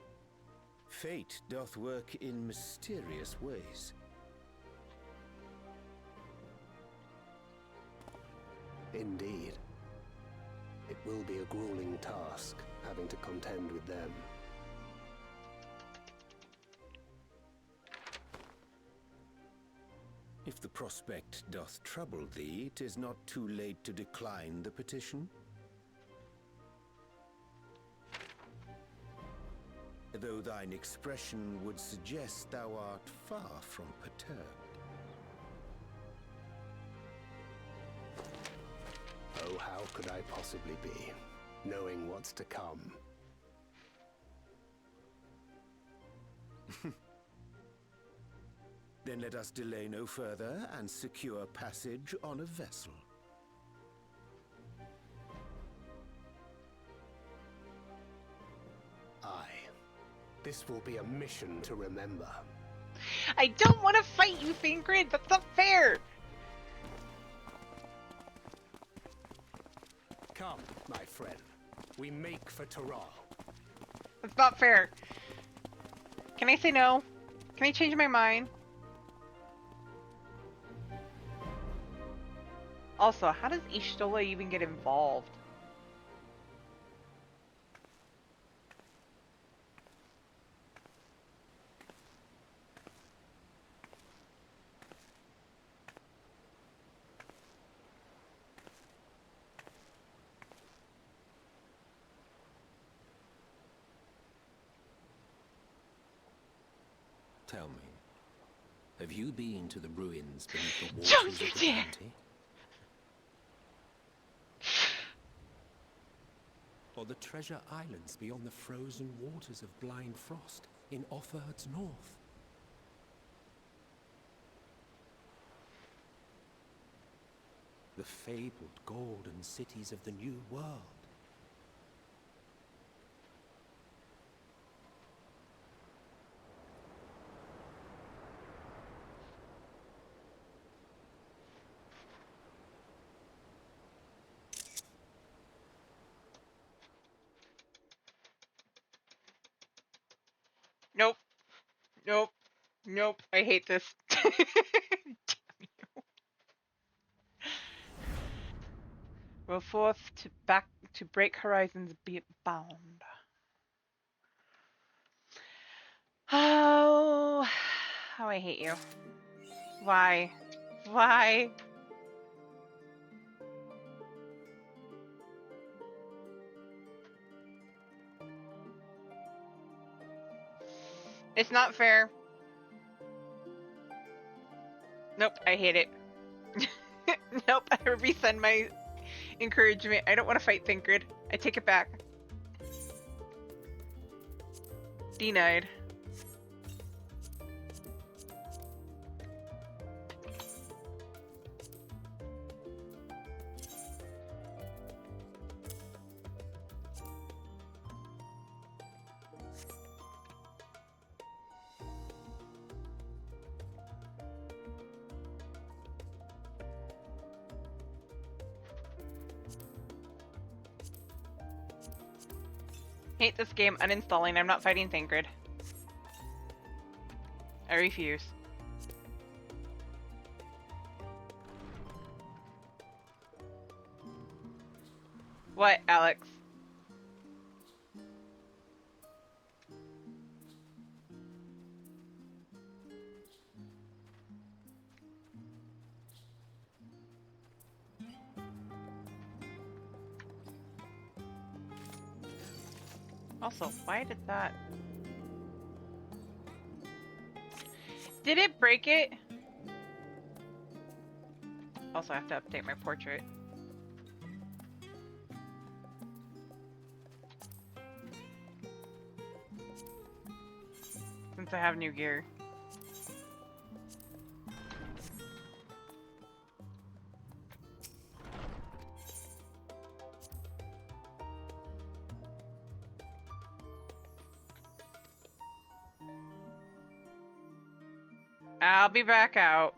Fate doth work in mysterious ways. Indeed. It will be a grueling task, having to contend with them. If the prospect doth trouble thee, 'tis not too late to decline the petition. Though thine expression would suggest thou art far from perturbed. Oh, how could I possibly be, knowing what's to come? Then let us delay no further and secure passage on a vessel. Aye. This will be a mission to remember. I don't want to fight you, Thancred! That's not fair! Come, my friend. We make for Tural. That's not fair. Can I say no? Can I change my mind? Also, how does Y'shtola even get involved? Tell me, have you been to the ruins beneath the waters Don't of you the dare! Bounty? Or the treasure islands beyond the frozen waters of Blind Frost in Offerd's north? The fabled golden cities of the New World? Nope. Nope. Nope. I hate this. Damn you. Roll forth to break horizons, be it bound. Oh, how I hate you. Why? Why? It's not fair. Nope, I hate it. Nope, I resend my encouragement. I don't want to fight Thancred. I take it back. Denied. Hate this game. Uninstalling. I'm not fighting Thancred. I refuse. What, Alex? Also, why did that... Did it break it? Also, I have to update my portrait. Since I have new gear. I'll be back out.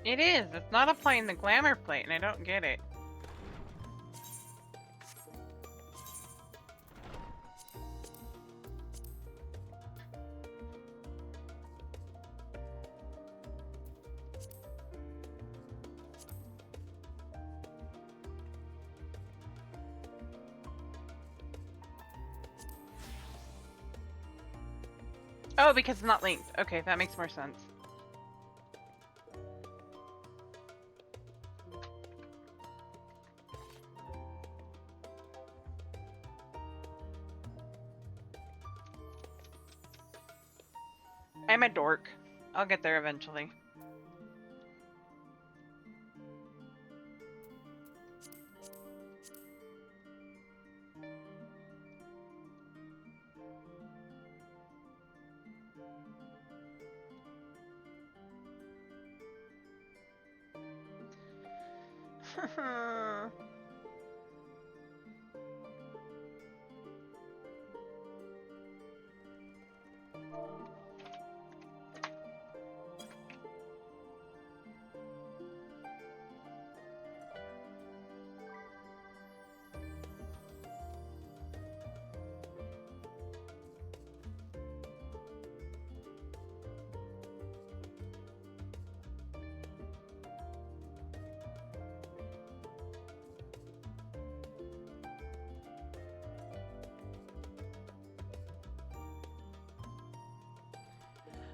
It is. It's not applying the glamour plate, and I don't get it. Oh, because it's not linked. Okay, that makes more sense. I'm a dork. I'll get there eventually.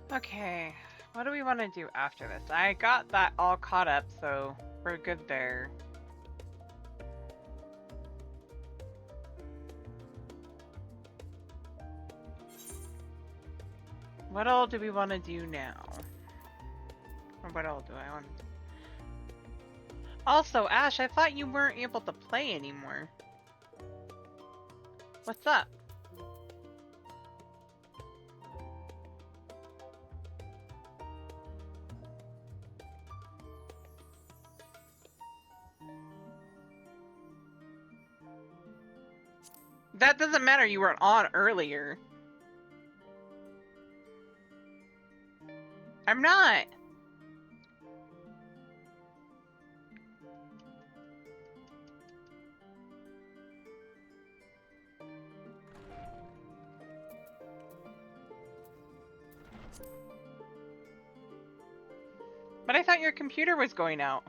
Okay, what do we want to do after this? I got that all caught up, so we're good there. What all do we want to do now? Or what all do I want to do? Also, Ash, I thought you weren't able to play anymore. What's up? That doesn't matter, you weren't on earlier. I'm not. But I thought your computer was going out.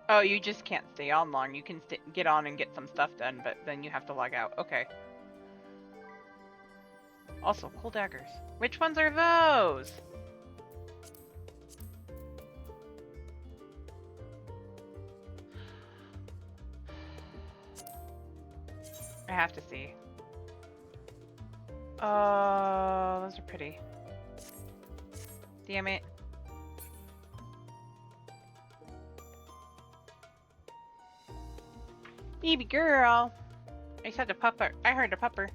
Oh, you just can't stay on long. You can get on and get some stuff done, but then you have to log out. Okay. Also, cool daggers. Which ones are those? I have to see. Oh, those are pretty. Damn it. Baby girl. I said a pupper. I heard a pupper.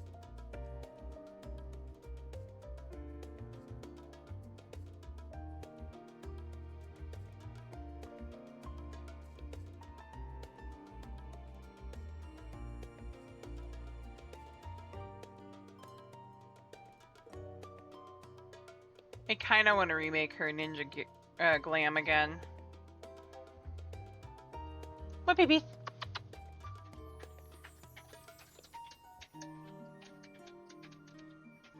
I kind of want to remake her ninja glam again. What babies?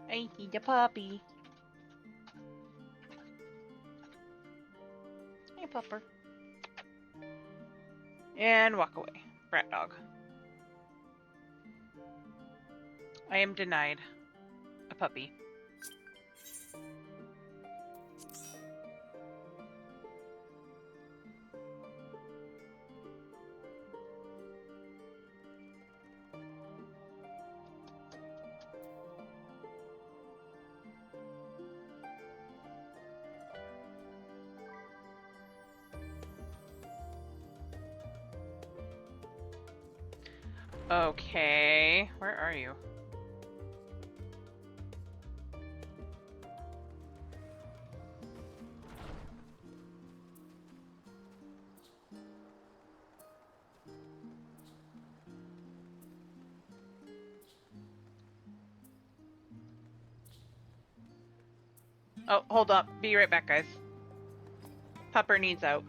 I see the puppy. Hey, pupper. And walk away. Brat dog. I am denied a puppy. Okay, where are you? Oh, hold up. Be right back, guys. Pupper needs out.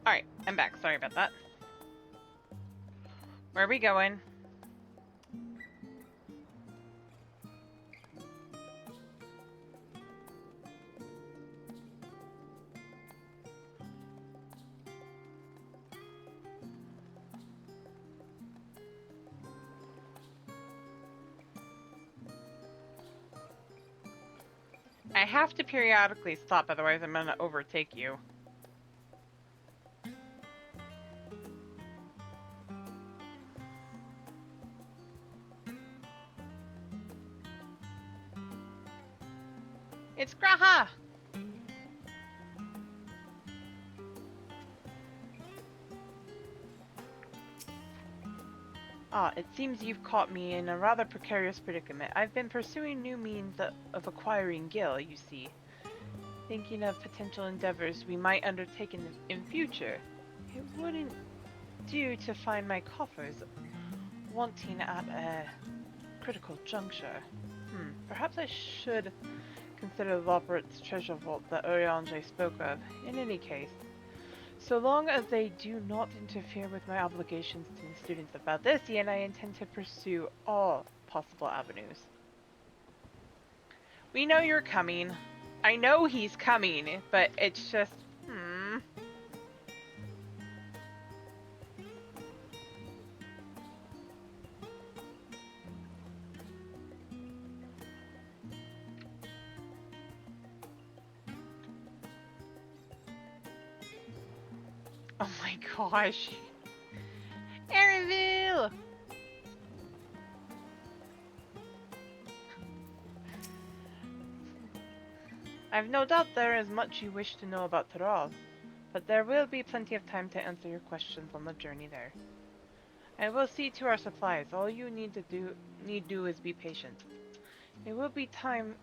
Alright, I'm back. Sorry about that. Where are we going? I have to periodically stop, otherwise I'm gonna overtake you. It's Graha! Ah, it seems you've caught me in a rather precarious predicament. I've been pursuing new means of acquiring Gil, you see. Thinking of potential endeavors we might undertake in future. It wouldn't do to find my coffers wanting at a critical juncture. Perhaps I should consider Loporrit's treasure vault that Urianger spoke of. In any case, so long as they do not interfere with my obligations to the students of Baldesion, I intend to pursue all possible avenues. We know you're coming. I know he's coming, but it's just, Oh my gosh. Arenville! I've no doubt there is much you wish to know about Tural, but there will be plenty of time to answer your questions on the journey there. I will see to our supplies. All you need do is be patient. It will be time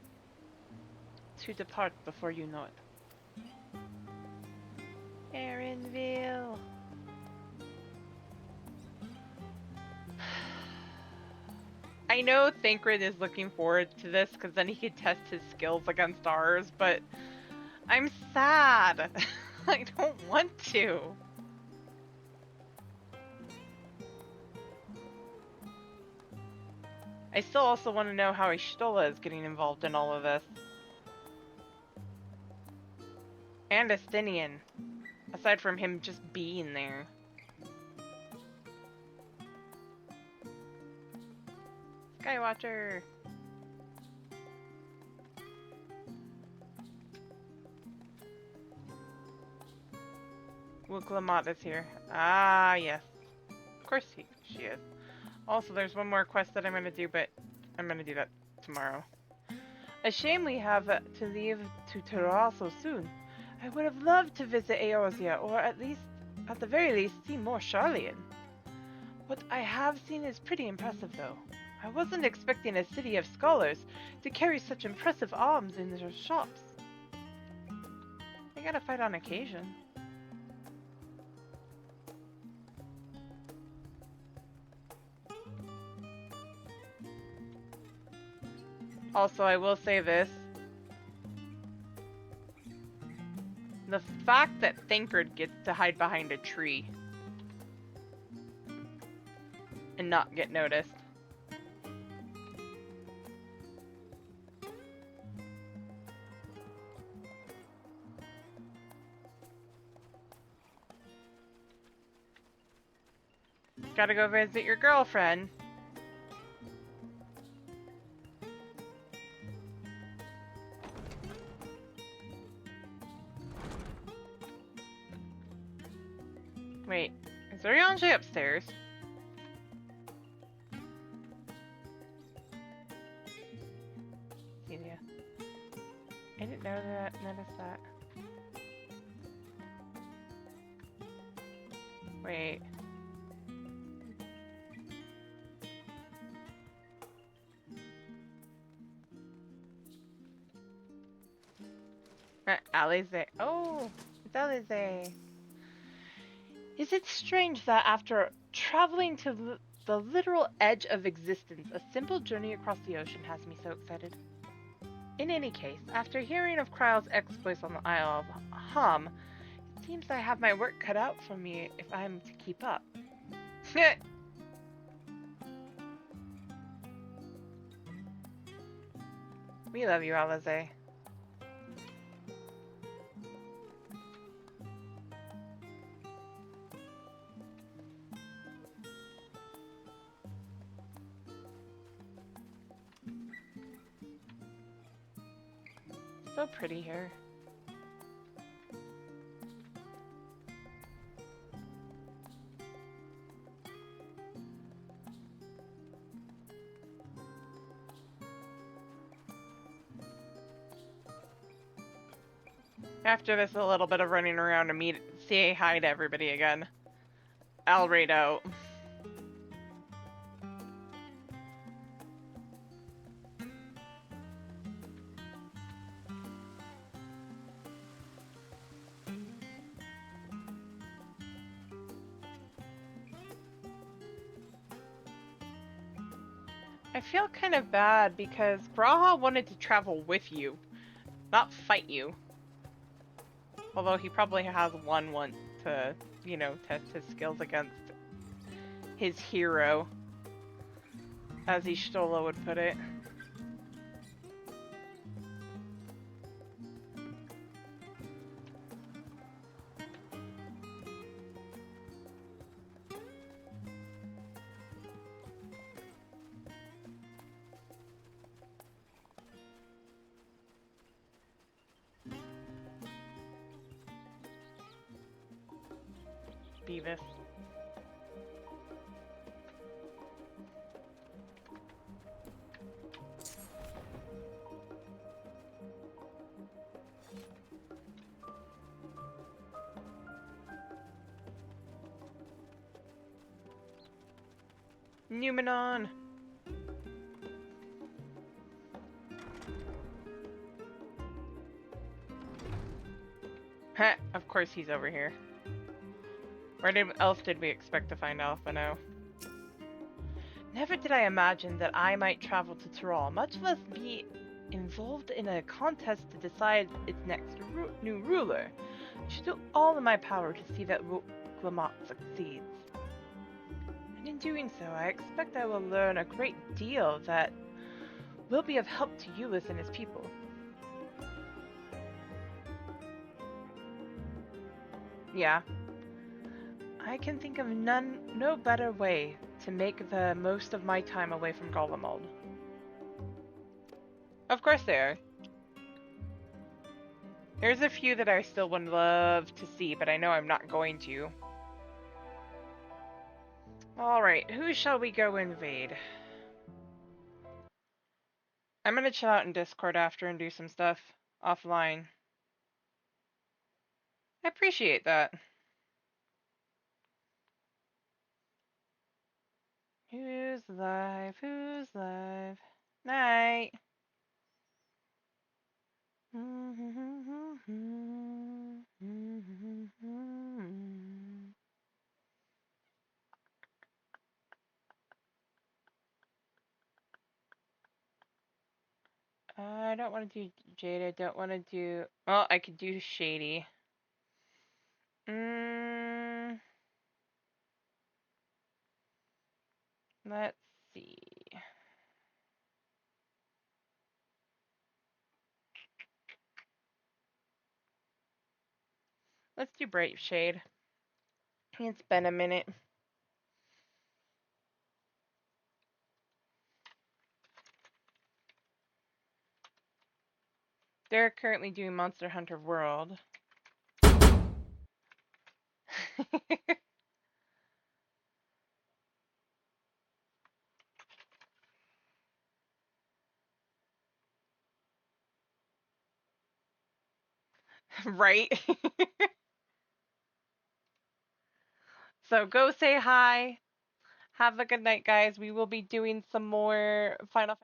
to depart before you know it. Arenville. I know Thancred is looking forward to this because then he can test his skills against ours, but I'm sad. I don't want to. I still also want to know how Y'shtola is getting involved in all of this. And Estinian. Aside from him just being there. Skywatcher! Wuklamot is here. Ah, yes. Of course she is. Also, there's one more quest that I'm gonna do, but I'm gonna do that tomorrow. A shame we have to leave to Tural so soon. I would have loved to visit Eorzea, or at the very least, see more Sharlayan. What I have seen is pretty impressive, though. I wasn't expecting a city of scholars to carry such impressive arms in their shops. They gotta fight on occasion. Also, I will say this. The fact that Thancred gets to hide behind a tree and not get noticed. Gotta go visit your girlfriend. Wait, is Urianger upstairs? Celia. I didn't notice that. Wait. Alize. Oh, it's Alize. Is it strange that after traveling to the literal edge of existence, a simple journey across the ocean has me so excited? In any case, after hearing of Kryle's exploits on the Isle of Hum, it seems I have my work cut out for me if I'm to keep up. We love you, Alize. so pretty here. After this, a little bit of running around to say hi to everybody again. I'll raid out. I feel kind of bad because Braha wanted to travel with you, not fight you. Although he probably has one to, you know, test his skills against his hero, as Y'shtola would put it. Beavis. Numenon! Heh, of course he's over here. Where else did we expect to find Alphinaud? Never did I imagine that I might travel to Tural, much less be involved in a contest to decide its next new ruler. I should do all in my power to see that Glamout succeeds. And in doing so, I expect I will learn a great deal that will be of help to Ulyss and his people. Yeah. I can think of no better way to make the most of my time away from Garlemald. Of course there are. There's a few that I still would love to see, but I know I'm not going to. Alright, who shall we go invade? I'm gonna chill out in Discord after and do some stuff offline. I appreciate that. Who's live? Who's live? Night. I don't want to do Jade. I don't want to do... Oh, I could do Shady. Let's see. Let's do Bright Shade. It's been a minute. They're currently doing Monster Hunter World. Right? So go say hi. Have a good night, guys. We will be doing some more Final